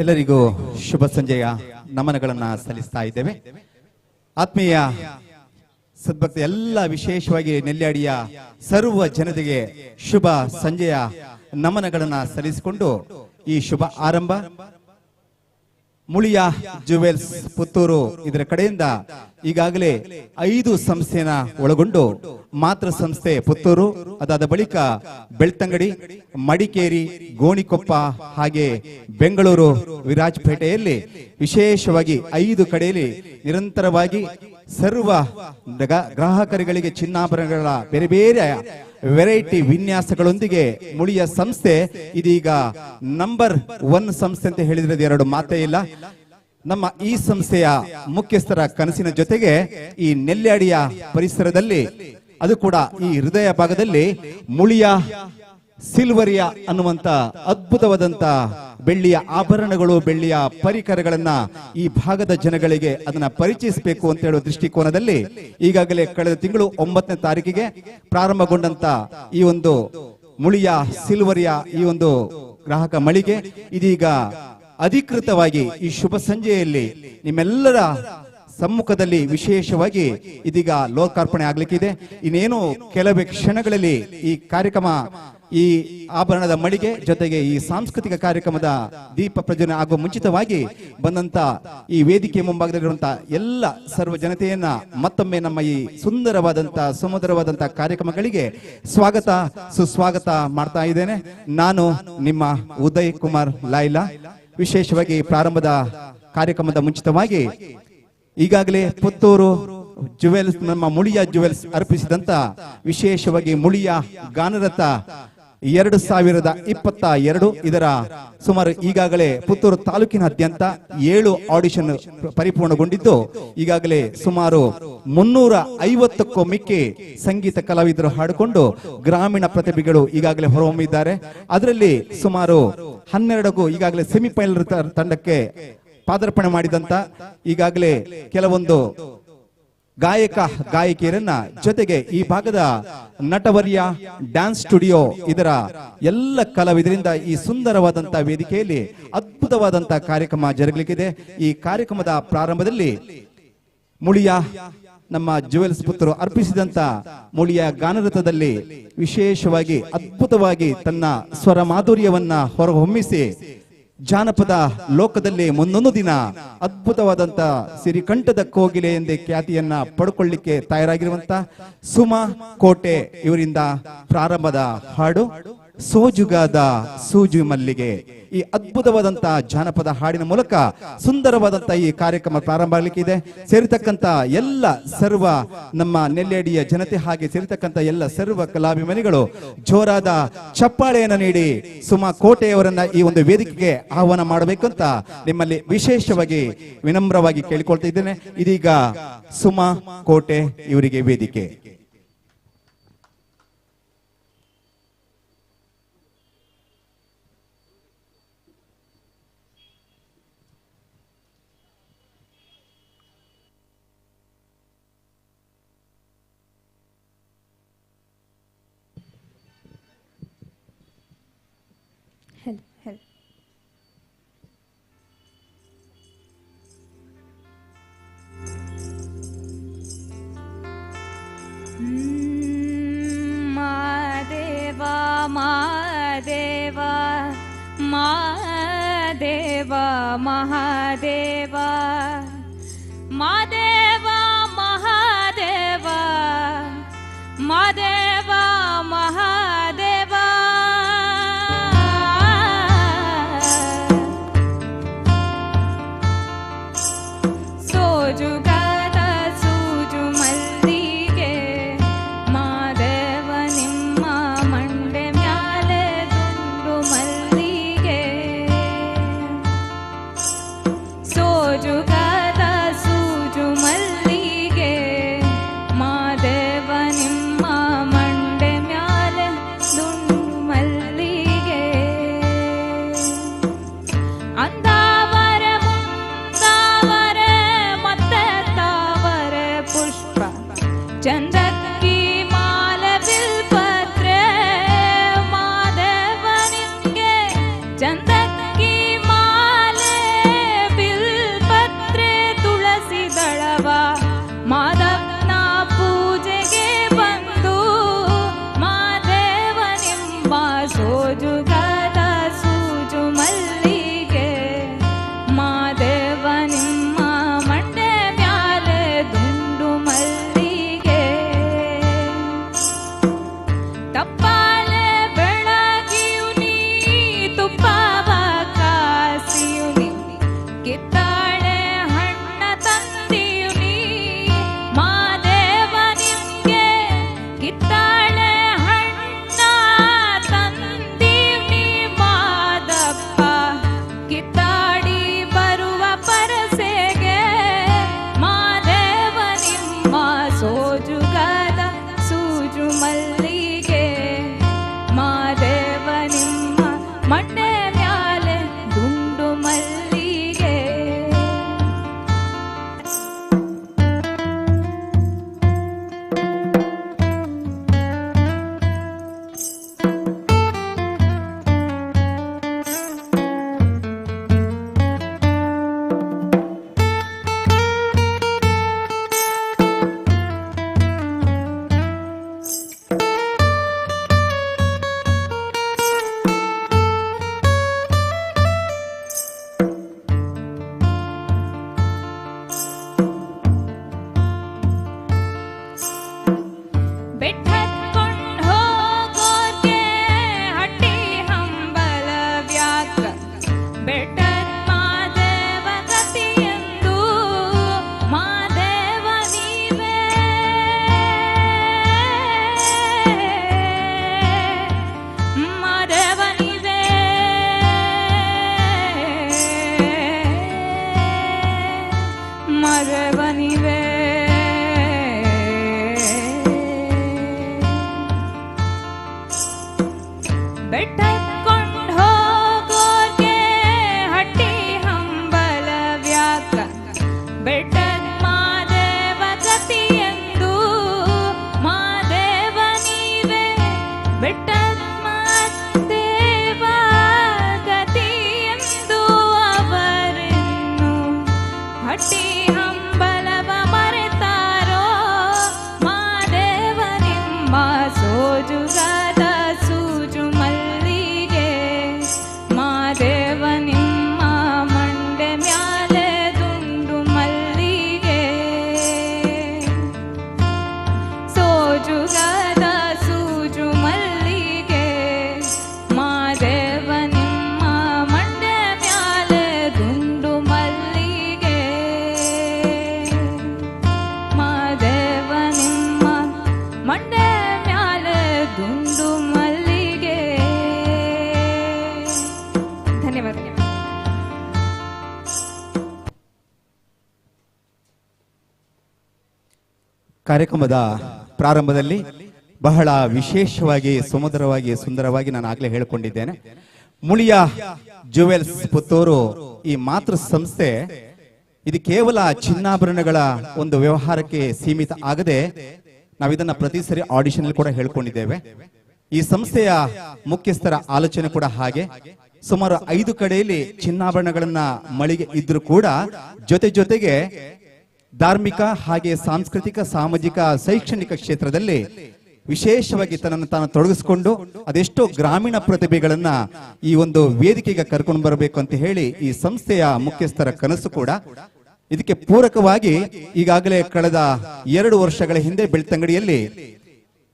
ಎಲ್ಲರಿಗೂ ಶುಭ ಸಂಜೆಯ ನಮನಗಳನ್ನು ಸಲ್ಲಿಸ್ತಾ ಇದ್ದೇವೆ. ಆತ್ಮೀಯ ಸದ್ಭಕ್ತ ಎಲ್ಲ ವಿಶೇಷವಾಗಿ ನೆಲ್ಯಾಡಿಯ ಸರ್ವ ಜನತೆಗೆ ಶುಭ ಸಂಜೆಯ ನಮನಗಳನ್ನು ಸಲ್ಲಿಸಿಕೊಂಡು ಈ ಶುಭ ಆರಂಭ ಮುಳಿಯ ಜುವೆಲ್ಸ್ ಪುತ್ತೂರು ಇದರ ಕಡೆಯಿಂದ ಈಗಾಗಲೇ 5 ಸಂಸ್ಥೆನ ಒಳಗೊಂಡು ಮಾತೃ ಸಂಸ್ಥೆ ಪುತ್ತೂರು, ಅದಾದ ಬಳಿಕ ಬೆಳ್ತಂಗಡಿ, ಮಡಿಕೇರಿ, ಗೋಣಿಕೊಪ್ಪ ಹಾಗೆ ಬೆಂಗಳೂರು ವಿರಾಜಪೇಟೆಯಲ್ಲಿ ವಿಶೇಷವಾಗಿ 5 ಕಡೆಯಲ್ಲಿ ನಿರಂತರವಾಗಿ ಸರ್ವ ಗ್ರಾಹಕರುಗಳಿಗೆ ಚಿನ್ನಾಭರಣಗಳ ಬೇರೆ ಬೇರೆ ವೆರೈಟಿ ವಿನ್ಯಾಸಗಳೊಂದಿಗೆ ಮುಳಿಯ ಸಂಸ್ಥೆ ಇದೀಗ ನಂಬರ್ 1 ಸಂಸ್ಥೆ ಅಂತ ಹೇಳಿದ್ರೆ 2 ಮಾತೇ ಇಲ್ಲ. ನಮ್ಮ ಈ ಸಂಸ್ಥೆಯ ಮುಖ್ಯಸ್ಥರ ಕನಸಿನ ಜೊತೆಗೆ ಈ ನೆಲ್ಯಾಡಿಯ ಪರಿಸರದಲ್ಲಿ ಅದು ಕೂಡ ಈ ಹೃದಯ ಭಾಗದಲ್ಲಿ ಮುಳಿಯ ಸಿಲ್ವರಿಯಾ ಅನ್ನುವಂತ ಅದ್ಭುತವಾದಂತ ಬೆಳ್ಳಿಯ ಆಭರಣಗಳು, ಬೆಳ್ಳಿಯ ಪರಿಕರಗಳನ್ನ ಈ ಭಾಗದ ಜನಗಳಿಗೆ ಅದನ್ನ ಪರಿಚಯಿಸಬೇಕು ಅಂತ ಹೇಳುವ ದೃಷ್ಟಿಕೋನದಲ್ಲಿ ಈಗಾಗಲೇ ಕಳೆದ ತಿಂಗಳು 9ನೇ ತಾರೀಕಿಗೆ ಪ್ರಾರಂಭಗೊಂಡಂತ ಈ ಒಂದು ಮುಳಿಯ ಸಿಲ್ವರಿಯಾ ಈ ಒಂದು ಗ್ರಾಹಕ ಮಳಿಗೆ ಇದೀಗ ಅಧಿಕೃತವಾಗಿ ಈ ಶುಭ ಸಂಜೆಯಲ್ಲಿ ನಿಮ್ಮೆಲ್ಲರ ಸಮ್ಮುಖದಲ್ಲಿ ವಿಶೇಷವಾಗಿ ಇದೀಗ ಲೋಕಾರ್ಪಣೆ ಆಗ್ಲಿಕ್ಕಿದೆ. ಇನ್ನೇನು ಕೆಲವೇ ಕ್ಷಣಗಳಲ್ಲಿ ಈ ಕಾರ್ಯಕ್ರಮ, ಈ ಆಭರಣದ ಮಳಿಗೆ ಜೊತೆಗೆ ಈ ಸಾಂಸ್ಕೃತಿಕ ಕಾರ್ಯಕ್ರಮದ ದೀಪ ಪ್ರಜ್ವಲನೆ ಆಗುವ ಮುಂಚಿತವಾಗಿ ಬಂದಂತ ಈ ವೇದಿಕೆ ಮುಂಭಾಗದಲ್ಲಿರುವಂತಹ ಎಲ್ಲ ಸರ್ವ ಜನತೆಯನ್ನ ಮತ್ತೊಮ್ಮೆ ನಮ್ಮ ಈ ಸುಂದರವಾದಂತ ಸುಮಧುರವಾದಂತ ಕಾರ್ಯಕ್ರಮಗಳಿಗೆ ಸ್ವಾಗತ ಸುಸ್ವಾಗತ ಮಾಡ್ತಾ ಇದ್ದೇನೆ. ನಾನು ನಿಮ್ಮ ಉದಯ್ ಕುಮಾರ್ ಲಾಯ್ಲಾ. ವಿಶೇಷವಾಗಿ ಪ್ರಾರಂಭದ ಕಾರ್ಯಕ್ರಮದ ಮುಂಚಿತವಾಗಿ ಈಗಾಗಲೇ ಪುತ್ತೂರು ಜುವೆಲ್ಸ್, ನಮ್ಮ ಮುಳಿಯ ಜುವೆಲ್ಸ್ ಅರ್ಪಿಸಿದಂತ ವಿಶೇಷವಾಗಿ ಮುಳಿಯ ಗಾನರಥ 2022 ಇದರ ಸುಮಾರು ಈಗಾಗಲೇ ಪುತ್ತೂರು ತಾಲೂಕಿನಾದ್ಯಂತ 7 ಆಡಿಷನ್ ಪರಿಪೂರ್ಣಗೊಂಡಿದ್ದು ಈಗಾಗಲೇ ಸುಮಾರು 350ಕ್ಕೂ ಮಿಕ್ಕಿ ಸಂಗೀತ ಕಲಾವಿದರು ಹಾಡಿಕೊಂಡು ಗ್ರಾಮೀಣ ಪ್ರತಿಭೆಗಳು ಈಗಾಗಲೇ ಹೊರಹೊಮ್ಮಿದ್ದಾರೆ. ಅದರಲ್ಲಿ ಸುಮಾರು 12ಕ್ಕೂ ಈಗಾಗಲೇ ಸೆಮಿಫೈನಲ್ ತಂಡಕ್ಕೆ ಪಾದಾರ್ಪಣೆ ಮಾಡಿದಂತ ಈಗಾಗಲೇ ಕೆಲವೊಂದು ಗಾಯಕ ಗಾಯಕಿಯರನ್ನ ಜೊತೆಗೆ ಈ ಭಾಗದ ನಟವರ್ಯ ಡ್ಯಾನ್ಸ್ ಸ್ಟುಡಿಯೋ ಇದರ ಎಲ್ಲ ಕಲಾವಿದರಿಂದ ಈ ಸುಂದರವಾದಂತ ವೇದಿಕೆಯಲ್ಲಿ ಅದ್ಭುತವಾದಂತ ಕಾರ್ಯಕ್ರಮ ಜರುಗಲಿಕ್ಕಿದೆ. ಈ ಕಾರ್ಯಕ್ರಮದ ಪ್ರಾರಂಭದಲ್ಲಿ ಮುಳಿಯ ನಮ್ಮ ಜುವೆಲ್ಸ್ ಪುತ್ರರು ಅರ್ಪಿಸಿದಂತ ಮುಳಿಯ ಗಾನರಥದಲ್ಲಿ ವಿಶೇಷವಾಗಿ ಅದ್ಭುತವಾಗಿ ತನ್ನ ಸ್ವರ ಮಾಧುರ್ಯವನ್ನ ಹೊರಹೊಮ್ಮಿಸಿ ಜಾನಪದ ಲೋಕದಲ್ಲಿ ಮುಂದೊಂದು ದಿನ ಅದ್ಭುತವಾದಂತ ಸಿರಿಕಂಠದ ಕೋಗಿಲೆ ಎಂದೇ ಖ್ಯಾತಿಯನ್ನ ಪಡ್ಕೊಳ್ಳಿಕ್ಕೆ ತಯಾರಾಗಿರುವಂತ ಸುಮಾ ಕೋಟೆ ಇವರಿಂದ ಪ್ರಾರಂಭದ ಹಾಡು ಸೋಜುಗಾದ ಸೂಜು ಮಲ್ಲಿಗೆ. ಈ ಅದ್ಭುತವಾದಂತ ಜಾನಪದ ಹಾಡಿನ ಮೂಲಕ ಸುಂದರವಾದಂತ ಈ ಕಾರ್ಯಕ್ರಮ ಪ್ರಾರಂಭ ಆಗಲಿಕ್ಕಿದೆ. ಸೇರಿತಕ್ಕಂತ ಎಲ್ಲ ಸರ್ವ ನಮ್ಮ ನೆಲ್ಯಾಡಿಯ ಜನತೆ ಹಾಗೆ ಸೇರಿತಕ್ಕಂತ ಎಲ್ಲ ಸರ್ವ ಕಲಾಭಿಮಾನಿಗಳು ಜೋರಾದ ಚಪ್ಪಾಳೆಯನ್ನು ನೀಡಿ ಸುಮಾ ಕೋಟೆಯವರನ್ನ ಈ ಒಂದು ವೇದಿಕೆಗೆ ಆಹ್ವಾನ ಮಾಡಬೇಕಂತ ನಿಮ್ಮಲ್ಲಿ ವಿಶೇಷವಾಗಿ ವಿನಮ್ರವಾಗಿ ಕೇಳಿಕೊಳ್ತಾ ಇದ್ದೇನೆ. ಇದೀಗ ಸುಮಾ ಕೋಟೆ ಇವರಿಗೆ ವೇದಿಕೆ. ಮಾದೇವಾ ಮಾದೇವಾ ಮಾದೇವಾ ಮಹಾದೇವಾ ಮಾದೇವಾ ಮಹಾದೇವಾ ಮಾದೇವಾ ಮಹಾದೇವಾ ಸೋಜುಗ ಚಂದಕ್ಕಿ ಮಾಲೆ ಬೆಟ್ಟದ ಮಾದೇವ ಗತಿಯೆಂದು ಮಾದೇವ ನೀವೇ ಬೆಟ್ಟದ ಮಾದೇವ ಗತಿಯೆಂದು ಅವರನ್ನು ಹಟ್ಟಿ ಹಂಬಲವ ಮರೆತಾರೋ ಮಾದೇವ ನಿಮ್ಮ ಸೋಜುಗಾದ ಸೂಜು ಮಲ್ಲಿಗೆ ಮಾದೇವ ನಿಮ್ಮ ಮಂಡೆ ಮ್ಯಾಲೆ ದುಂಡು ಮಲ್ಲಿಗೆ ಸೋಜುಗಾದ ಸೂಜು ಮಲ್ಲಿಗೆ ಮಾದೇವ ನಿಮ್ಮ ಮಂಡೆ ಮ್ಯಾಲೆ ದುಂಡು ಮಲ್ಲಿಗೆ ಮಾದೇವ ನಿಮ್ಮ ಮಂಡೆ ಮ್ಯಾಲೆ ದುಂಡು ಮಲ್ಲಿಗೆ. ಧನ್ಯವಾದ. ಕಾರ್ಯಕ್ರಮದ ಪ್ರಾರಂಭದಲ್ಲಿ ಬಹಳ ವಿಶೇಷವಾಗಿ ಸುಮಧುರವಾಗಿ ಸುಂದರವಾಗಿ ನಾನು ಆಗ್ಲೇ ಹೇಳಿಕೊಂಡಿದ್ದೇನೆ. ಮುಳಿಯ ಜುವೆಲ್ಸ್ ಪುತ್ತೂರು ಈ ಮಾತೃ ಸಂಸ್ಥೆ ಇದು ಕೇವಲ ಚಿನ್ನಾಭರಣಗಳ ಒಂದು ವ್ಯವಹಾರಕ್ಕೆ ಸೀಮಿತ ಆಗದೆ ನಾವಿದನ್ನ ಪ್ರತಿ ಸರಿ ಆಡಿಷನ್ ಅಲ್ಲಿ ಕೂಡ ಹೇಳ್ಕೊಂಡಿದ್ದೇವೆ. ಈ ಸಂಸ್ಥೆಯ ಮುಖ್ಯಸ್ಥರ ಆಲೋಚನೆ ಕೂಡ ಹಾಗೆ. ಸುಮಾರು 5 ಕಡೆಯಲ್ಲಿ ಚಿನ್ನಾಭರಣಗಳನ್ನ ಮಳಿಗೆ ಇದ್ರೂ ಕೂಡ ಜೊತೆಗೆ ಧಾರ್ಮಿಕ ಹಾಗೆ ಸಾಂಸ್ಕೃತಿಕ ಸಾಮಾಜಿಕ ಶೈಕ್ಷಣಿಕ ಕ್ಷೇತ್ರದಲ್ಲಿ ವಿಶೇಷವಾಗಿ ತನ್ನನ್ನು ತಾನು ತೊಡಗಿಸಿಕೊಂಡು ಅದೆಷ್ಟೋ ಗ್ರಾಮೀಣ ಪ್ರತಿಭೆಗಳನ್ನ ಈ ಒಂದು ವೇದಿಕೆಗೆ ಕರ್ಕೊಂಡು ಬರಬೇಕು ಅಂತ ಹೇಳಿ ಈ ಸಂಸ್ಥೆಯ ಮುಖ್ಯಸ್ಥರ ಕನಸು ಕೂಡ. ಇದಕ್ಕೆ ಪೂರಕವಾಗಿ ಈಗಾಗಲೇ ಕಳೆದ 2 ವರ್ಷಗಳ ಹಿಂದೆ ಬೆಳ್ತಂಗಡಿಯಲ್ಲಿ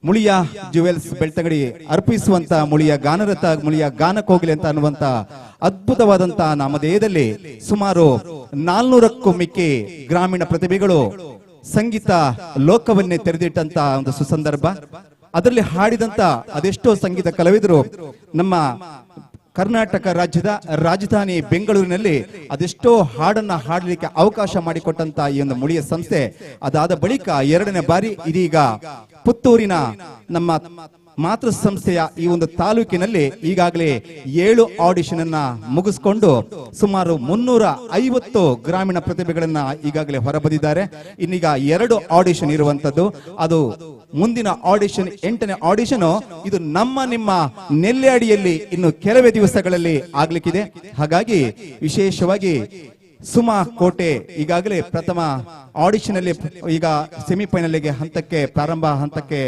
ಮುಳಿಯ ಜುವೆಲ್ಸ್ ಬೆಳ್ತಂಗಡಿ ಅರ್ಪಿಸುವಂತ ಮುಳಿಯ ಗಾನರಥ ಮುಳಿಯ ಗಾನಕೋಗಿಲೆ ಅಂತ ಅನ್ನುವಂತ ಅದ್ಭುತವಾದಂತ ನಾಮಧೇಯದಲ್ಲಿ ಸುಮಾರು 400ಕ್ಕೂ ಮಿಕ್ಕಿ ಗ್ರಾಮೀಣ ಪ್ರತಿಭೆಗಳು ಸಂಗೀತ ಲೋಕವನ್ನೇ ತೆರೆದಿಟ್ಟಂತ ಒಂದು ಸುಸಂದರ್ಭ. ಅದರಲ್ಲಿ ಹಾಡಿದಂತ ಅದೆಷ್ಟೋ ಸಂಗೀತ ಕಲಾವಿದರು ನಮ್ಮ ಕರ್ನಾಟಕ ರಾಜ್ಯದ ರಾಜಧಾನಿ ಬೆಂಗಳೂರಿನಲ್ಲಿ ಅದೆಷ್ಟೋ ಹಾಡನ್ನ ಹಾಡಲಿಕ್ಕೆ ಅವಕಾಶ ಮಾಡಿಕೊಟ್ಟಂತ ಈ ಒಂದು ಮುಳಿಯ ಸಂಸ್ಥೆ ಅದಾದ ಬಳಿಕ 2ನೇ ಬಾರಿ ಇದೀಗ ಪುತ್ತೂರಿನ ನಮ್ಮ ಮಾತೃ ಸಂಸ್ಥೆಯ ಈ ಒಂದು ತಾಲೂಕಿನಲ್ಲಿ ಈಗಾಗಲೇ 7 ಆಡಿಷನ್ ಅನ್ನ ಮುಗಿಸ್ಕೊಂಡು ಸುಮಾರು 350 ಗ್ರಾಮೀಣ ಪ್ರತಿಭೆಗಳನ್ನ ಈಗಾಗಲೇ ಹೊರಬಂದಿದ್ದಾರೆ. ಇನ್ನೀಗ 2 ಆಡಿಷನ್ ಇರುವಂತದ್ದು. ಅದು ಮುಂದಿನ ಆಡಿಷನ್ 8ನೇ ಆಡಿಷನ್ ಇದು ನಿಮ್ಮ ನೆಲ್ಯಾಡಿಯಲ್ಲಿ ಇನ್ನು ಕೆಲವೇ ದಿವಸಗಳಲ್ಲಿ ಆಗ್ಲಿಕ್ಕಿದೆ. ಹಾಗಾಗಿ ವಿಶೇಷವಾಗಿ ಸುಮಾ ಕೋಟೆ ಈಗಾಗಲೇ ಪ್ರಥಮ ಆಡಿಷನ್ ಅಲ್ಲಿ ಈಗ ಸೆಮಿಫೈನಲ್ಗೆ ಹಂತಕ್ಕೆ ಪ್ರಾರಂಭ ಹಂತಕ್ಕೆ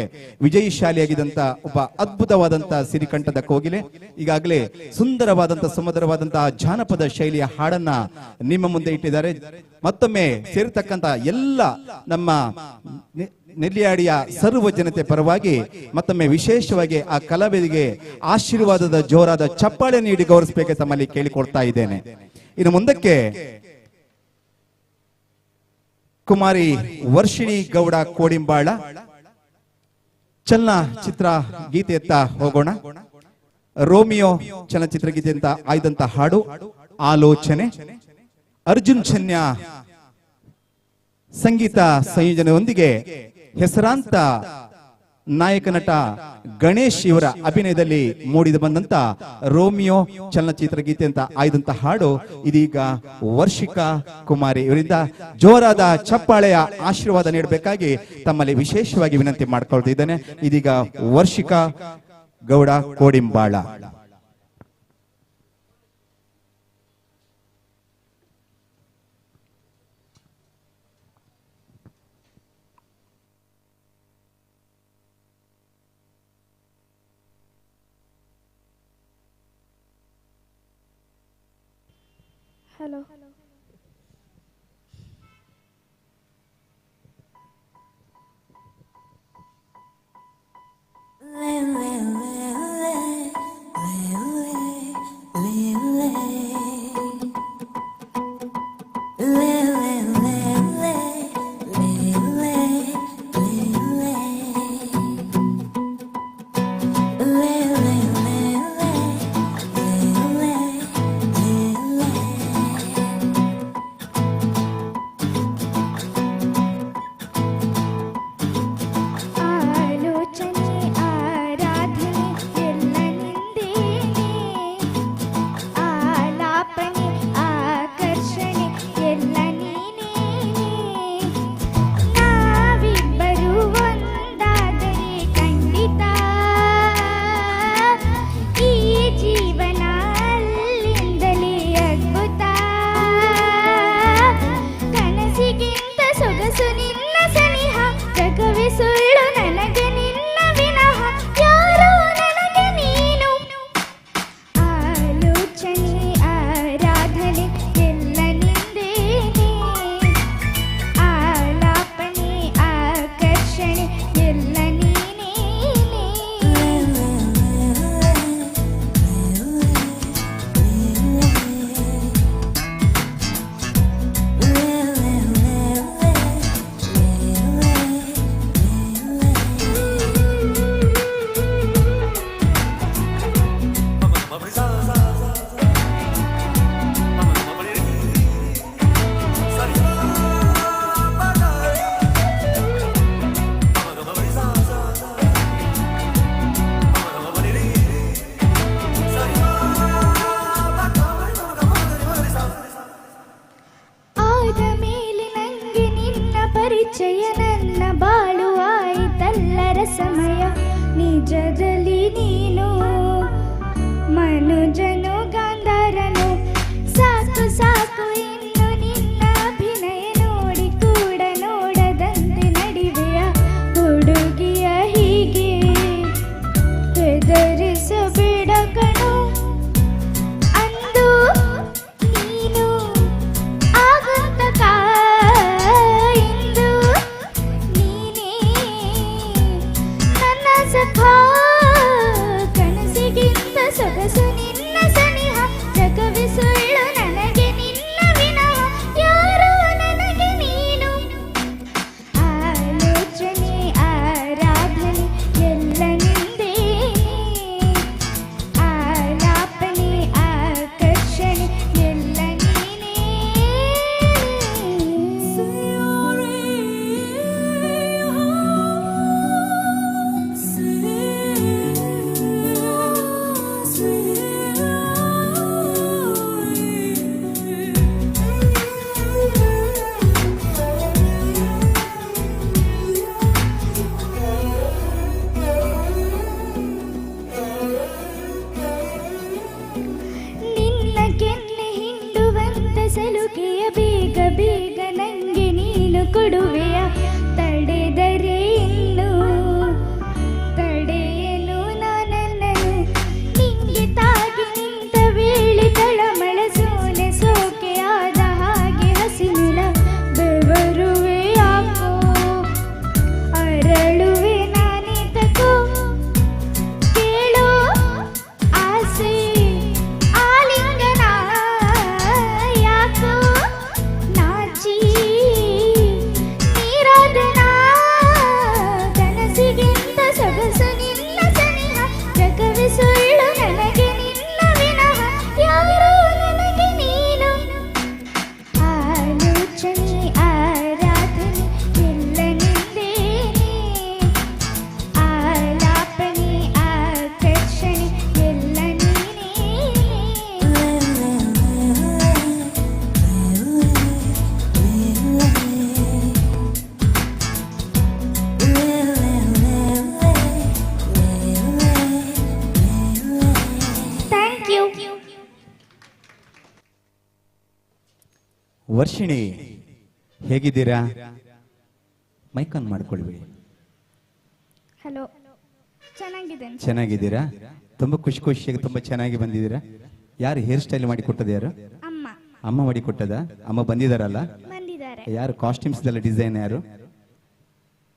ವಿಜಯಶಾಲಿಯಾಗಿದ್ದಂತ ಒಬ್ಬ ಅದ್ಭುತವಾದಂತ ಸಿರಿಕಂಠದ ಕೋಗಿಲೆ ಈಗಾಗಲೇ ಸುಂದರವಾದಂತ ಸುಮಧುರವಾದಂತಹ ಜಾನಪದ ಶೈಲಿಯ ಹಾಡನ್ನ ನಿಮ್ಮ ಮುಂದೆ ಇಟ್ಟಿದ್ದಾರೆ. ಮತ್ತೊಮ್ಮೆ ಸೇರಿರ್ತಕ್ಕಂತ ಎಲ್ಲ ನಮ್ಮ ನೆಲ್ಲಿಯಾಡಿಯ ಸರ್ವ ಜನತೆ ಪರವಾಗಿ ಮತ್ತೊಮ್ಮೆ ವಿಶೇಷವಾಗಿ ಆ ಕಲಾವಿದರಿಗೆ ಆಶೀರ್ವಾದದ ಜೋರಾದ ಚಪ್ಪಾಳೆ ನೀಡಿ ಗೌರವಿಸಬೇಕು ತಮ್ಮಲ್ಲಿ ಕೇಳಿಕೊಳ್ತಾ ಇದ್ದೇನೆ. ಇನ್ನು ಮುಂದಕ್ಕೆ ಕುಮಾರಿ ವರ್ಷಿಣಿ ಗೌಡ ಕೋಡಿಂಬಾಳ ಚಲನಚಿತ್ರ ಗೀತೆಯತ್ತ ಹೋಗೋಣ. ರೋಮಿಯೋ ಚಲನಚಿತ್ರ ಗೀತೆ ಅಂತ ಆಯ್ದಂತ ಹಾಡು ಆಲೋಚನೆ. ಅರ್ಜುನ್ ಚನ್ಯ ಸಂಗೀತ ಸಂಯೋಜನೆಯೊಂದಿಗೆ ಹೆಸರಾಂತ ನಾಯಕ ನಟ ಗಣೇಶ್ ಇವರ ಅಭಿನಯದಲ್ಲಿ ಮೂಡಿದ ಬಂದಂತ ರೋಮಿಯೋ ಚಲನಚಿತ್ರ ಗೀತೆ ಅಂತ ಆಯ್ದಂತ ಹಾಡು ಇದೀಗ ವರ್ಷಿಕಾ ಕುಮಾರಿ ಇವರಿಂದ ಜೋರಾದ ಚಪ್ಪಾಳೆಯ ಆಶೀರ್ವಾದ ನೀಡಬೇಕಾಗಿ ತಮ್ಮಲ್ಲಿ ವಿಶೇಷವಾಗಿ ವಿನಂತಿ ಮಾಡ್ಕೊಳ್ತಿದ್ದೇನೆ. ಇದೀಗ ವರ್ಷಿಕಾ ಗೌಡ ಕೋಡಿಂಬಾಳ. Hello. ನಿಜದಲ್ಲಿ ನೀನು ಮನುಜನು ಗಾಂಧಾರನು ಸಾಕು ಸಾಕು ಇನ್ನು ನಿನ್ನ ಅಭಿನಯ ನೋಡಿ ಕೂಡ ನೋಡದಂತೆ ನಡಿವೆಯ ಹುಡುಗಿಯ ಹೀಗೆ ಹೆದರಿಸಬೇಡ ಕಣೋ ಅಂದು ನೀನು ಆಗಂತಕ ಇಂದು ನೀನೇ ನನ್ನ ಸಖ ಕನಸಿಗಿಂತ ಸೊಗಸು ನಿನ್ನ ಸನಿಹ ಜಗವೇ ಸುಳ್ಳು ನನಗೆ ನಿನ್ನ ವಿನಃ ಯಾರೋ ನನಗೆ ನೀನು ಆಲೋಚನೆ ಆರಾಧನೆ ಎಲ್ಲ ನಿಂದೇ ಆಲಾಪನೆ ಆಕರ್ಷಣೆ ಎಲ್ಲ ನೀನೇ ನಿನ್ನ ಕೆನ್ನೆ ಹಿಂಡುವಂತ ಸಲುಕೆಯ ಬೇಗ ಬೇಗ ನಂಗೆ ನೀನು ಕೊಡುವೆಯ ತಡೆದರೆ ಇನ್ನು ತಡೆಯಲು ನಾನನ್ನು ನಿಂಗೆ ತಾಗಿ ನಿಂತ ವೇಳೆ ತಳಮಳ ಸೋನೆ ಸೋಕೆಯಾದ ಹಾಗೆ ಹಸಿಮಿಳ ಬೆವರುವೆ ಯಾಕೋ ಅರಳುವೆ ನಾನೇ ತಗೋ ಕೇಳೋ ಆಸೆ ಆಲಿಂಗನ ಯಾಕೋ ನಾಚಿ ನೀರಾದನ ಕನಸಿಗಿಂತ ಸೊಗಸು ನಿನ್ನ ಸನಿಹ ಜಗವೇ ಸುಳ್ಳು ನನಗೆ ನಿನ್ನ ವಿನಃ ಯಾರೋ ನನಗೆ ನೀನು ಆಲೋಚನೆ ಆರಾಧನೆ ಎಲ್ಲ ನಿಂದೇ ಆಲಾಪನೆ ಆಕರ್ಷಣೆ ಎಲ್ಲ ನೀನೇ ಥ್ಯಾಂಕ್ ಯು ವರ್ಷಿಣಿ ಹೇಗಿದ್ದೀರಾ? Mic on ಮಾಡ್ಕೊಳ್ಬೇಡಿ. ಹಲೋ ಚೆನ್ನಾಗಿದ್ದೇನೆ ಚೆನ್ನಾಗಿದ್ದೀರಾ? ತುಂಬಾ ಖುಷಿ ಖುಷಿಯಾಗಿ ತುಂಬಾ ಚೆನ್ನಾಗಿ ಬಂದಿದ್ದೀರಾ. ಯಾರು ಹೇರ್ ಸ್ಟೈಲ್ ಮಾಡಿ ಕೊಟ್ಟದ? ಯಾರು? ಅಮ್ಮ ಅಮ್ಮ ಮಾಡಿ ಕೊಟ್ಟದ? ಅಮ್ಮ ಬಂದಿದಾರಲ್ಲ? ಬಂದಿದ್ದಾರೆ ಯಾರು ಕಾಸ್ಟ್ಯೂಮ್ಸ್ ಎಲ್ಲ ಡಿಸೈನ್ ಯಾರು?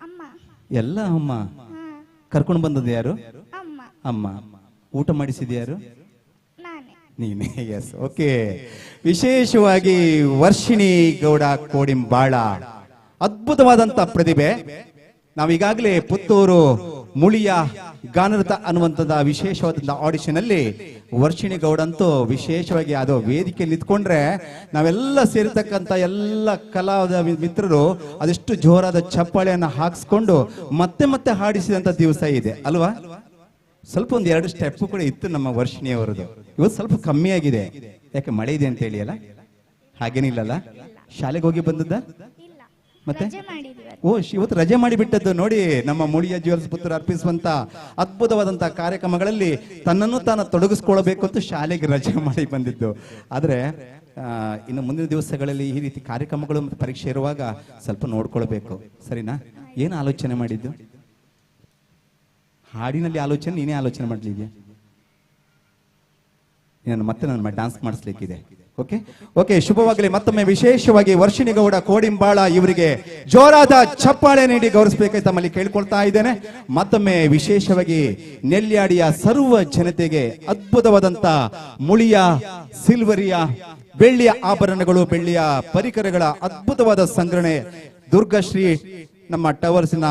ಅಮ್ಮ ಎಲ್ಲ ಅಮ್ಮ. ಹಾ ಕರ್ಕೊಂಡು ಬಂದದ್ದು ಯಾರು? ಅಮ್ಮ ಅಮ್ಮ. ಊಟ ಮಾಡಿಸಿದ ಯಾರು? ನಾನೇ ನೀನೆ. Yes, okay. ವಿಶೇಷವಾಗಿ ವರ್ಷಿಣಿ ಗೌಡ ಕೋಡಿಂಬಾಳ ಅದ್ಭುತವಾದಂತ ಪ್ರತಿಭೆ. ನಾವೀಗಾಗಲೇ ಪುತ್ತೂರು ಮುಳಿಯ ಗಾನರತ ಅನ್ನುವಂಥದ್ದು ವಿಶೇಷವಾದಂತಹ ಆಡಿಷನ್ ಅಲ್ಲಿ ವರ್ಷಿಣಿ ಗೌಡ ಅಂತೂ ವಿಶೇಷವಾಗಿ ಅದು ವೇದಿಕೆಯಲ್ಲಿ ನಿಂತ್ಕೊಂಡ್ರೆ ನಾವೆಲ್ಲ ಸೇರಿರ್ತಕ್ಕಂಥ ಎಲ್ಲ ಕಲಾವಿದ ಮಿತ್ರರು ಅದೆಷ್ಟು ಜೋರಾದ ಚಪ್ಪಾಳೆಯನ್ನ ಹಾಕ್ಸ್ಕೊಂಡು ಮತ್ತೆ ಮತ್ತೆ ಹಾಡಿಸಿದಂತ ದಿವಸ ಇದೆ ಅಲ್ವಾ? ಸ್ವಲ್ಪ ಒಂದು 2 ಸ್ಟೆಪ್ ಕೂಡ ಇತ್ತು ನಮ್ಮ ವರ್ಷಿಣಿ ಅವರದು. ಇವತ್ತು ಸ್ವಲ್ಪ ಕಮ್ಮಿ ಆಗಿದೆ. ಯಾಕೆ ಮಳೆ ಇದೆ ಅಂತ ಹೇಳಿ ಅಲ್ಲ? ಹಾಗೇನಿಲ್ಲಲ್ಲ? ಶಾಲೆಗೆ ಹೋಗಿ ಬಂದದ್ದ? ಇಲ್ಲ ಮತ್ತೆ ರಜೆ ಮಾಡಿದ್ವಿ ಇವತ್ತು ರಜೆ ಮಾಡಿಬಿಟ್ಟದ್ದು ನೋಡಿ. ನಮ್ಮ ಮುಳಿಯ ಜ್ಯುವೆಲ್ಸ್ ಪುತ್ತೂರು ಅರ್ಪಿಸುವಂತ ಅದ್ಭುತವಾದಂತಹ ಕಾರ್ಯಕ್ರಮಗಳಲ್ಲಿ ತನ್ನನ್ನು ತಾನು ತೊಡಗಿಸ್ಕೊಳ್ಬೇಕು ಅಂತ ಶಾಲೆಗೆ ರಜೆ ಮಾಡಿ ಬಂದಿದ್ದು. ಆದ್ರೆ ಇನ್ನು ಮುಂದಿನ ದಿವಸಗಳಲ್ಲಿ ಈ ರೀತಿ ಕಾರ್ಯಕ್ರಮಗಳು ಮತ್ತು ಪರೀಕ್ಷೆ ಇರುವಾಗ ಸ್ವಲ್ಪ ನೋಡ್ಕೊಳ್ಬೇಕು, ಸರಿನಾ? ಏನು ಆಲೋಚನೆ ಮಾಡಿದ್ದು? ಹಾಡಿನಲ್ಲಿ ಆಲೋಚನೆ ನೀನೇ ಆಲೋಚನೆ ಮಾಡಲಿದ್ಯಾ? ಮತ್ತೆ ನಾನು ಡಾನ್ಸ್ ಮಾಡಿಸ್ಲಿಕ್ಕಿದೆ. ಓಕೆ ಓಕೆ, ಶುಭವಾಗಲಿ. ಮತ್ತೊಮ್ಮೆ ವಿಶೇಷವಾಗಿ ವರ್ಷಿಣಿ ಗೌಡ ಕೋಡಿಂಬಾಳ ಇವರಿಗೆ ಜೋರಾದ ಚಪ್ಪಾಳೆ ನೀಡಿ ಗೌರವಿಸಬೇಕಾಗಿ ತಮ್ಮಲ್ಲಿ ಕೇಳ್ಕೊಳ್ತಾ ಇದ್ದೇನೆ. ಮತ್ತೊಮ್ಮೆ ವಿಶೇಷವಾಗಿ ನೆಲ್ಯಾಡಿಯ ಸರ್ವ ಜನತೆಗೆ ಅದ್ಭುತವಾದಂತ ಮುಳಿಯ ಸಿಲ್ವರಿಯ ಬೆಳ್ಳಿಯ ಆಭರಣಗಳು, ಬೆಳ್ಳಿಯ ಪರಿಕರಗಳ ಅದ್ಭುತವಾದ ಸಂಗ್ರಹಣೆ ದುರ್ಗಶ್ರೀ ನಮ್ಮ ಟವರ್ಸ್ನ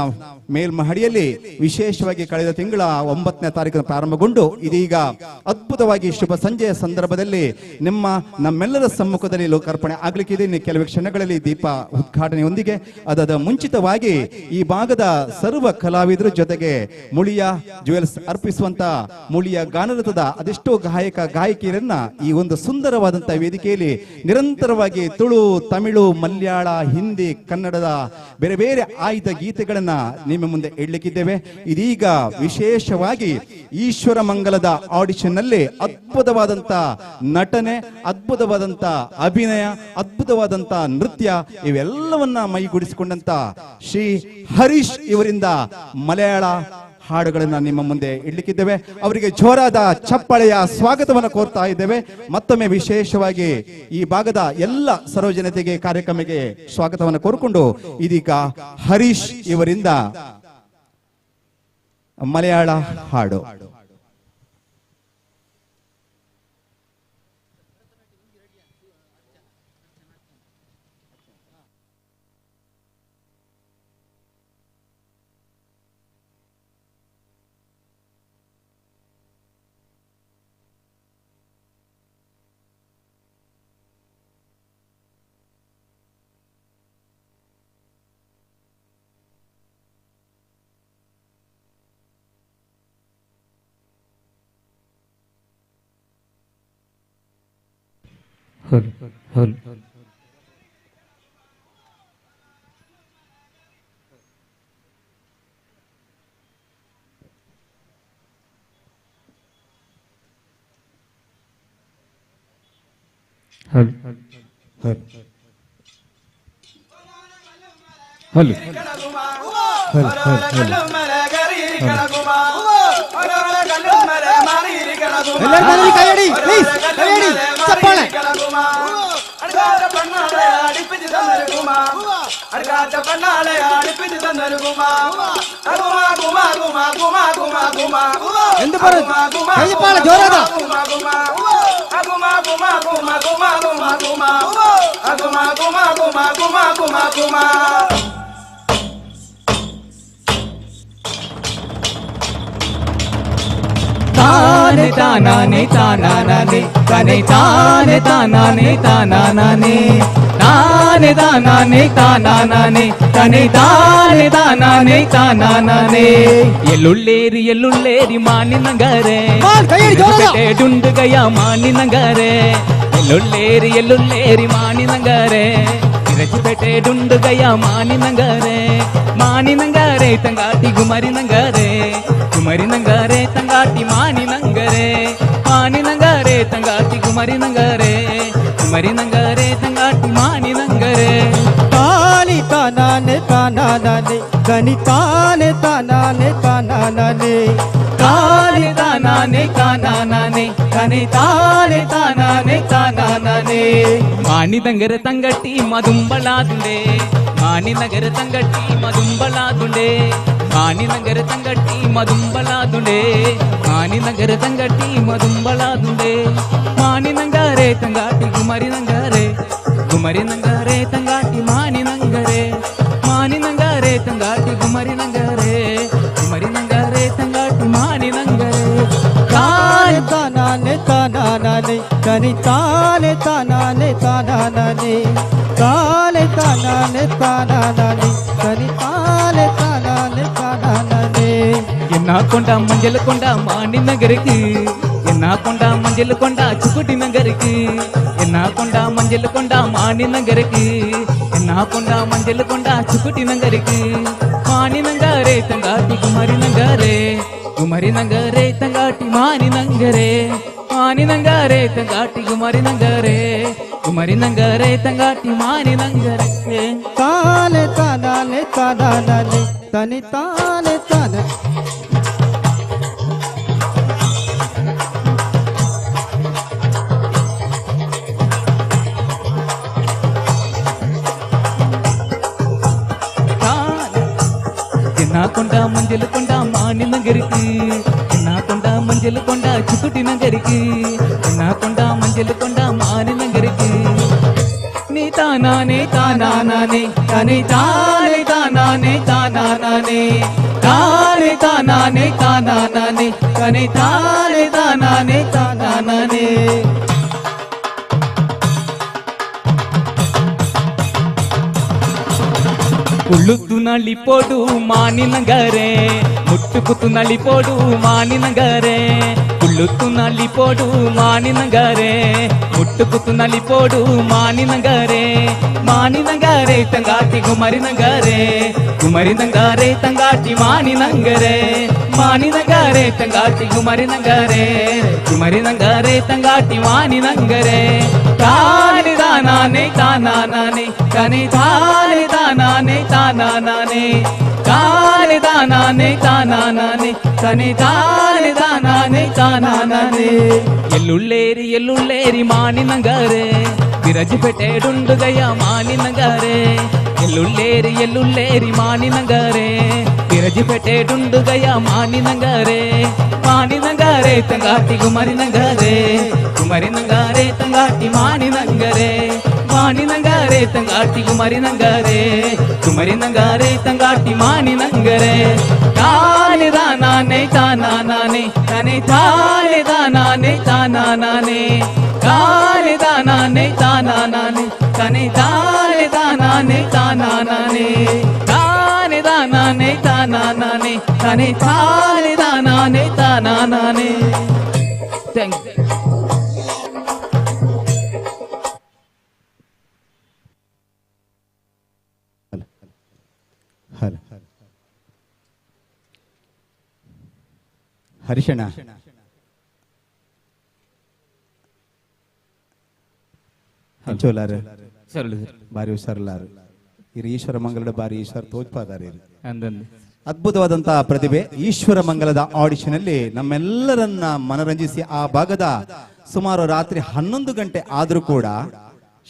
ಮೇಲ್ಮಹಡಿಯಲ್ಲಿ ವಿಶೇಷವಾಗಿ ಕಳೆದ ತಿಂಗಳ 9ನೇ ತಾರೀಕು ಪ್ರಾರಂಭಗೊಂಡು ಇದೀಗ ಅದ್ಭುತವಾಗಿ ಶುಭ ಸಂಜೆಯ ಸಂದರ್ಭದಲ್ಲಿ ನಮ್ಮೆಲ್ಲರ ಸಮ್ಮುಖದಲ್ಲಿ ಲೋಕಾರ್ಪಣೆ ಆಗ್ಲಿಕ್ಕಿದೆ. ಇನ್ನು ಕೆಲವು ಕ್ಷಣಗಳಲ್ಲಿ ದೀಪ ಉದ್ಘಾಟನೆಯೊಂದಿಗೆ ಅದರ ಮುಂಚಿತವಾಗಿ ಈ ಭಾಗದ ಸರ್ವ ಕಲಾವಿದರ ಜೊತೆಗೆ ಮುಳಿಯ ಜ್ಯುವೆಲ್ಸ್ ಅರ್ಪಿಸುವಂತ ಮುಳಿಯ ಗಾನರಥದ ಅದೆಷ್ಟೋ ಗಾಯಕ ಗಾಯಕಿಯರನ್ನ ಈ ಒಂದು ಸುಂದರವಾದಂತಹ ವೇದಿಕೆಯಲ್ಲಿ ನಿರಂತರವಾಗಿ ತುಳು, ತಮಿಳು, ಮಲಯಾಳ, ಹಿಂದಿ, ಕನ್ನಡದ ಬೇರೆ ಬೇರೆ ಆಯ್ದ ಗೀತೆಗಳನ್ನ ನಿಮ್ಮ ಮುಂದೆ ಇಡ್ಲಿಕ್ಕಿದ್ದೇವೆ. ಇದೀಗ ವಿಶೇಷವಾಗಿ ಈಶ್ವರ ಮಂಗಲದ ಆಡಿಷನ್ ನಲ್ಲಿ ಅದ್ಭುತವಾದಂತ ನಟನೆ, ಅದ್ಭುತವಾದಂತ ಅಭಿನಯ, ಅದ್ಭುತವಾದಂತ ನೃತ್ಯ ಇವೆಲ್ಲವನ್ನ ಮೈಗೂಡಿಸಿಕೊಂಡಂತ ಶ್ರೀ ಹರೀಶ್ ಇವರಿಂದ ಮಲಯಾಳ ಹಾಡುಗಳನ್ನ ನಿಮ್ಮ ಮುಂದೆ ಇಡ್ಲಿಕ್ಕಿದ್ದೇವೆ. ಅವರಿಗೆ ಜೋರಾದ ಚಪ್ಪಾಳೆಯ ಸ್ವಾಗತವನ್ನು ಕೋರ್ತಾ ಇದ್ದೇವೆ. ಮತ್ತೊಮ್ಮೆ ವಿಶೇಷವಾಗಿ ಈ ಭಾಗದ ಎಲ್ಲ ಸರ್ವಜನತೆಗೆ ಕಾರ್ಯಕ್ರಮಕ್ಕೆ ಸ್ವಾಗತವನ್ನು ಕೋರಿಕೊಂಡು ಇದೀಗ ಹರೀಶ್ ಇವರಿಂದ ಮಲಯಾಳ ಹಾಡು. ತಾನೆ ತಾನಾನೆ ತಾನಾನೆ ಕನೆ ತಾನೆ ತಾನಾನೆ ತಾನಾನೆ ತಾನೆ ತಾನಾನೆ ತಾನಾನೆ ಕನೆ ತಾನೆ ತಾನಾನೆ ತಾನಾನೆ ಎಳ್ಳುಳ್ಳೇರಿ ಎಳ್ಳುಳ್ಳೇರಿ ಮಾನಿನಂಗರೆ ಡುಂಡುಗಯ ಮಾನಿನಂಗರೆ ಎಳ್ಳುಳ್ಳೇರಿ ಎಳ್ಳುಳ್ಳೇರಿ ಮಾನಿನಂಗರೆ ರಚಿಪೇಟೆ ಡುಂಡುಗಯ ಮಾನಿನಂಗರೆ ಮಾನಿನಂಗರೆ ತಂಗಾಟಿ ಗುಮರಿನಂಗರೆ ಗುಮರಿನಂಗರೆ ತಂಗಾಟಿ ಮಾನಿನಂಗರೆ ಮಾನಿನಂಗರೆ ತಂಗಾಟಿ ಗುಮರಿನಂಗರೆ ಗುಮರಿನಂಗರೆ ತಂಗಾಟಿ ಮಾನಿನಂಗರೆ ತಾನಿ ತಾನಾನೆ ತಾನಾನೆ ಕನಿ ತಾನೆ ತಾನಾನೆ ತಾನಾನೆ ತಾನೆ ತಾನಾನೆ ತಾನಾನೆ ಕನೆ ತಾನೆ ತಾನಾನೆ ತಾನಾನೆ ಮಾನಿನಂಗರೆ ತಂಗಟ್ಟಿ ಮದುಂಬಳಾದುಂಡೆ ಮಾನಿನಗರ ತಂಗಟ್ಟಿ ಮದುಂಬಳಾದುಂಡೆ ಮಾನಿನಗರ ತಂಗಟ್ಟಿ ಮದುಂಬಳಾದುಂಡೆ ಮಾನಿನಗರ ತಂಗಟ್ಟಿ ಮದುಂಬಳಾದುಂಡೆ ಮಾನಿನಂಗರೆ ತಂಗಾಟಿ ಗುಮರಿನಂಗರೆ ಗುಮರಿನಂಗರೆ ತಂಗಾಟಿ ಮಾನಿನಂಗರೆ ಮಾನಿನಂಗರೆ ತಂಗಾಟಿ ಗುಮರಿನಂಗರೆ ಗುಮರಿನಂಗರೆ ತಂಗಾಟಿ ಮಾನಿನಂಗರೆ ತಾನೆ ತಾನಾನೆ ತಾನಾನೆ ಕನಿ ತಾನೆ ತಾನಾನೆ ತಾನಾನೆ ತಾನೆ ತಾನಾನೆ ತಾನಾನೆ ಕನಿ ತಾನೆ ತಾನಾನೆ ತಾನಾನೆ என்ன கொண்டா மஞ்சள் கொண்டா மானி நகருக்கு என்ன கொண்டா மஞ்சள் கொண்டா சுக்குட்டி நகருக்கு என்ன கொண்டா மஞ்சள் கொண்டா மானி நகருக்கு என்ன கொண்டா மஞ்சள் கொண்டா சுக்குட்டி நகருக்கு மானி நங்கரே தங்காட்டி குமரி நங்கரே குமரி நங்கரே தங்காட்டி மானி நங்கரே மானி நங்கரே தங்காட்டி குமரி நங்கரே குமரி நங்கரே தங்காட்டி மானி நங்கரே ತಾನೆ ತಾನಾನೆ ತಾನಾನೆ ತನಿ ತಾನೆ ತಾನೆ என்ன கொண்டா மஞ்சள் கொண்டா மானி நகருக்கு என்ன கொண்டா மஞ்சள் கொண்டா சுக்குட்டி நகருக்கு என்ன கொண்டா மஞ்சள் கொண்டா மானி நகருக்கு நீ தானானே தானானே தனி தானே தானானே தானானே தானே தானானே தானானே தனி தானே தானானே தானானே ಉಳ್ಳುತ್ತು ನಳಿ ಪೋಡು ಮಾನಿನಂಗರೆ ಮುಟ್ಟುಕುತ್ತು ನಳಿ ಪೋಡು ಮಾನಿನಂಗರೆ ಕುಳ್ಳುತ್ತು ನಲಿಪೋಡು ಮಾನಿನಂಗಾರೆ ಮುಟ್ಟುಕುತ್ತು ನಲಿಪೋಡು ಮಾನಿನಂಗಾರೆ ಮಾನಿನಂಗಾರೆ ತಂಗಾಟಿ ಗುಮರಿನಂಗಾರೆ ಗುಮರಿನಂಗಾರೆ ತಂಗಾಟಿ ಮಾನಿನಂಗರೆ ಮಾನಿನಂಗಾರೆ ತಂಗಾಟಿ ಗುಮರಿನಂಗಾರೆ ಗುಮರಿನಂಗಾರೆ ತಂಗಾಟಿ ಮಾನಿನಂಗರೆ ತಾನೆ ದಾನಾನೆ ತಾನಾನೆ ತನೆ ತಾನೆ ದಾನಾನೆ ತಾನಾನೆ ತಾನೆ ದಾನಾನೆ ತಾನಾನೆ ತನೆ ತಾನೆ ದಾನಾನೆ ತಾನಾನೆ ಎಳ್ಳುಳ್ಳೇರಿ ಮಾನಿನಂಗಾರೆ ವಿರಜಿಪೇಟೆಡುಂಡುಗಯ್ಯ ಮಾನಿನಂಗಾರೆ ಎಳ್ಳುಳ್ಳೇರಿ ಮಾನಿನಂಗಾರೆ ವಿರಜಿಪೇಟೆಡುಂಡುಗಯ್ಯ ಮಾನಿನಂಗಾರೆ ಮಾನಿನಂಗಾರೆ ತಂಗಾಟಿ ಗುಮರಿನಂಗಾರೆ ಗುಮರಿನಂಗಾರೆ ತಂಗಾಟಿ ಮಾನಿನಂಗರೆ ಮಾನಿನಂಗಾರೆ ತಂಗಾಟಿ ಗುಮರಿನಂಗಾರೆ ಗುಮರಿನಂಗಾರೆ ತಂಗಾಟಿ ಮಾನಿನಂಗರೆ ತಾನೆ ದಾನಾನೆ ತಾನಾನೆ ತನೆ ತಾನೆ ದಾನಾನೆ ತಾನಾನೆ ತಾನೆ ದಾನಾನೆ ತಾನಾನೆ ತನೆ ತಾನೆ ದಾನಾನೆ ತಾನಾನೆ ತಾನೆ ದಾನಾನೆ ತಾನಾನೆ ತನೆ ತಾನೆ ದಾನಾನೆ ತಾನಾನೆ. Thank you. ಹರಿಶಣ್ಣ ಹಂಚೋಲಾರ ಸರಳ ಬಾರಿ ಹುಷಾರಲ್ಲಾರು ಇರು ಈಶ್ವರ ಮಂಗಲದ ಬಾರಿ ಈಶ್ವರ ತೋಜ್ಪಾದಾರ ಅಂದಂದು ಅದ್ಭುತವಾದಂತಹ ಪ್ರತಿಭೆ ಈಶ್ವರ ಮಂಗಲದ ಆಡಿಷನ್ ಅಲ್ಲಿ ನಮ್ಮೆಲ್ಲರನ್ನ ಮನರಂಜಿಸಿ ಆ ಭಾಗದ ಸುಮಾರು ರಾತ್ರಿ 11 ಗಂಟೆ ಆದ್ರೂ ಕೂಡ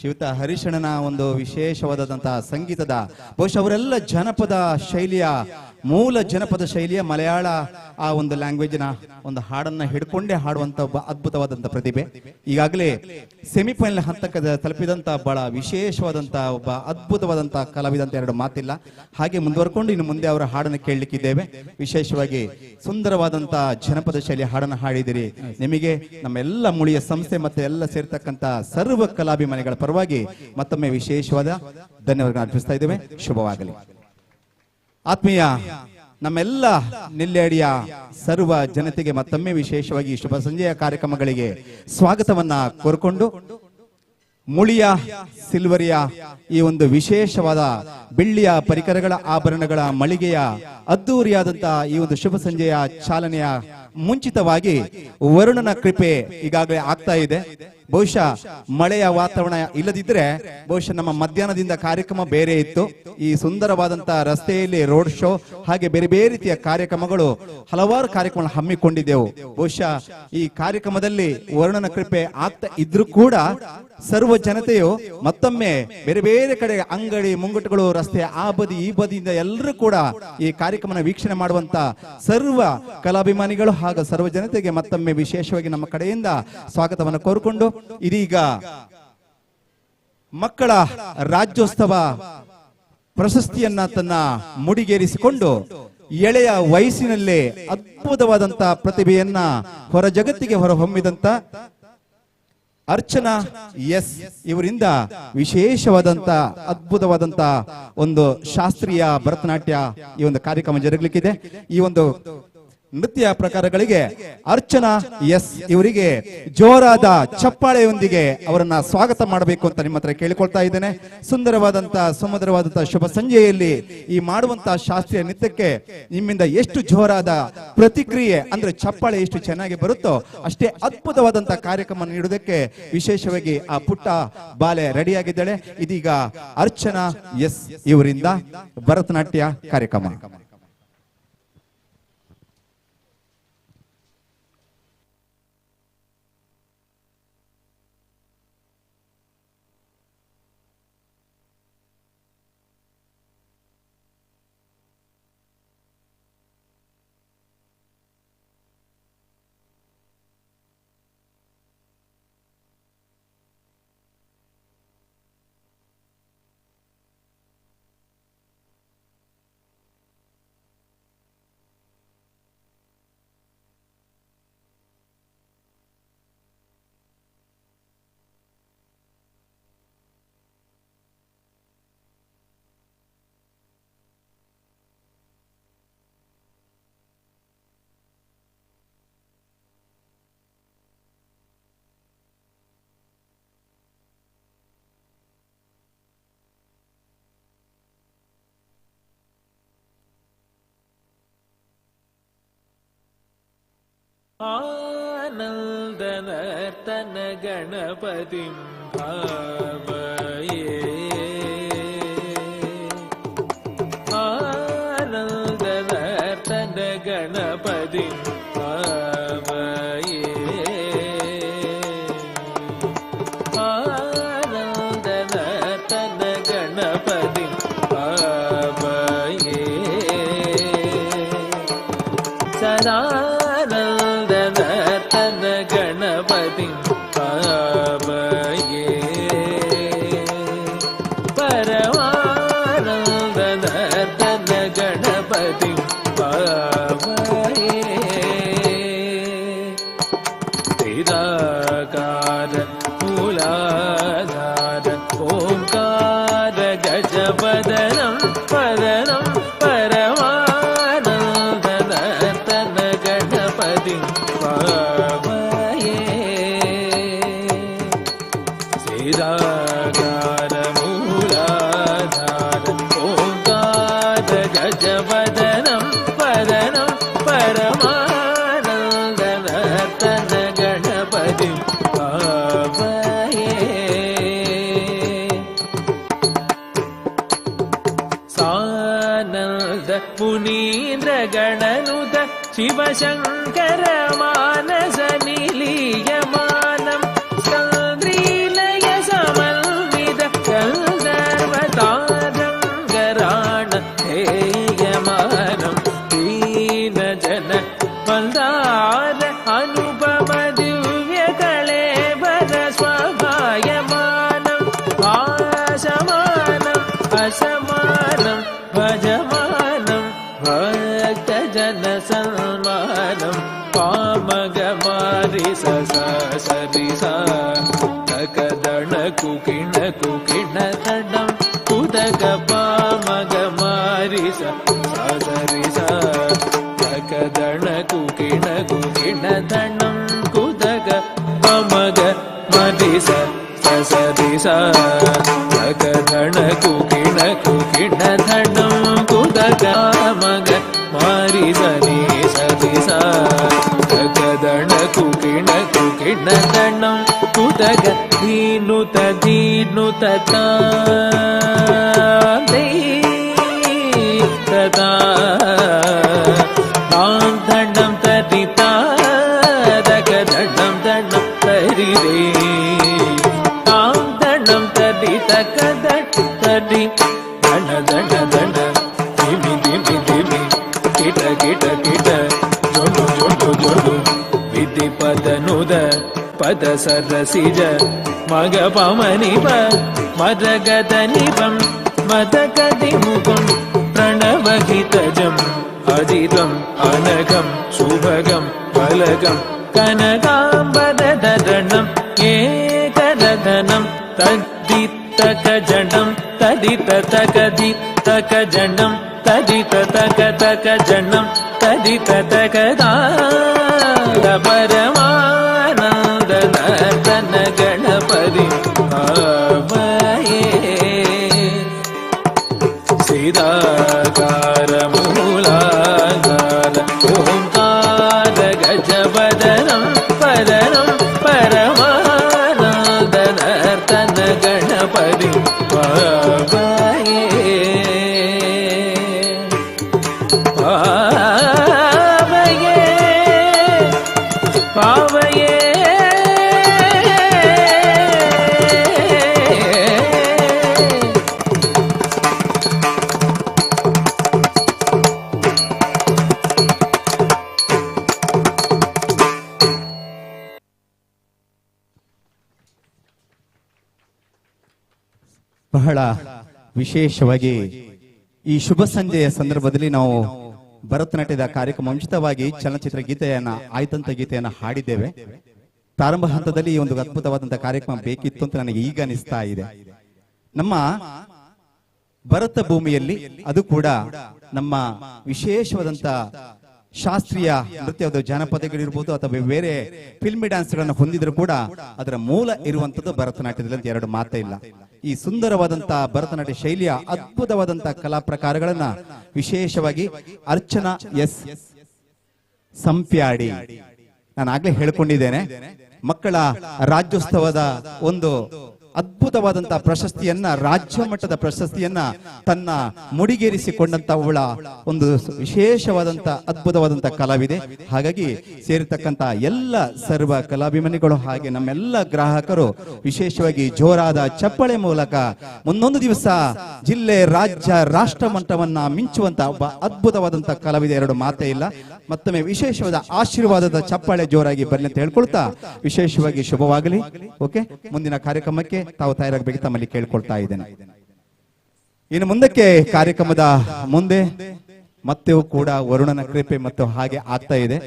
ಶ್ರೀಯುತ ಹರಿಶಣ್ಣನ ಒಂದು ವಿಶೇಷವಾದಂತಹ ಸಂಗೀತದ ಬಹುಶಃ ಅವರೆಲ್ಲ ಜನಪದ ಶೈಲಿಯ ಮೂಲ ಜನಪದ ಶೈಲಿಯ ಮಲಯಾಳ ಆ ಒಂದು ಲ್ಯಾಂಗ್ವೇಜ್ನ ಒಂದು ಹಾಡನ್ನ ಹಿಡ್ಕೊಂಡೇ ಹಾಡುವಂತ ಒಬ್ಬ ಅದ್ಭುತವಾದಂತ ಪ್ರತಿಭೆ. ಈಗಾಗಲೇ ಸೆಮಿಫೈನಲ್ ಹಂತಕ್ಕೆ ತಲುಪಿದಂತ ಬಹಳ ವಿಶೇಷವಾದಂತ ಒಬ್ಬ ಅದ್ಭುತವಾದಂತ ಕಲಾವಿದ ಅಂತ ಎರಡು ಮಾತಿಲ್ಲ. ಹಾಗೆ ಮುಂದುವರ್ಕೊಂಡು ಇನ್ನು ಮುಂದೆ ಅವರ ಹಾಡನ್ನು ಕೇಳಲಿಕ್ಕಿದ್ದೇವೆ. ವಿಶೇಷವಾಗಿ ಸುಂದರವಾದಂತ ಜನಪದ ಶೈಲಿಯ ಹಾಡನ್ನು ಹಾಡಿದಿರಿ. ನಿಮಗೆ ನಮ್ಮೆಲ್ಲ ಮುಳಿಯ ಸಂಸ್ಥೆ ಮತ್ತೆ ಎಲ್ಲ ಸೇರ್ತಕ್ಕಂತ ಸರ್ವ ಕಲಾಭಿಮಾನಿಗಳ ಪರವಾಗಿ ಮತ್ತೊಮ್ಮೆ ವಿಶೇಷವಾದ ಧನ್ಯವಾದ ಅರ್ಪಿಸ್ತಾ ಇದ್ದೇವೆ. ಶುಭವಾಗಲಿ. ಆತ್ಮೀಯ ನಮ್ಮೆಲ್ಲ ನೆಲ್ಲೇಡಿಯ ಸರ್ವ ಜನತೆಗೆ ಮತ್ತೊಮ್ಮೆ ವಿಶೇಷವಾಗಿ ಶುಭ ಸಂಜೆಯ ಕಾರ್ಯಕ್ರಮಗಳಿಗೆ ಸ್ವಾಗತವನ್ನ ಕೋರ್ಕೊಂಡು ಮುಳಿಯ ಸಿಲ್ವರಿಯ ಈ ಒಂದು ವಿಶೇಷವಾದ ಬೆಳ್ಳಿಯ ಪರಿಕರಗಳ ಆಭರಣಗಳ ಮಳಿಗೆಯ ಅದ್ದೂರಿಯಾದಂತಹ ಈ ಒಂದು ಶುಭ ಸಂಜೆಯ ಚಾಲನೆಯ ಮುಂಚಿತವಾಗಿ ವರುಣನ ಕೃಪೆ ಈಗಾಗಲೇ ಆಗ್ತಾ ಇದೆ. ಬಹುಶಃ ಮಳೆಯ ವಾತಾವರಣ ಇಲ್ಲದಿದ್ರೆ ಬಹುಶಃ ನಮ್ಮ ಮಧ್ಯಾಹ್ನದಿಂದ ಕಾರ್ಯಕ್ರಮ ಬೇರೆ ಇತ್ತು. ಈ ಸುಂದರವಾದಂತಹ ರಸ್ತೆಯಲ್ಲಿ ರೋಡ್ ಶೋ ಹಾಗೆ ಬೇರೆ ಬೇರೆ ರೀತಿಯ ಕಾರ್ಯಕ್ರಮಗಳು ಹಲವಾರು ಕಾರ್ಯಕ್ರಮ ಹಮ್ಮಿಕೊಂಡಿದ್ದೆವು. ಬಹುಶಃ ಈ ಕಾರ್ಯಕ್ರಮದಲ್ಲಿ ವರುಣನ ಕೃಪೆ ಆಗ್ತಾ ಇದ್ರೂ ಕೂಡ ಸರ್ವ ಜನತೆಯು ಮತ್ತೊಮ್ಮೆ ಬೇರೆ ಬೇರೆ ಕಡೆ ಅಂಗಡಿ ಮುಂಗಟ್ಟುಗಳು ರಸ್ತೆ ಆ ಬದಿ ಈ ಬದಿಯಿಂದ ಎಲ್ಲರೂ ಕೂಡ ಈ ಕಾರ್ಯಕ್ರಮನ ವೀಕ್ಷಣೆ ಮಾಡುವಂತ ಸರ್ವ ಕಲಾಭಿಮಾನಿಗಳು ಹಾಗೂ ಸರ್ವ ಜನತೆಗೆ ಮತ್ತೊಮ್ಮೆ ವಿಶೇಷವಾಗಿ ನಮ್ಮ ಕಡೆಯಿಂದ ಸ್ವಾಗತವನ್ನು ಕೋರಿಕೊಂಡು ಇದೀಗ ಮಕ್ಕಳ ರಾಜ್ಯೋತ್ಸವ ಪ್ರಶಸ್ತಿಯನ್ನ ತನ್ನ ಮುಡಿಗೇರಿಸಿಕೊಂಡು ಎಳೆಯ ವಯಸ್ಸಿನಲ್ಲೇ ಅದ್ಭುತವಾದಂತಹ ಪ್ರತಿಭೆಯನ್ನ ಹೊರ ಜಗತ್ತಿಗೆ ಹೊರಹೊಮ್ಮಿದಂತ ಅರ್ಚನಾ ಎಸ್ ಇವರಿಂದ ವಿಶೇಷವಾದಂತ ಅದ್ಭುತವಾದಂತ ಒಂದು ಶಾಸ್ತ್ರೀಯ ಭರತನಾಟ್ಯ ಈ ಒಂದು ಕಾರ್ಯಕ್ರಮ ಜರುಗಲಿಕ್ಕಿದೆ. ಈ ಒಂದು ನೃತ್ಯ ಪ್ರಕಾರಗಳಿಗೆ ಅರ್ಚನಾ ಎಸ್ ಇವರಿಗೆ ಜೋರಾದ ಚಪ್ಪಾಳೆಯೊಂದಿಗೆ ಅವರನ್ನ ಸ್ವಾಗತ ಮಾಡಬೇಕು ಅಂತ ನಿಮ್ಮ ಹತ್ರ ಕೇಳಿಕೊಳ್ತಾ ಇದ್ದೇನೆ. ಸುಮಧುರವಾದಂತಹ ಶುಭ ಸಂಜೆಯಲ್ಲಿ ಈ ಮಾಡುವಂತಹ ಶಾಸ್ತ್ರೀಯ ನೃತ್ಯಕ್ಕೆ ನಿಮ್ಮಿಂದ ಎಷ್ಟು ಜೋರಾದ ಪ್ರತಿಕ್ರಿಯೆ ಅಂದ್ರೆ ಚಪ್ಪಾಳೆ ಎಷ್ಟು ಚೆನ್ನಾಗಿ ಬರುತ್ತೋ ಅಷ್ಟೇ ಅದ್ಭುತವಾದಂತಹ ಕಾರ್ಯಕ್ರಮ ನೀಡುವುದಕ್ಕೆ ವಿಶೇಷವಾಗಿ ಆ ಪುಟ್ಟ ಬಾಲೆ ರೆಡಿಯಾಗಿದ್ದಾಳೆ. ಇದೀಗ ಅರ್ಚನಾ ಎಸ್ ಇವರಿಂದ ಭರತನಾಟ್ಯ ಕಾರ್ಯಕ್ರಮ. आनन्दनर्तन गणपतिं भावये आनन्दनर्तन गणपतिं भावये आनन्दनर्तन गणपतिं भावये सदानन्दनर्तन गणपतिं भावये परमानन्दनर्तन गणपतिं भावये निराकार मूलाधार ओंकार गजवदनं वदनं परमानन्दनर्तन गणपतिं भावये निराकार मूलाधार ओंकार गजवदनं वदनं परमानन्दनर्तन गणपतिं भावये सानन्द मुनीन्द्र गणनुत शिवशङ्कर मानस निलीयमानं स्कन्द्रीलय समन्वित गन्धर्वतारङ्गराण हेयमानं दीनजन वन्दार अनुपम दिव्य कलेवर स्वभायमानं आशमानं असमानं भजमानं भक्तजन सन्मानं पामगमारि सरिसा तकदण कुकिण कुकिण तडं कुदक पामगमारि सरिसा तकदण कुकिण कुकिण तडं कुदक पामग मरि सरिसा तकदण कुकिण कुकिण तडं कुदक मग मारि सरिसा तकदण कुकिण कुकिण तडं कुदक धीनुत धीनुत तदा दण्डं तरिता दकदण्डं दण्डं तरिरे दण्डं तरि तकदट् तरि दण्ड दण्ड दण्ड धिमि धिमि धिमि किट किट किट जोडु जोडु जोडु विधि पदनुद पद सरसिज मग पमनिप मदगद निपं मदकदिमुखं प्रणवहितजम् अजितम् अनघं शुभगं फलगं कनकाम्बरधरणं एकरधनं तद्दितकजनं तदिततकदितकजनं तदिततकतकजनं तदिततकदा परमानन्दनर्तन गणपतिं भावये सीताकार मूलाकार ओंकार गजवदनं वदनं परमानन्दनर्तन गणपतिं भावये भावये ಬಹಳ ವಿಶೇಷವಾಗಿ ಈ ಶುಭ ಸಂಜೆಯ ಸಂದರ್ಭದಲ್ಲಿ ನಾವು ಭರತನಾಟ್ಯದ ಕಾರ್ಯಕ್ರಮ ಮುಂಚಿತವಾಗಿ ಚಲನಚಿತ್ರ ಗೀತೆಯನ್ನ ಆಯ್ತಂತ ಗೀತೆಯನ್ನ ಹಾಡಿದ್ದೇವೆ. ಪ್ರಾರಂಭ ಹಂತದಲ್ಲಿ ಈ ಒಂದು ಅದ್ಭುತವಾದಂತಹ ಕಾರ್ಯಕ್ರಮ ಬೇಕಿತ್ತು ಅಂತ ನನಗೆ ಈಗ ಅನಿಸ್ತಾ ಇದೆ. ನಮ್ಮ ಭರತ ಭೂಮಿಯಲ್ಲಿ ಅದು ಕೂಡ ನಮ್ಮ ವಿಶೇಷವಾದಂತ ಶಾಸ್ತ್ರೀಯ ನೃತ್ಯದ ಜಾನಪದಗಳಿರ್ಬೋದು ಅಥವಾ ಬೇರೆ ಫಿಲ್ಮಿ ಡ್ಯಾನ್ಸ್ ಗಳನ್ನ ಹೊಂದಿದ್ರು ಕೂಡ ಅದರ ಮೂಲ ಇರುವಂತದ್ದು ಭರತನಾಟ್ಯದಲ್ಲಿ ಅಂತ ಎರಡು ಮಾತೇ ಇಲ್ಲ. ಈ ಸುಂದರವಾದಂತಹ ಭರತನಾಟ್ಯ ಶೈಲಿಯ ಅದ್ಭುತವಾದಂತಹ ಕಲಾ ಪ್ರಕಾರಗಳನ್ನ ವಿಶೇಷವಾಗಿ ಅರ್ಚನಾ ಎಸ್ ಸಂಪ್ಯಾಡಿ ನಾನು ಆಗ್ಲೇ ಹೇಳ್ಕೊಂಡಿದ್ದೇನೆ, ಮಕ್ಕಳ ರಾಜ್ಯೋತ್ಸವದ ಒಂದು ಅದ್ಭುತವಾದಂತಹ ಪ್ರಶಸ್ತಿಯನ್ನ, ರಾಜ್ಯ ಮಟ್ಟದ ಪ್ರಶಸ್ತಿಯನ್ನ ತನ್ನ ಮುಡಿಗೇರಿಸಿಕೊಂಡಂತ ಅವಳ ಒಂದು ವಿಶೇಷವಾದಂತ ಅದ್ಭುತವಾದಂತ ಕಲಾವಿದೆ. ಹಾಗಾಗಿ ಸೇರಿರ್ತಕ್ಕಂತ ಎಲ್ಲ ಸರ್ವ ಕಲಾಭಿಮಾನಿಗಳು ಹಾಗೆ ನಮ್ಮೆಲ್ಲ ಗ್ರಾಹಕರು ವಿಶೇಷವಾಗಿ ಜೋರಾದ ಚಪ್ಪಳೆ ಮೂಲಕ ಮುಂದೊಂದು ದಿವಸ ಜಿಲ್ಲೆ, ರಾಜ್ಯ, ರಾಷ್ಟ್ರ ಮಟ್ಟವನ್ನ ಮಿಂಚುವಂತ ಒಬ್ಬ ಅದ್ಭುತವಾದಂತ ಕಲಾವಿದೆ, ಎರಡು ಮಾತೇ ಇಲ್ಲ. ಮತ್ತೊಮ್ಮೆ ವಿಶೇಷವಾದ ಆಶೀರ್ವಾದದ ಚಪ್ಪಾಳೆ ಜೋರಾಗಿ ಬರಲಿ ಅಂತ ಹೇಳ್ಕೊಳ್ತಾ ವಿಶೇಷವಾಗಿ ಶುಭವಾಗಲಿ. ಓಕೆ, ಮುಂದಿನ ಕಾರ್ಯಕ್ರಮಕ್ಕೆ ತಾವು ತಯಾರಾಗಬೇಕು ತಮ್ಮಲ್ಲಿ ಕೇಳ್ಕೊಳ್ತಾ ಇದ್ದೇನೆ. ಇನ್ನು ಮುಂದಕ್ಕೆ ಕಾರ್ಯಕ್ರಮದ ಮುಂದೆ ಮತ್ತೆ ಕೂಡ ವರುಣನ ಕೃಪೆ ಮತ್ತು ಹಾಗೆ ಆಗ್ತಾ ಇದೆ.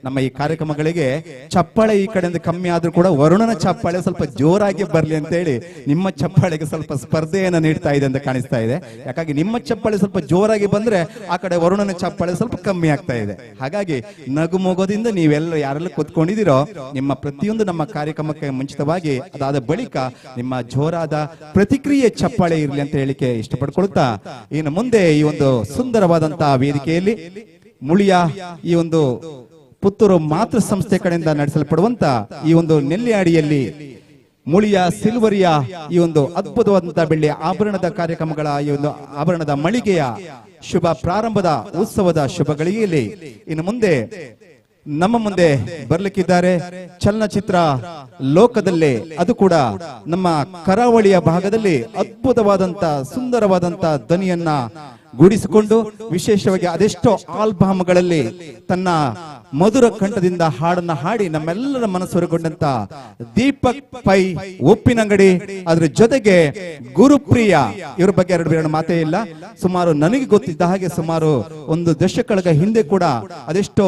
ನಮ್ಮ ಈ ಕಾರ್ಯಕ್ರಮಗಳಿಗೆ ಚಪ್ಪಾಳೆ ಈ ಕಡೆಯಿಂದ ಕಮ್ಮಿ ಆದ್ರೂ ಕೂಡ ವರುಣನ ಚಪ್ಪಾಳೆ ಸ್ವಲ್ಪ ಜೋರಾಗಿ ಬರ್ಲಿ ಅಂತ ಹೇಳಿ ನಿಮ್ಮ ಚಪ್ಪಾಳೆಗೆ ಸ್ವಲ್ಪ ಸ್ಪರ್ಧೆಯನ್ನ ನೀಡ್ತಾ ಇದೆ ಅಂತ ಕಾಣಿಸ್ತಾ ಇದೆ. ಯಾಕಾಗಿ ನಿಮ್ಮ ಚಪ್ಪಾಳೆ ಸ್ವಲ್ಪ ಜೋರಾಗಿ ಬಂದ್ರೆ ಆ ಕಡೆ ವರುಣನ ಚಪ್ಪಾಳೆ ಸ್ವಲ್ಪ ಕಮ್ಮಿ ಆಗ್ತಾ ಇದೆ. ಹಾಗಾಗಿ ನಗುಮೊಗದಿಂದ ನೀವೆಲ್ಲ ಯಾರೆಲ್ಲ ಕೂತ್ಕೊಂಡಿದ್ದೀರೋ ನಿಮ್ಮ ಪ್ರತಿಯೊಂದು ನಮ್ಮ ಕಾರ್ಯಕ್ರಮಕ್ಕೆ ಮುಂಚಿತವಾಗಿ ಅದಾದ ಬಳಿಕ ನಿಮ್ಮ ಜೋರಾದ ಪ್ರತಿಕ್ರಿಯೆ ಚಪ್ಪಾಳೆ ಇರಲಿ ಅಂತ ಹೇಳಿಕೆ ಇಷ್ಟಪಡ್ಕೊಳ್ತಾ, ಇನ್ನು ಮುಂದೆ ಈ ಒಂದು ಸುಂದರವಾದಂತಹ ವೇದಿಕೆಯಲ್ಲಿ ಮುಳಿಯ ಈ ಒಂದು ಪುತ್ತೂರು ಮಾತೃ ಸಂಸ್ಥೆ ಕಡೆಯಿಂದ ನಡೆಸಲ್ಪಡುವಂತ ಈ ಒಂದು ನೆಲ್ಲಿಯಾಡಿಯಲ್ಲಿ ಮುಳಿಯ ಸಿಲ್ವರಿಯ ಈ ಒಂದು ಅದ್ಭುತವಾದಂತಹ ಬೆಳ್ಳಿಯ ಆಭರಣದ ಕಾರ್ಯಕ್ರಮಗಳ ಈ ಒಂದು ಆಭರಣದ ಮಳಿಗೆಯ ಶುಭ ಪ್ರಾರಂಭದ ಉತ್ಸವದ ಶುಭ ಗಳಿಗೆಯಲ್ಲಿ ಇನ್ನು ಮುಂದೆ ನಮ್ಮ ಮುಂದೆ ಬರ್ಲಿಕ್ಕಿದ್ದಾರೆ. ಚಲನಚಿತ್ರ ಲೋಕದಲ್ಲೇ, ಅದು ಕೂಡ ನಮ್ಮ ಕರಾವಳಿಯ ಭಾಗದಲ್ಲಿ ಅದ್ಭುತವಾದಂತ ಸುಂದರವಾದಂತ ಧ್ವನಿಯನ್ನ ಗೂಡಿಸಿಕೊಂಡು ವಿಶೇಷವಾಗಿ ಅದೆಷ್ಟೋ ಆಲ್ಬಮ್ಗಳಲ್ಲಿ ತನ್ನ ಮಧುರ ಕಂಠದಿಂದ ಹಾಡನ್ನ ಹಾಡಿ ನಮ್ಮೆಲ್ಲರ ಮನಸ್ಸೊರೆಗೊಂಡಂತ ದೀಪಕ್ ಪೈ ಉಪ್ಪಿನಂಗಡಿ, ಅದ್ರ ಜೊತೆಗೆ ಗುರುಪ್ರಿಯ, ಇವ್ರ ಬಗ್ಗೆ ಎರಡು ಮಾತೇ ಇಲ್ಲ. ಸುಮಾರು ನನಗೆ ಗೊತ್ತಿದ್ದ ಹಾಗೆ ಸುಮಾರು ಒಂದು ದಶಕಗಳ ಹಿಂದೆ ಕೂಡ ಅದೆಷ್ಟೋ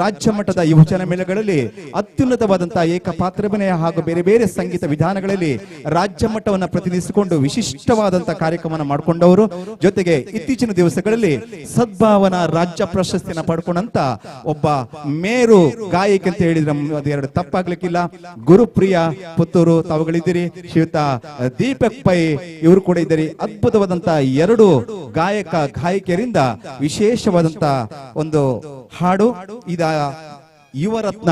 ರಾಜ್ಯ ಮಟ್ಟದ ಯುವಜನ ಮೇಳಗಳಲ್ಲಿ ಅತ್ಯುನ್ನತವಾದಂತಹ ಏಕಪಾತ್ರಾಭಿನಯ ಹಾಗೂ ಬೇರೆ ಬೇರೆ ಸಂಗೀತ ವಿಧಾನಗಳಲ್ಲಿ ರಾಜ್ಯ ಮಟ್ಟವನ್ನ ಪ್ರತಿನಿಧಿಸಿಕೊಂಡು ವಿಶಿಷ್ಟವಾದಂತಹ ಕಾರ್ಯಕ್ರಮ ಮಾಡಿಕೊಂಡವರು. ಜೊತೆಗೆ ಇತ್ತೀಚಿನ ದಿವಸಗಳಲ್ಲಿ ಸದ್ಭಾವನಾ ರಾಜ್ಯ ಪ್ರಶಸ್ತಿಯನ್ನು ಪಡ್ಕೊಂಡಂತ ಒಬ್ಬ ಮೇರು ಗಾಯಕ ಅಂತ ಹೇಳಿದ್ರೆ ಅದೆರಡು ತಪ್ಪಾಗ್ಲಿಕ್ಕಿಲ್ಲ. ಗುರುಪ್ರಿಯ ಪುತ್ತೂರು ತಾವುಗಳಿದ್ದೀರಿ, ಶ್ರೀಯುತ ದೀಪಕ್ ಪೈ ಇವರು ಕೂಡ ಇದ್ದೀರಿ. ಅದ್ಭುತವಾದಂತ ಎರಡು ಗಾಯಕ ಗಾಯಕಿಯರಿಂದ ವಿಶೇಷವಾದಂತ ಒಂದು ಹಾಡು ಇದ ಯುವರತ್ನ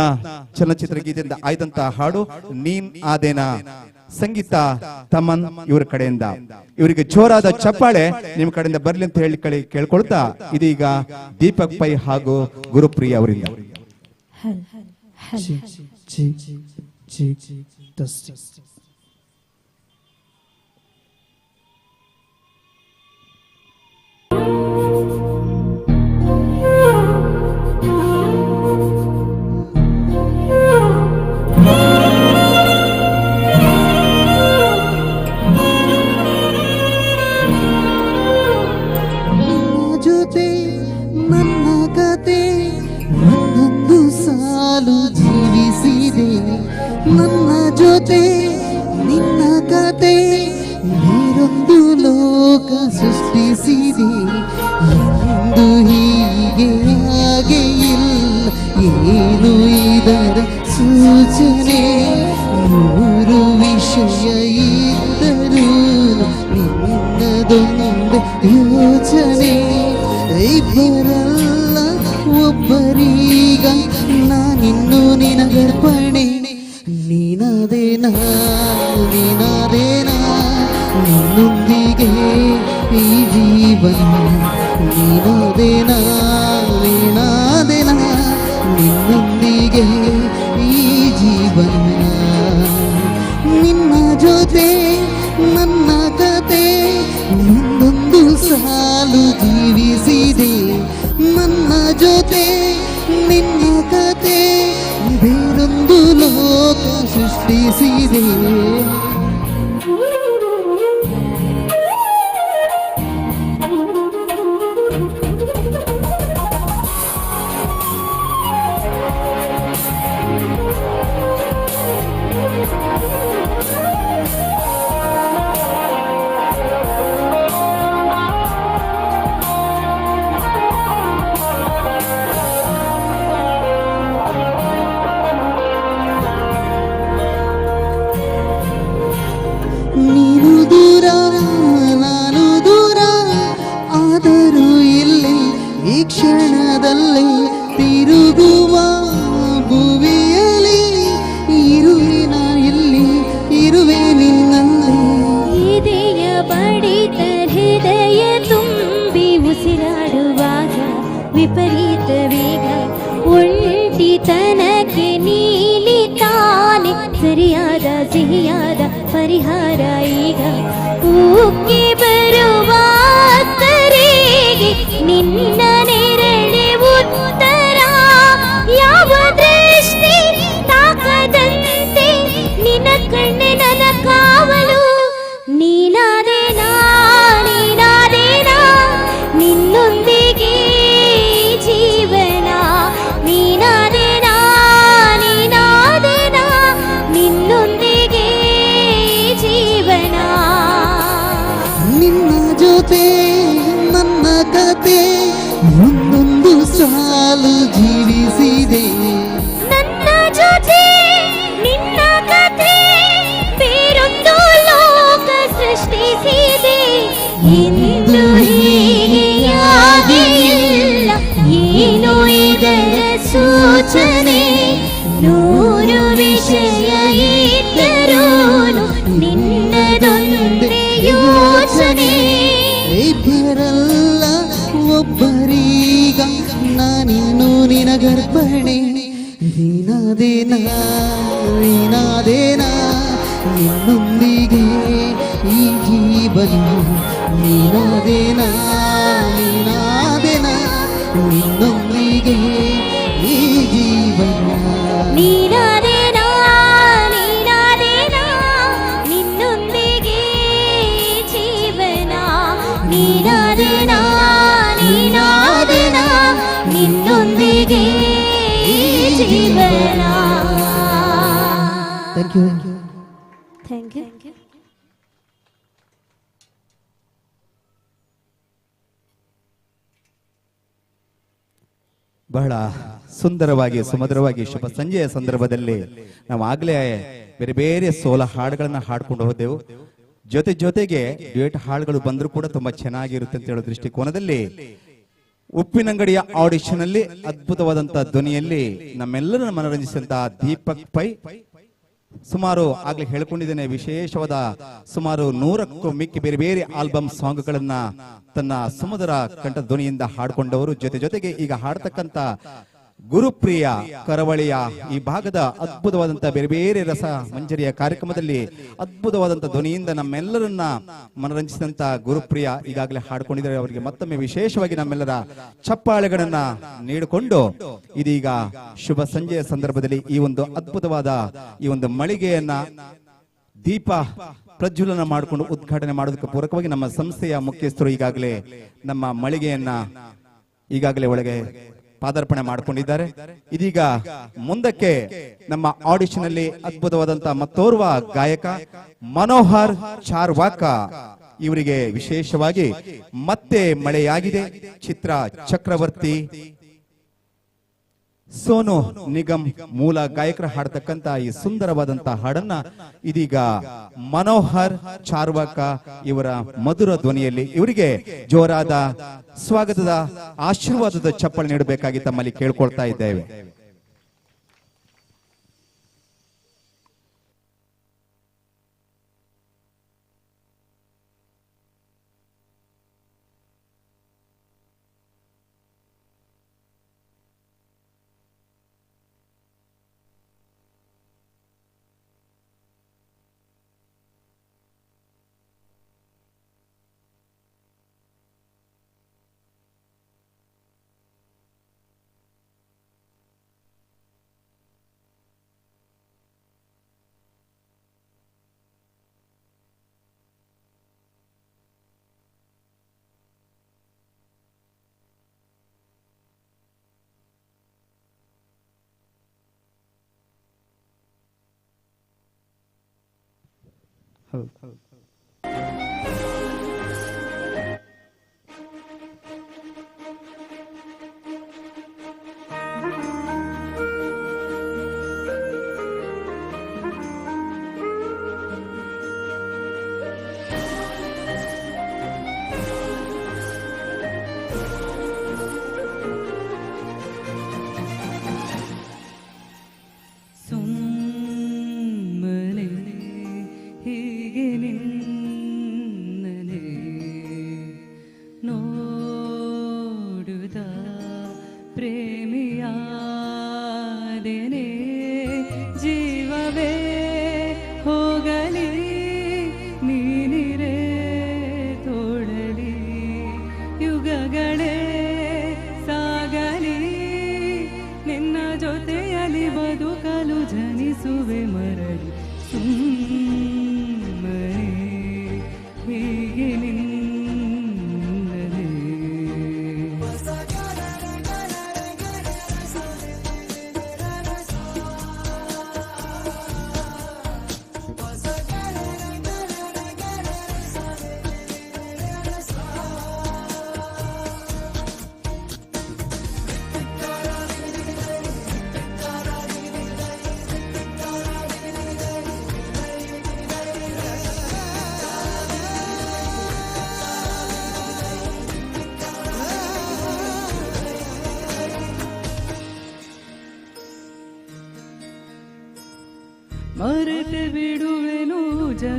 ಚಲನಚಿತ್ರ ಗೀತೆಯಿಂದ ಆಯ್ದಂತ ಹಾಡು ನೀನ್ ಆದೇನ, ಸಂಗೀತ ತಮನ್ ಇವರ ಕಡೆಯಿಂದ. ಇವರಿಗೆ ಜೋರಾದ ಚಪ್ಪಾಳೆ ನಿಮ್ಮ ಕಡೆಯಿಂದ ಬರ್ಲಿ ಅಂತ ಹೇಳಿ ಕೇಳ್ಕೊಳ್ತಾ ಇದೀಗ ದೀಪಕ್ ಪೈ ಹಾಗೂ ಗುರುಪ್ರಿಯ ಅವರಿಂದ. ನನ್ನ ಜೊತೆ ನಿನ್ನ ಕತೆ ಬೇರೊಂದು ಲೋಕ ಸೃಷ್ಟಿಸಿದೆ. ಎಂದು ಹೀಗೆ ಹಾಗೆ ಇಲ್ಲ ಏನು ಇದರ ಸೂಚನೆ. ಮೂರು ವಿಷಯ ಇದ್ದರೂ ನಿನ್ನದೊಂದು ಯೋಚನೆ. ಇಬ್ಬರಲ್ಲ ಒಬ್ಬರೀಗ ನಾನಿನ್ನು ನಿನಗರ್ಪಣೆ. ನೀನಾದೇನಾ ನೀನಾದೇನಾ ನಿನ್ನೊಂದಿಗೆ ಈ ಜೀವನ. ನೀನಾದೇನಾ ನೀನಾದೇನಾ ನಿನ್ನೊಂದಿಗೆ ಈ ಜೀವನ. ನಿನ್ನ ಜೊತೆ ನನ್ನ ಕತೆ ಒಂದೊಂದು ಸಾಲು ಜೀವಿಸಿದೆ. ನನ್ನ ಜೊತೆ ನಿನ್ನ ಕತೆ ಬೇರೊಂದು ಲೋಕ ಸೃಷ್ಟಿಸಿದೆ. ನೀನು ದೂರ ನಾನು ದೂರ ಆದರೂ ಇಲ್ಲಿ ಈ ಕ್ಷಣದಲ್ಲಿ ತಿರುಗುವ ಭುವಿ ವಿಪರೀತ ವೇಗ ಒಂಟಿತನಕ್ಕೆ ನೀಲಿ ತಾನೆ ಸರಿಯಾದ ಸಿಹಿಯಾದ ಪರಿಹಾರ ಈಗ ಉಕ್ಕಿ ಬರುವ ತರಿಗೆ ನಿನ್ನ ನೆರಳೆ ಉತ್ತರ ಯಾವ ದೃಷ್ಟಿ ತಾಕದಂತೆ ನಿನ್ನ ಕಣ್ಣೆ ನನ್ನ ಕಾವಲು ನೀನಾದೇನಾ ನೀನಾದೇನಾ ನಿನ್ನೊಂದಿಗೆ ಜೀವನ ನೀನಾದೇನಾ ನೀನಾದೇನಾ ನಿನ್ನೊಂದಿಗೆ ಜೀವನ ನಿನ್ನ ಜೊತೆ ನನ್ನ ಕತೆ ಒಂದೊಂದು ಸಾಲು ಜೀವಿಸಿದೆ ನನ್ನ ಜೊತೆ ನಿನ್ನ ಕಥೆ ಬೇರೊಂದು ಲೋಕ ಸೃಷ್ಟಿಸಿದೆ ಎಂದು ಹೀಗೆಯಾಗಿಲ್ಲ ಏನು ಇದರ ಸೂಚನೆ ನೂರು ವಿಷಯ ಇದ್ದರೂನು ನಿನ್ನದೊಂದೇ ಯೋಚನೆ ಇಬ್ಬರಲ್ಲ ಒಬ್ಬರೀಗ ನಾನಿನ್ನು ನಿನಗರ್ಪಣೆ ನೀನಾದೇನಾ ನೀನಾದೇನಾ ನಿನ್ನೊಂದಿಗೆ ಈ ಜೀವನ ನೀನಾದೇನಾ ನೀನಾದೇನಾ ನಿನ್ನೊಂದಿಗೆ ಈ ಜೀವನ ನೀನಾದೇನಾ ನೀನಾದೇನಾ ನಿನ್ನೊಂದಿಗೆ ಜೀವನ ನೀನಾದೇನಾ ನೀನಾದೇನಾ ನಿನ್ನೊಂದಿಗೆ ಜೀವನ ಥ್ಯಾಂಕ್ ಯು ಥ್ಯಾಂಕ್ ಯು ಬಹಳ ಸುಂದರವಾಗಿ ಸುಮಧುರವಾಗಿ ಶುಭ ಸಂಜೆಯ ಸಂದರ್ಭದಲ್ಲಿ ನಾವು ಆಗ್ಲೇ ಬೇರೆ ಬೇರೆ ಸೋಲ ಹಾಡುಗಳನ್ನ ಹಾಡ್ಕೊಂಡು ಹೋದೆವು. ಜೊತೆಗೆ ಡ್ಯೂಯೆಟ್ ಹಾಡುಗಳು ಬಂದರೂ ಕೂಡ ತುಂಬಾ ಚೆನ್ನಾಗಿರುತ್ತೆ ಅಂತ ಹೇಳೋ ದೃಷ್ಟಿಕೋನದಲ್ಲಿ ಉಪ್ಪಿನಂಗಡಿಯ ಆಡಿಷನ್ ಅಲ್ಲಿ ಅದ್ಭುತವಾದಂತಹ ಧ್ವನಿಯಲ್ಲಿ ನಮ್ಮೆಲ್ಲರನ್ನ ಮನರಂಜಿಸಿದಂತಹ ದೀಪಕ್ ಪೈ ಸುಮಾರು ಆಗ್ಲೇ ಹೇಳ್ಕೊಂಡಿದ್ದೇನೆ, ವಿಶೇಷವಾದ ಸುಮಾರು 100ಕ್ಕೂ ಮಿಕ್ಕಿ ಬೇರೆ ಬೇರೆ ಆಲ್ಬಮ್ ಸಾಂಗ್ಗಳನ್ನ ತನ್ನ ಸುಮಧುರ ಕಂಠ ಧ್ವನಿಯಿಂದ ಹಾಡ್ಕೊಂಡವರು. ಜೊತೆಗೆ ಈಗ ಹಾಡ್ತಕ್ಕಂತ ಗುರುಪ್ರಿಯ ಕರಾವಳಿಯ ಈ ಭಾಗದ ಅದ್ಭುತವಾದಂತಹ ಬೇರೆ ಬೇರೆ ರಸ ಮಂಜರಿಯ ಕಾರ್ಯಕ್ರಮದಲ್ಲಿ ಅದ್ಭುತವಾದಂತಹ ಧ್ವನಿಯಿಂದ ನಮ್ಮೆಲ್ಲರನ್ನ ಮನರಂಜಿಸಿದಂತ ಗುರುಪ್ರಿಯ ಈಗಾಗಲೇ ಹಾಡ್ಕೊಂಡಿದ್ದಾರೆ. ಅವರಿಗೆ ಮತ್ತೊಮ್ಮೆ ವಿಶೇಷವಾಗಿ ನಮ್ಮೆಲ್ಲರ ಚಪ್ಪಾಳೆಗಳನ್ನ ನೀಡಿಕೊಂಡು ಇದೀಗ ಶುಭ ಸಂಜೆಯ ಸಂದರ್ಭದಲ್ಲಿ ಈ ಒಂದು ಅದ್ಭುತವಾದ ಈ ಒಂದು ಮಳಿಗೆಯನ್ನ ದೀಪ ಪ್ರಜ್ವಲನ ಮಾಡಿಕೊಂಡು ಉದ್ಘಾಟನೆ ಮಾಡೋದಕ್ಕೆ ಪೂರಕವಾಗಿ ನಮ್ಮ ಸಂಸ್ಥೆಯ ಮುಖ್ಯಸ್ಥರು ಈಗಾಗಲೇ ನಮ್ಮ ಮಳಿಗೆಯನ್ನ ಈಗಾಗಲೇ ಒಳಗೆ ಪಾದಾರ್ಪಣೆ ಮಾಡಿಕೊಂಡಿದ್ದಾರೆ. ಇದೀಗ ಮುಂದಕ್ಕೆ ನಮ್ಮ ಆಡಿಷನ್ ಅಲ್ಲಿ ಅದ್ಭುತವಾದಂತಹ ಮತ್ತೋರ್ವ ಗಾಯಕ ಮನೋಹರ್ ಚಾರ್ವಾಕ ಇವರಿಗೆ ವಿಶೇಷವಾಗಿ ಮತ್ತೆ ಮಳೆಯಾಗಿದೆ ಚಿತ್ರ ಚಕ್ರವರ್ತಿ ಸೋನು ನಿಗಮ್ ಮೂಲ ಗಾಯಕರ ಹಾಡತಕ್ಕಂತ ಈ ಸುಂದರವಾದಂತಹ ಹಾಡನ್ನ ಇದೀಗ ಮನೋಹರ್ ಚಾರ್ವಾಕ ಇವರ ಮಧುರ ಧ್ವನಿಯಲ್ಲಿ ಇವರಿಗೆ ಜೋರಾದ ಸ್ವಾಗತದ ಆಶೀರ್ವಾದದ ಚಪ್ಪಳೆ ನೀಡಬೇಕಾಗಿ ತಮ್ಮಲ್ಲಿ ಕೇಳ್ಕೊಳ್ತಾ ಇದ್ದೇವೆ.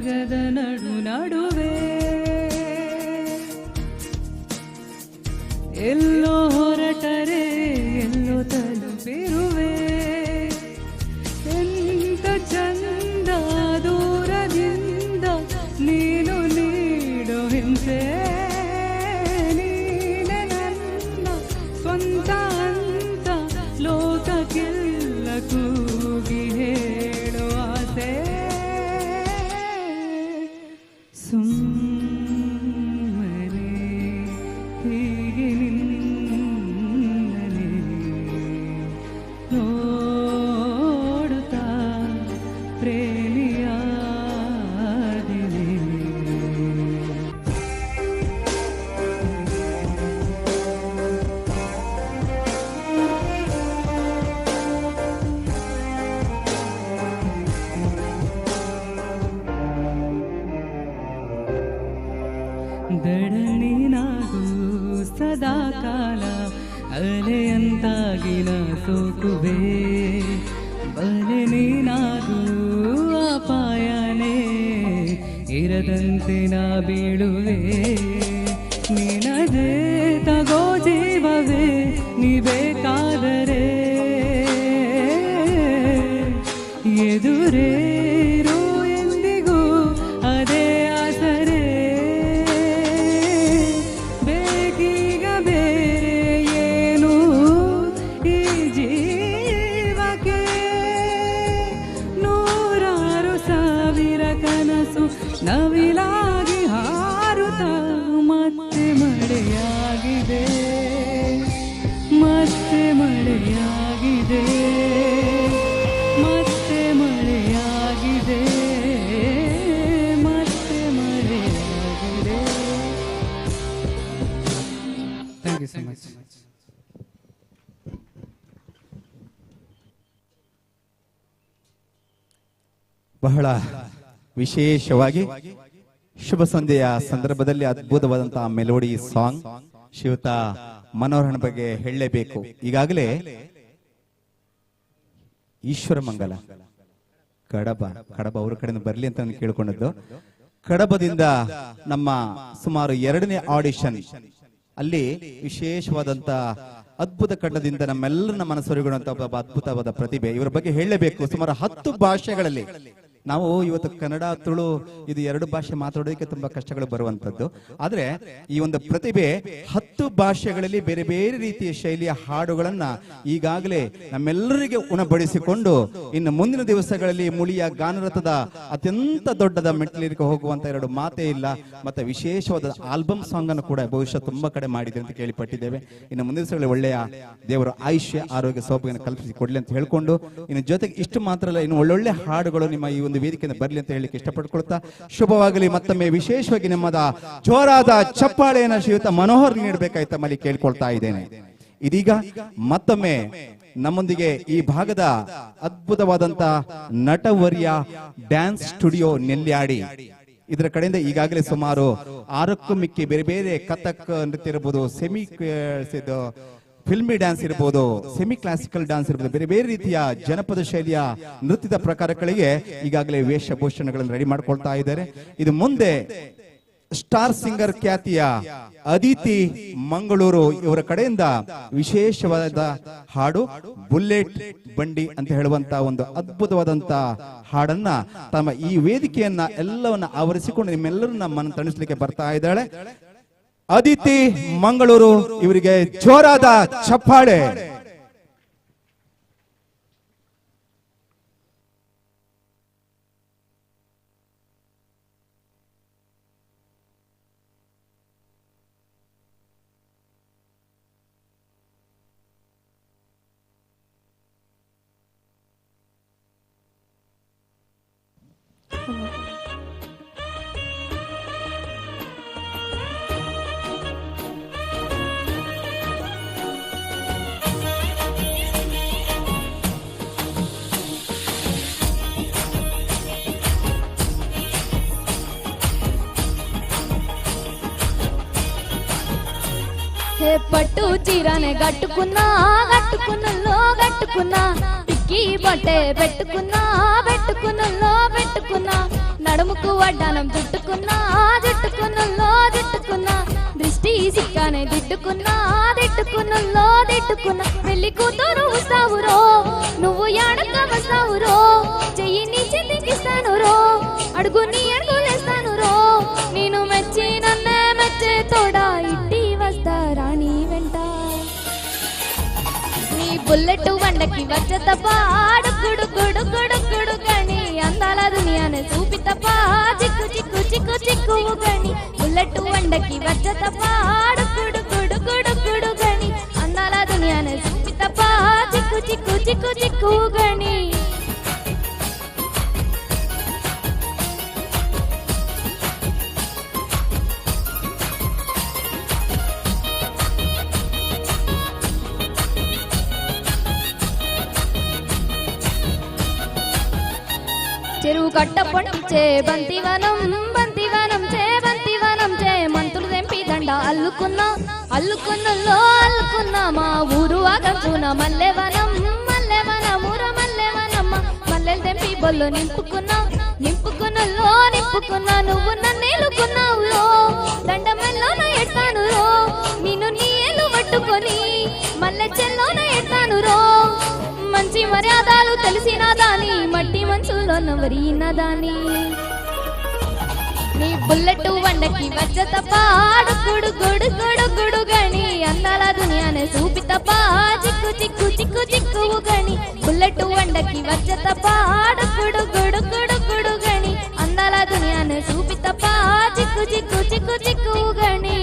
ಜಗದ ನಡುವೆ ಎಲ್ಲೋ ಹೊರಟರೆ ಎಲ್ಲೋ ತಲುಪಿರುವೆ ಎಂತ ಚಂದ ದೂರದಿಂದ ನೀನು ನೀಡೋ ಹಿಂಸೆ ನೀನೆ ನನ್ನ ಸ್ವಂತ ಅಂತ ಲೋಕಕ್ಕೆಲ್ಲ ಕೂಗಿ ಹೇಳೋ ಆಸೆ ಸುಮ್ಮನೆ ಹೀಗೆ ನಿನ್ನನೆ ನೋಡುತ್ತಾ ಪ್ರೇಮಿಯಾದಿನಿ ದಡಣಿನಾಗೂ ಸದಾ ಕಾಲ ಅಲೆಯಂತಾಗಿನ ಸೋಕುವೆ ಬಲೆ ನೀನಾಗೂ ಅಪಾಯನೇ ಇರದಂತೆ ನಾ ಬೀಳುವೆ ನಿನದೇ ತಗೋ ಜೀವವೇ ನೀ ಬೇಕಾದರೆ ಎದುರೇರು ಎಂದಿಗೂ ಅದೇ ಆಸರೆ ಬೇಕೀಗ ಬೇರೆ ಏನು ಈ ಜೀವಕ್ಕೆ ನೂರಾರು ಸಾವಿರ ಕನಸು ನವಿಲಾಗಿ ಹಾರುತ್ತ ಮತ್ತೆ ಮಳೆಯಾಗಿದೆ ಮತ್ತೆ ಮಳೆಯಾಗಿದೆ ಮತ್ತೆ ಮಳೆಯಾಗಿದೆ ಮತ್ತೆ ಮಳೆಯಾಗಿದೆ. Thank you so much. ಬಹಳ ವಿಶೇಷವಾಗಿ ಶುಭ ಸಂಧ್ಯೆಯ ಸಂದರ್ಭದಲ್ಲಿ ಅದ್ಭುತವಾದಂತಹ ಮೆಲೋಡಿ ಸಾಂಗ್ ಶ್ರೀಯುತ ಮನೋಹರನ ಬಗ್ಗೆ ಹೇಳಲೇಬೇಕು. ಈಗಾಗಲೇ ಈಶ್ವರ ಮಂಗಲ ಕಡಬ ಅವ್ರ ಕಡೆಯಿಂದ ಬರ್ಲಿ ಅಂತ ನಾನು ಕೇಳ್ಕೊಂಡದ್ದು. ಕಡಬದಿಂದ ನಮ್ಮ ಸುಮಾರು 2ನೇ ಆಡಿಷನ್ ಅಲ್ಲಿ ವಿಶೇಷವಾದಂತ ಅದ್ಭುತ ಕಂಡದಿಂದ ನಮ್ಮೆಲ್ಲರನ್ನ ಮನಸೊರೆಗೊಳ್ಳುವಂತ ಒಬ್ಬ ಅದ್ಭುತವಾದ ಪ್ರತಿಭೆ. ಇವರ ಬಗ್ಗೆ ಹೇಳಲೇಬೇಕು. ಸುಮಾರು 10 ಭಾಷೆಗಳಲ್ಲಿ ನಾವು ಇವತ್ತು ಕನ್ನಡ ತುಳು ಇದು 2 ಭಾಷೆ ಮಾತಾಡೋದಕ್ಕೆ ತುಂಬಾ ಕಷ್ಟಗಳು ಬರುವಂತದ್ದು. ಆದ್ರೆ ಈ ಒಂದು ಪ್ರತಿಭೆ 10 ಭಾಷೆಗಳಲ್ಲಿ ಬೇರೆ ಬೇರೆ ರೀತಿಯ ಶೈಲಿಯ ಹಾಡುಗಳನ್ನ ಈಗಾಗಲೇ ನಮ್ಮೆಲ್ಲರಿಗೆ ಉಣಬಡಿಸಿಕೊಂಡು ಇನ್ನು ಮುಂದಿನ ದಿವಸಗಳಲ್ಲಿ ಮುಳಿಯ ಗಾನರಥದ ಅತ್ಯಂತ ದೊಡ್ಡದ ಮೆಟ್ಟಿಲಿಗೆ ಹೋಗುವಂತ 2 ಮಾತೇ ಇಲ್ಲ. ಮತ್ತೆ ವಿಶೇಷವಾದ ಆಲ್ಬಮ್ ಸಾಂಗ್ ಅನ್ನು ಕೂಡ ಬಹುಶಃ ತುಂಬಾ ಕಡೆ ಮಾಡಿದೆ ಅಂತ ಕೇಳಿಪಟ್ಟಿದ್ದೇವೆ. ಇನ್ನು ಮುಂದಿನ ದಿವಸಗಳಲ್ಲಿ ಒಳ್ಳೆಯ ದೇವರ ಆಯುಷ್ಯ ಆರೋಗ್ಯ ಸೌಭಾಗ್ಯ ಕಲ್ಪಿಸಿ ಕೊಡ್ಲಿ ಅಂತ ಹೇಳ್ಕೊಂಡು, ಇನ್ನು ಜೊತೆಗೆ ಇಷ್ಟು ಮಾತ್ರ ಅಲ್ಲ, ಇನ್ನು ಒಳ್ಳೊಳ್ಳೆ ಹಾಡುಗಳು ನಿಮ್ಮ ಈ ಒಂದು ವೇದಿಕೆಯಿಂದ ಬರ್ಲಿ ಅಂತ ಹೇಳಲಿಕ್ಕೆ ಇಷ್ಟಪಡ್ಕೊಳ್ತಾ, ಶುಭವಾಗಲಿ. ಮತ್ತೊಮ್ಮೆ ವಿಶೇಷವಾಗಿ ನಮ್ಮದ ಜೋರಾದ ಚಪ್ಪಾಳೆಯನ್ನ ಶ್ರೀಯುತ ಮನೋಹರ್ ನೀಡಬೇಕಾಯ್ತ ಮಲ್ಲಿ ಕೇಳ್ಕೊಳ್ತಾ ಇದ್ದೇನೆ. ಇದೀಗ ಮತ್ತೊಮ್ಮೆ ನಮ್ಮೊಂದಿಗೆ ಈ ಭಾಗದ ಅದ್ಭುತವಾದಂತ ನಟವರ್ಯ ಡ್ಯಾನ್ಸ್ ಸ್ಟುಡಿಯೋ ನೆಲ್ಯಾಡಿ ಇದರ ಕಡೆಯಿಂದ ಈಗಾಗಲೇ ಸುಮಾರು 6ಕ್ಕೂ ಮಿಕ್ಕಿ ಬೇರೆ ಬೇರೆ ಕಥಕ್ ನೃತ್ಯ ಇರಬಹುದು, ಸೆಮಿ ಫಿಲ್ಮಿ ಡ್ಯಾನ್ಸ್ ಇರಬಹುದು, ಸೆಮಿ ಕ್ಲಾಸಿಕಲ್ ಡ್ಯಾನ್ಸ್ ಇರಬಹುದು, ಬೇರೆ ಬೇರೆ ರೀತಿಯ ಜನಪದ ಶೈಲಿಯ ನೃತ್ಯದ ಪ್ರಕಾರಗಳಿಗೆ ಈಗಾಗಲೇ ವೇಷಭೂಷಣಗಳನ್ನು ರೆಡಿ ಮಾಡ್ಕೊಳ್ತಾ ಇದ್ದಾರೆ. ಇದು ಮುಂದೆ ಸ್ಟಾರ್ ಸಿಂಗರ್ ಖ್ಯಾತಿಯ ಅದಿತಿ ಮಂಗಳೂರು ಇವರ ಕಡೆಯಿಂದ ವಿಶೇಷವಾದ ಹಾಡು ಬುಲೆಟ್ ಬಂಡಿ ಅಂತ ಹೇಳುವಂತ ಒಂದು ಅದ್ಭುತವಾದಂತ ಹಾಡನ್ನ ತಮ್ಮ ಈ ವೇದಿಕೆಯನ್ನ ಎಲ್ಲವನ್ನ ಆವರಿಸಿಕೊಂಡು ನಿಮ್ಮೆಲ್ಲರನ್ನ ಮನ ತಣಿಸ್ಲಿಕ್ಕೆ ಬರ್ತಾ ಇದ್ದಾಳೆ ಅದಿತಿ ಮಂಗಳೂರು. ಇವರಿಗೆ ಜೋರಾದ ಚಪ್ಪಾಳೆ. పట్టు చీరనే గట్టుకున్నా గట్టుకున్నలో గట్టుకున్నా ముక్కి బొట్టే పెట్టుకున్నా పెట్టుకున్నలో పెట్టుకున్నా నడుముకు వడ్డానం చుట్టుకున్నా చుట్టుకున్నలో చుట్టుకున్నా దృష్టి సిక్కానే దిట్టుకున్నా దిట్టుకున్నలో దిట్టుకున్నా పెళ్లి కూతురు వస్తావురో నువ్వు యాడక వస్తావురో చెయ్యి నీ చెల్లికిస్తాను రో అడుగు నీ అడుగులేస్తాను రో నేను మెచ్చి నన్నే మెచ్చే తోడా ఇట్టి వస్తా రాణి వెంట నీ బుల్లెట్ వండకి వచ్చే తప్ప అడుగుడు గుడు గుడు గుడు గని అందాల దునియానే చూపి తప్ప చిక్కు చిక్కు చిక్కు చిక్కు గని బుల్లెట్ వండకి వచ్చే తప్ప అడుగుడు గుడు గుడు గుడు గని అందాల దునియానే చూపి తప్ప చిక్కు చిక్కు చిక్కు చిక్కు గని చెరువు కట్ట పొంటిచే బంతివనం బంతివనం చే బంతివనం చే మంతులు తెంపి దండ అల్లుకున్నా అల్లుకున్నలో అల్లుకున్నా మా ఊరు ఆగంచున మల్లెవనం మల్లెవనం ఊర మల్లెవనమ్మ మల్లెలు తెంపి బొల్లు నింపుకున్నా నింపుకున్నలో నింపుకున్నా నువ్వు నన్నేలుకున్నావులో దండమెల్లోన ఎడతాను రో నిన్ను నీ ఏలు పట్టుకొని మల్లె చెల్లోన ఎడతాను రో మంచి మర్యాదలు తెలిసిన దాని మట్టి మనసులో నవరిన దాని నీ బుల్లెట్ వండకి వచ్చే తప్ప అడుగుడు గుడు గుడు గుడు గని అందాల దునియానే చూపి తప్ప చిక్కు చిక్కు చిక్కు చిక్కు గని బుల్లెట్ వండకి వచ్చే తప్ప అడుగుడు గుడు గుడు గుడు గని అందాల దునియానే చూపి తప్ప చిక్కు చిక్కు చిక్కు చిక్కు గని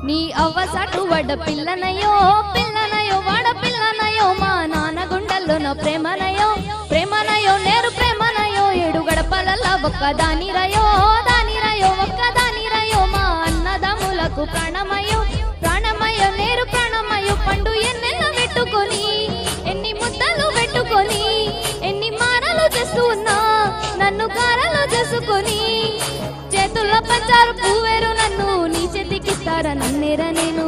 నీ అవ్వసాటు వడ్డ పిల్లనయో పిల్లనయో వాడ పిల్లనయో మా నాన్న గుండెల్లో నా ప్రేమనయో ప్రేమనయో నేరు ప్రేమనయో ఏడు గడపలల్ల ఒక్క దానిరయో దానిరయో ఒక్క దానిరయో మా అన్నదమ్ములకు ప్రాణమయో ప్రాణమయో నేరు ప్రాణమయో పండు ఎన్నెన్న పెట్టుకొని ఎన్ని ముద్దలు పెట్టుకొని ఎన్ని మారలు చేస్తూ ఉన్నా నన్ను కారలు చేసుకొని చేతుల్లో పంచారు పువ్వేరు నన్ను నీ చేతికిస్తారా నన్నేరా నేను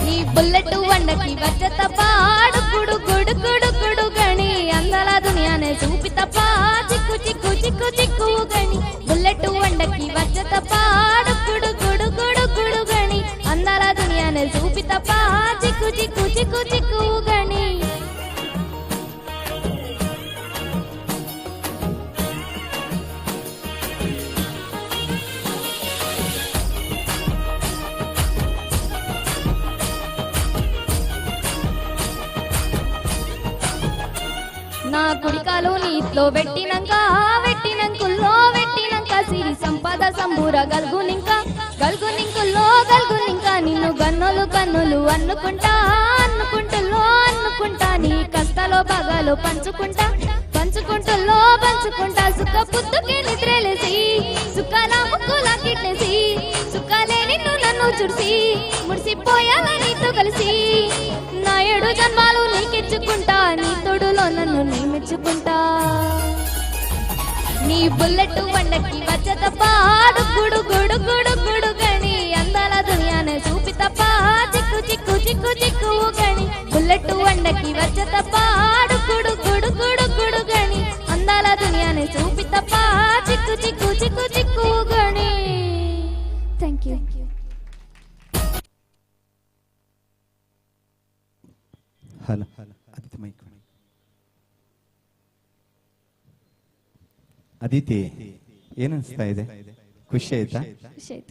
నీ బుల్లెట్ వండకి వచ్చే తప్ప అడుగుడు గుడు గుడు గుడు గని అందాల దునియానే చూపి తప్ప చిక్కు చిక్కు చిక్కు చిక్కు గని బుల్లెట్ వండకి వచ్చే తప్ప అడుగుడు గుడు గుడు గుడు గని అందాల దునియానే చూపి తప్ప చిక్కు చిక్కు చిక్కు చిక్కు గని నా కుడికాలు నీట్లో పెట్టినంక పెట్టినంకుల్లో పెట్టినంక సిరి సంపద సంబూర గల్గునింక గల్గునింకుల్లో గల్గునింక నిన్ను గన్నులు కన్నులు అన్నుకుంటా అన్నుకుంటుల్లో అన్నుకుంటా నీ కష్టాలో బాగాలో పంచుకుంటా పంచుకుంటుల్లో పంచుకుంటా సుఖ పుత్తుకి నిద్రలేసి సుఖాల ముక్కులా కిట్లేసి సుఖాలే నిన్ను నన్ను చుడిసి ముడిసిపోయాల నీతో కలిసి నా 7 జన్మాలు నీకిచ్చుకుంటా నీ తోడులో నన్ను నీ మెచ్చుకుంటా నీ బుల్లెట్ వండకి వచ్చే తప్ప అడుగుడు గుడు గుడు గుడు గని అందాల దునియానే చూపి తప్ప చిక్కు చిక్కు చిక్కు చిక్కు గని బుల్లెట్ వండకి వచ్చే తప్ప అడుగుడు గుడు గుడు గుడు గని అందాల దునియానే చూపి తప్ప చిక్కు చిక్కు చిక్కు చిక్కు గని thank you hello Aditi mike Aditi ಏನನ್ಸ್ತಾ ಇದೆ? ಖುಷಿ ಆಯ್ತಾ?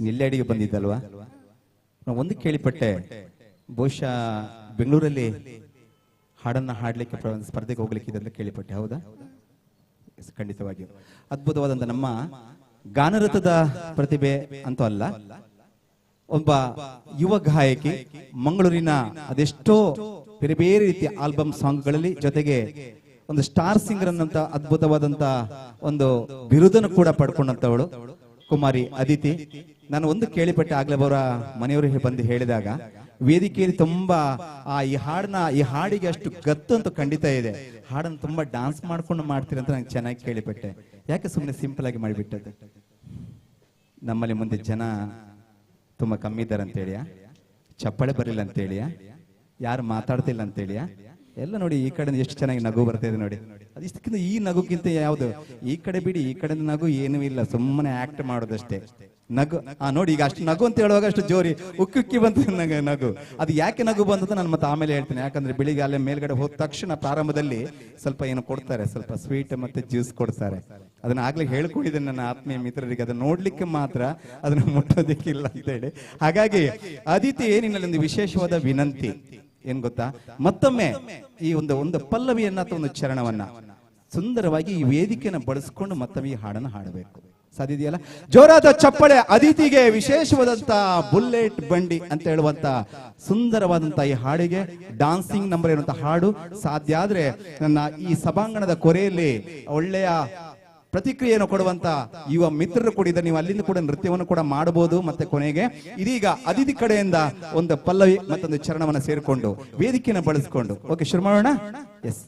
ನಿಲ್ಲೆಡಿಗೆ ಬಂದಿದ್ದಲ್ವಾ? ನಾವು ಒಂದು ಕೇಳಿಪಟ್ಟೆ, ಬಹುಶಃ ಬೆಂಗಳೂರಲ್ಲಿ ಹಾಡನ್ನ ಹಾಡ್ಲಿಕ್ಕೆ ಸ್ಪರ್ಧೆಗೆ ಹೋಗ್ಲಿಕ್ಕೆ ಅಂತ ಕೇಳಿಪಟ್ಟೆ, ಹೌದಾ? ಖಂಡಿತವಾಗಿಯೂ ಅದ್ಭುತವಾದಂತ ನಮ್ಮ ಗಾನರಥದ ಪ್ರತಿಭೆ ಅಂತೂ ಅಲ್ಲ, ಒಬ್ಬ ಯುವ ಗಾಯಕಿ, ಮಂಗಳೂರಿನ ಅದೆಷ್ಟೋ ಬೇರೆ ಬೇರೆ ರೀತಿಯ ಆಲ್ಬಮ್ ಸಾಂಗ್ಗಳಲ್ಲಿ, ಜೊತೆಗೆ ಒಂದು ಸ್ಟಾರ್ ಸಿಂಗರ್ ಅನ್ನಂತ ಅದ್ಭುತವಾದಂತ ಒಂದು ಬಿರುದನ್ನು ಕೂಡ ಪಡ್ಕೊಂಡಂತವಳು ಕುಮಾರಿ ಅದಿತಿ. ನಾನು ಒಂದು ಕೇಳಿಪಟ್ಟೆ, ಆಗ್ಲೇ ಅವರ ಮನೆಯವರು ಬಂದು ಹೇಳಿದಾಗ, ವೇದಿಕೆಯಲ್ಲಿ ತುಂಬಾ ಈ ಹಾಡಿಗೆ ಅಷ್ಟು ಗತ್ತು ಅಂತೂ ಖಂಡಿತ ಇದೆ. ಹಾಡನ್ನು ತುಂಬಾ ಡಾನ್ಸ್ ಮಾಡ್ಕೊಂಡು ಮಾಡ್ತೀರಿ ಅಂತ ನಂಗೆ ಚೆನ್ನಾಗಿ ಕೇಳಿಬಿಟ್ಟೆ. ಯಾಕೆ ಸುಮ್ಮನೆ ಸಿಂಪಲ್ ಆಗಿ ಮಾಡಿಬಿಟ್ಟದ್ದು? ನಮ್ಮಲ್ಲಿ ಮುಂದೆ ಜನ ತುಂಬಾ ಕಮ್ಮಿ ಇದ್ದಾರೆ ಅಂತೇಳಿಯಾ? ಚಪ್ಪಾಳೆ ಬರಲಿಲ್ಲ ಅಂತೇಳಿಯಾ? ಯಾರು ಮಾತಾಡ್ತಿಲ್ಲ ಅಂತೇಳಿಯಾ? ಎಲ್ಲ ನೋಡಿ ಈ ಕಡೆ ಎಷ್ಟು ಚೆನ್ನಾಗಿ ನಗು ಬರ್ತಾ ಇದೆ ನೋಡಿ. ಅದಿಷ್ಟಕ್ಕಿಂತ ಈ ನಗುಕ್ಕಿಂತ ಯಾವ್ದು? ಈ ಕಡೆ ಬಿಡಿ, ಈ ಕಡೆ ನಗು ಏನೂ ಇಲ್ಲ, ಸುಮ್ಮನೆ ಆಕ್ಟ್ ಮಾಡೋದಷ್ಟೇ. ನಗು ನೋಡಿ, ಈಗ ಅಷ್ಟು ನಗು ಅಂತ ಹೇಳುವಾಗ ಅಷ್ಟು ಜೋರಿ ಉಕ್ಕಿ ಬಂತು ನಗು. ಅದು ಯಾಕೆ ನಗು ಬಂದದ್ದು ನಾನು ಮತ್ತೆ ಆಮೇಲೆ ಹೇಳ್ತೀನಿ. ಯಾಕಂದ್ರೆ ಬೆಳಿಗ್ಗೆ ಅಲ್ಲೇ ಮೇಲ್ಗಡೆ ಹೋದ ತಕ್ಷಣ ಪ್ರಾರಂಭದಲ್ಲಿ ಸ್ವಲ್ಪ ಏನು ಕೊಡ್ತಾರೆ, ಸ್ವಲ್ಪ ಸ್ವೀಟ್ ಮತ್ತೆ ಜ್ಯೂಸ್ ಕೊಡ್ತಾರೆ. ಅದನ್ನ ಆಗ್ಲೇ ಹೇಳ್ಕೊಂಡಿದ್ದೇನೆ ನನ್ನ ಆತ್ಮೀಯ ಮಿತ್ರರಿಗೆ, ಅದನ್ನ ನೋಡ್ಲಿಕ್ಕೆ ಮಾತ್ರ, ಅದನ್ನ ಮುಟ್ಟೋದಕ್ಕಿಲ್ಲ ಅಂತ ಹೇಳಿ. ಹಾಗಾಗಿ ಅದಿತಿ, ನಿನ್ನಲ್ಲಿ ಒಂದು ವಿಶೇಷವಾದ ವಿನಂತಿ ಏನ್ ಗೊತ್ತಾ? ಮತ್ತೊಮ್ಮೆ ಈ ಒಂದು ಪಲ್ಲವಿಯನ್ನ ಅಥವಾ ಒಂದು ಚರಣವನ್ನ ಸುಂದರವಾಗಿ ಈ ವೇದಿಕೆಯನ್ನು ಬಳಸ್ಕೊಂಡು ಮತ್ತೊಮ್ಮೆ ಈ ಹಾಡನ್ನು ಹಾಡಬೇಕು. ಸಾಧ್ಯ ಇದೆಯಲ್ಲ? ಜೋರಾದ ಚಪ್ಪಳೆ ಅದಿತಿಗೆ ವಿಶೇಷವಾದಂತ ಬುಲೆಟ್ ಬಂಡಿ ಅಂತ ಹೇಳುವಂತ ಸುಂದರವಾದಂತ ಈ ಹಾಡಿಗೆ ಡಾನ್ಸಿಂಗ್ ನಂಬರ್ ಇರುವಂತ ಹಾಡು. ಸಾಧ್ಯ ಆದ್ರೆ ನನ್ನ ಈ ಸಭಾಂಗಣದ ಕೊರೆಯಲ್ಲಿ ಒಳ್ಳೆಯ ಪ್ರತಿಕ್ರಿಯೆಯನ್ನು ಕೊಡುವಂತ ಯುವ ಮಿತ್ರರು ಕೂಡ ಇದ್ದಾರೆ. ನೀವು ಅಲ್ಲಿಂದ ಕೂಡ ನೃತ್ಯವನ್ನು ಕೂಡ ಮಾಡಬಹುದು. ಮತ್ತೆ ಕೊನೆಗೆ ಇದೀಗ ಅದಿತಿ ಕಡೆಯಿಂದ ಒಂದು ಪಲ್ಲವಿ ಮತ್ತೊಂದು ಚರಣವನ್ನ ಸೇರಿಕೊಂಡು ವೇದಿಕೆಯನ್ನು ಬಳಸಿಕೊಂಡು ಓಕೆ ಶುರು ಮಾಡೋಣ. ಎಸ್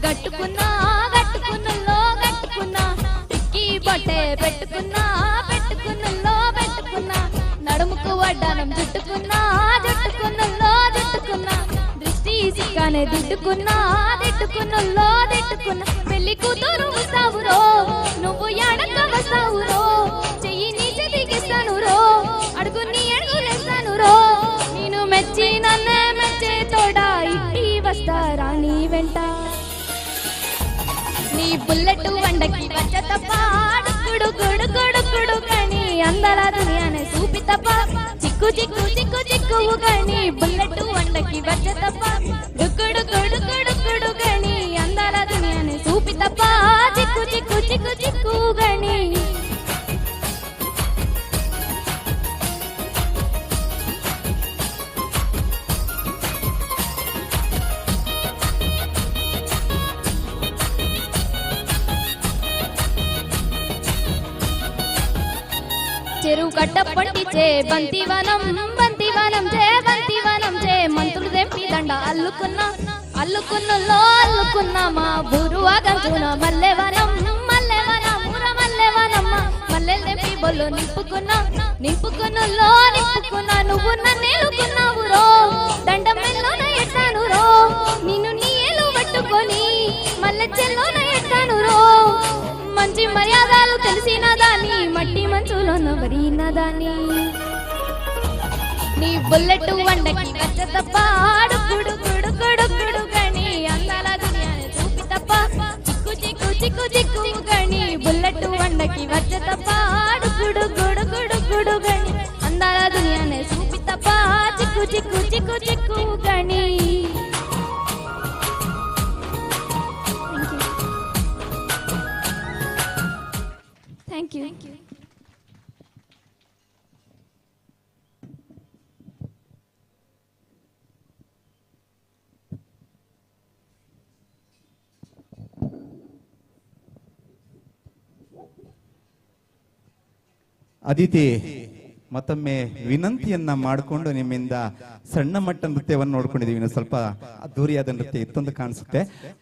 గట్టుకున్నా టిక్కీ బట్టే పెట్టుకున్నా నడుముకు వడ్డానం జుట్టుకున్నా దృష్టి సిక్కానే దిట్టుకున్నా పెళ్లి కూతురు వస్తావురో, నువ్వు ఎడక వస్తావురో, చెయ్యి నీచ దిగిస్తాను రో, అడుగు నీ అడుగులేస్తాను రో, నేను మెచ్చి నన్నే మెచ్చే తోడా ఇట్టి వస్తారా నీ వెంట. నీ బుల్లెట్ వండకి వచ్చ తప్ప గుడు గుడు గుడు గుడు కని అందల దునియానే చూపి తప్ప చిక్కు చిక్కు చిక్కు చిక్కువు కని బుల్లెట్ వండకి వచ్చ తప్ప గుడు గుడు గుడు గుడు కని అందల దునియానే చూపి తప్ప చిక్కు చిక్కు చిక్కు చిక్కువు కని. చెరువు కట్ట పట్టించే బంతివనం చే మంతులు తెంపి దండ అల్లుకున్నా మా బూరు ఆగంచున మల్లెవనం మల్లెలు తెంపి బొల్లు నింపుకున్నలో నువ్వు నన్నేలుకున్నావు రో, దండం మెల్లోన ఎట్టాను రో, నిన్ను నీ ఏలు పట్టుకొని మల్లె చెల్లోన ఎట్టాను రో. మంచి మర్యాదలు తెలిసిన దాన్ని, మట్టి మంచులోన వరిన దాన్ని, నీ బుల్లెట్ వండకి వచ్చ తప్ప గుడు గుడు గుడు గుడు గని అందాల దునియాని చూపి తప్ప చిక్కు చిక్కు చిక్కు చిక్కు గని బుల్లెట్ వండకి వచ్చ తప్ప గుడు గుడు గుడు గుడు గని అందాల దునియాని చూపి తప్ప చిక్కు చిక్కు చిక్కు చిక్కు గని. Thank you. ಅದಿತಿ, ಮತ್ತೊಮ್ಮೆ ವಿನಂತಿಯನ್ನ ಮಾಡಿಕೊಂಡು ನಿಮ್ಮಿಂದ ಸಣ್ಣ ಮಟ್ಟ ನೃತ್ಯವನ್ನು ನೋಡ್ಕೊಂಡಿದೀವಿ. ಇನ್ನು ಸ್ವಲ್ಪ ಅದ್ದೂರಿಯಾದ ನೃತ್ಯ ಇತ್ತೊಂದು ಕಾಣಿಸುತ್ತೆ.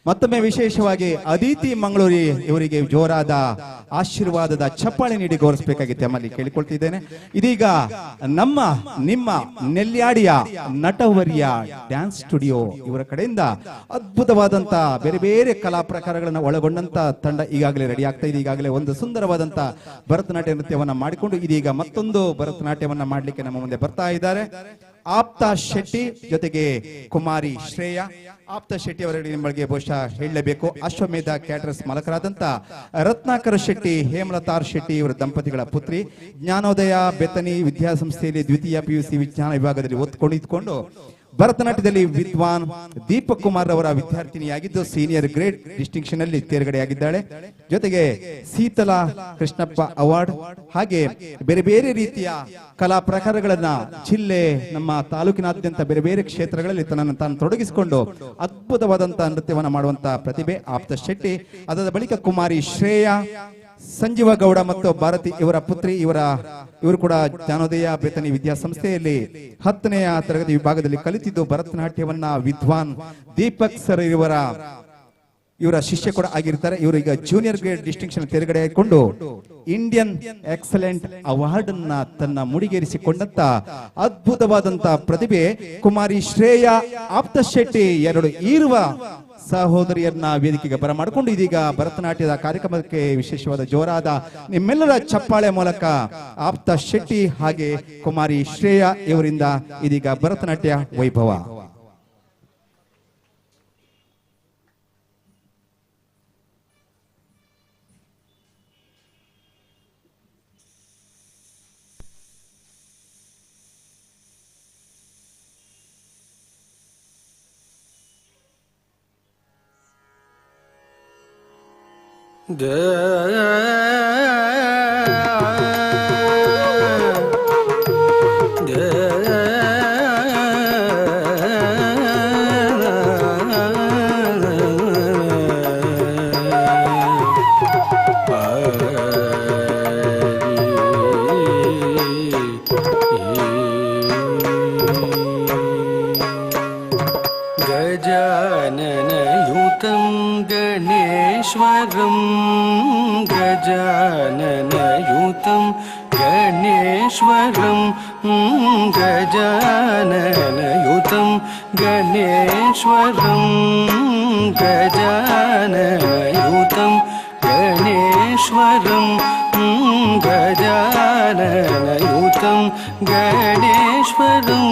ಮತ್ತೊಮ್ಮೆ ವಿಶೇಷವಾಗಿ ಅದಿತಿ ಮಂಗಳೂರಿ ಇವರಿಗೆ ಜೋರಾದ ಆಶೀರ್ವಾದದ ಚಪ್ಪಾಳೆ ನೀಡಿ ಗೌರವಿಸಬೇಕಾಗಿತ್ತು ಅಮ್ಮಲ್ಲಿ ಕೇಳಿಕೊಳ್ತಿದ್ದೇನೆ. ಇದೀಗ ನಿಮ್ಮ ನೆಲ್ಯಾಡಿಯ ನಟವರ್ಯ ಡ್ಯಾನ್ಸ್ ಸ್ಟುಡಿಯೋ ಇವರ ಕಡೆಯಿಂದ ಅದ್ಭುತವಾದಂತ ಬೇರೆ ಬೇರೆ ಕಲಾ ಪ್ರಕಾರಗಳನ್ನ ಒಳಗೊಂಡಂತ ತಂಡ ಈಗಾಗಲೇ ರೆಡಿ ಆಗ್ತಾ ಇದೆ. ಈಗಾಗಲೇ ಒಂದು ಸುಂದರವಾದಂತ ಭರತನಾಟ್ಯ ನೃತ್ಯವನ್ನ ಮಾಡಿಕೊಂಡು ಇದೀಗ ಮತ್ತೊಂದು ಭರತನಾಟ್ಯವನ್ನ ಮಾಡ್ಲಿಕ್ಕೆ ನಮ್ಮ ಮುಂದೆ ಬರ್ತಾ ಇದ್ದಾರೆ. ಆಪ್ತ ಶೆಟ್ಟಿ ಜೊತೆಗೆ ಕುಮಾರಿ ಶ್ರೇಯ. ಆಪ್ತ ಶೆಟ್ಟಿ ಅವರಿಗೆ ನಿಮಗೆ ಬಹುಶಃ ಹೇಳಲೇಬೇಕು, ಅಶ್ವಮೇಧ ಕ್ಯಾಟರರ್ಸ್ ಮಾಲಕರಾದಂತ ರತ್ನಾಕರ ಶೆಟ್ಟಿ, ಹೇಮಲತಾರ್ ಶೆಟ್ಟಿ ಇವರ ದಂಪತಿಗಳ ಪುತ್ರಿ. ಜ್ಞಾನೋದಯ ಬೆತನಿ ವಿದ್ಯಾಸಂಸ್ಥೆಯಲ್ಲಿ ದ್ವಿತೀಯ PUC ವಿಜ್ಞಾನ ವಿಭಾಗದಲ್ಲಿ ಒತ್ತುಕೊಂಡಿದ್ದುಕೊಂಡು ಭರತನಾಟ್ಯದಲ್ಲಿ ವಿದ್ವಾನ್ ದೀಪಕ್ ಕುಮಾರ್ ಅವರ ವಿದ್ಯಾರ್ಥಿನಿಯಾಗಿದ್ದು ಸೀನಿಯರ್ ಗ್ರೇಡ್ ಡಿಸ್ಟಿಂಕ್ಷನ್ ಅಲ್ಲಿ ತೇರ್ಗಡೆಯಾಗಿದ್ದಾಳೆ. ಜೊತೆಗೆ ಶೀತಲಾ ಕೃಷ್ಣಪ್ಪ ಅವಾರ್ಡ್ ಹಾಗೆ ಬೇರೆ ಬೇರೆ ರೀತಿಯ ಕಲಾ ಪ್ರಕಾರಗಳನ್ನ ಜಿಲ್ಲೆ ನಮ್ಮ ತಾಲೂಕಿನಾದ್ಯಂತ ಬೇರೆ ಬೇರೆ ಕ್ಷೇತ್ರಗಳಲ್ಲಿ ತನ್ನನ್ನು ತಾನು ತೊಡಗಿಸಿಕೊಂಡು ಅದ್ಭುತವಾದಂತಹ ನೃತ್ಯವನ್ನು ಮಾಡುವಂತಹ ಪ್ರತಿಭೆ ಆಪ್ತ ಶೆಟ್ಟಿ. ಅದಾದ ಬಳಿಕ ಕುಮಾರಿ ಶ್ರೇಯಾ, ಸಂಜೀವ ಗೌಡ ಮತ್ತು ಭಾರತಿ ಇವರ ಪುತ್ರಿ. ಇವರು ಕೂಡ ಜ್ಞಾನೋದಯ ಬೇತನಿ ವಿದ್ಯಾಸಂಸ್ಥೆಯಲ್ಲಿ 10ನೆಯ ತರಗತಿ ವಿಭಾಗದಲ್ಲಿ ಕಲಿತಿದ್ದು ಭರತನಾಟ್ಯವನ್ನ ವಿದ್ವಾನ್ ದೀಪಕ್ ಸರ್ ಇವರ ಶಿಷ್ಯ ಕೂಡ ಆಗಿರ್ತಾರೆ. ಇವರು ಈಗ ಜೂನಿಯರ್ ಗ್ರೇಡ್ ಡಿಸ್ಟಿಂಕ್ಷನ್ ತೇರ್ಗಡೆ ಆಗಿಕೊಂಡು ಇಂಡಿಯನ್ ಎಕ್ಸಲೆಂಟ್ ಅವಾರ್ಡ್ ಅನ್ನ ತನ್ನ ಮುಡಿಗೇರಿಸಿಕೊಂಡಂತ ಅದ್ಭುತವಾದಂತಹ ಪ್ರತಿಭೆ ಕುಮಾರಿ ಶ್ರೇಯಾ, ಆಪ್ತ ಶೆಟ್ಟಿ ಎರಡು ಈರುವ ಸಹೋದರಿಯರನ್ನ ವೇದಿಕೆಗೆ ಬರಮಾಡಿಕೊಂಡು ಇದೀಗ ಭರತನಾಟ್ಯದ ಕಾರ್ಯಕ್ರಮಕ್ಕೆ ವಿಶೇಷವಾದ ಜೋರಾದ ನಿಮ್ಮೆಲ್ಲರ ಚಪ್ಪಾಳೆ ಮೂಲಕ ಆಪ್ತ ಶೆಟ್ಟಿ ಹಾಗೆ ಕುಮಾರಿ ಶ್ರೇಯಾ ಇವರಿಂದ ಇದೀಗ ಭರತನಾಟ್ಯ ವೈಭವ. गजाननयुतं गणेश्वरं गजाननयुतं गणेश्वरं गजाननयुतं गणेश्वरं गजाननयुतं गणेश्वरं गजाननयुतं गणेश्वरं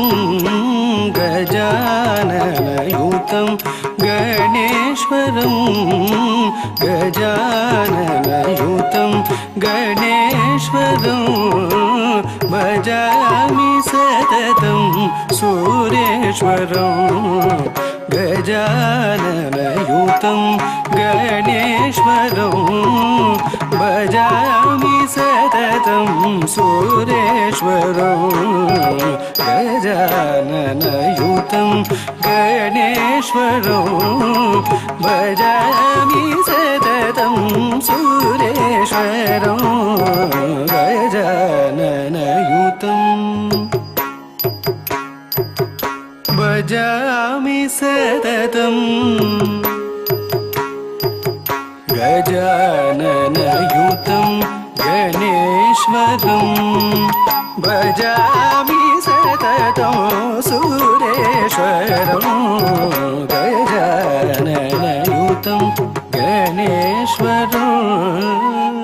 गजाननयुतं गणेश्वरं गजाननयुतं गणेश्वरं भजामि सततं सुरेश्वरं गजाननयुतं गणेश्वरं भजामि सततं सुरेश्वरं गजाननयुतं गणेश्वरं भजामि सततं सुरेश्वरं गजाननयुतं भजामि सततं गजाननयुतं गणेश्वरं भजामि सततं सुरेश्वरं गजाननयुतं गणेश्वरं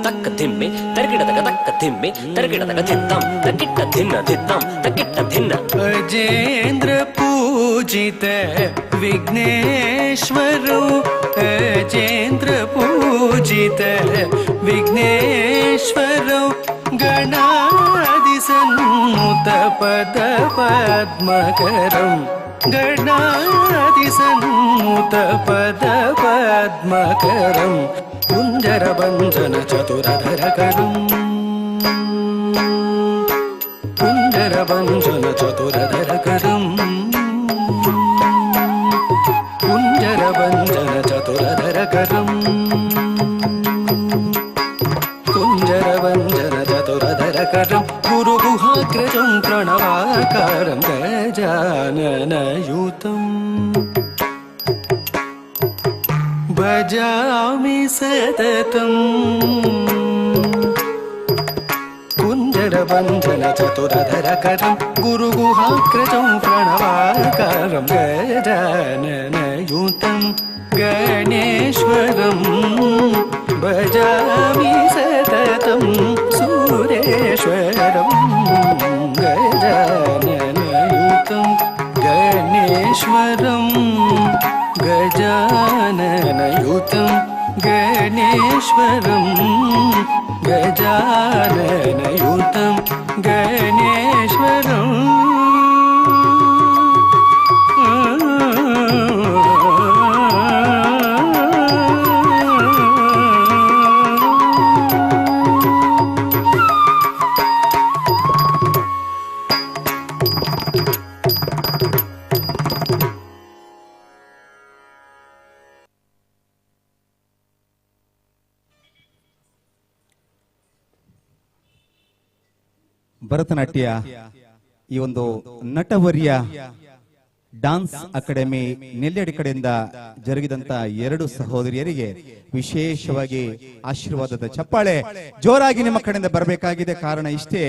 तक्क थिम्मे तर्गिडदग तक्क थिम्मे तर्गिडदग थिन्नं तक्किट्ट थिन्न थिन्नं तक्किट्ट थिन्न अजेन्द्र पूजित विघ्नेश्वरो अजेन्द्र पूजित विघ्नेश्वरो गणादिसन्मुत पद पद्मकरं गणादिसन्मुत पद पद्मकरं कुञ्जरभञ्जन चतुरधरकरं कुञ्जरभञ्जन चतुरधरकरं कुञ्जरभञ्जन चतुरधरकरं कुञ्जरभञ्जन चतुरधरकरं गुरुगुहाग्रजं प्रणवाकारं गजाननयुतं भजामि सततं कुञ्जरभञ्जन चतुरधरकरं गुरुगुहाग्रजं प्रणवाकारं गजाननयुतं गणेश्वरं भजामि सततं सुरेश्वरं गजाननयुतं गणेश्वरं गजाननयुतं गणेश्वरम् ಭರತನಾಟ್ಯ ಈ ಒಂದು ನಟವರ್ಯ ಡಾನ್ಸ್ ಅಕಾಡೆಮಿ ನೆಲ್ಯಾಡಿ ಕಡೆಯಿಂದ ಜರುಗಿದಂತ ಎರಡು ಸಹೋದರಿಯರಿಗೆ ವಿಶೇಷವಾಗಿ ಆಶೀರ್ವಾದದ ಚಪ್ಪಾಳೆ ಜೋರಾಗಿ ನಿಮ್ಮ ಕಡೆಯಿಂದ ಬರಬೇಕಾಗಿದೆ. ಕಾರಣ ಇಷ್ಟೇ,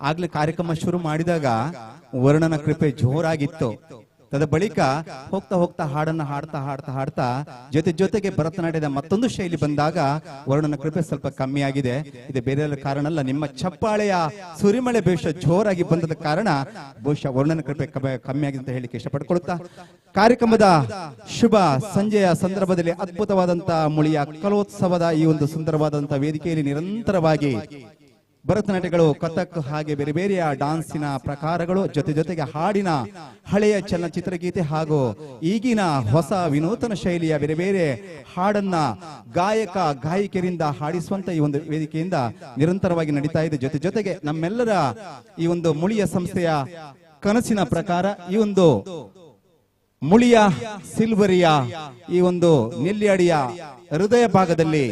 ಆಗ್ಲೇ ಕಾರ್ಯಕ್ರಮ ಶುರು ಮಾಡಿದಾಗ ವರ್ಣನ ಕೃಪೆ ಜೋರಾಗಿತ್ತು. ತದ ಬಳಿಕ ಹೋಗ್ತಾ ಹೋಗ್ತಾ ಹಾಡನ್ನ ಹಾಡ್ತಾ ಹಾಡ್ತಾ ಹಾಡ್ತಾ ಜೊತೆಗೆ ಭರತನಾಟ್ಯದ ಮತ್ತೊಂದು ಶೈಲಿ ಬಂದಾಗ ವರ್ಣನ ಕೃಪೆ ಸ್ವಲ್ಪ ಕಮ್ಮಿ ಆಗಿದೆ. ಇದು ಬೇರೆ ಕಾರಣ ಅಲ್ಲ, ನಿಮ್ಮ ಚಪ್ಪಾಳೆಯ ಸುರಿಮಳೆ ಬಹುಶಃ ಜೋರಾಗಿ ಬಂದದ ಕಾರಣ ಬಹುಶಃ ವರ್ಣನ ಕೃಪೆ ಕಮ್ಮಿ ಆಗಿದೆ ಅಂತ ಹೇಳಿಕ್ಕೆ ಇಷ್ಟಪಡ್ಕೊಳ್ತಾ, ಕಾರ್ಯಕ್ರಮದ ಶುಭ ಸಂಜೆಯ ಸಂದರ್ಭದಲ್ಲಿ ಅದ್ಭುತವಾದಂತಹ ಮುಳಿಯ ಕಲೋತ್ಸವದ ಈ ಒಂದು ಸುಂದರವಾದಂತಹ ವೇದಿಕೆಯಲ್ಲಿ ನಿರಂತರವಾಗಿ ಭರತನಾಟ್ಯಗಳು, ಕಥಕ್ ಹಾಗೆ ಬೇರೆ ಬೇರೆಯ ಡಾನ್ಸಿನ ಪ್ರಕಾರಗಳು ಜೊತೆಗೆ ಹಾಡಿನ ಹಳೆಯ ಚಲನಚಿತ್ರಗೀತೆ ಹಾಗೂ ಈಗಿನ ಹೊಸ ವಿನೂತನ ಶೈಲಿಯ ಬೇರೆ ಬೇರೆ ಹಾಡನ್ನ ಗಾಯಕ ಗಾಯಕಿಯರಿಂದ ಹಾಡಿಸುವಂತ ಈ ಒಂದು ವೇದಿಕೆಯಿಂದ ನಿರಂತರವಾಗಿ ನಡೀತಾ ಇದೆ. ಜೊತೆಗೆ ನಮ್ಮೆಲ್ಲರ ಈ ಒಂದು ಮುಳಿಯ ಸಂಸ್ಥೆಯ ಕನಸಿನ ಪ್ರಕಾರ ಈ ಒಂದು ಮುಳಿಯ ಸಿಲ್ವರಿಯ ಈ ಒಂದು ನೆಲ್ಯಾಡಿಯ ಹೃದಯ ಭಾಗದಲ್ಲಿ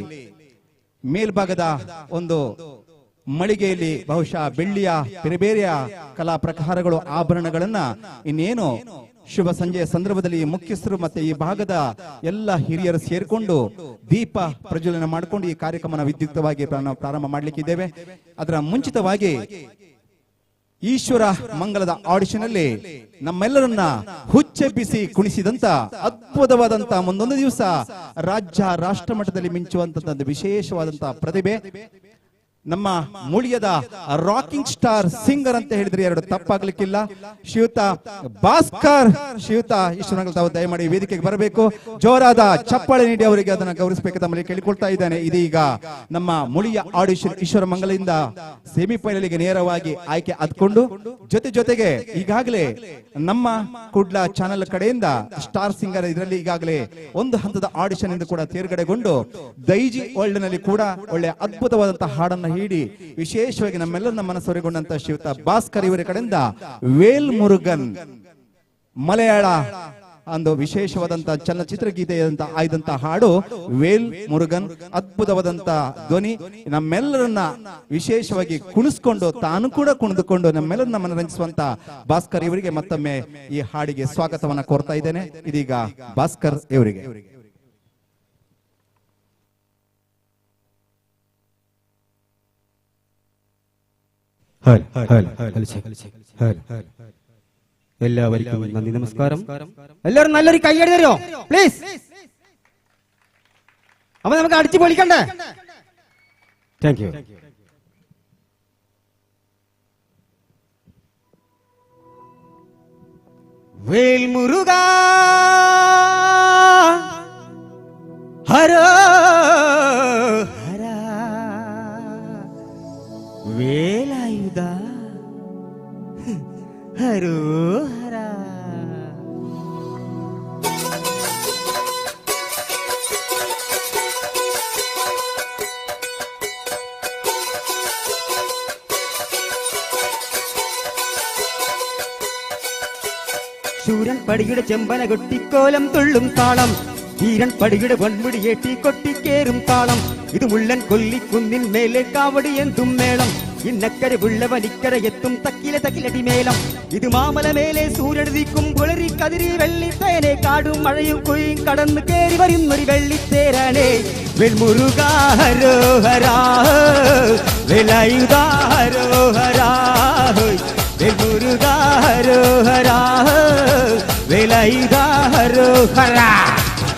ಮೇಲ್ಭಾಗದ ಒಂದು ಮಳಿಗೆಯಲ್ಲಿ ಬಹುಶಃ ಬೆಳ್ಳಿಯ ಬೇರೆ ಬೇರೆಯ ಕಲಾ ಪ್ರಕಾರಗಳು ಆಭರಣಗಳನ್ನ ಇನ್ನೇನು ಶುಭ ಸಂಜೆಯ ಸಂದರ್ಭದಲ್ಲಿ ಮುಖ್ಯಸ್ಥರು ಮತ್ತೆ ಈ ಭಾಗದ ಎಲ್ಲ ಹಿರಿಯರು ಸೇರಿಕೊಂಡು ದೀಪ ಪ್ರಜ್ವಲನೆ ಮಾಡಿಕೊಂಡು ಈ ಕಾರ್ಯಕ್ರಮನ ವಿದ್ಯುಕ್ತವಾಗಿ ಪ್ರಾರಂಭ ಮಾಡ್ಲಿಕ್ಕಿದ್ದೇವೆ. ಅದರ ಮುಂಚಿತವಾಗಿ ಈಶ್ವರ ಮಂಗಲದ ಆಡಿಷನ್ ಅಲ್ಲಿ ನಮ್ಮೆಲ್ಲರನ್ನ ಹುಚ್ಚೆಬ್ಬಿಸಿ ಕುಣಿಸಿದಂತ ಅದ್ಭುತವಾದಂತ ಮುಂದೊಂದು ದಿವಸ ರಾಜ್ಯ ರಾಷ್ಟ್ರ ಮಟ್ಟದಲ್ಲಿ ಮಿಂಚುವಂತ ವಿಶೇಷವಾದಂತಹ ಪ್ರತಿಭೆ ನಮ್ಮ ಮುಳಿಯದ ರಾಕಿಂಗ್ ಸ್ಟಾರ್ ಸಿಂಗರ್ ಅಂತ ಹೇಳಿದ್ರೆ ಎರಡು ತಪ್ಪಾಗ್ಲಿಕ್ಕಿಲ್ಲ. ಶ್ರೀಯುತ ಭಾಸ್ಕರ್, ಶ್ರೀಯುತ ಈಶ್ವರ ತಾವು ದಯಮಾಡಿ ವೇದಿಕೆಗೆ ಬರಬೇಕು, ಜೋರಾದ ಚಪ್ಪಾಳೆ ನೀಡಿ ಅವರಿಗೆ ಅದನ್ನ ಗೌರವಿಸಬೇಕು ತಮ್ಮಲ್ಲಿ ಕೇಳಿಕೊಳ್ತಾ ಇದ್ದಾನೆ. ಇದೀಗ ನಮ್ಮ ಮುಳಿಯ ಆಡಿಷನ್ ಈಶ್ವರ ಮಂಗಲಿಂದ ಸೆಮಿಫೈನಲ್ಗೆ ನೇರವಾಗಿ ಆಯ್ಕೆ ಆದ್ಕೊಂಡು ಜೊತೆಗೆ ಈಗಾಗಲೇ ನಮ್ಮ ಕುಡ್ಲ ಚಾನೆಲ್ ಕಡೆಯಿಂದ ಸ್ಟಾರ್ ಸಿಂಗರ್ ಇದರಲ್ಲಿ ಈಗಾಗಲೇ ಒಂದು ಹಂತದ ಆಡಿಷನ್ ಇಂದ ಕೂಡ ತೇರ್ಗಡೆಗೊಂಡು ದೈಜಿ ವರ್ಲ್ಡ್ ನಲ್ಲಿ ಕೂಡ ಒಳ್ಳೆ ಅದ್ಭುತವಾದಂತಹ ಹಾಡನ್ನ ಹೀಡಿ ವಿಶೇಷವಾಗಿ ನಮ್ಮೆಲ್ಲರನ್ನ ಮನಸ್ಸೊರೆಗೊಂಡಂತ ಶ್ರೀಯುತ ಭಾಸ್ಕರ್ ಇವರ ಕಡೆಯಿಂದ ವೇಲ್ ಮುರುಗನ್ ಮಲಯಾಳ ಒಂದು ವಿಶೇಷವಾದಂತ ಚಲನಚಿತ್ರ ಗೀತೆಯಂತ ಆಯ್ದಂತ ಹಾಡು ವೇಲ್ ಮುರುಗನ್, ಅದ್ಭುತವಾದಂತ ಧ್ವನಿ, ನಮ್ಮೆಲ್ಲರನ್ನ ವಿಶೇಷವಾಗಿ ಕುಣಿಸ್ಕೊಂಡು ತಾನು ಕೂಡ ಕುಣಿದುಕೊಂಡು ನಮ್ಮೆಲ್ಲರನ್ನ ಮನರಂಜಿಸುವಂತ ಭಾಸ್ಕರ್ ಇವರಿಗೆ ಮತ್ತೊಮ್ಮೆ ಈ ಹಾಡಿಗೆ ಸ್ವಾಗತವನ್ನ ಕೋರ್ತಾ ಇದ್ದೇನೆ. ಇದೀಗ ಭಾಸ್ಕರ್ ಇವರಿಗೆ. എല്ലാവർക്കും നന്ദി, നമസ്കാരം. എല്ലാവരും നല്ലൊരു കൈയടി തരുമോ പ്ലീസ്? അപ്പൊ നമുക്ക് അടിച്ചു പൊളിക്കണ്ടേ? Thank you. വേൽ മുരുകാ ഹരോ ഹരാ വേലായുധ ഹരോ ഹരാ. ശൂരൻ പടിയുടെ ചെമ്പന കൊട്ടിക്കോലം തുള്ളും താളം, ധീരൻ പടിയുടെ പൊൻമുടിയേറ്റി കൊട്ടിക്കേറും താളം. ഇത് മുള്ളൻ കൊല്ലിക്കുന്നിൻ മേലെ കാവടി എന്തും മേളം, ഇന്നക്കര ഉള്ളവനിക്കര എത്തും തക്കിലടി മേളം. ഇത് മാമല മേലെ സൂര്യടിക്കും പുളരി കതിരി വെള്ളിത്തേനെ, കാടും മഴയും കുയും കടന്നു കേറി വരുന്നൊരു വെള്ളിത്തേരാണേ. വെൽമുരുകാ ഹരോഹരാ വേലായുധാ ഹരോഹരാ, വെൽമുരുകാ ഹരോഹരാ വേലായുധാ ഹരോഹരാ.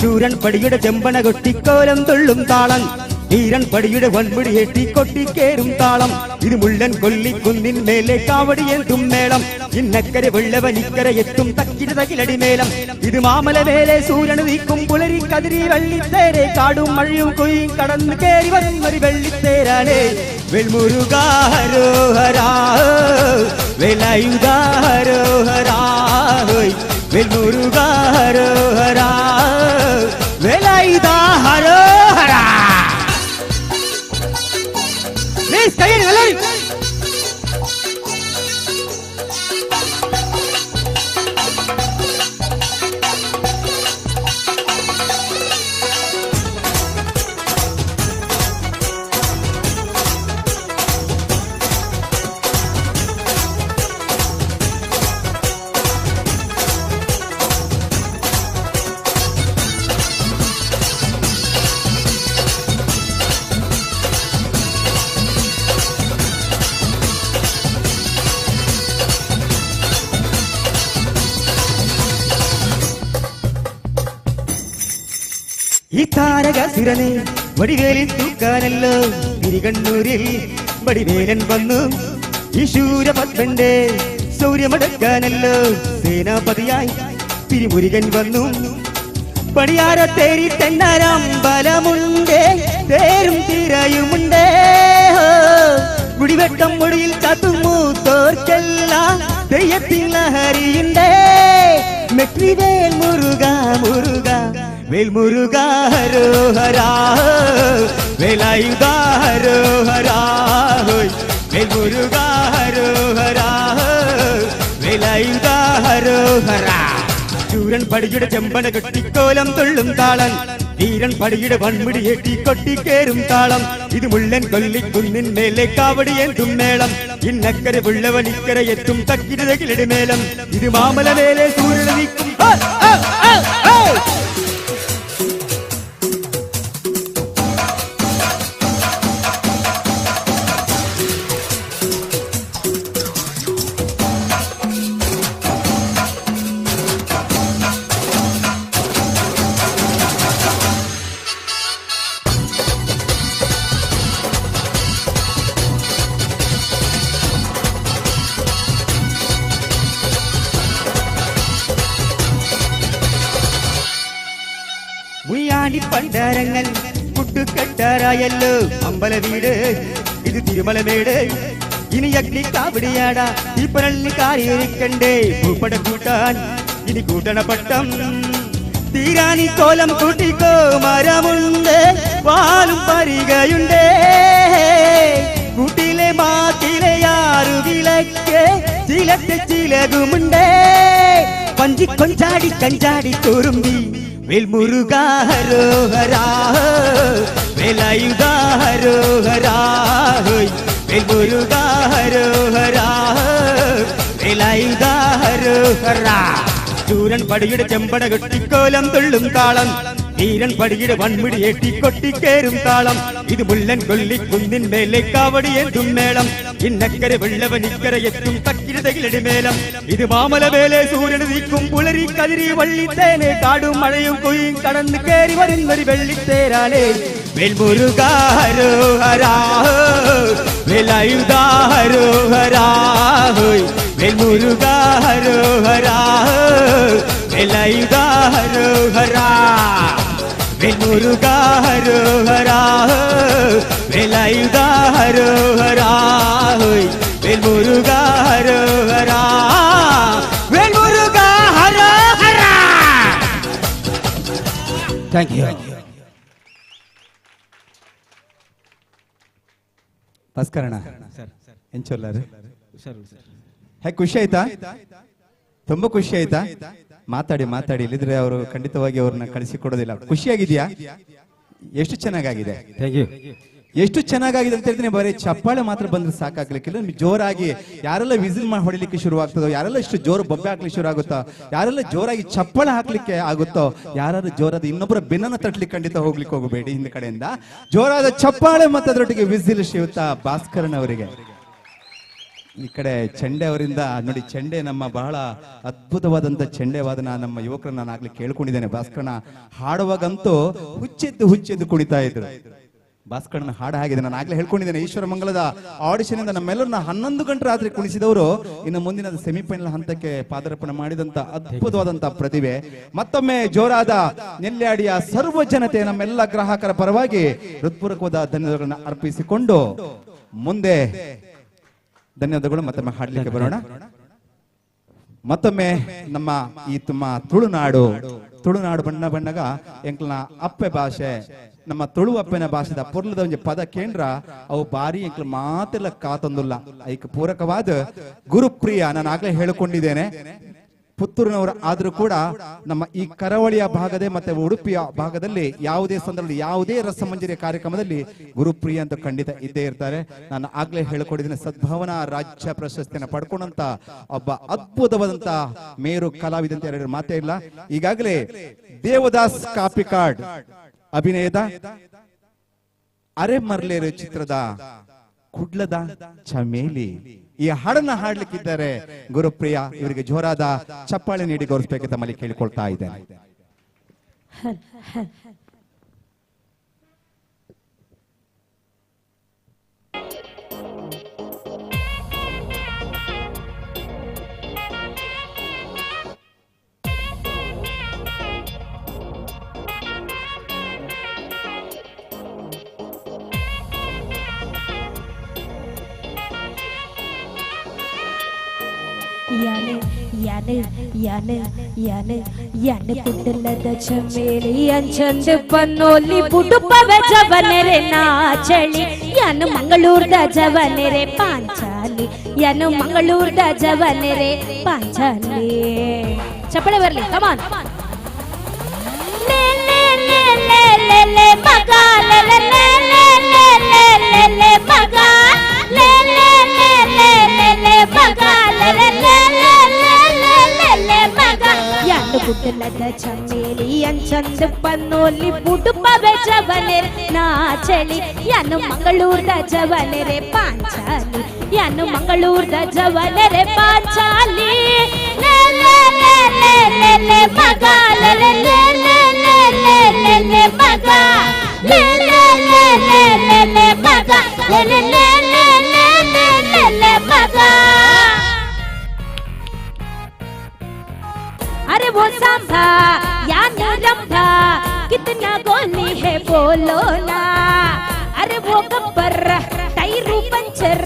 ശൂരൻ പടിയുടെ ചെമ്പന കൊട്ടിക്കോലം തുള്ളും താളം, വീരൻ പടിയുടെ വൻപിടി ഏറ്റി കൊട്ടിക്കേറും താളം ഇത് മുള്ളൻ കൊല്ലിക്കുന്നിൻ മേലെ കാവടിയേന്തും മേളം ഇന്നക്കരെ വെള്ളവൻ ഇക്കരെ എത്തും തക്കിര തകിലടി മേളം ഇത് മാമല മേലെ സൂര്യൻ നീക്കും പുലരി കതിരി വെള്ളിത്തേരെ കാടും മഴയും കൊയ്യും കടന്ന് കേറി വരുന്നൊരു വെള്ളിത്തേരാണേ വെൽമുരുകാരോഹരാ വേലായുധാരോഹരാ വെൽമുരുകാരോഹരാ വേലായുധാരോഹരാ പ്ലീസ് കയ്യിൽ എല്ലാവരും ഈ താരകസുരനെ വടിവേലിൽ തൂക്കാനല്ലോ തിരികണ്ണൂരിൽ വടിവേലൻ വന്നു ഈ ശൂരപത്മന്റെ സൗര്യമടക്കാനല്ലോ സേനാപതിയായി തിരുമുരുകൻ വന്നു പടിയാര തേരി തെന്നാരാം ബലമുണ്ടേ തേരും തിരയുമുണ്ടേ മുടിവെട്ടം മുടിയിൽ കാത്തുമൂ തോർക്കെല്ലാം തെയ്യത്തിൻ ലഹരിയുണ്ടേ മെട്രിവേൽ മുരുക മുരുക വേൽമുരുകാരോഹരാ വേലായുധാരോഹരാ വേൽമുരുകാരോഹരാ വേലായുധാരോഹരാ ശൂരൻ പടിയുടെ ചെമ്പന കെട്ടിക്കോലം തുള്ളും താളം വീരൻ പടിയുടെ വൺമുടി ഏറ്റി കൊട്ടിക്കേറും താളം ഇത് മുള്ളൻ കൊല്ലിക്കുന്നിൻ മേലെ കാവടിയേന്തും മേളം ഇന്നക്കരെ പുള്ളവൻ ഇക്കരെ എത്തും തക്കിരകിലടി മേളം ഇത് മാമല മേലെ സൂര്യൻ നീക്കും പണ്ടാരങ്ങൾ കുട്ടുകെട്ടാറായല്ലോ അമ്പല വീട് ഇത് തിരുമലമേട് ഇനി അഗ്നി കാവടിയാടാ ഈ പരള്ളി കാരിക്കണ്ടേ ഭൂപട കൂട്ടാൻ ഇനി കൂട്ടണ പട്ടം തീരാനി കോലം കൂട്ടിക്കോ മരമുണ്ട് പാലും പരികയുണ്ട് കൂട്ടിലെ മാറ്റിലെ ആറു വിളക്ക് ചിലത്തെ ചിലകുമുണ്ട് പഞ്ചി കൊഞ്ചാടി കഞ്ചാടി തുറുമ്പി വേൽമുരുകാരോഹരാ വേലായുധാരോഹരാ വേൽമുരുകാരോഹരാ വേലായുധാരോഹരാ ശൂരൻ പടിയുടെ ചെമ്പട കെട്ടിക്കോലം തുള്ളും താളം വീരൻ പടിയുടെ വൺമുടി ഏറ്റി കൊട്ടിക്കേറും താളം ഇത് മുള്ളൻ കൊല്ലിക്കുന്നിൻ മേലെ കാവടിയേന്തും മേളം ഇന്നക്കരെ വെള്ളവൻ ഇക്കരെ എത്തും തക്കിരതകിലടി മേളം ഇത് മാമല മേലെ സൂര്യൻ നീക്കും പുലരി കതിരി വള്ളിത്തേനെ കാടും മഴയും കൊയ്യും കടന്ന് കേറി വരുന്നൊരു വെള്ളിത്തേരാണേ വേൽമുരുകാരോഹരാ വേലായുധാരോഹരാ വേൽമുരുകാരോഹരാ വേലായുധാരോഹരാ വേൽമുരുകാരോഹരാ വേലായുധാരോഹരാ വേൽമുരുകാരോഹരാ വേൽമുരുകാരോഹരാ. ಥ್ಯಾಂಕ್ ಯು ಭಾಸ್ಕರಣ ಎಂಚೊಲ್ಲಾರು ಹೇಗೆ ಖುಷಿ ಆಯ್ತಾ? ತುಂಬಾ ಖುಷಿ ಆಯ್ತಾ? ಮಾತಾಡಿ ಮಾತಾಡಿ, ಇಲ್ಲಿದ್ರೆ ಅವರು ಖಂಡಿತವಾಗಿ ಅವ್ರನ್ನ ಕಳಿಸಿಕೊಡೋದಿಲ್ಲ. ಖುಷಿಯಾಗಿದೆಯಾ? ಎಷ್ಟು ಚೆನ್ನಾಗಿದೆ, ಎಷ್ಟು ಚೆನ್ನಾಗಿದೆ ಅಂತ ಹೇಳ್ತೀನಿ. ಬರೀ ಚಪ್ಪಾಳೆ ಮಾತ್ರ ಬಂದ್ರೆ ಸಾಕಾಗ್ಲಿಕ್ಕಿಲ್ಲ, ಜೋರಾಗಿ ಯಾರೆಲ್ಲ ವಿಸಿಲ್ ಹೊಡಿಲಿಕ್ಕೆ ಶುರು ಆಗ್ತದೋ, ಯಾರೆಲ್ಲ ಇಷ್ಟು ಜೋರು ಬೊಬ್ಬೆ ಹಾಕ್ಲಿಕ್ಕೆ ಶುರು ಆಗುತ್ತೋ, ಯಾರೆಲ್ಲ ಜೋರಾಗಿ ಚಪ್ಪಾಳೆ ಹಾಕ್ಲಿಕ್ಕೆ ಆಗುತ್ತೋ, ಯಾರು ಜೋರಾದ ಇನ್ನೊಬ್ಬರ ಬೆನ್ನನ್ನು ತಟ್ಲಿಕ್ಕೆ ಖಂಡಿತ ಹೋಗ್ಲಿಕ್ಕೆ ಹೋಗಬೇಡಿ. ಹಿಂದ ಕಡೆಯಿಂದ ಜೋರಾದ ಚಪ್ಪಾಳೆ ಮತ್ತು ಅದರೊಟ್ಟಿಗೆ ವಿಸಿಲ್ ಶ್ರೀಯುತ ಭಾಸ್ಕರನ್ ಅವರಿಗೆ. ಈ ಕಡೆ ಚೆಂಡೆ ಅವರಿಂದ ನೋಡಿ, ಚೆಂಡೆ ನಮ್ಮ ಬಹಳ ಅದ್ಭುತವಾದಂತ ಚೆಂಡೆ ವಾದನ ನಮ್ಮ ಯುವಕರನ್ನ ನಾನು ಆಗ್ಲಿ ಕೇಳ್ಕೊಂಡಿದ್ದೇನೆ. ಭಾಸ್ಕರನ ಹಾಡುವಾಗಂತೂ ಹುಚ್ಚೆದ್ದು ಹುಚ್ಚೆದ್ದು ಕುಣಿತಾ ಇದ್ರು. ಭಾಸ್ಕರನ ಹಾಡು ಆಗಿದೆ. ನಾನು ಆಗ್ಲೇ ಹೇಳ್ಕೊಂಡಿದ್ದೇನೆ, ಈಶ್ವರ ಮಂಗಲದ ಆಡಿಷನ್ ಇಂದ ನಮ್ಮೆಲ್ಲರನ್ನ 11 ಗಂಟೆ ರಾತ್ರಿ ಕುಣಿಸಿದವರು ಇನ್ನು ಮುಂದಿನ ಸೆಮಿಫೈನಲ್ ಹಂತಕ್ಕೆ ಪಾದಾರ್ಪಣೆ ಮಾಡಿದಂತ ಅದ್ಭುತವಾದಂತಹ ಪ್ರತಿಭೆ. ಮತ್ತೊಮ್ಮೆ ಜೋರಾದ ನೆಲ್ಯಾಡಿಯ ಸರ್ವ ಜನತೆ ನಮ್ಮೆಲ್ಲ ಗ್ರಾಹಕರ ಪರವಾಗಿ ಹೃತ್ಪೂರ್ವಕವಾದ ಧನ್ಯವಾದಗಳನ್ನ ಅರ್ಪಿಸಿಕೊಂಡು ಮುಂದೆ ಧನ್ಯವಾದಗಳು. ಮತ್ತೊಮ್ಮೆ ಹಾಡ್ಲಿಕ್ಕೆ ಬರೋಣ. ಮತ್ತೊಮ್ಮೆ ನಮ್ಮ ಈ ತುಳುನಾಡು ಬಣ್ಣಗ ಎಂಕ್ಲನ ಅಪ್ಪೆ ಭಾಷೆ, ನಮ್ಮ ತುಳು ಅಪ್ಪನ ಭಾಷೆದ ಪುರ್ಲದ ಒಂದು ಪದ ಕೇಂದ್ರ ಅವು ಬಾರಿ ಎಂಕ್ಲ ಮಾತೆಲ್ಲ ಕಾತೊಂದುಲ್ಲ. ಐಕ್ ಪೂರಕವಾದ ಗುರುಪ್ರಿಯ ನಾನು ಆಗ್ಲೇ ಹೇಳಿಕೊಂಡಿದ್ದೇನೆ. ಪುತ್ತೂರಿನವರು ಆದ್ರೂ ಕೂಡ ನಮ್ಮ ಈ ಕರಾವಳಿಯ ಭಾಗದೇ ಮತ್ತೆ ಉಡುಪಿಯ ಭಾಗದಲ್ಲಿ ಯಾವುದೇ ಸಂದರ್ಭದಲ್ಲಿ ಯಾವುದೇ ರಸಮಂಜರಿಯ ಕಾರ್ಯಕ್ರಮದಲ್ಲಿ ಗುರುಪ್ರಿಯ ಅಂತ ಖಂಡಿತ ಇದ್ದೇ ಇರ್ತಾರೆ. ನಾನು ಆಗ್ಲೇ ಹೇಳಿಕೊಂಡಿದ್ದೇನೆ, ಸದ್ಭಾವನಾ ರಾಜ್ಯ ಪ್ರಶಸ್ತಿಯನ್ನು ಪಡ್ಕೊಂಡಂತ ಒಬ್ಬ ಅದ್ಭುತವಾದಂತ ಮೇರು ಕಲಾವಿದ ಅಂತ ಎರಡು ಮಾತೇ ಇಲ್ಲ. ಈಗಾಗಲೇ ದೇವದಾಸ್ ಕಾಪಿಕಾಡ್ ಅಭಿನಯದ ಅರೆ ಮರ್ಲೇರು ಚಿತ್ರದ ಕುಡ್ಲದ ಚಮೇಲಿ ಈ ಹಾಡನ್ನ ಹಾಡ್ಲಿಕ್ಕಿದ್ದಾರೆ ಗುರುಪ್ರಿಯ. ಇವರಿಗೆ ಜೋರಾದ ಚಪ್ಪಾಳೆ ನೀಡಿ ಗೌರವಿಸಬೇಕು ತಮ್ಮಲ್ಲಿ ಕೇಳಿಕೊಳ್ತಾ ಇದ್ದೇನೆ. ಯಾನೆ ಕುಡ್ಲದ ಚಮೇಲಿ ಅಂಚಂದ ಪನ್ನೋಲಿ ಬುಡುಪವೆ ಜವನೆರೆ ನಾಚಳಿ ಯಾನು ಮಂಗಳೂರ್ದ ಜವನೆರೆ ಪಾಂಚಾಲಿ ಯಾನು ಮಂಗಳೂರ್ದ ಜವನೆರೆ ಪಾಂಚಾಲಿ. ಚಪ್ಪಳೆ ಬರ್ಲಿ, ಕಮಾನ್. ಮಗ ಯಾನು ಗುಡ್ಡಲದ ಚಮೇಲಿ ಅಂಚಂದ ಪನ್ನೋಲಿ ಬುಡುಪವೆ ಜವನೆರೆ ನಾಚಳಿ ಯಾನು ಮಂಗಳೂರ್ದ ಜವನೆರೆ ಪಾಂಚಾಲಿ ಯಾನು ಮಂಗಳೂರ್ದ ಜವನೆರೆ ಪಾಂಚಾಲಿ. ಮಗ अरे वो सांभा यानी रंभा कितना गोली है बोलो ना. अरे वो गब्बर टायरू पंचर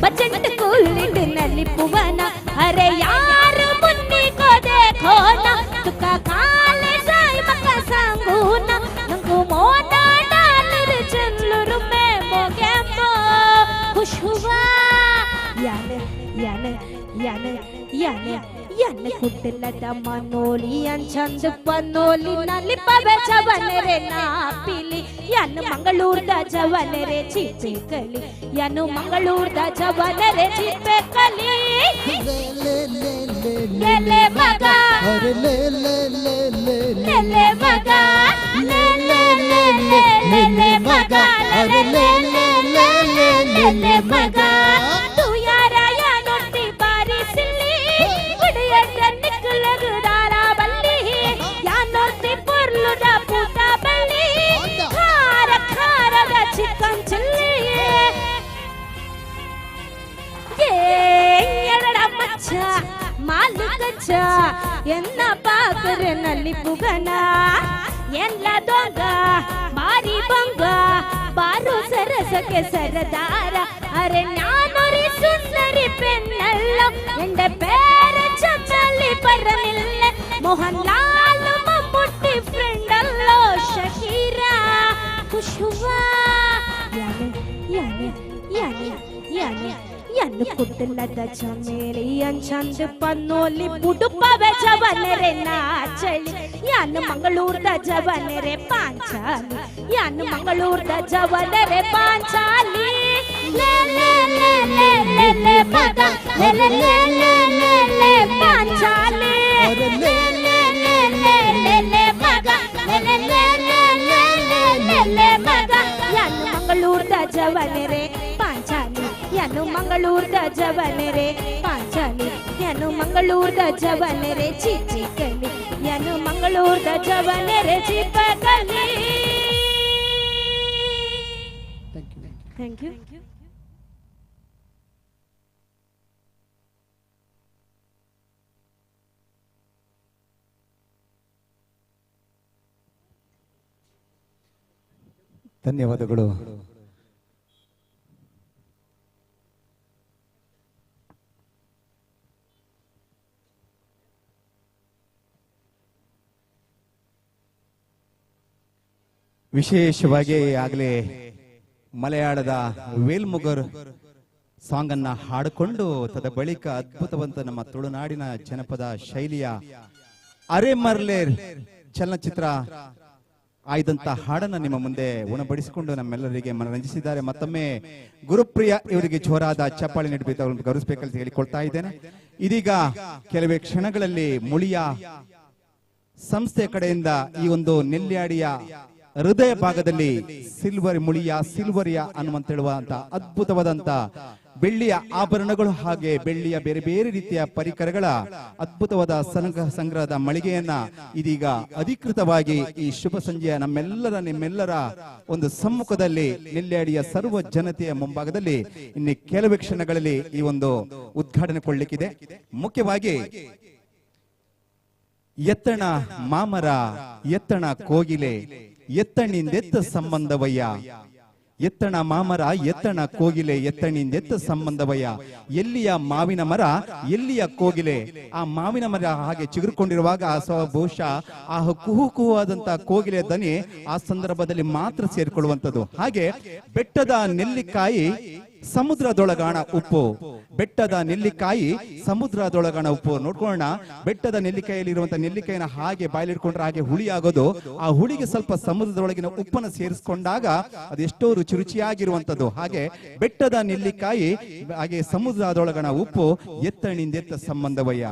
बजट कूलिंग नलिपुवना. अरे यार मुन्नी को देखो ना तुका काले साई मका सांगूना नंगू मोना डालर चंदुर में मोगेमो खुश हुआ. याने याने याने याने ಯಾನೆ ಕುಡ್ಲದ ಮನೋಲಿ ಅಂಚಂದ ಪನ್ನೋಲಿ ನಲಿಪವೆ ಜವನೆರೆ ನಾಪಿಲಿ ಯಾನು ಮಂಗಳೂರ್ದ ಜವನೆರೆ ಚಿಪ್ಪೆ ಕಲಿ ಯಾನು ಮಂಗಳೂರ್ದ ಜವನೆರೆ ಚಿಪ್ಪೆ ಕಲಿ. ಲೇಲೆ ಮಗ ಲೇಲೆ ಮಗ ಲೇಲೆ ಮಗ ಲೇಲೆ ಮಗ ತೂ ಯಾರ ಯಾನೊಟ್ಟಿ ಬಾರಿಸಿಲಿ ನಿಕ್ಕಲಗುದಾರ ಬಲ್ಲಿ ಯಾನೊತ್ತಿ ಪುರ್ಲುದ ಪೂತ ಬಲ್ಲಿ ಖಾರ ಖಾರದ ಚಿಕನ್ ಚಿಲ್ಲಿ ಎರಡ ಮಚ್ಚ ಮಾಲು ಕಚ್ಚ ಎನ್ನ ಪಾಕರೆ ನಲ್ಲಿ ಪುಗನ ಎಲ್ಲ ದೊಂಗ ಬಾರಿ ಬೊಂಗ ಬಾರು ಸರಸಕ್ಕೆ ಸರದಾರ. ಅರೆ ನಾನೊರಿ ಸುಂದರಿ ಪೆನ್ನಲ್ಲ ಎಂಡ ಬೇರೆ ಚಚ್ಚಲ್ಲಿ ಬರಲಿಲ್ಲ ಮೋಹನ್ ಲಾಲ್ ಮಮ್ಮುಟ್ಟಿ ಫ್ರೆಂಡ್ ಅಲ್ಲೋ ಶಕೀರಾ ಖುಷುವಾ. ಯಾನೆ ಯಾನೆ ಯಾನೆ ಯಾನೆ ಯಾನು ಕುಡ್ಲದ ಚಮೇಲಿ ಅಂಚಂದ ಪನ್ನೋಲಿ ಬುಡುಪವೆ ಜವನೆರೆ ನಾಚಳಿ ಯಾನು ಮಂಗಳೂರ್ದ ಜವನೆರೆ ಪಾಂಚಾಲಿ ಯಾನು ಮಂಗಳೂರ್ದ ಜವನೆರೆ ಪಾಂಚಾಲಿ. ಮಗ ಪಾಂಚಾಲಿ ಮಗ ಯಾನು ಮಂಗಳೂರ್ದ ಜವನೆರೆ ಪಾಂಚಾಲಿ ಯಾನು ಮಂಗಳೂರ್ದ ಜವನೆರೆ ಪಾಂಚಾಲಿ ಯಾನು ಮಂಗಳೂರ್ದ ಜವನೆರೆ ಚಿಚ್ಚಿ ಕಲಿ ಯಾನು ಮಂಗಳೂರ್ದ ಜವನೆರೆ ಚಿಪ್ಪ ಕಲಿ. Thank you. ಧನ್ಯವಾದಗಳು. ವಿಶೇಷವಾಗಿ ಆಗಲೇ ಮಲಯಾಳದ ವೇಲ್ಮುಗರ್ ಸಾಂಗ್ ಅನ್ನ ಹಾಡಿಕೊಂಡು ತದ ಬಳಿಕ ಅದ್ಭುತವಂತ ನಮ್ಮ ತುಳುನಾಡಿನ ಜನಪದ ಶೈಲಿಯ ಅರೆಮರ್ಲೇರ್ ಚಲನಚಿತ್ರ ಆಯ್ದಂತ ಹಾಡನ್ನ ನಿಮ್ಮ ಮುಂದೆ ಉಣಬಡಿಸಿಕೊಂಡು ನಮ್ಮೆಲ್ಲರಿಗೆ ಮನರಂಜಿಸಿದ್ದಾರೆ. ಮತ್ತೊಮ್ಮೆ ಗುರುಪ್ರಿಯ ಇವರಿಗೆ ಜೋರಾದ ಚಪ್ಪಾಳೆ ನೀಡಿ ಗೌರವಿಸಬೇಕಂತ ಹೇಳಿಕೊಳ್ತಾ ಇದ್ದೇನೆ. ಇದೀಗ ಕೆಲವೇ ಕ್ಷಣಗಳಲ್ಲಿ ಮುಳಿಯ ಸಂಸ್ಥೆ ಕಡೆಯಿಂದ ಈ ಒಂದು ನೆಲ್ಯಾಡಿಯ ಹೃದಯ ಭಾಗದಲ್ಲಿ ಸಿಲ್ವರಿಯ ಅನ್ನುವಂತ ಹೇಳುವಂತ ಅದ್ಭುತವಾದಂತ ಬೆಳ್ಳಿಯ ಆಭರಣಗಳು ಹಾಗೆ ಬೆಳ್ಳಿಯ ಬೇರೆ ಬೇರೆ ರೀತಿಯ ಪರಿಕರಗಳ ಅದ್ಭುತವಾದ ಸಂಗ್ರಹದ ಮಳಿಗೆಯನ್ನ ಇದೀಗ ಅಧಿಕೃತವಾಗಿ ಈ ಶುಭ ಸಂಜೆಯ ನಿಮ್ಮೆಲ್ಲರ ಒಂದು ಸಮ್ಮುಖದಲ್ಲಿ ನೆಲ್ಯಾಡಿಯ ಸರ್ವ ಜನತೆಯ ಮುಂಭಾಗದಲ್ಲಿ ಇನ್ನು ಕೆಲವೇ ಕ್ಷಣಗಳಲ್ಲಿ ಈ ಒಂದು ಉದ್ಘಾಟನೆ ಕೊಳ್ಳಲಿಕ್ಕಿದೆ. ಮುಖ್ಯವಾಗಿ ಎತ್ತಣ ಮಾಮರ ಎತ್ತಣ ಕೋಗಿಲೆ ಎತ್ತಣಿಂದೆತ್ತ ಸಂಬಂಧವಯ್ಯ, ಎತ್ತಣ ಮಾಮರ ಎತ್ತಣ ಕೋಗಿಲೆ ಎತ್ತಣಿಂದೆತ್ತ ಸಂಬಂಧವಯ್ಯ. ಎಲ್ಲಿಯ ಮಾವಿನ ಮರ ಎಲ್ಲಿಯ ಕೋಗಿಲೆ. ಆ ಮಾವಿನ ಮರ ಹಾಗೆ ಚಿಗುರುಕೊಂಡಿರುವಾಗ ಬಹುಶಃ ಆ ಕುಹುಕುವಾದಂತ ಕೋಗಿಲೆ ದನಿ ಆ ಸಂದರ್ಭದಲ್ಲಿ ಮಾತ್ರ ಸೇರಿಕೊಳ್ಳುವಂಥದ್ದು. ಹಾಗೆ ಬೆಟ್ಟದ ನೆಲ್ಲಿಕಾಯಿ ಸಮುದ್ರದೊಳಗಾಣ ಉಪ್ಪು, ಬೆಟ್ಟದ ನೆಲ್ಲಿಕಾಯಿ ಸಮುದ್ರದೊಳಗಾಣ ಉಪ್ಪು. ನೋಡ್ಕೊಳ್ಳೋಣ, ಬೆಟ್ಟದ ನೆಲ್ಲಿಕಾಯಲ್ಲಿ ಇರುವಂತಹ ನೆಲ್ಲಿಕಾಯಿನ ಹಾಗೆ ಬಾಯಲ್ಲಿಡ್ಕೊಂಡ್ರೆ ಹಾಗೆ ಹುಳಿ ಆಗೋದು, ಆ ಹುಳಿಗೆ ಸ್ವಲ್ಪ ಸಮುದ್ರದೊಳಗಿನ ಉಪ್ಪನ್ನು ಸೇರಿಸಿಕೊಂಡಾಗ ಅದೆಷ್ಟೋ ರುಚಿಯಾಗಿರುವಂತದ್ದು. ಹಾಗೆ ಬೆಟ್ಟದ ನೆಲ್ಲಿಕಾಯಿ ಹಾಗೆ ಸಮುದ್ರದೊಳಗಣ ಉಪ್ಪು ಎತ್ತಣಿಂದೆತ್ತ ಸಂಬಂಧವಯ್ಯ.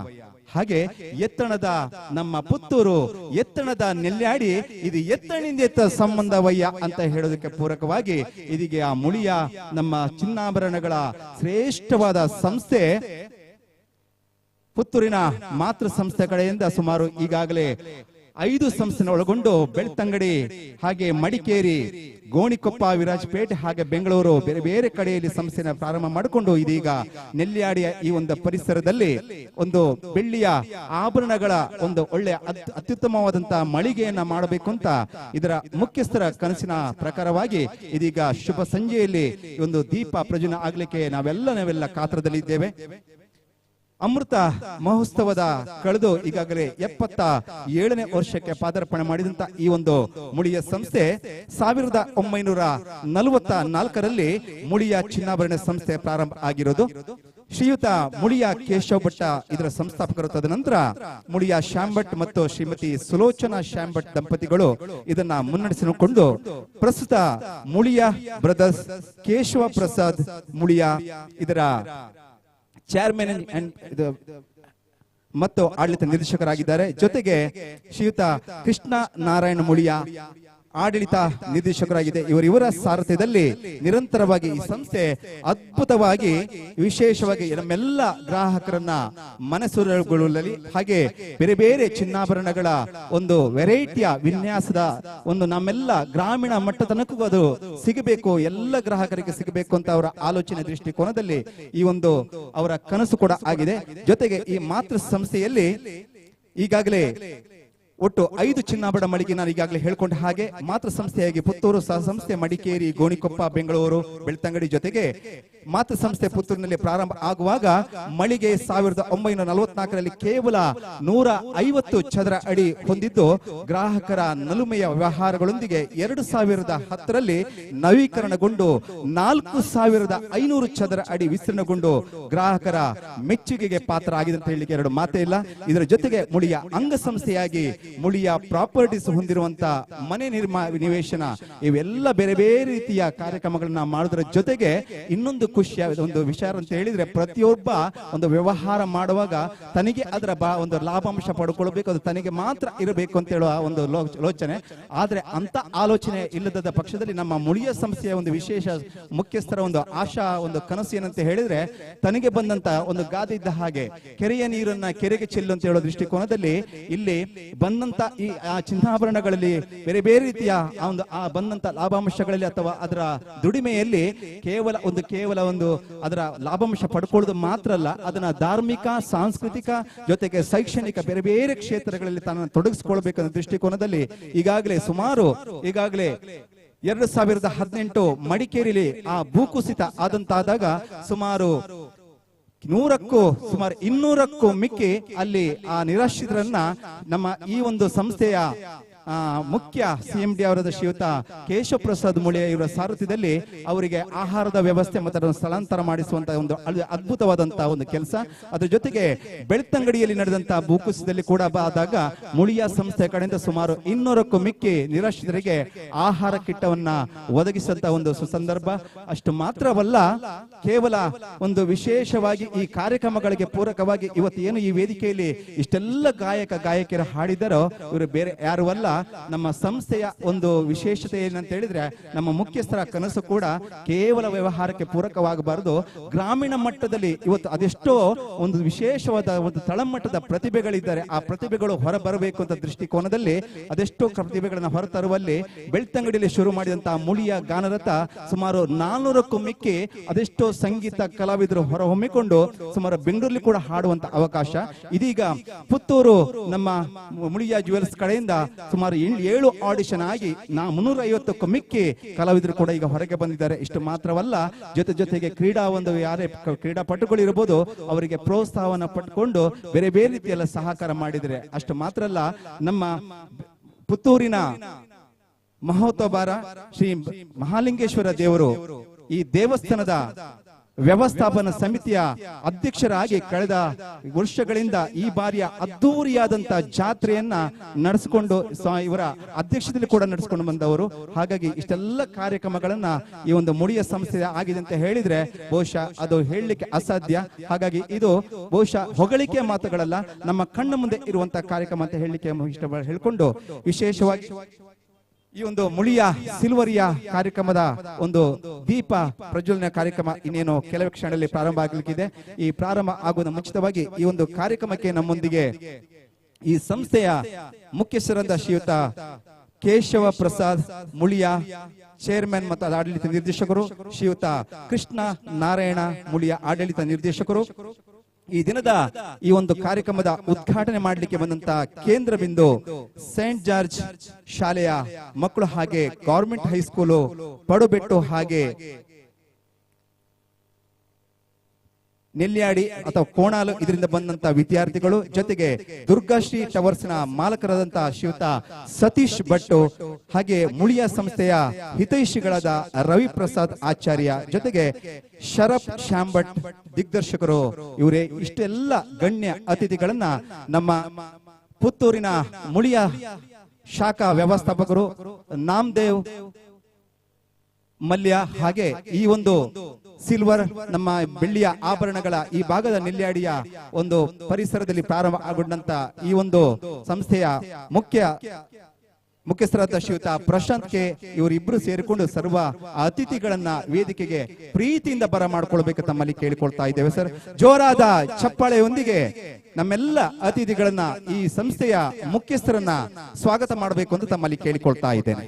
ಹಾಗೆ ಎತ್ತಣದ ನಮ್ಮ ಪುತ್ತೂರು ಎತ್ತಣದ ನೆಲ್ಯಾಡಿ ಇದು ಎತ್ತಣಿಂದೆತ್ತ ಸಂಬಂಧವಯ್ಯ ಅಂತ ಹೇಳೋದಕ್ಕೆ ಪೂರಕವಾಗಿ ಇದೀಗ ಆ ಮುಳಿಯ ನಮ್ಮ ಚಿನ್ನಾಭರಣಗಳ ಶ್ರೇಷ್ಠವಾದ ಸಂಸ್ಥೆ ಪುತ್ತೂರಿನ ಮಾತೃ ಸಂಸ್ಥೆ ಕಡೆಯಿಂದ ಸುಮಾರು ಈಗಾಗಲೇ 5 ಸಂಸ್ಥೆನ ಒಳಗೊಂಡು ಬೆಳ್ತಂಗಡಿ ಹಾಗೆ ಮಡಿಕೇರಿ, ಗೋಣಿಕೊಪ್ಪ, ವಿರಾಜಪೇಟೆ ಹಾಗೆ ಬೆಂಗಳೂರು ಬೇರೆ ಬೇರೆ ಕಡೆಯಲ್ಲಿ ಸಂಸ್ಥೆನ ಪ್ರಾರಂಭ ಮಾಡಿಕೊಂಡು ಇದೀಗ ನೆಲ್ಯಾಡಿಯ ಈ ಒಂದು ಪರಿಸರದಲ್ಲಿ ಒಂದು ಬೆಳ್ಳಿಯ ಆಭರಣಗಳ ಒಂದು ಒಳ್ಳೆ ಅತ್ಯುತ್ತಮವಾದಂತಹ ಮಳಿಗೆಯನ್ನ ಮಾಡಬೇಕು ಅಂತ ಇದರ ಮುಖ್ಯಸ್ಥರ ಕನಸಿನ ಪ್ರಕಾರವಾಗಿ ಇದೀಗ ಶುಭ ಸಂಜೆಯಲ್ಲಿ ಒಂದು ದೀಪ ಪ್ರಜ್ವಲನ ಆಗ್ಲಿಕ್ಕೆ ನಾವೆಲ್ಲ ಕಾತರದಲ್ಲಿದ್ದೇವೆ. ಅಮೃತ ಮಹೋತ್ಸವದ ಕಳೆದು ಈಗಾಗಲೇ 77ನೇ ವರ್ಷಕ್ಕೆ ಪಾದಾರ್ಪಣೆ ಮಾಡಿದಂತ ಈ ಒಂದು ಮುಳಿಯ ಸಂಸ್ಥೆ 1944ರಲ್ಲಿ ಮುಳಿಯ ಚಿನ್ನಾಭರಣ ಸಂಸ್ಥೆ ಪ್ರಾರಂಭ ಆಗಿರೋದು. ಶ್ರೀಯುತ ಮುಳಿಯ ಕೇಶವ ಭಟ್ಟ ಇದರ ಸಂಸ್ಥಾಪಕರು. ತದನಂತರ ಮುಳಿಯ ಶ್ಯಾಂಭಟ್ ಮತ್ತು ಶ್ರೀಮತಿ ಸುಲೋಚನಾ ಶ್ಯಾಂಭಟ್ ದಂಪತಿಗಳು ಇದನ್ನ ಮುನ್ನಡೆಸಿಕೊಂಡು ಪ್ರಸ್ತುತ ಮುಳಿಯ ಬ್ರದರ್ಸ್ ಕೇಶವ ಪ್ರಸಾದ್ ಮುಳಿಯ ಇದರ ಚೇರ್ಮನ್ ಮತ್ತು ಆಡಳಿತ ನಿರ್ದೇಶಕರಾಗಿದ್ದಾರೆ. ಜೊತೆಗೆ ಶ್ರೀಯುತ ಕೃಷ್ಣ ನಾರಾಯಣ ಮುಳಿಯ ಆಡಳಿತ ನಿರ್ದೇಶಕರಾಗಿದೆ. ಇವರ ಸಾರಥ್ಯದಲ್ಲಿ ನಿರಂತರವಾಗಿ ಈ ಸಂಸ್ಥೆ ಅದ್ಭುತವಾಗಿ ವಿಶೇಷವಾಗಿ ನಮ್ಮೆಲ್ಲ ಗ್ರಾಹಕರನ್ನ ಮನಸೂರೆಗೊಳ್ಳುವಲ್ಲಿ ಹಾಗೆ ಬೇರೆ ಬೇರೆ ಚಿನ್ನಾಭರಣಗಳ ಒಂದು ವೆರೈಟಿಯ ವಿನ್ಯಾಸದ ಒಂದು ನಮ್ಮೆಲ್ಲ ಗ್ರಾಮೀಣ ಮಟ್ಟ ತನಕೂ ಅದು ಸಿಗಬೇಕು, ಎಲ್ಲ ಗ್ರಾಹಕರಿಗೆ ಸಿಗಬೇಕು ಅಂತ ಅವರ ಆಲೋಚನೆ ದೃಷ್ಟಿಕೋನದಲ್ಲಿ ಈ ಒಂದು ಅವರ ಕನಸು ಕೂಡ ಆಗಿದೆ. ಜೊತೆಗೆ ಈ ಮಾತೃ ಸಂಸ್ಥೆಯಲ್ಲಿ ಈಗಾಗಲೇ ಒಟ್ಟು 5 ಚಿನ್ನಾಭರಣ ಮಳಿಗೆ ನಾನು ಈಗಾಗಲೇ ಹೇಳ್ಕೊಂಡ ಹಾಗೆ ಮಾತೃ ಸಂಸ್ಥೆಯಾಗಿ ಪುತ್ತೂರು ಸಹ ಸಂಸ್ಥೆ, ಮಡಿಕೇರಿ, ಗೋಣಿಕೊಪ್ಪ, ಬೆಂಗಳೂರು, ಬೆಳ್ತಂಗಡಿ ಜೊತೆಗೆ ಮಾತೃ ಸಂಸ್ಥೆ ಪುತ್ತೂರಿನಲ್ಲಿ ಪ್ರಾರಂಭ ಆಗುವಾಗ ಮಳಿಗೆ 1944ರಲ್ಲಿ ಕೇವಲ 150 ಚದರ ಅಡಿ ಹೊಂದಿದ್ದು ಗ್ರಾಹಕರ ನಲುಮೆಯ ವ್ಯವಹಾರಗಳೊಂದಿಗೆ 2010ರಲ್ಲಿ ನವೀಕರಣಗೊಂಡು 4500 ಚದರ ಅಡಿ ವಿಸ್ತೀರ್ಣಗೊಂಡು ಗ್ರಾಹಕರ ಮೆಚ್ಚುಗೆಗೆ ಪಾತ್ರ ಆಗಿದೆ ಅಂತ ಹೇಳಲಿಕ್ಕೆ ಎರಡು ಮಾತೇ ಇಲ್ಲ. ಇದರ ಜೊತೆಗೆ ಮುಳಿಯ ಅಂಗಸಂಸ್ಥೆಯಾಗಿ ಮುಳಿಯ ಪ್ರಾಪರ್ಟೀಸ್ ಹೊಂದಿರುವಂತ ಮನೆ ನಿವೇಶನ ಇವೆಲ್ಲ ಬೇರೆ ಬೇರೆ ರೀತಿಯ ಕಾರ್ಯಕ್ರಮಗಳನ್ನ ಮಾಡುವುದರ ಜೊತೆಗೆ ಇನ್ನೊಂದು ಖುಷಿಯ ಒಂದು ವಿಚಾರ ಅಂತ ಹೇಳಿದ್ರೆ, ಪ್ರತಿಯೊಬ್ಬ ಒಂದು ವ್ಯವಹಾರ ಮಾಡುವಾಗ ತನಗೆ ಅದರ ಒಂದು ಲಾಭಾಂಶ ಪಡ್ಕೊಳ್ಬೇಕು, ಅದು ತನಗೆ ಮಾತ್ರ ಇರಬೇಕು ಅಂತ ಹೇಳುವ ಒಂದು ಆಲೋಚನೆ. ಆದ್ರೆ ಅಂತ ಆಲೋಚನೆ ಇಲ್ಲದ ಪಕ್ಷದಲ್ಲಿ ನಮ್ಮ ಮುಳಿಯ ಸಂಸ್ಥೆಯ ಒಂದು ವಿಶೇಷ ಮುಖ್ಯಸ್ಥರ ಒಂದು ಆಶಾ ಒಂದು ಕನಸು ಏನಂತ ಹೇಳಿದ್ರೆ, ತನಗೆ ಬಂದಂತ ಒಂದು ಗಾದೆ ಇದ್ದ ಹಾಗೆ ಕೆರೆಯ ನೀರನ್ನ ಕೆರೆಗೆ ಚೆಲ್ಲು ಅಂತ ಹೇಳೋ ದೃಷ್ಟಿಕೋನದಲ್ಲಿ ಇಲ್ಲಿ ಬಂದಂತ ಈ ಚಿನ್ನಾಭರಣಗಳಲ್ಲಿ ಬೇರೆ ಬೇರೆ ರೀತಿಯ ಆ ಬಂದಂತ ಲಾಭಾಂಶಗಳಲ್ಲಿ ಅಥವಾ ಅದರ ದುಡಿಮೆಯಲ್ಲಿ ಕೇವಲ ಒಂದು ಅದರ ಲಾಭಾಂಶ ಪಡ್ಕೊಳ್ಳೋದು ಮಾತ್ರ ಅಲ್ಲ, ಅದನ್ನ ಧಾರ್ಮಿಕ, ಸಾಂಸ್ಕೃತಿಕ ಜೊತೆಗೆ ಶೈಕ್ಷಣಿಕ ಬೇರೆ ಬೇರೆ ಕ್ಷೇತ್ರಗಳಲ್ಲಿ ತನ್ನ ತೊಡಗಿಸಿಕೊಳ್ಬೇಕನ್ನೋ ದೃಷ್ಟಿಕೋನದಲ್ಲಿ ಈಗಾಗಲೇ 2018 ಮಡಿಕೇರಿಲಿ ಆ ಭೂಕುಸಿತ ಆದಂತಾದಾಗ ಸುಮಾರು 200ಕ್ಕೂ ಮಿಕ್ಕಿ ಅಲ್ಲಿ ಆ ನಿರಾಶ್ರಿತರನ್ನ ನಮ್ಮ ಈ ಒಂದು ಸಂಸ್ಥೆಯ ಮುಖ್ಯ CMD ಅವರಾದ ಶ್ರೀಯುತ ಕೇಶವ ಪ್ರಸಾದ್ ಮುಳಿಯ ಇವರ ಸಾರಥ್ಯದಲ್ಲಿ ಅವರಿಗೆ ಆಹಾರದ ವ್ಯವಸ್ಥೆ ಮತ್ತು ಅದನ್ನು ಸ್ಥಳಾಂತರ ಮಾಡಿಸುವಂತಹ ಒಂದು ಅದ್ಭುತವಾದಂತಹ ಒಂದು ಕೆಲಸ. ಅದರ ಜೊತೆಗೆ ಬೆಳ್ತಂಗಡಿಯಲ್ಲಿ ನಡೆದಂತಹ ಭೂಕುಸಿತದಲ್ಲಿ ಕೂಡ ಆದಾಗ ಮುಳಿಯ ಸಂಸ್ಥೆಯ ಕಡೆಯಿಂದ ಸುಮಾರು 200ಕ್ಕೂ ಮಿಕ್ಕಿ ನಿರಾಶ್ರಿತರಿಗೆ ಆಹಾರ ಕಿಟ್ಟವನ್ನ ಒದಗಿಸುವಂತಹ ಒಂದು ಸಂದರ್ಭ. ಅಷ್ಟು ಮಾತ್ರವಲ್ಲ, ಕೇವಲ ಒಂದು ವಿಶೇಷವಾಗಿ ಈ ಕಾರ್ಯಕ್ರಮಗಳಿಗೆ ಪೂರಕವಾಗಿ ಇವತ್ತು ಏನು ಈ ವೇದಿಕೆಯಲ್ಲಿ ಇಷ್ಟೆಲ್ಲ ಗಾಯಕಿಯರು ಹಾಡಿದರೋ ಇವರು ಬೇರೆ ಯಾರು ಅಲ್ಲ, ನಮ್ಮ ಸಂಸ್ಥೆಯ ಒಂದು ವಿಶೇಷತೆ ಏನಂತ ಹೇಳಿದ್ರೆ, ನಮ್ಮ ಮುಖ್ಯಸ್ಥರ ಕನಸು ಕೂಡ ಕೇವಲ ವ್ಯವಹಾರಕ್ಕೆ ಪೂರಕವಾಗಬಾರದು, ಗ್ರಾಮೀಣ ಮಟ್ಟದಲ್ಲಿ ಇವತ್ತು ಅದೆಷ್ಟೋ ಒಂದು ವಿಶೇಷವಾದ ಒಂದು ತಳಮಟ್ಟದ ಪ್ರತಿಭೆಗಳಿದ್ದಾರೆ, ಆ ಪ್ರತಿಭೆಗಳು ಹೊರಬರಬೇಕು ಅಂತ ದೃಷ್ಟಿಕೋನದಲ್ಲಿ ಅದೆಷ್ಟೋ ಪ್ರತಿಭೆಗಳನ್ನ ಹೊರತರುವಲ್ಲಿ ಬೆಳ್ತಂಗಡಿಯಲ್ಲಿ ಶುರು ಮಾಡಿದಂತಹ ಮುಳಿಯ ಗಾನರಥ ಸುಮಾರು 400ಕ್ಕೂ ಮಿಕ್ಕಿ ಅದೆಷ್ಟೋ ಸಂಗೀತ ಕಲಾವಿದರು ಹೊರಹೊಮ್ಮಿಕೊಂಡು ಸುಮಾರು ಬೆಂಗಳೂರಲ್ಲಿ ಕೂಡ ಹಾಡುವಂತ ಅವಕಾಶ. ಇದೀಗ ಪುತ್ತೂರು ನಮ್ಮ ಮುಳಿಯ ಜ್ಯುವೆಲ್ಸ್ ಕಡೆಯಿಂದ ಸುಮಾರು 7 ಆಡಿಷನ್ ಆಗಿ 350ಕ್ಕೂ ಮಿಕ್ಕಿ ಕಲಾವಿದರು ಕೂಡ ಈಗ ಹೊರಗೆ ಬಂದಿದ್ದಾರೆ. ಇಷ್ಟು ಮಾತ್ರವಲ್ಲ, ಜೊತೆಗೆ ಯಾರೇ ಕ್ರೀಡಾಪಟುಗಳು ಇರಬಹುದು, ಅವರಿಗೆ ಪ್ರೋತ್ಸಾಹವನ್ನು ಪಡ್ಕೊಂಡು ಬೇರೆ ಬೇರೆ ರೀತಿಯಲ್ಲ ಸಹಕಾರ ಮಾಡಿದರೆ. ಅಷ್ಟು ಮಾತ್ರ ಅಲ್ಲ, ನಮ್ಮ ಪುತ್ತೂರಿನ ಮಹೋತ್ತಬಾರ ಶ್ರೀ ಮಹಾಲಿಂಗೇಶ್ವರ ದೇವರು ಈ ದೇವಸ್ಥಾನದ ವ್ಯವಸ್ಥಾಪನಾ ಸಮಿತಿಯ ಅಧ್ಯಕ್ಷರಾಗಿ ಕಳೆದ ವರ್ಷಗಳಿಂದ ಈ ಬಾರಿಯ ಅದ್ದೂರಿಯಾದಂತ ಜಾತ್ರೆಯನ್ನ ನಡೆಸಿಕೊಂಡು ಇವರ ಅಧ್ಯಕ್ಷತೆಯಲ್ಲಿ ಕೂಡ ನಡೆಸಿಕೊಂಡು ಬಂದವರು. ಹಾಗಾಗಿ ಇಷ್ಟೆಲ್ಲ ಕಾರ್ಯಕ್ರಮಗಳನ್ನ ಈ ಒಂದು ಮುಳಿಯ ಸಂಸ್ಥೆ ಆಗಿದೆ ಅಂತ ಹೇಳಿದ್ರೆ ಬಹುಶಃ ಅದು ಹೇಳಲಿಕ್ಕೆ ಅಸಾಧ್ಯ. ಹಾಗಾಗಿ ಇದು ಬಹುಶಃ ಹೊಗಳಿಕೆ ಮಾತುಗಳಲ್ಲ, ನಮ್ಮ ಕಣ್ಣ ಮುಂದೆ ಇರುವಂತಹ ಕಾರ್ಯಕ್ರಮ ಅಂತ ಹೇಳಲಿಕ್ಕೆ ಹೇಳ್ಕೊಂಡು, ವಿಶೇಷವಾಗಿ ಈ ಒಂದು ಮುಳಿಯ ಸಿಲ್ವರಿಯ ಕಾರ್ಯಕ್ರಮದ ಒಂದು ದೀಪ ಪ್ರಜ್ವಲನೆ ಕಾರ್ಯಕ್ರಮ ಇನ್ನೇನು ಕೆಲವೇ ಕ್ಷಣದಲ್ಲಿ ಪ್ರಾರಂಭ ಆಗಲಿಕ್ಕಿದೆ. ಈ ಪ್ರಾರಂಭ ಆಗುವ ಮುಂಚಿತವಾಗಿ ಈ ಒಂದು ಕಾರ್ಯಕ್ರಮಕ್ಕೆ ನಮ್ಮೊಂದಿಗೆ ಈ ಸಂಸ್ಥೆಯ ಮುಖ್ಯಸ್ಥರಾದ ಶ್ರೀಯುತ ಕೇಶವ ಪ್ರಸಾದ್ ಮುಳಿಯ ಚೇರ್ಮನ್ ಮತ್ತು ಆಡಳಿತ ನಿರ್ದೇಶಕರು, ಶ್ರೀಯುತ ಕೃಷ್ಣ ನಾರಾಯಣ ಮುಳಿಯ ಆಡಳಿತ ನಿರ್ದೇಶಕರು, ಈ ದಿನದ ಈ ಒಂದು ಕಾರ್ಯಕ್ರಮದ ಉದ್ಘಾಟನೆ ಮಾಡಲಿಕ್ಕೆ ಬಂದಂತ ಕೇಂದ್ರ ಬಿಂದು ಸೇಂಟ್ ಜಾರ್ಜ್ ಶಾಲೆಯ ಮಕ್ಕಳು, ಹಾಗೆ ಗವರ್ಮೆಂಟ್ ಹೈಸ್ಕೂಲು ಪಡುಬೆಟ್ಟು, ಹಾಗೆ ನೆಲ್ಯಾಡಿ ಅಥವಾ ಕೋಣಾಲು ಇದರಿಂದ ಬಂದಂತ ವಿದ್ಯಾರ್ಥಿಗಳು, ಜೊತೆಗೆ ದುರ್ಗಾಶ್ರೀ ಟವರ್ಸ್ ನ ಮಾಲಕರಾದಂತಹ ಶ್ರೀಯುತ ಸತೀಶ್ ಭಟ್ಟು, ಹಾಗೆ ಮುಳಿಯ ಸಂಸ್ಥೆಯ ಹಿತೈಷಿಗಳಾದ ರವಿ ಪ್ರಸಾದ್ ಆಚಾರ್ಯ, ಜೊತೆಗೆ ಶರಫ್ ಶ್ಯಾಂಭಟ್ ದಿಗ್ದರ್ಶಕರು. ಇವರೇ ಇಷ್ಟೆಲ್ಲ ಗಣ್ಯ ಅತಿಥಿಗಳನ್ನ ನಮ್ಮ ಪುತ್ತೂರಿನ ಮುಳಿಯ ಶಾಖಾ ವ್ಯವಸ್ಥಾಪಕರು ನಾಮದೇವ್ ಮಲ್ಯ, ಹಾಗೆ ಈ ಒಂದು ಸಿಲ್ವರ್ ನಮ್ಮ ಬೆಳ್ಳಿಯ ಆಭರಣಗಳ ಈ ಭಾಗದ ನೆಲ್ಯಾಡಿಯ ಒಂದು ಪರಿಸರದಲ್ಲಿ ಪ್ರಾರಂಭ ಆಗೊಂಡಂತ ಈ ಒಂದು ಸಂಸ್ಥೆಯ ಮುಖ್ಯಸ್ಥರಾದ ಶ್ರೀಯುತ ಪ್ರಶಾಂತ್ ಕೆ ಇವರಿಬ್ರು ಸೇರಿಕೊಂಡು ಸರ್ವ ಅತಿಥಿಗಳನ್ನ ವೇದಿಕೆಗೆ ಪ್ರೀತಿಯಿಂದ ಬರಮಾಡ್ಕೊಳ್ಬೇಕು ತಮ್ಮಲ್ಲಿ ಕೇಳಿಕೊಳ್ತಾ ಇದ್ದೇವೆ. ಸರ್, ಜೋರಾದ ಚಪ್ಪಾಳೆಯೊಂದಿಗೆ ನಮ್ಮೆಲ್ಲ ಅತಿಥಿಗಳನ್ನ ಈ ಸಂಸ್ಥೆಯ ಮುಖ್ಯಸ್ಥರನ್ನ ಸ್ವಾಗತ ಮಾಡಬೇಕು ಅಂತ ತಮ್ಮಲ್ಲಿ ಕೇಳಿಕೊಳ್ತಾ ಇದ್ದೇನೆ.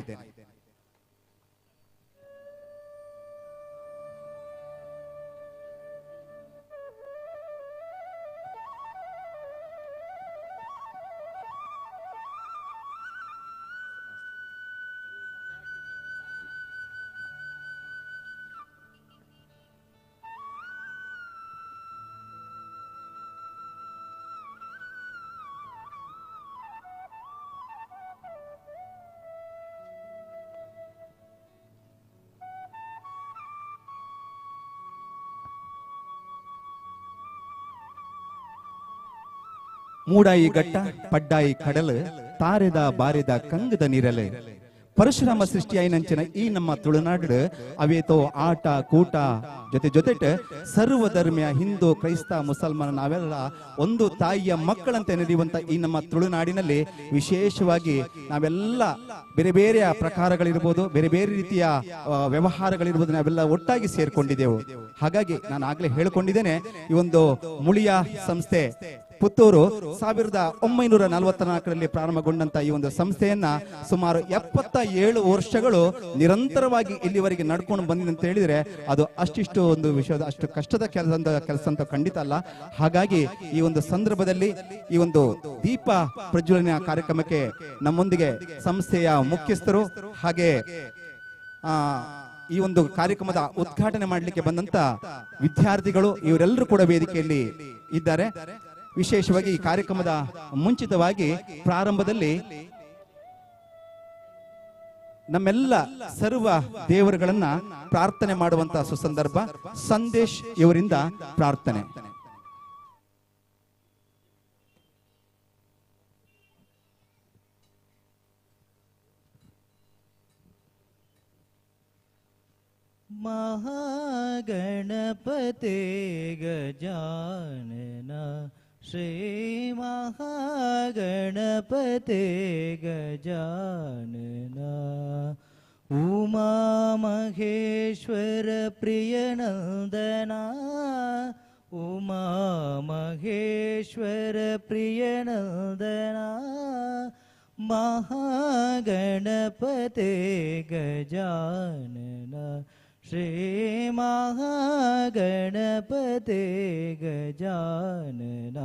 ಮೂಡಾಯಿ ಘಟ್ಟ ಪಡ್ಡಾಯಿ ಕಡಲು ತಾರೆದ ಬಾರೆದ ಕಂಗದ ನೀರಲೆ ಪರಶುರಾಮ ಸೃಷ್ಟಿಯಾಯಿನಂಚಿನ ಈ ನಮ್ಮ ತುಳುನಾಡು ಅವೇತೋ ಆಟ ಕೂಟ ಜೊತೆ ಸರ್ವಧರ್ಮೀಯ ಹಿಂದೂ ಕ್ರೈಸ್ತ ಮುಸಲ್ಮಾನ ನಾವೆಲ್ಲ ಒಂದು ತಾಯಿಯ ಮಕ್ಕಳಂತೆ ನಡೆಯುವಂತ ಈ ನಮ್ಮ ತುಳುನಾಡಿನಲ್ಲಿ ವಿಶೇಷವಾಗಿ ನಾವೆಲ್ಲ ಬೇರೆ ಬೇರೆ ಪ್ರಕಾರಗಳಿರ್ಬೋದು, ಬೇರೆ ಬೇರೆ ರೀತಿಯ ವ್ಯವಹಾರಗಳಿರ್ಬೋದು, ನಾವೆಲ್ಲ ಒಟ್ಟಾಗಿ ಸೇರ್ಕೊಂಡಿದ್ದೆವು. ಹಾಗಾಗಿ ನಾನು ಆಗ್ಲೇ ಹೇಳಿಕೊಂಡಿದ್ದೇನೆ, ಈ ಒಂದು ಮುಳಿಯ ಸಂಸ್ಥೆ ಪುತ್ತೂರು 1944ರಲ್ಲಿ ಪ್ರಾರಂಭಗೊಂಡಂತ ಈ ಒಂದು ಸಂಸ್ಥೆಯನ್ನ ಸುಮಾರು 77 ವರ್ಷಗಳು ನಿರಂತರವಾಗಿ ಇಲ್ಲಿವರೆಗೆ ನಡ್ಕೊಂಡು ಬಂದಿದೆ ಅಂತ ಹೇಳಿದ್ರೆ ಅದು ಅಷ್ಟಿಷ್ಟು ಒಂದು ವಿಷಯದ ಅಷ್ಟು ಕಷ್ಟದ ಕೆಲಸ ಅಂತ ಖಂಡಿತ ಅಲ್ಲ. ಹಾಗಾಗಿ ಈ ಒಂದು ಸಂದರ್ಭದಲ್ಲಿ ಈ ಒಂದು ದೀಪ ಪ್ರಜ್ವಲನೆ ಕಾರ್ಯಕ್ರಮಕ್ಕೆ ನಮ್ಮೊಂದಿಗೆ ಸಂಸ್ಥೆಯ ಮುಖ್ಯಸ್ಥರು ಹಾಗೆ ಈ ಒಂದು ಕಾರ್ಯಕ್ರಮದ ಉದ್ಘಾಟನೆ ಮಾಡಲಿಕ್ಕೆ ಬಂದಂತ ವಿದ್ಯಾರ್ಥಿಗಳು ಇವರೆಲ್ಲರೂ ಕೂಡ ವೇದಿಕೆಯಲ್ಲಿ ಇದ್ದಾರೆ. ವಿಶೇಷವಾಗಿ ಈ ಕಾರ್ಯಕ್ರಮದ ಮುಂಚಿತವಾಗಿ ಪ್ರಾರಂಭದಲ್ಲಿ ನಮ್ಮೆಲ್ಲ ಸರ್ವ ದೇವರುಗಳನ್ನ ಪ್ರಾರ್ಥನೆ ಮಾಡುವಂತ ಸುಸಂದರ್ಭ. ಸಂದೇಶ್ ಇವರಿಂದ ಪ್ರಾರ್ಥನೆ. ಮಹಾಗಣಪತೆ ಗಜಾನನ ಶ್ರೀ ಮಹಾಗಣಪತೆ ಗಜಾನನ ಉಮಾ ಮಹೇಶ್ವರ ಪ್ರಿಯನಂದನ ಉಮಾ ಮಹೇಶ್ವರ ಪ್ರಿಯನಂದನ ಮಹಾಗಣಪತೆ ಗಜಾನನ ಶ್ರೀ ಮಹಾಗಣಪತೆ ಗಜಾನನ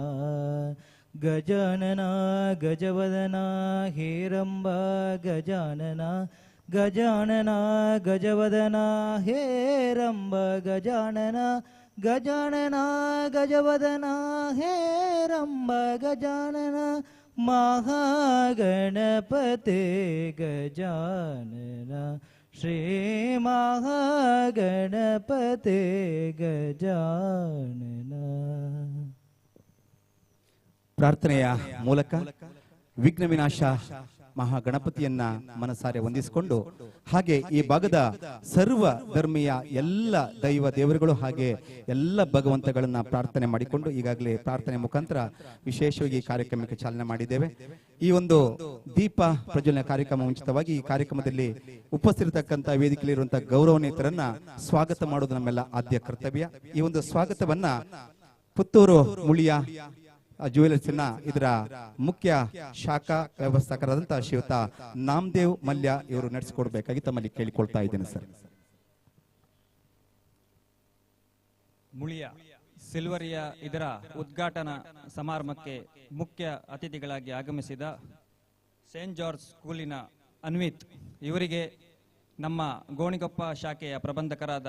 ಗಜಾನನ ಗಜವದನ ಹೇರಂಬ ಗಜಾನನ ಗಜಾನನ ಗಜವದನ ಹೇರಂಬ ಗಜಾನನ ಗಜಾನನ ಗಜವದನ ಹೇರಂಬ ಗಜಾನನ ಮಹಾಗಣಪತೆ ಗಜಾನನ ಶ್ರೀ ಮಹಾಗಣಪತೆ ಗಜಾನನ. ಪ್ರಾರ್ಥನೆಯ ಮೂಲಕ ವಿಘ್ನ ವಿನಾಶ ಮಹಾಗಣಪತಿಯನ್ನ ಮನಸಾರೆ ವಂದಿಸಿಕೊಂಡು ಹಾಗೆ ಈ ಭಾಗದ ಸರ್ವ ಧರ್ಮೀಯ ಎಲ್ಲ ದೈವ ದೇವರುಗಳು ಹಾಗೆ ಎಲ್ಲ ಭಗವಂತಗಳನ್ನ ಪ್ರಾರ್ಥನೆ ಮಾಡಿಕೊಂಡು ಈಗಾಗಲೇ ಪ್ರಾರ್ಥನೆ ಮುಖಾಂತರ ವಿಶೇಷವಾಗಿ ಈ ಕಾರ್ಯಕ್ರಮಕ್ಕೆ ಚಾಲನೆ ಮಾಡಿದ್ದೇವೆ. ಈ ಒಂದು ದೀಪ ಪ್ರಜ್ವಲನೆ ಕಾರ್ಯಕ್ರಮ ಮುಂಚಿತವಾಗಿ ಈ ಕಾರ್ಯಕ್ರಮದಲ್ಲಿ ಉಪಸ್ಥಿರತಕ್ಕಂತ ವೇದಿಕೆಯಲ್ಲಿರುವಂತಹ ಗೌರವಾನ್ವಿತರನ್ನ ಸ್ವಾಗತ ಮಾಡೋದು ನಮ್ಮೆಲ್ಲ ಆದ್ಯ ಕರ್ತವ್ಯ. ಈ ಒಂದು ಸ್ವಾಗತವನ್ನ ಪುತ್ತೂರು ಮುಳಿಯ ಜ್ಯುವೆಲರ್ಸ್ನ ಇದರ ಮುಖ್ಯ ಶಾಖಾ ವ್ಯವಸ್ಥಾಪಕರಾದಂತಹ ಶ್ರೀಯುತ ನಾಮದೇವ್ ಮಲ್ಯ ಇವರು ನಡೆಸಿಕೊಡ್ಬೇಕಾಗಿ ತಮ್ಮಲ್ಲಿ ಕೇಳಿಕೊಳ್ತಾ ಇದ್ದೇನೆ ಸರ್. ಮುಳಿಯ ಸಿಲ್ವರಿಯ ಇದರ ಉದ್ಘಾಟನಾ ಸಮಾರಂಭಕ್ಕೆ ಮುಖ್ಯ ಅತಿಥಿಗಳಾಗಿ ಆಗಮಿಸಿದ ಸೇಂಟ್ ಜಾರ್ಜ್ ಸ್ಕೂಲಿನ ಅನ್ವಿತ್ ಇವರಿಗೆ ನಮ್ಮ ಗೋಣಿಗೊಪ್ಪ ಶಾಖೆಯ ಪ್ರಬಂಧಕರಾದ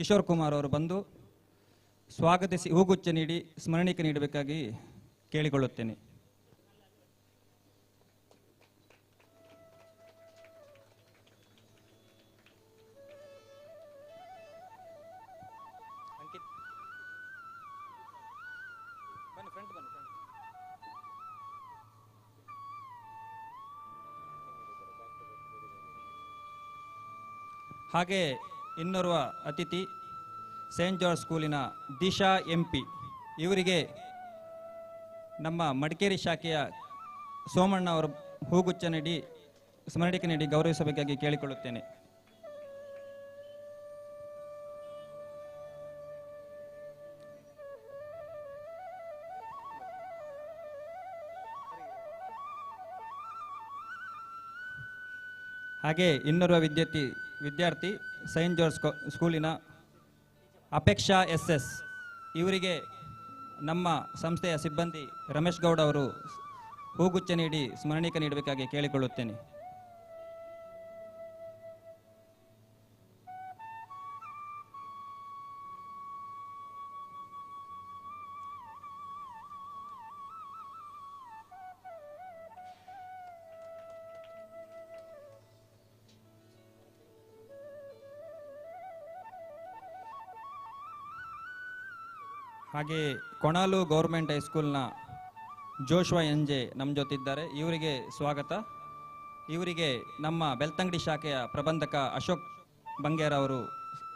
ಕಿಶೋರ್ ಕುಮಾರ್ ಅವರು ಬಂದು ಸ್ವಾಗತಿಸಿ ಹೂಗುಚ್ಛ ನೀಡಿ ಸ್ಮರಣಿಕೆ ನೀಡಬೇಕಾಗಿ ಕೇಳಿಕೊಳ್ಳುತ್ತೇನೆ. ಹಾಗೆ ಇನ್ನೋರ್ವ ಅತಿಥಿ ಸೇಂಟ್ ಜಾರ್ಜ್ ಸ್ಕೂಲಿನ ದಿಶಾ MP ಇವರಿಗೆ ನಮ್ಮ ಮಡಿಕೇರಿ ಶಾಖೆಯ ಸೋಮಣ್ಣ ಅವರು ಹೂಗುಚ್ಛ ನೀಡಿ ಸ್ಮರಣಿಕೆ ನೀಡಿ ಗೌರವಿಸಬೇಕಾಗಿ ಕೇಳಿಕೊಳ್ಳುತ್ತೇನೆ. ಹಾಗೆ ಇನ್ನೋರ್ವ ವಿದ್ಯಾರ್ಥಿ ಸೇಂಟ್ ಜಾರ್ಜ್ ಸ್ಕೂಲಿನ ಅಪೇಕ್ಷಾ SS ಇವರಿಗೆ ನಮ್ಮ ಸಂಸ್ಥೆಯ ಸಿಬ್ಬಂದಿ ರಮೇಶ್ ಗೌಡ ಅವರು ಹೂಗುಚ್ಛ ನೀಡಿ ಸ್ಮರಣಿಕೆ ನೀಡಬೇಕಾಗಿ ಕೇಳಿಕೊಳ್ಳುತ್ತೇನೆ. ಹಾಗೆ ಕೊಣಾಲು ಗೌರ್ಮೆಂಟ್ ಹೈಸ್ಕೂಲ್ನ ಜೋಶ್ವಾ NJ ನಮ್ಮ ಜೊತೆ ಇದ್ದಾರೆ. ಇವರಿಗೆ ಸ್ವಾಗತ. ಇವರಿಗೆ ನಮ್ಮ ಬೆಳ್ತಂಗಡಿ ಶಾಖೆಯ ಪ್ರಬಂಧಕ ಅಶೋಕ್ ಬಂಗೇರ ಅವರು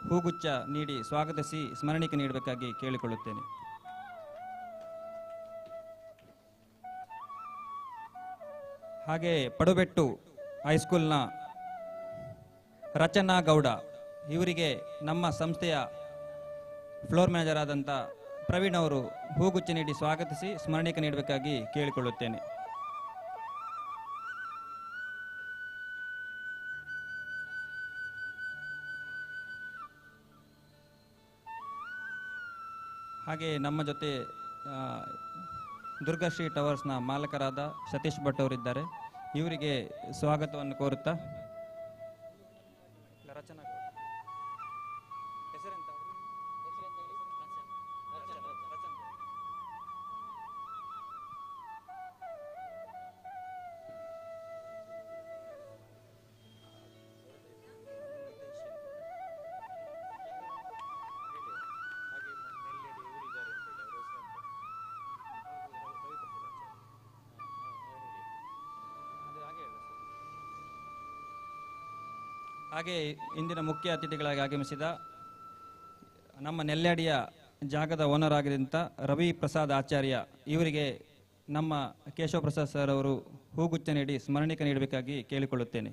ಹೂಗುಚ್ಛ ನೀಡಿ ಸ್ವಾಗತಿಸಿ ಸ್ಮರಣಿಕೆ ನೀಡಬೇಕಾಗಿ ಕೇಳಿಕೊಳ್ಳುತ್ತೇನೆ. ಹಾಗೆ ಪಡುಬೆಟ್ಟು ಹೈಸ್ಕೂಲ್ನ ರಚನಾ ಗೌಡ ಇವರಿಗೆ ನಮ್ಮ ಸಂಸ್ಥೆಯ ಫ್ಲೋರ್ ಮ್ಯಾನೇಜರ್ ಆದಂಥ ಪ್ರವೀಣ್ ಅವರು ಹೂಗುಚ್ಛ ನೀಡಿ ಸ್ವಾಗತಿಸಿ ಸ್ಮರಣಿಕೆ ನೀಡಬೇಕಾಗಿ ಕೇಳಿಕೊಳ್ಳುತ್ತೇನೆ. ಹಾಗೆ ನಮ್ಮ ಜೊತೆ ದುರ್ಗಾಶ್ರೀ ಟವರ್ಸ್ನ ಮಾಲಕರಾದ ಸತೀಶ್ ಭಟ್ ಅವರಿದ್ದಾರೆ. ಇವರಿಗೆ ಸ್ವಾಗತವನ್ನು ಕೋರುತ್ತಾ ಹಾಗೆ ಇಂದಿನ ಮುಖ್ಯ ಅತಿಥಿಗಳಾಗಿ ಆಗಮಿಸಿದ ನಮ್ಮ ನೆಲ್ಯಾಡಿಯ ಜಾಗದ ಓನರ್ ಆಗಿದ್ದಂಥ ರವಿ ಪ್ರಸಾದ್ ಆಚಾರ್ಯ ಇವರಿಗೆ ನಮ್ಮ ಕೇಶವ ಪ್ರಸಾದ್ ಸರ್ ಅವರು ಹೂಗುಚ್ಛ ನೀಡಿ ಸ್ಮರಣಿಕೆ ನೀಡಬೇಕಾಗಿ ಕೇಳಿಕೊಳ್ಳುತ್ತೇನೆ.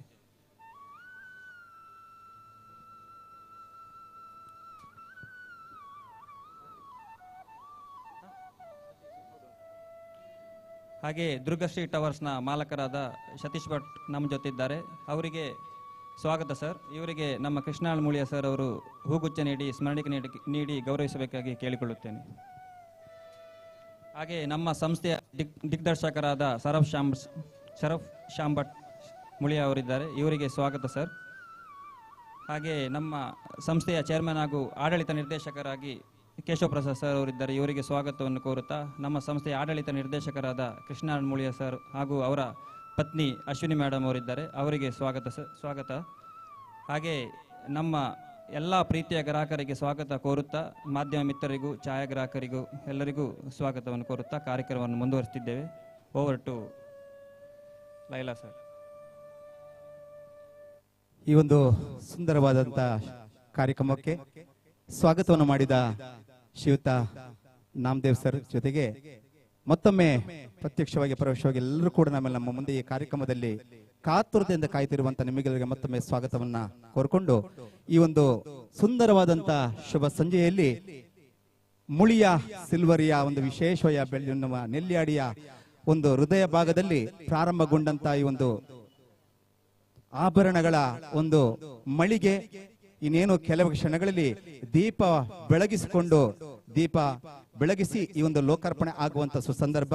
ಹಾಗೆ ದುರ್ಗಶ್ರೀ ಟವರ್ಸ್ನ ಮಾಲಕರಾದ ಸತೀಶ್ ಭಟ್ ನಮ್ಮ ಜೊತೆ ಇದ್ದಾರೆ. ಅವರಿಗೆ ಸ್ವಾಗತ ಸರ್. ಇವರಿಗೆ ನಮ್ಮ ಕೃಷ್ಣಾಳ್ ಮೂಳಿಯ ಸರ್ ಅವರು ಹೂಗುಚ್ಛ ನೀಡಿ ಸ್ಮರಣಿಕೆ ನೀಡಿ ಗೌರವಿಸಬೇಕಾಗಿ ಕೇಳಿಕೊಳ್ಳುತ್ತೇನೆ. ಹಾಗೆ ನಮ್ಮ ಸಂಸ್ಥೆಯ ದಿಗ್ದರ್ಶಕರಾದ ಶರಫ್ ಶ್ಯಾಮ್ ಭಟ್ ಮುಳಿಯ ಅವರಿದ್ದಾರೆ. ಇವರಿಗೆ ಸ್ವಾಗತ ಸರ್. ಹಾಗೆ ನಮ್ಮ ಸಂಸ್ಥೆಯ ಚೇರ್ಮನ್ ಹಾಗೂ ಆಡಳಿತ ನಿರ್ದೇಶಕರಾಗಿ ಕೇಶವ ಪ್ರಸಾದ್ ಸರ್ ಅವರಿದ್ದಾರೆ. ಇವರಿಗೆ ಸ್ವಾಗತವನ್ನು ಕೋರುತ್ತಾ ನಮ್ಮ ಸಂಸ್ಥೆಯ ಆಡಳಿತ ನಿರ್ದೇಶಕರಾದ ಕೃಷ್ಣಾಳ್ ಮೂಳಿಯ ಸರ್ ಹಾಗೂ ಅವರ ಪತ್ನಿ ಅಶ್ವಿನಿ ಮೇಡಮ್ ಅವರಿದ್ದಾರೆ. ಅವರಿಗೆ ಸ್ವಾಗತ. ಹಾಗೆ ನಮ್ಮ ಎಲ್ಲ ಪ್ರೀತಿಯ ಗ್ರಾಹಕರಿಗೆ ಸ್ವಾಗತ ಕೋರುತ್ತಾ ಮಾಧ್ಯಮ ಮಿತ್ರರಿಗೂ ಛಾಯಾಗ್ರಾಹಕರಿಗೂ ಎಲ್ಲರಿಗೂ ಸ್ವಾಗತವನ್ನು ಕೋರುತ್ತಾ ಕಾರ್ಯಕ್ರಮವನ್ನು ಮುಂದುವರಿಸುತ್ತಿದ್ದೇವೆ. Over to Laila sir. ಈ ಒಂದು ಸುಂದರವಾದಂಥ ಕಾರ್ಯಕ್ರಮಕ್ಕೆ ಸ್ವಾಗತವನ್ನು ಮಾಡಿದ ಶ್ರೀಯುತ ನಾಮದೇವ್ ಸರ್ ಜೊತೆಗೆ ಮತ್ತೊಮ್ಮೆ ಪ್ರತ್ಯಕ್ಷವಾಗಿ ಪರೋಕ್ಷವಾಗಿ ಎಲ್ಲರೂ ಕೂಡ ನಮ್ಮ ಮುಂದೆ ಈ ಕಾರ್ಯಕ್ರಮದಲ್ಲಿ ಕಾತುರತೆಯಿಂದ ಕಾಯ್ತಿರುವಂತ ನಿಮಗೆಲ್ಲರಿಗೆ ಮತ್ತೊಮ್ಮೆ ಸ್ವಾಗತವನ್ನ ಕೋರ್ಕೊಂಡು ಈ ಒಂದು ಸುಂದರವಾದಂತ ಶುಭ ಸಂಜೆಯಲ್ಲಿ ಮುಳಿಯ ಸಿಲ್ವರಿಯ ಒಂದು ವಿಶೇಷವಾದ ಬೆಳೆಯುವ ನೆಲ್ಯಾಡಿಯ ಒಂದು ಹೃದಯ ಭಾಗದಲ್ಲಿ ಪ್ರಾರಂಭಗೊಂಡಂತ ಈ ಒಂದು ಆಭರಣಗಳ ಒಂದು ಮಳಿಗೆ ಇನ್ನೇನು ಕೆಲವು ಕ್ಷಣಗಳಲ್ಲಿ ದೀಪ ಬೆಳಗಿಸಿ ಈ ಒಂದು ಲೋಕಾರ್ಪಣೆ ಆಗುವಂತ ಸುಸಂದರ್ಭ.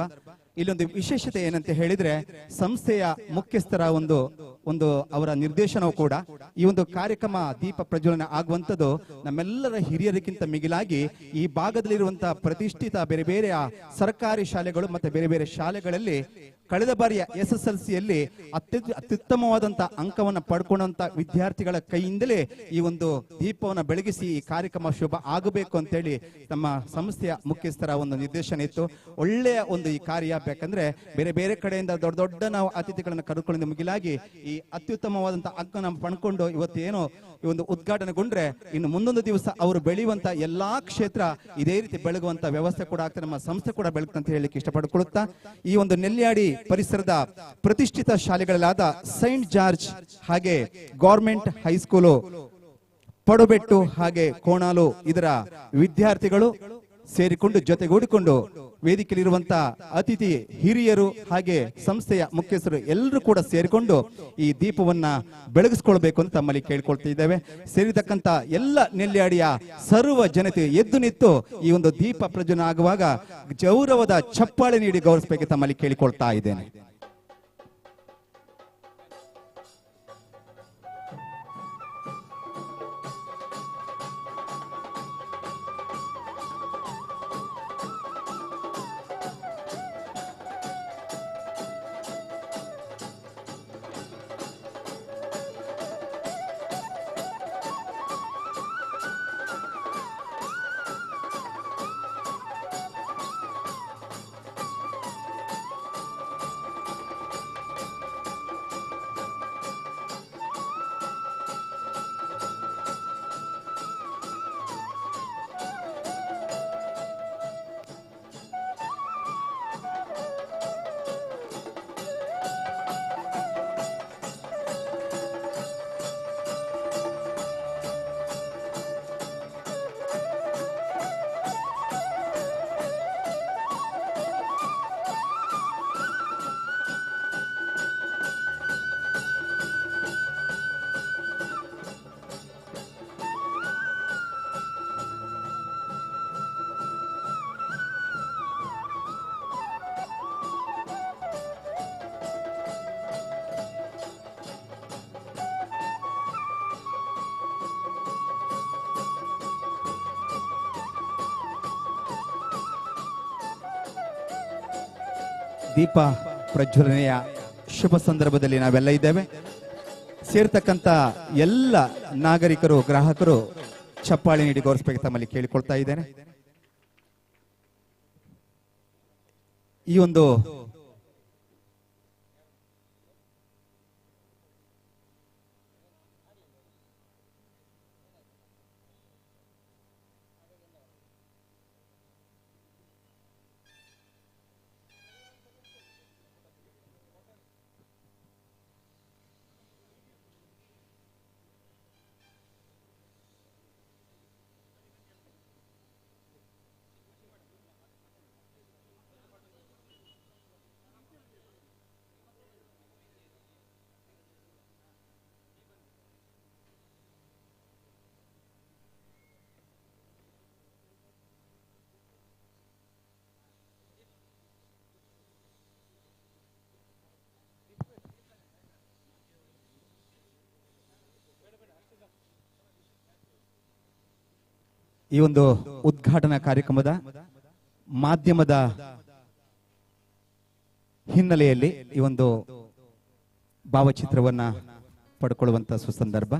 ಇಲ್ಲೊಂದು ವಿಶೇಷತೆ ಏನಂತ ಹೇಳಿದ್ರೆ ಸಂಸ್ಥೆಯ ಮುಖ್ಯಸ್ಥರ ಒಂದು ಅವರ ನಿರ್ದೇಶನವೂ ಕೂಡ ಈ ಒಂದು ಕಾರ್ಯಕ್ರಮ ದೀಪ ಪ್ರಜ್ವಲನೆ ಆಗುವಂತದ್ದು ನಮ್ಮೆಲ್ಲರ ಹಿರಿಯರಿಗಿಂತ ಮಿಗಿಲಾಗಿ ಈ ಭಾಗದಲ್ಲಿರುವಂತಹ ಪ್ರತಿಷ್ಠಿತ ಬೇರೆ ಬೇರೆ ಸರ್ಕಾರಿ ಶಾಲೆಗಳು ಮತ್ತೆ ಬೇರೆ ಬೇರೆ ಶಾಲೆಗಳಲ್ಲಿ ಕಳೆದ ಬಾರಿಯ SSLCಯಲ್ಲಿ ಅತ್ಯುತ್ತಮವಾದಂತಹ ಅಂಕವನ್ನು ಪಡ್ಕೊಂಡಂತ ವಿದ್ಯಾರ್ಥಿಗಳ ಕೈಯಿಂದಲೇ ಈ ಒಂದು ದೀಪವನ್ನು ಬೆಳಗಿಸಿ ಈ ಕಾರ್ಯಕ್ರಮ ಶುಭ ಆಗಬೇಕು ಅಂತೇಳಿ ನಮ್ಮ ಸಂಸ್ಥೆಯ ಮುಖ್ಯಸ್ಥರ ಒಂದು ನಿರ್ದೇಶನ ಇತ್ತು. ಒಳ್ಳೆಯ ಒಂದು ಈ ಕಾರ್ಯ ಬೇಕಂದ್ರೆ ಬೇರೆ ಬೇರೆ ಕಡೆಯಿಂದ ದೊಡ್ಡ ದೊಡ್ಡ ನಾವು ಅತಿಥಿಗಳನ್ನು ಕರೆದುಕೊಂಡಿದ್ದ ಮುಗಿಲಾಗಿ ಈ ಅತ್ಯುತ್ತಮವಾದಂತಹ ಅಂಕನ ಪಡ್ಕೊಂಡು ಇವತ್ತೇನೋ ಈ ಒಂದು ಉದ್ಘಾಟನೆಗೊಂಡ್ರೆ ಇನ್ನು ಮುಂದೊಂದು ದಿವಸ ಅವರು ಬೆಳೆಯುವಂತ ಎಲ್ಲಾ ಕ್ಷೇತ್ರ ಇದೇ ರೀತಿ ಬೆಳಗುವಂತ ವ್ಯವಸ್ಥೆ ಕೂಡ ಆಗ್ತದೆ, ನಮ್ಮ ಸಂಸ್ಥೆ ಕೂಡ ಬೆಳಗ್ತಂತ ಅಂತ ಹೇಳಲಿಕ್ಕೆ ಇಷ್ಟಪಡ್ಕೊಳ್ಳುತ್ತಾ ಈ ಒಂದು ನೆಲ್ಯಾಡಿ ಪರಿಸರದ ಪ್ರತಿಷ್ಠಿತ ಶಾಲೆಗಳಾದ ಸೈಂಟ್ ಜಾರ್ಜ್ ಹಾಗೆ ಗವರ್ಮೆಂಟ್ ಹೈಸ್ಕೂಲು ಪಡುಬೆಟ್ಟು ಹಾಗೆ ಕೋಣಾಲು ಇದರ ವಿದ್ಯಾರ್ಥಿಗಳು ಸೇರಿಕೊಂಡು ಜೊತೆಗೂಡಿಕೊಂಡು ವೇದಿಕೆಯಲ್ಲಿರುವಂತಹ ಅತಿಥಿ ಹಿರಿಯರು ಹಾಗೆ ಸಂಸ್ಥೆಯ ಮುಖ್ಯಸ್ಥರು ಎಲ್ಲರೂ ಕೂಡ ಸೇರಿಕೊಂಡು ಈ ದೀಪವನ್ನ ಬೆಳಗಿಸ್ಕೊಳ್ಬೇಕು ಅಂತ ತಮ್ಮಲ್ಲಿ ಕೇಳ್ಕೊಳ್ತಾ ಇದ್ದೇವೆ. ಸೇರಿದಕ್ಕಂತ ಎಲ್ಲ ನೆಲ್ಯಾಡಿಯ ಸರ್ವ ಜನತೆ ಎದ್ದು ನಿಂತು ಈ ಒಂದು ದೀಪ ಪ್ರಜ್ವಲನೆ ಆಗುವಾಗ ಗೌರವದ ಚಪ್ಪಾಳೆ ನೀಡಿ ಗೌರವಿಸಬೇಕು ತಮ್ಮಲ್ಲಿ ಕೇಳಿಕೊಳ್ತಾ ಇದ್ದೇನೆ. ದೀಪ ಪ್ರಜ್ವಲನೆಯ ಶುಭ ಸಂದರ್ಭದಲ್ಲಿ ನಾವೆಲ್ಲ ಇದ್ದೇವೆ. ಸೇರ್ತಕ್ಕಂಥ ಎಲ್ಲ ನಾಗರಿಕರು, ಗ್ರಾಹಕರು ಚಪ್ಪಾಳೆ ನೀಡಿ ಗೌರವಿಸಬೇಕು ತಮ್ಮಲ್ಲಿ ಕೇಳಿಕೊಳ್ತಾ ಇದ್ದೇನೆ. ಈ ಒಂದು ಈ ಒಂದು ಉದ್ಘಾಟನಾ ಕಾರ್ಯಕ್ರಮದ ಮಾಧ್ಯಮದ ಹಿನ್ನೆಲೆಯಲ್ಲಿ ಈ ಒಂದು ಭಾವಚಿತ್ರವನ್ನ ಪಡ್ಕೊಳ್ಳುವಂತ ಸುಸಂದರ್ಭ.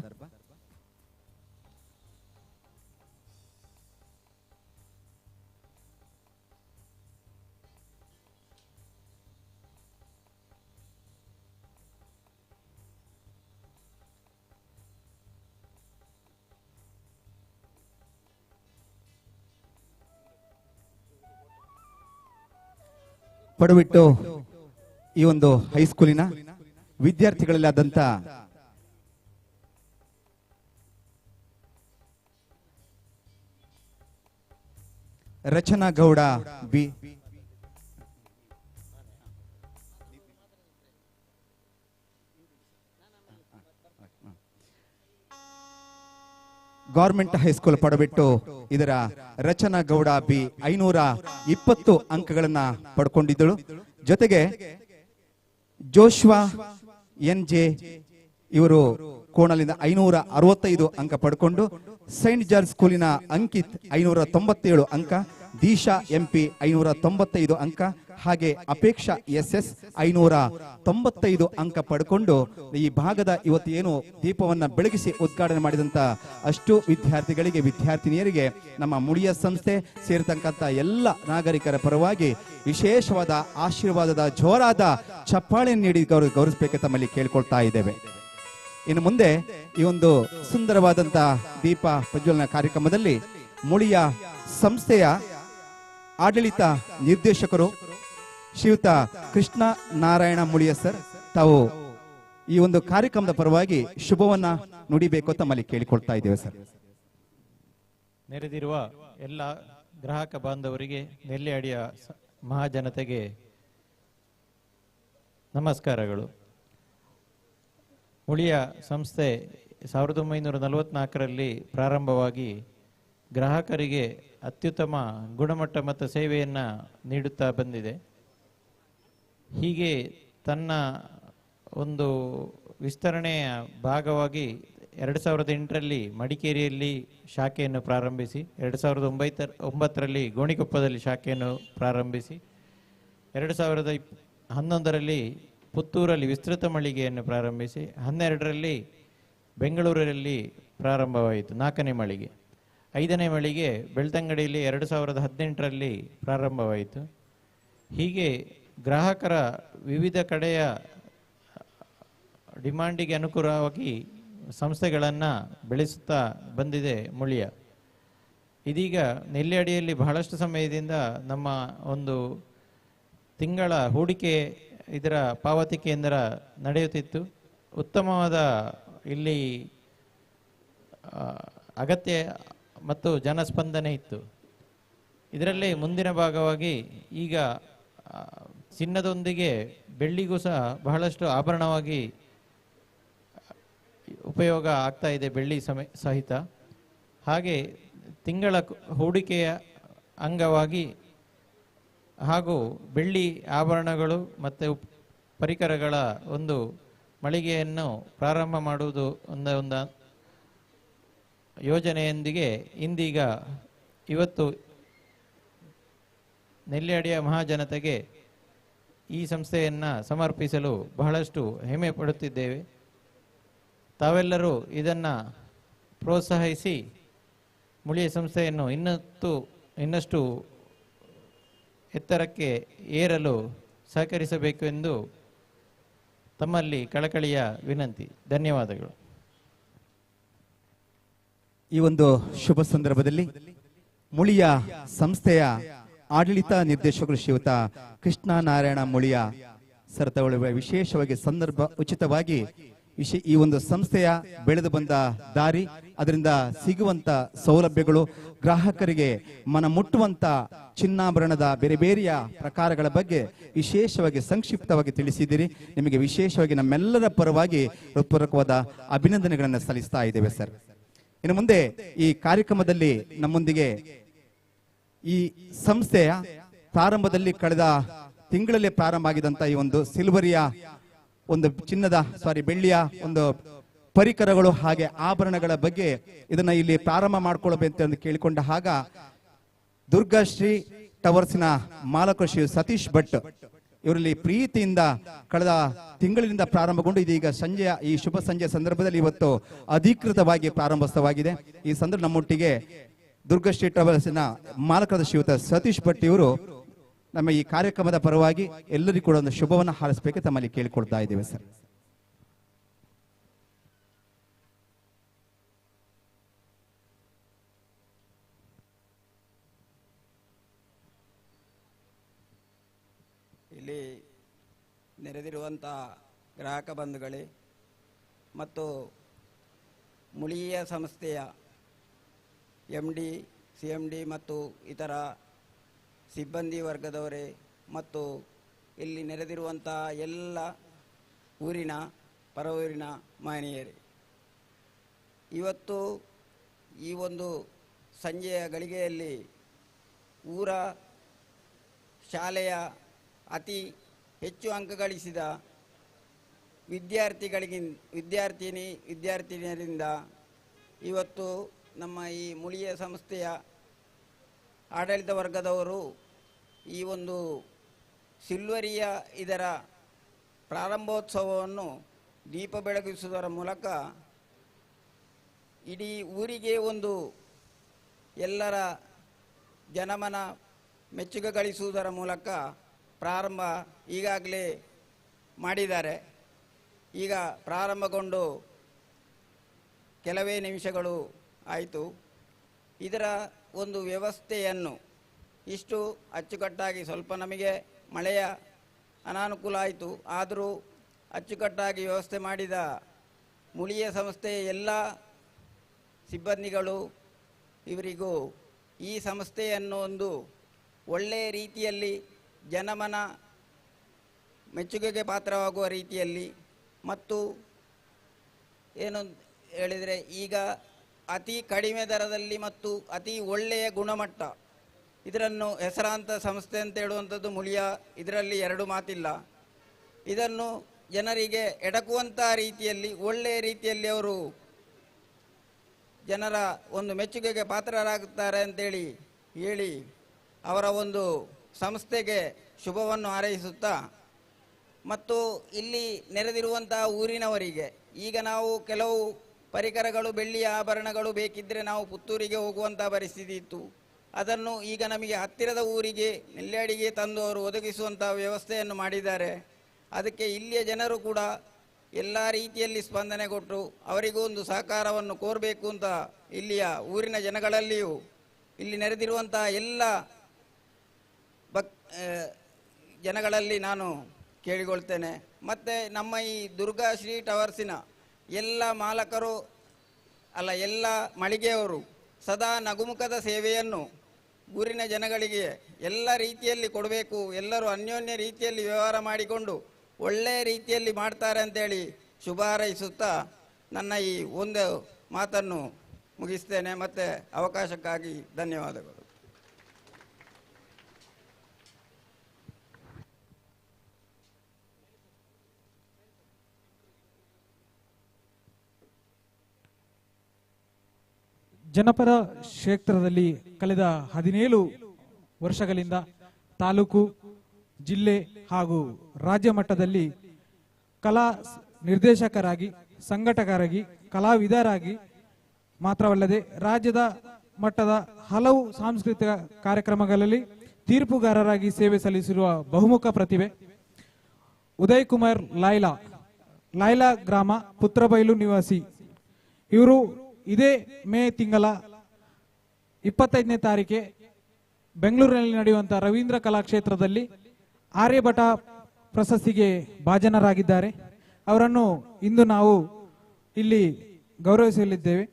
ಪಡುಬಿಟ್ಟು ಈ ಒಂದು ಹೈಸ್ಕೂಲಿನ ವಿದ್ಯಾರ್ಥಿಗಳಲ್ಲಾದಂಥ ರಚನಾ ಗೌಡ ಬಿ, ಗವರ್ಮೆಂಟ್ ಹೈಸ್ಕೂಲ್ ಪಡಬಿಟ್ಟು ಇದರ ರಚನಾ ಗೌಡ ಬಿ 520 ಅಂಕಗಳನ್ನ ಪಡ್ಕೊಂಡಿದ್ದಳು. ಜೊತೆಗೆ ಜೋಶ್ವಾ NJ ಇವರು ಕೋಣಲಿಂದ 565 ಅಂಕ ಪಡ್ಕೊಂಡು, ಸೈಂಟ್ ಜಾರ್ಜ್ ಸ್ಕೂಲಿನ ಅಂಕಿತ್ 597 ಅಂಕ, ದೀಶಾ MP 595 ಅಂಕ, ಹಾಗೆ ಅಪೇಕ್ಷಾ SS 595 ಅಂಕ ಪಡ್ಕೊಂಡು ಈ ಭಾಗದ ಇವತ್ತು ಏನು ದೀಪವನ್ನ ಬೆಳಗಿಸಿ ಉದ್ಘಾಟನೆ ಮಾಡಿದಂತ ಅಷ್ಟು ವಿದ್ಯಾರ್ಥಿಗಳಿಗೆ, ವಿದ್ಯಾರ್ಥಿನಿಯರಿಗೆ ನಮ್ಮ ಮುಳಿಯ ಸಂಸ್ಥೆ ಸೇರಿದಂತ ಎಲ್ಲ ನಾಗರಿಕರ ಪರವಾಗಿ ವಿಶೇಷವಾದ ಆಶೀರ್ವಾದದ ಜೋರಾದ ಚಪ್ಪಾಳೆ ನೀಡಿ ಗೌರವಿಸಬೇಕು ತಮ್ಮಲ್ಲಿ ಕೇಳ್ಕೊಳ್ತಾ ಇದ್ದೇವೆ. ಇನ್ನು ಮುಂದೆ ಈ ಒಂದು ಸುಂದರವಾದಂತ ದೀಪ ಪ್ರಜ್ವಲನ ಕಾರ್ಯಕ್ರಮದಲ್ಲಿ ಮುಳಿಯ ಸಂಸ್ಥೆಯ ಆಡಳಿತ ನಿರ್ದೇಶಕರು ಶ್ರೀಯುತ ಕೃಷ್ಣ ನಾರಾಯಣ ಮುಳಿಯ ಸರ್ ತಾವು ಈ ಒಂದು ಕಾರ್ಯಕ್ರಮದ ಪರವಾಗಿ ಶುಭವನ್ನ ನುಡಿಬೇಕು ತಮ್ಮಲ್ಲಿ ಕೇಳಿಕೊಳ್ತಾ ಇದ್ದೇವೆ ಸರ್. ನೆರೆದಿರುವ ಎಲ್ಲ ಗ್ರಾಹಕ ಬಾಂಧವರಿಗೆ, ನೆಲ್ಯಾಡಿಯ ಮಹಾಜನತೆಗೆ ನಮಸ್ಕಾರಗಳು. ಮುಳಿಯ ಸಂಸ್ಥೆ 1944ರಲ್ಲಿ ಪ್ರಾರಂಭವಾಗಿ ಗ್ರಾಹಕರಿಗೆ ಅತ್ಯುತ್ತಮ ಗುಣಮಟ್ಟ ಮತ್ತು ಸೇವೆಯನ್ನು ನೀಡುತ್ತಾ ಬಂದಿದೆ. ಹೀಗೆ ತನ್ನ ಒಂದು ವಿಸ್ತರಣೆಯ ಭಾಗವಾಗಿ 2008ರಲ್ಲಿ ಮಡಿಕೇರಿಯಲ್ಲಿ ಶಾಖೆಯನ್ನು ಪ್ರಾರಂಭಿಸಿ, 2009ರಲ್ಲಿ ಗೋಣಿಕೊಪ್ಪದಲ್ಲಿ ಶಾಖೆಯನ್ನು ಪ್ರಾರಂಭಿಸಿ, 2011ರಲ್ಲಿ ಪುತ್ತೂರಲ್ಲಿ ವಿಸ್ತೃತ ಮಳಿಗೆಯನ್ನು ಪ್ರಾರಂಭಿಸಿ, 12ರಲ್ಲಿ ಬೆಂಗಳೂರಲ್ಲಿ ಪ್ರಾರಂಭವಾಯಿತು 4ನೇ ಮಳಿಗೆ. 5ನೇ ಮಳಿಗೆ ಬೆಳ್ತಂಗಡಿಯಲ್ಲಿ 2018ರಲ್ಲಿ ಪ್ರಾರಂಭವಾಯಿತು. ಹೀಗೆ ಗ್ರಾಹಕರ ವಿವಿಧ ಕಡೆಯ ಡಿಮಾಂಡಿಗೆ ಅನುಕೂಲವಾಗಿ ಸಂಸ್ಥೆಗಳನ್ನು ಬೆಳೆಸುತ್ತಾ ಬಂದಿದೆ ಮುಳಿಯ. ಇದೀಗ ನೆಲ್ಯಾಡಿಯಲ್ಲಿ ಬಹಳಷ್ಟು ಸಮಯದಿಂದ ನಮ್ಮ ಒಂದು ತಿಂಗಳ ಹೂಡಿಕೆ ಇದರ ಪಾವತಿ ಕೇಂದ್ರ ನಡೆಯುತ್ತಿತ್ತು. ಉತ್ತಮವಾದ ಇಲ್ಲಿ ಅಗತ್ಯ ಮತ್ತು ಜನಸ್ಪಂದನೆ ಇತ್ತು. ಇದರಲ್ಲಿ ಮುಂದಿನ ಭಾಗವಾಗಿ ಈಗ ಚಿನ್ನದೊಂದಿಗೆ ಬೆಳ್ಳಿಗೂ ಸಹ ಬಹಳಷ್ಟು ಆಭರಣವಾಗಿ ಉಪಯೋಗ ಆಗ್ತಾ ಇದೆ, ಬೆಳ್ಳಿ ಸಹಿತ. ಹಾಗೆ ತಿಂಗಳ ಹೂಡಿಕೆಯ ಅಂಗವಾಗಿ ಹಾಗೂ ಬೆಳ್ಳಿ ಆಭರಣಗಳು ಮತ್ತು ಪರಿಕರಗಳ ಒಂದು ಮಳಿಗೆಯನ್ನು ಪ್ರಾರಂಭ ಮಾಡುವುದು ಒಂದು ಯೋಜನೆಯೊಂದಿಗೆ ಇಂದೀಗ ಇವತ್ತು ನೆಲ್ಯಾಡಿಯ ಮಹಾಜನತೆಗೆ ಈ ಸಂಸ್ಥೆಯನ್ನು ಸಮರ್ಪಿಸಲು ಬಹಳಷ್ಟು ಹೆಮ್ಮೆ ಪಡುತ್ತಿದ್ದೇವೆ. ತಾವೆಲ್ಲರೂ ಇದನ್ನು ಪ್ರೋತ್ಸಾಹಿಸಿ ಮುಳಿಯ ಸಂಸ್ಥೆಯನ್ನು ಇನ್ನಷ್ಟು ಎತ್ತರಕ್ಕೆ ಏರಲು ಸಹಕರಿಸಬೇಕು ಎಂದು ತಮ್ಮಲ್ಲಿ ಕಳಕಳಿಯ ವಿನಂತಿ. ಧನ್ಯವಾದಗಳು. ಈ ಒಂದು ಶುಭ ಸಂದರ್ಭದಲ್ಲಿ ಮುಳಿಯ ಸಂಸ್ಥೆಯ ಆಡಳಿತ ನಿರ್ದೇಶಕರು ಶ್ರೀಯುತ ಕೃಷ್ಣನಾರಾಯಣ ಮುಳಿಯ ಸರ್ ತಗೊಳ್ಳುವ ವಿಶೇಷವಾಗಿ ಸಂದರ್ಭ ಉಚಿತವಾಗಿ ಈ ಒಂದು ಸಂಸ್ಥೆಯ ಬೆಳೆದು ಬಂದ ದಾರಿ, ಅದರಿಂದ ಸಿಗುವಂತ ಸೌಲಭ್ಯಗಳು, ಗ್ರಾಹಕರಿಗೆ ಮನ ಮುಟ್ಟುವಂತ ಚಿನ್ನಾಭರಣದ ಬೇರೆ ಬೇರೆಯ ಪ್ರಕಾರಗಳ ಬಗ್ಗೆ ವಿಶೇಷವಾಗಿ ಸಂಕ್ಷಿಪ್ತವಾಗಿ ತಿಳಿಸಿದ್ದೀರಿ. ನಿಮಗೆ ವಿಶೇಷವಾಗಿ ನಮ್ಮೆಲ್ಲರ ಪರವಾಗಿ ಹೃತ್ಪೂರ್ವಕವಾದ ಅಭಿನಂದನೆಗಳನ್ನು ಸಲ್ಲಿಸ್ತಾ ಇದ್ದೇವೆ ಸರ್. ಇನ್ನು ಮುಂದೆ ಈ ಕಾರ್ಯಕ್ರಮದಲ್ಲಿ ನಮ್ಮೊಂದಿಗೆ ಈ ಸಂಸ್ಥೆಯ ಪ್ರಾರಂಭದಲ್ಲಿ ಕಳೆದ ತಿಂಗಳಲ್ಲಿ ಪ್ರಾರಂಭ ಆಗಿದಂತ ಈ ಒಂದು ಸಿಲ್ವರಿಯ ಒಂದು ಬೆಳ್ಳಿಯ ಒಂದು ಪರಿಕರಗಳು ಹಾಗೆ ಆಭರಣಗಳ ಬಗ್ಗೆ ಇದನ್ನ ಇಲ್ಲಿ ಪ್ರಾರಂಭ ಮಾಡ್ಕೊಳ್ಬೇಕು ಅಂತ ಕೇಳಿಕೊಂಡ ಆಗ ದುರ್ಗಾಶ್ರೀ ಟವರ್ಸ್ನ ಮಾಲಕರು ಶ್ರೀ ಸತೀಶ್ ಭಟ್ ಇವರಲ್ಲಿ ಪ್ರೀತಿಯಿಂದ ಕಳೆದ ತಿಂಗಳಿನಿಂದ ಪ್ರಾರಂಭಗೊಂಡು ಇದೀಗ ಈ ಶುಭ ಸಂಜೆಯ ಸಂದರ್ಭದಲ್ಲಿ ಇವತ್ತು ಅಧಿಕೃತವಾಗಿ ಪ್ರಾರಂಭವಾಗಿದೆ. ಈ ಸಂದರ್ಭ ನಮ್ಮೊಟ್ಟಿಗೆ ದುರ್ಗಾಶ್ರೀ ಟ್ರಾವೆಲ್ಸ್ನ ಮಾಲಕರಾದ ಶ್ರೀಯುತ ಸತೀಶ್ ಭಟ್ ಇವರು ನಮ್ಮ ಈ ಕಾರ್ಯಕ್ರಮದ ಪರವಾಗಿ ಎಲ್ಲರಿಗೂ ಕೂಡ ಒಂದು ಶುಭವನ್ನು ಹಾರೈಸಬೇಕು ತಮ್ಮಲ್ಲಿ ಕೇಳಿಕೊಳ್ತಾ ಇದ್ದೇವೆ ಸರ್. ಇಲ್ಲಿ ನೆರೆದಿರುವಂಥ ಗ್ರಾಹಕ ಬಂಧುಗಳೇ ಮತ್ತು ಮುಳಿಯ ಸಂಸ್ಥೆಯ MD, CMD ಮತ್ತು ಇತರ ಸಿಬ್ಬಂದಿ ವರ್ಗದವರೇ ಮತ್ತು ಇಲ್ಲಿ ನೆರೆದಿರುವಂಥ ಎಲ್ಲ ಊರಿನ ಪರವೂರಿನ ಮಹನೀಯರೇ, ಇವತ್ತು ಈ ಒಂದು ಸಂಜೆಯ ಗಳಿಗೆಯಲ್ಲಿ ಊರ ಶಾಲೆಯ ಅತಿ ಹೆಚ್ಚು ಅಂಕ ಗಳಿಸಿದ ವಿದ್ಯಾರ್ಥಿನಿಯರಿಂದ ಇವತ್ತು ನಮ್ಮ ಈ ಮುಳಿಯ ಸಂಸ್ಥೆಯ ಆಡಳಿತ ವರ್ಗದವರು ಈ ಒಂದು ಸಿಲ್ವರಿಯ ಇದರ ಪ್ರಾರಂಭೋತ್ಸವವನ್ನು ದೀಪ ಬೆಳಗಿಸುವುದರ ಮೂಲಕ ಇಡೀ ಊರಿಗೆ ಒಂದು ಎಲ್ಲರ ಜನಮನ ಮೆಚ್ಚುಗೆ ಗಳಿಸುವುದರ ಮೂಲಕ ಪ್ರಾರಂಭ ಈಗಾಗಲೇ ಮಾಡಿದ್ದಾರೆ. ಈಗ ಪ್ರಾರಂಭಗೊಂಡು ಕೆಲವೇ ನಿಮಿಷಗಳು ಆಯಿತು. ಇದರ ಒಂದು ವ್ಯವಸ್ಥೆಯನ್ನು ಇಷ್ಟು ಅಚ್ಚುಕಟ್ಟಾಗಿ, ಸ್ವಲ್ಪ ನಮಗೆ ಮಳೆಯ ಅನಾನುಕೂಲ ಆಯಿತು, ಆದರೂ ಅಚ್ಚುಕಟ್ಟಾಗಿ ವ್ಯವಸ್ಥೆ ಮಾಡಿದ ಮುಳಿಯ ಸಂಸ್ಥೆಯ ಎಲ್ಲ ಸಿಬ್ಬಂದಿಗಳು ಇವರಿಗೂ ಈ ಸಂಸ್ಥೆಯನ್ನು ಒಂದು ಒಳ್ಳೆಯ ರೀತಿಯಲ್ಲಿ ಜನಮನ ಮೆಚ್ಚುಗೆಗೆ ಪಾತ್ರವಾಗುವ ರೀತಿಯಲ್ಲಿ ಮತ್ತು ಏನು ಹೇಳಿದರೆ ಈಗ ಅತಿ ಕಡಿಮೆ ದರದಲ್ಲಿ ಮತ್ತು ಅತಿ ಒಳ್ಳೆಯ ಗುಣಮಟ್ಟ, ಇದನ್ನು ಹೆಸರಾಂತ ಸಂಸ್ಥೆ ಅಂತ ಹೇಳುವಂಥದ್ದು ಮುಳಿಯ, ಇದರಲ್ಲಿ ಎರಡು ಮಾತಿಲ್ಲ. ಇದನ್ನು ಜನರಿಗೆ ಎಡಕುವಂಥ ರೀತಿಯಲ್ಲಿ ಒಳ್ಳೆಯ ರೀತಿಯಲ್ಲಿ ಅವರು ಜನರ ಒಂದು ಮೆಚ್ಚುಗೆಗೆ ಪಾತ್ರರಾಗುತ್ತಾರೆ ಅಂತೇಳಿ ಹೇಳಿ ಅವರ ಒಂದು ಸಂಸ್ಥೆಗೆ ಶುಭವನ್ನು ಹಾರೈಸುತ್ತಾ ಮತ್ತು ಇಲ್ಲಿ ನೆರೆದಿರುವಂಥ ಊರಿನವರಿಗೆ ಈಗ ನಾವು ಕೆಲವು ಪರಿಕರಗಳು, ಬೆಳ್ಳಿಯ ಆಭರಣಗಳು ಬೇಕಿದ್ದರೆ ನಾವು ಪುತ್ತೂರಿಗೆ ಹೋಗುವಂಥ ಪರಿಸ್ಥಿತಿ ಇತ್ತು. ಅದನ್ನು ಈಗ ನಮಗೆ ಹತ್ತಿರದ ಊರಿಗೆ ನೆಲ್ಯಾಡಿಗೆ ತಂದು ಅವರು ಒದಗಿಸುವಂಥ ವ್ಯವಸ್ಥೆಯನ್ನು ಮಾಡಿದ್ದಾರೆ. ಅದಕ್ಕೆ ಇಲ್ಲಿಯ ಜನರು ಕೂಡ ಎಲ್ಲ ರೀತಿಯಲ್ಲಿ ಸ್ಪಂದನೆ ಕೊಟ್ಟು ಅವರಿಗೂ ಒಂದು ಸಹಕಾರವನ್ನು ಕೋರಬೇಕು ಅಂತ ಇಲ್ಲಿಯ ಊರಿನ ಜನಗಳಲ್ಲಿಯೂ ಇಲ್ಲಿ ನೆರೆದಿರುವಂಥ ಎಲ್ಲ ಜನಗಳಲ್ಲಿ ನಾನು ಕೇಳಿಕೊಳ್ತೇನೆ. ಮತ್ತು ನಮ್ಮ ಈ ದುರ್ಗಾಶ್ರೀ ಟವರ್ಸಿನ ಎಲ್ಲ ಮಾಲಕರು ಎಲ್ಲ ಮಳಿಗೆಯವರು ಸದಾ ನಗುಮುಖದ ಸೇವೆಯನ್ನು ಊರಿನ ಜನಗಳಿಗೆ ಎಲ್ಲ ರೀತಿಯಲ್ಲಿ ಕೊಡಬೇಕು, ಎಲ್ಲರೂ ಅನ್ಯೋನ್ಯ ರೀತಿಯಲ್ಲಿ ವ್ಯವಹಾರ ಮಾಡಿಕೊಂಡು ಒಳ್ಳೆಯ ರೀತಿಯಲ್ಲಿ ಮಾಡ್ತಾರೆ ಅಂತೇಳಿ ಶುಭ ಹಾರೈಸುತ್ತಾ ನನ್ನ ಈ ಒಂದು ಮಾತನ್ನು ಮುಗಿಸ್ತೇನೆ. ಮತ್ತು ಅವಕಾಶಕ್ಕಾಗಿ ಧನ್ಯವಾದಗಳು. ಜನಪರ ಕ್ಷೇತ್ರದಲ್ಲಿ ಕಳೆದ 17 ವರ್ಷಗಳಿಂದ ತಾಲೂಕು ಜಿಲ್ಲೆ ಹಾಗೂ ರಾಜ್ಯ ಮಟ್ಟದಲ್ಲಿ ಕಲಾ ನಿರ್ದೇಶಕರಾಗಿ, ಸಂಘಟಕರಾಗಿ, ಕಲಾವಿದರಾಗಿ ಮಾತ್ರವಲ್ಲದೆ ರಾಜ್ಯದ ಮಟ್ಟದ ಹಲವು ಸಾಂಸ್ಕೃತಿಕ ಕಾರ್ಯಕ್ರಮಗಳಲ್ಲಿ ತೀರ್ಪುಗಾರರಾಗಿ ಸೇವೆ ಸಲ್ಲಿಸಿರುವ ಬಹುಮುಖ ಪ್ರತಿಭೆ ಉದಯ್ ಕುಮಾರ್ ಲೈಲಾ ಗ್ರಾಮ ಪುತ್ರಬೈಲು ನಿವಾಸಿ. ಇವರು ಇದೇ ಮೇ ತಿಂಗಳ 25ನೇ ತಾರೀಕೆ ಬೆಂಗಳೂರಿನಲ್ಲಿ ನಡೆಯುವಂತಹ ರವೀಂದ್ರ ಕಲಾಕ್ಷೇತ್ರದಲ್ಲಿ ಆರ್ಯಭಟ ಪ್ರಶಸ್ತಿಗೆ ಭಾಜನರಾಗಿದ್ದಾರೆ. ಅವರನ್ನು ಇಂದು ನಾವು ಇಲ್ಲಿ ಗೌರವಿಸಲಿದ್ದೇವೆ.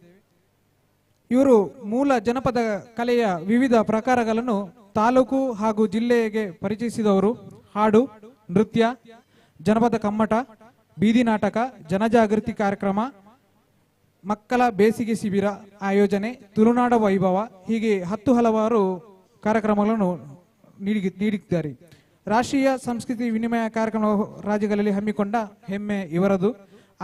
ಇವರು ಮೂಲ ಜನಪದ ಕಲೆಯ ವಿವಿಧ ಪ್ರಕಾರಗಳನ್ನು ತಾಲೂಕು ಹಾಗೂ ಜಿಲ್ಲೆಗೆ ಪರಿಚಯಿಸಿದವರು. ಹಾಡು, ನೃತ್ಯ, ಜನಪದ ಕಮ್ಮಟ, ಬೀದಿ ನಾಟಕ, ಜನಜಾಗೃತಿ ಕಾರ್ಯಕ್ರಮ, ಮಕ್ಕಳ ಬೇಸಿಗೆ ಶಿಬಿರ ಆಯೋಜನೆ, ತುಳುನಾಡ ವೈಭವ, ಹೀಗೆ ಹಲವಾರು ಕಾರ್ಯಕ್ರಮಗಳನ್ನು ನೀಡಿದ್ದಾರೆ. ರಾಷ್ಟ್ರೀಯ ಸಂಸ್ಕೃತಿ ವಿನಿಮಯ ಕಾರ್ಯಕ್ರಮ ರಾಜ್ಯಗಳಲ್ಲಿ ಹಮ್ಮಿಕೊಂಡ ಹೆಮ್ಮೆ ಇವರದು.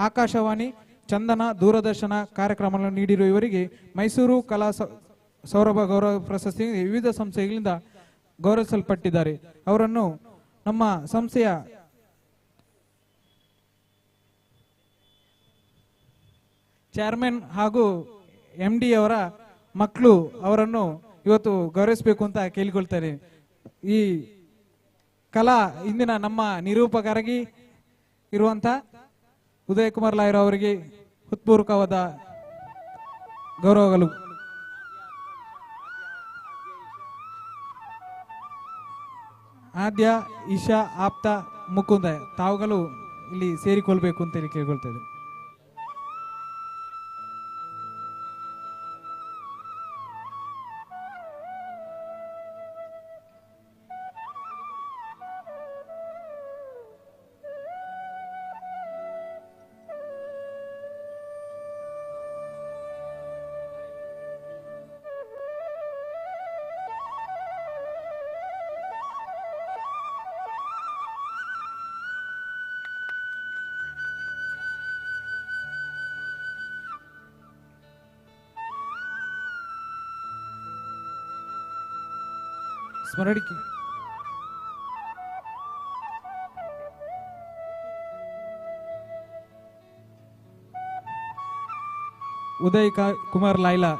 ಆಕಾಶವಾಣಿ, ಚಂದನ, ದೂರದರ್ಶನ ಕಾರ್ಯಕ್ರಮಗಳನ್ನು ನೀಡಿರುವ ಇವರಿಗೆ ಮೈಸೂರು ಕಲಾ ಸೌರಭ ಗೌರವ ಪ್ರಶಸ್ತಿ ವಿವಿಧ ಸಂಸ್ಥೆಗಳಿಂದ ಗೌರವಿಸಲ್ಪಟ್ಟಿದ್ದಾರೆ. ಅವರನ್ನು ನಮ್ಮ ಸಂಸ್ಥೆಯ ಚೇರ್ಮನ್ ಹಾಗೂ MD ಅವರ ಮಕ್ಕಳು ಅವರನ್ನು ಇವತ್ತು ಗೌರವಿಸಬೇಕು ಅಂತ ಕೇಳಿಕೊಳ್ತಾರೆ. ಈ ಕಲಾ ಇಂದಿನ ನಮ್ಮ ನಿರೂಪಕರಾಗಿ ಇರುವಂತ ಉದಯ್ ಕುಮಾರ್ ಲಾಯ್ರ ಅವರಿಗೆ ಹೃತ್ಪೂರ್ವಕವಾದ ಗೌರವಗಳು. ಆದ್ಯ, ಈಶಾ, ಆಪ್ತ, ಮುಕುಂದ ತಾವುಗಳು ಇಲ್ಲಿ ಸೇರಿಕೊಳ್ಬೇಕು ಅಂತ ಹೇಳಿ ಕೇಳ್ಕೊಳ್ತೇವೆ. ಸ್ಮರಣಿಕೆ ಉದಯ್ ಕುಮಾರ್ ಲೈಲಾ,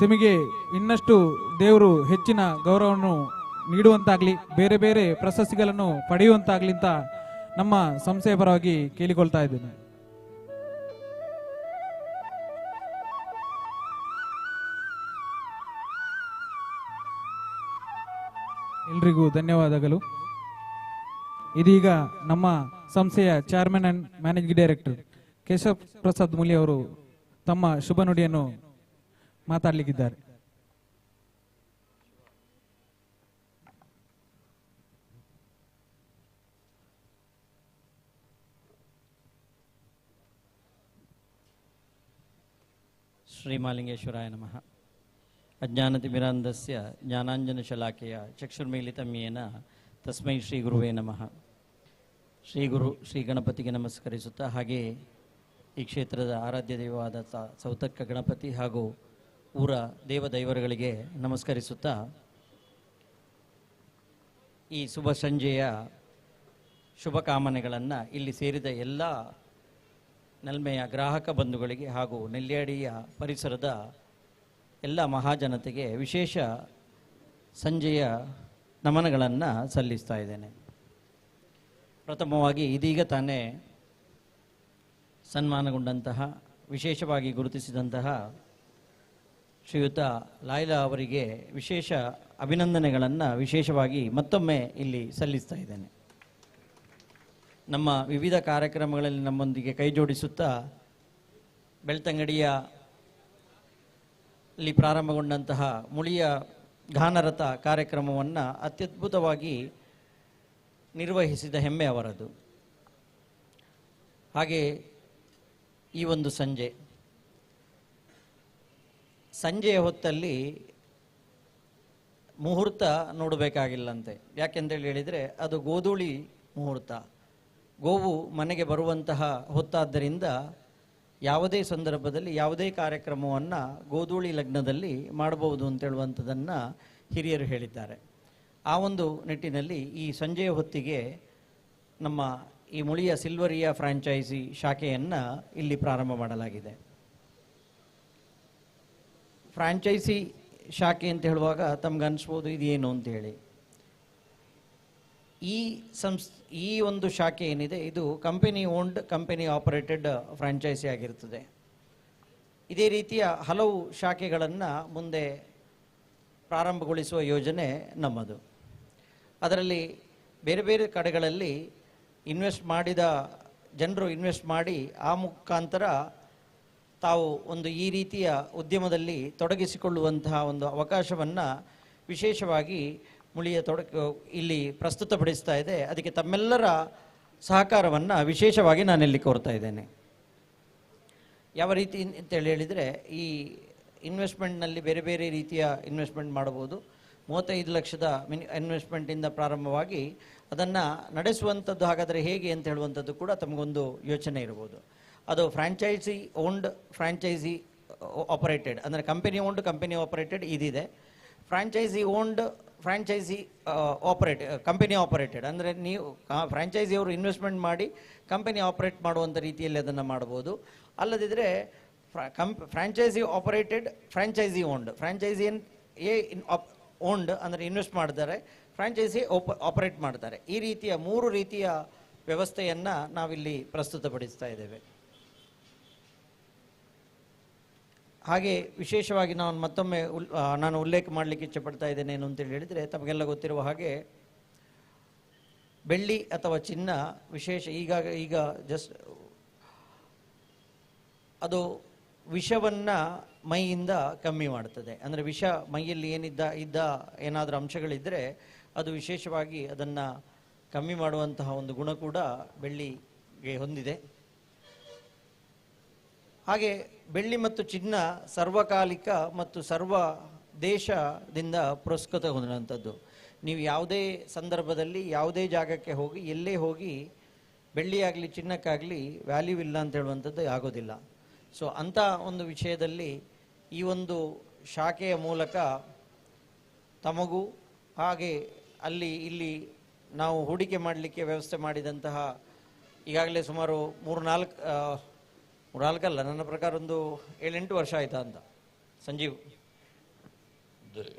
ನಿಮಗೆ ಇನ್ನಷ್ಟು ದೇವರು ಹೆಚ್ಚಿನ ಗೌರವವನ್ನು ನೀಡುವಂತಾಗ್ಲಿ, ಬೇರೆ ಬೇರೆ ಪ್ರಶಸ್ತಿಗಳನ್ನು ಪಡೆಯುವಂತಾಗ್ಲಿ ಅಂತ ನಮ್ಮ ಸಂಸ್ಥೆಯ ಪರವಾಗಿ ಕೇಳಿಕೊಳ್ತಾ ಇದ್ದೇನೆ. ಎಲ್ರಿಗೂ ಧನ್ಯವಾದಗಳು. ಇದೀಗ ನಮ್ಮ ಸಂಸ್ಥೆಯ chairman and managing director Keshav Prasad Muli ಅವರು ತಮ್ಮ ಶುಭ ನುಡಿಯನ್ನು ಮಾತಾಡಲಿಕ್ಕಿದ್ದಾರೆ. ಶ್ರೀಮಾಲಿಂಗೇಶ್ವರಾಯ ನಮಃ. ಅಜ್ಞಾನತಿಮಿರಾಂಧಸ್ಯ ಜ್ಞಾನಾಂಜನಶಲಾಕೆಯ ಚಕ್ಷುರ್ಮೀಲಿತಂ ಯೇನ ತಸ್ಮೈ ಶ್ರೀ ಗುರುವೇ ನಮಃ. ಶ್ರೀ ಗುರು ಶ್ರೀ ಗಣಪತಿಗೆ ನಮಸ್ಕರಿಸುತ್ತಾ, ಹಾಗೆ ಈ ಕ್ಷೇತ್ರದ ಆರಾಧ್ಯ ದೈವವಾದ ಸೌತಕ್ಕ ಗಣಪತಿ ಹಾಗೂ ಊರ ದೇವದೈವರುಗಳಿಗೆ ನಮಸ್ಕರಿಸುತ್ತಾ, ಈ ಶುಭ ಸಂಜೆಯ ಶುಭಕಾಮನೆಗಳನ್ನು ಇಲ್ಲಿ ಸೇರಿದ ಎಲ್ಲ ನಲ್ಮೆಯ ಗ್ರಾಹಕ ಬಂಧುಗಳಿಗೆ ಹಾಗೂ ನೆಲ್ಯಾಡಿಯ ಪರಿಸರದ ಎಲ್ಲ ಮಹಾಜನತೆಗೆ ವಿಶೇಷ ಸಂಜೆಯ ನಮನಗಳನ್ನು ಸಲ್ಲಿಸ್ತಾ ಇದ್ದೇನೆ. ಪ್ರಥಮವಾಗಿ ಇದೀಗ ತಾನೇ ಸನ್ಮಾನಗೊಂಡಂತಹ, ವಿಶೇಷವಾಗಿ ಗುರುತಿಸಿದಂತಹ ಶ್ರೀಯುತ ಲಾಯ್ಲಾ ಅವರಿಗೆ ವಿಶೇಷ ಅಭಿನಂದನೆಗಳನ್ನು ವಿಶೇಷವಾಗಿ ಮತ್ತೊಮ್ಮೆ ಇಲ್ಲಿ ಸಲ್ಲಿಸ್ತಾ ಇದ್ದೇನೆ. ನಮ್ಮ ವಿವಿಧ ಕಾರ್ಯಕ್ರಮಗಳಲ್ಲಿ ನಮ್ಮೊಂದಿಗೆ ಕೈ ಜೋಡಿಸುತ್ತಾ ಬೆಳ್ತಂಗಡಿಯ ಇಲ್ಲಿ ಪ್ರಾರಂಭಗೊಂಡಂತಹ ಮುಳಿಯ ಗಾನರಥ ಕಾರ್ಯಕ್ರಮವನ್ನು ಅತ್ಯದ್ಭುತವಾಗಿ ನಿರ್ವಹಿಸಿದ ಹೆಮ್ಮೆ ಅವರದು. ಹಾಗೆ ಈ ಒಂದು ಸಂಜೆಯ ಹೊತ್ತಲ್ಲಿ ಮುಹೂರ್ತ ನೋಡಬೇಕಾಗಿಲ್ಲಂತೆ. ಯಾಕೆಂದೇಳಿ ಹೇಳಿದರೆ ಅದು ಗೋಧೂಳಿ ಮುಹೂರ್ತ. ಗೋವು ಮನೆಗೆ ಬರುವಂತಹ ಹೊತ್ತಾದ್ದರಿಂದ ಯಾವುದೇ ಸಂದರ್ಭದಲ್ಲಿ ಯಾವುದೇ ಕಾರ್ಯಕ್ರಮವನ್ನು ಗೋಧೂಳಿ ಲಗ್ನದಲ್ಲಿ ಮಾಡಬಹುದು ಅಂತ ಹೇಳುವಂಥದ್ದನ್ನು ಹಿರಿಯರು ಹೇಳಿದ್ದಾರೆ. ಆ ಒಂದು ನಿಟ್ಟಿನಲ್ಲಿ ಈ ಸಂಜೆಯ ಹೊತ್ತಿಗೆ ನಮ್ಮ ಈ ಮುಳಿಯ ಸಿಲ್ವರಿಯಾ ಫ್ರಾಂಚೈಸಿ ಶಾಖೆಯನ್ನು ಇಲ್ಲಿ ಪ್ರಾರಂಭ ಮಾಡಲಾಗಿದೆ. ಫ್ರಾಂಚೈಸಿ ಶಾಖೆ ಅಂತ ಹೇಳುವಾಗ ತಮ್ಗೆ ಅನಿಸ್ಬೋದು ಇದೇನು ಅಂತೇಳಿ. ಈ ಒಂದು ಶಾಖೆ ಏನಿದೆ ಇದು company owned company operated franchise ಆಗಿರ್ತದೆ. ಇದೇ ರೀತಿಯ ಹಲವು ಶಾಖೆಗಳನ್ನು ಮುಂದೆ ಪ್ರಾರಂಭಗೊಳಿಸುವ ಯೋಜನೆ ನಮ್ಮದು. ಅದರಲ್ಲಿ ಬೇರೆ ಬೇರೆ ಕಡೆಗಳಲ್ಲಿ ಜನರು ಇನ್ವೆಸ್ಟ್ ಮಾಡಿ ಆ ಮುಖಾಂತರ ತಾವು ಒಂದು ಈ ರೀತಿಯ ಉದ್ಯಮದಲ್ಲಿ ತೊಡಗಿಸಿಕೊಳ್ಳುವಂತಹ ಒಂದು ಅವಕಾಶವನ್ನು ವಿಶೇಷವಾಗಿ ಮುಳಿಯ ಇಲ್ಲಿ ಪ್ರಸ್ತುತಪಡಿಸ್ತಾ ಇದೆ. ಅದಕ್ಕೆ ತಮ್ಮೆಲ್ಲರ ಸಹಕಾರವನ್ನು ವಿಶೇಷವಾಗಿ ನಾನಿಲ್ಲಿ ಕೋರ್ತಾ ಇದ್ದೇನೆ. ಯಾವ ರೀತಿ ಅಂತೇಳಿ ಹೇಳಿದರೆ, ಈ ಇನ್ವೆಸ್ಟ್ಮೆಂಟ್ನಲ್ಲಿ ಬೇರೆ ಬೇರೆ ರೀತಿಯ ಇನ್ವೆಸ್ಟ್ಮೆಂಟ್ ಮಾಡಬಹುದು. 35 ಲಕ್ಷದ ಇನ್ವೆಸ್ಟ್ಮೆಂಟಿಂದ ಪ್ರಾರಂಭವಾಗಿ ಅದನ್ನು ನಡೆಸುವಂಥದ್ದು ಹಾಗಾದರೆ ಹೇಗೆ ಅಂತ ಹೇಳುವಂಥದ್ದು ಕೂಡ ತಮಗೊಂದು ಯೋಚನೆ ಇರ್ಬೋದು. ಅದು ಫ್ರಾಂಚೈಸಿ ಓನ್ಡ್ ಫ್ರಾಂಚೈಸಿ ಆಪರೇಟೆಡ್ ಅಂದರೆ ಕಂಪನಿ ಓನ್ಡ್ ಕಂಪನಿ ಆಪರೇಟೆಡ್ ಇದಿದೆ. Franchise owned franchise company operated ಅಂದರೆ ನೀವು ಫ್ರಾಂಚೈಸಿಯವರು ಇನ್ವೆಸ್ಟ್ಮೆಂಟ್ ಮಾಡಿ ಕಂಪನಿ ಆಪರೇಟ್ ಮಾಡುವಂಥ ರೀತಿಯಲ್ಲಿ ಅದನ್ನು ಮಾಡ್ಬೋದು. ಅಲ್ಲದಿದ್ದರೆ franchise operated franchise owned franchise owned ಅಂದರೆ ಇನ್ವೆಸ್ಟ್ ಮಾಡ್ತಾರೆ, ಫ್ರಾಂಚೈಸಿ ಆಪರೇಟ್ ಮಾಡ್ತಾರೆ. ಈ ರೀತಿಯ 3 ರೀತಿಯ ವ್ಯವಸ್ಥೆಯನ್ನು ನಾವಿಲ್ಲಿ ಪ್ರಸ್ತುತಪಡಿಸ್ತಾ ಇದ್ದೇವೆ. ಹಾಗೆ ವಿಶೇಷವಾಗಿ ಮತ್ತೊಮ್ಮೆ ನಾನು ಉಲ್ಲೇಖ ಮಾಡಲಿಕ್ಕೆ ಇಚ್ಛೆಪಡ್ತಾ ಇದ್ದೇನೆ ಏನು ಅಂತೇಳಿ ಹೇಳಿದರೆ, ತಮಗೆಲ್ಲ ಗೊತ್ತಿರುವ ಹಾಗೆ ಬೆಳ್ಳಿ ಅಥವಾ ಚಿನ್ನ ವಿಶೇಷ ಈಗ ಜಸ್ಟ್ ಅದು ವಿಷವನ್ನು ಮೈಯಿಂದ ಕಮ್ಮಿ ಮಾಡ್ತದೆ. ಅಂದರೆ ವಿಷ ಮೈಯಲ್ಲಿ ಇದ್ದ ಏನಾದರೂ ಅಂಶಗಳಿದ್ದರೆ ಅದು ವಿಶೇಷವಾಗಿ ಅದನ್ನು ಕಮ್ಮಿ ಮಾಡುವಂತಹ ಒಂದು ಗುಣ ಕೂಡ ಬೆಳ್ಳಿಗೆ ಹೊಂದಿದೆ. ಹಾಗೆ ಬೆಳ್ಳಿ ಮತ್ತು ಚಿನ್ನ ಸರ್ವಕಾಲಿಕ ಮತ್ತು ಸರ್ವ ದೇಶದಿಂದ ಪುರಸ್ಕೃತ ಹೊಂದಿರುವಂಥದ್ದು. ನೀವು ಯಾವುದೇ ಸಂದರ್ಭದಲ್ಲಿ ಯಾವುದೇ ಜಾಗಕ್ಕೆ ಹೋಗಿ ಎಲ್ಲೇ ಹೋಗಿ ಬೆಳ್ಳಿಯಾಗಲಿ ಚಿನ್ನಕ್ಕಾಗಲಿ ವ್ಯಾಲ್ಯೂ ಇಲ್ಲ ಅಂತ ಹೇಳುವಂಥದ್ದು ಆಗೋದಿಲ್ಲ. ಸೊ ಅಂಥ ಒಂದು ವಿಷಯದಲ್ಲಿ ಈ ಒಂದು ಶಾಖೆಯ ಮೂಲಕ ತಮಗೂ ಹಾಗೆ ಇಲ್ಲಿ ನಾವು ಹೂಡಿಕೆ ಮಾಡಲಿಕ್ಕೆ ವ್ಯವಸ್ಥೆ ಮಾಡಿದಂತಹ ಈಗಾಗಲೇ ಸುಮಾರು 3-4 ಅಲ್ಲ, ನನ್ನ ಪ್ರಕಾರ ಒಂದು 7-8 ವರ್ಷ ಆಯಿತಾ ಅಂತ ಸಂಜೀವ್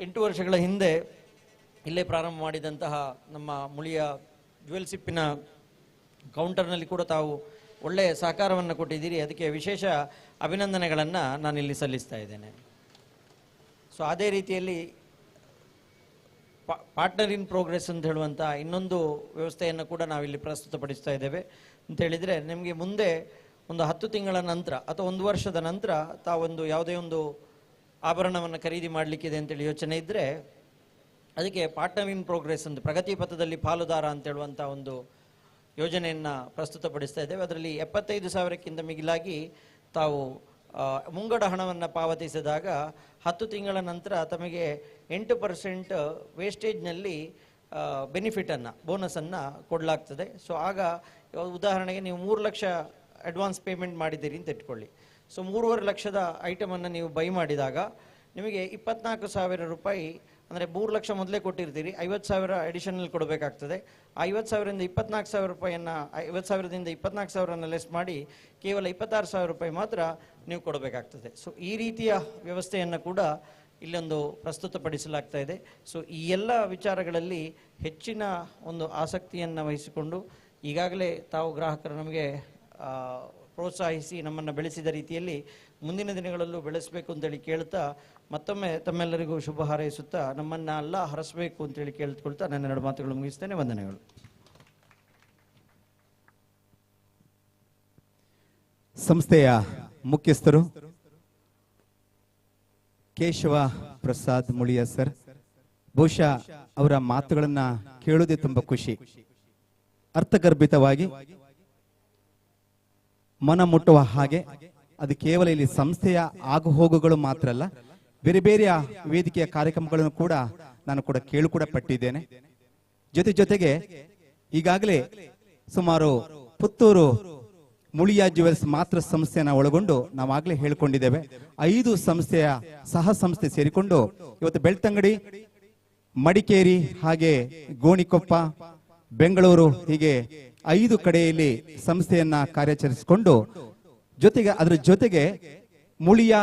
8 ವರ್ಷಗಳ ಹಿಂದೆ ಇಲ್ಲೇ ಪ್ರಾರಂಭ ಮಾಡಿದಂತಹ ನಮ್ಮ ಮುಳಿಯ ಜ್ಯುವೆಲ್ ಸಿಪ್ಪಿನ ಕೌಂಟರ್ನಲ್ಲಿ ಕೂಡ ತಾವು ಒಳ್ಳೆಯ ಸಹಕಾರವನ್ನು ಕೊಟ್ಟಿದ್ದೀರಿ. ಅದಕ್ಕೆ ವಿಶೇಷ ಅಭಿನಂದನೆಗಳನ್ನು ನಾನಿಲ್ಲಿ ಸಲ್ಲಿಸ್ತಾ ಇದ್ದೇನೆ. ಸೊ ಅದೇ ರೀತಿಯಲ್ಲಿ ಪಾರ್ಟ್ನರ್ ಇನ್ ಪ್ರೋಗ್ರೆಸ್ ಅಂತ ಹೇಳುವಂಥ ಇನ್ನೊಂದು ವ್ಯವಸ್ಥೆಯನ್ನು ಕೂಡ ನಾವಿಲ್ಲಿ ಪ್ರಸ್ತುತಪಡಿಸ್ತಾ ಇದ್ದೇವೆ. ಅಂತೇಳಿದರೆ, ನಿಮಗೆ ಮುಂದೆ ಒಂದು 10 ತಿಂಗಳ ನಂತರ ಅಥವಾ 1 ವರ್ಷದ ನಂತರ ತಾವೊಂದು ಯಾವುದೇ ಒಂದು ಆಭರಣವನ್ನು ಖರೀದಿ ಮಾಡಲಿಕ್ಕಿದೆ ಅಂತೇಳಿ ಯೋಚನೆ ಇದ್ದರೆ ಅದಕ್ಕೆ ಪಾರ್ಟ್ನರ್ ಇನ್ ಪ್ರೋಗ್ರೆಸ್ ಅಂತ ಪ್ರಗತಿ ಪಥದಲ್ಲಿ ಪಾಲುದಾರ ಅಂತ ಹೇಳುವಂಥ ಒಂದು ಯೋಜನೆಯನ್ನು ಪ್ರಸ್ತುತಪಡಿಸ್ತಾ ಇದ್ದೇವೆ. ಅದರಲ್ಲಿ 75,000ಕ್ಕಿಂತ ಮಿಗಿಲಾಗಿ ತಾವು ಮುಂಗಡ ಹಣವನ್ನು ಪಾವತಿಸಿದಾಗ 10 ತಿಂಗಳ ನಂತರ ತಮಗೆ 8% ವೇಸ್ಟೇಜ್ನಲ್ಲಿ ಬೆನಿಫಿಟನ್ನು ಬೋನಸನ್ನು ಕೊಡಲಾಗ್ತದೆ. ಸೊ ಆಗ ಉದಾಹರಣೆಗೆ ನೀವು 3 ಲಕ್ಷ ಅಡ್ವಾನ್ಸ್ ಪೇಮೆಂಟ್ ಮಾಡಿದ್ದೀರಿ ಅಂತ ಇಟ್ಕೊಳ್ಳಿ. ಸೊ 3.5 ಲಕ್ಷದ ಐಟಮನ್ನು ನೀವು ಬೈ ಮಾಡಿದಾಗ ನಿಮಗೆ 24,000 ರೂಪಾಯಿ, ಅಂದರೆ 3 ಲಕ್ಷ ಮೊದಲೇ ಕೊಟ್ಟಿರ್ತೀರಿ, 50,000 ಅಡಿಷನಲ್ ಕೊಡಬೇಕಾಗ್ತದೆ. ಆ 50,000ರಿಂದ 24,000 ರೂಪಾಯಿಯನ್ನು 50,000ದಿಂದ 24,000 ಲೆಸ್ ಮಾಡಿ ಕೇವಲ 26,000 ರೂಪಾಯಿ ಮಾತ್ರ ನೀವು ಕೊಡಬೇಕಾಗ್ತದೆ. ಸೊ ಈ ರೀತಿಯ ವ್ಯವಸ್ಥೆಯನ್ನು ಕೂಡ ಇಲ್ಲೊಂದು ಪ್ರಸ್ತುತಪಡಿಸಲಾಗ್ತಾ ಇದೆ. ಸೊ ಈ ಎಲ್ಲ ವಿಚಾರಗಳಲ್ಲಿ ಹೆಚ್ಚಿನ ಒಂದು ಆಸಕ್ತಿಯನ್ನು ವಹಿಸಿಕೊಂಡು ಈಗಾಗಲೇ ತಾವು ಗ್ರಾಹಕರು ನಮಗೆ ಪ್ರೋತ್ಸಾಹಿಸಿ ನಮ್ಮನ್ನು ಬೆಳೆಸಿದ ರೀತಿಯಲ್ಲಿ ಮುಂದಿನ ದಿನಗಳಲ್ಲೂ ಬೆಳೆಸಬೇಕು ಅಂತೇಳಿ ಕೇಳ್ತಾ, ಮತ್ತೊಮ್ಮೆ ತಮ್ಮೆಲ್ಲರಿಗೂ ಶುಭ ಹಾರೈಸುತ್ತಾ ನಮ್ಮನ್ನು ಎಲ್ಲ ಹರಸಬೇಕು ಅಂತೇಳಿ ಕೇಳ್ಕೊಳ್ತಾ ನನ್ನ 2 ಮಾತುಗಳು ಮುಗಿಸ್ತೇನೆ. ವಂದನೆಗಳು. ಸಂಸ್ಥೆಯ ಮುಖ್ಯಸ್ಥರು ಕೇಶವ ಪ್ರಸಾದ್ ಮುಳಿಯ ಸರ್, ಬಹುಶಃ ಅವರ ಮಾತುಗಳನ್ನ ಕೇಳೋದೇ ತುಂಬಾ ಖುಷಿ. ಅರ್ಥಗರ್ಭಿತವಾಗಿ ಮನ ಮುಟ್ಟುವ ಹಾಗೆ. ಅದು ಕೇವಲ ಇಲ್ಲಿ ಸಂಸ್ಥೆಯ ಆಗುಹೋಗುಗಳು ಮಾತ್ರ ಅಲ್ಲ, ಬೇರೆ ಬೇರೆ ವೇದಿಕೆಯ ಕಾರ್ಯಕ್ರಮಗಳನ್ನು ಕೂಡ ನಾನು ಕೂಡ ಪಟ್ಟಿದ್ದೇನೆ. ಜೊತೆಗೆ ಈಗಾಗಲೇ ಸುಮಾರು ಪುತ್ತೂರು ಮುಳಿಯ ಜ್ಯುವೆಲ್ಸ್ ಮಾತ್ರ ಸಂಸ್ಥೆಯನ್ನು ಒಳಗೊಂಡು ನಾವಾಗಲೇ ಹೇಳಿಕೊಂಡಿದ್ದೇವೆ. 5 ಸಂಸ್ಥೆಯ ಸಹ ಸಂಸ್ಥೆ ಸೇರಿಕೊಂಡು ಇವತ್ತು ಬೆಳ್ತಂಗಡಿ ಮಡಿಕೇರಿ ಹಾಗೆ ಗೋಣಿಕೊಪ್ಪ, ಬೆಂಗಳೂರು ಹೀಗೆ 5 ಕಡೆಯಲ್ಲಿ ಸಂಸ್ಥೆಯನ್ನ ಕಾರ್ಯಾಚರಿಸಿಕೊಂಡು ಅದರ ಜೊತೆಗೆ ಮುಳಿಯ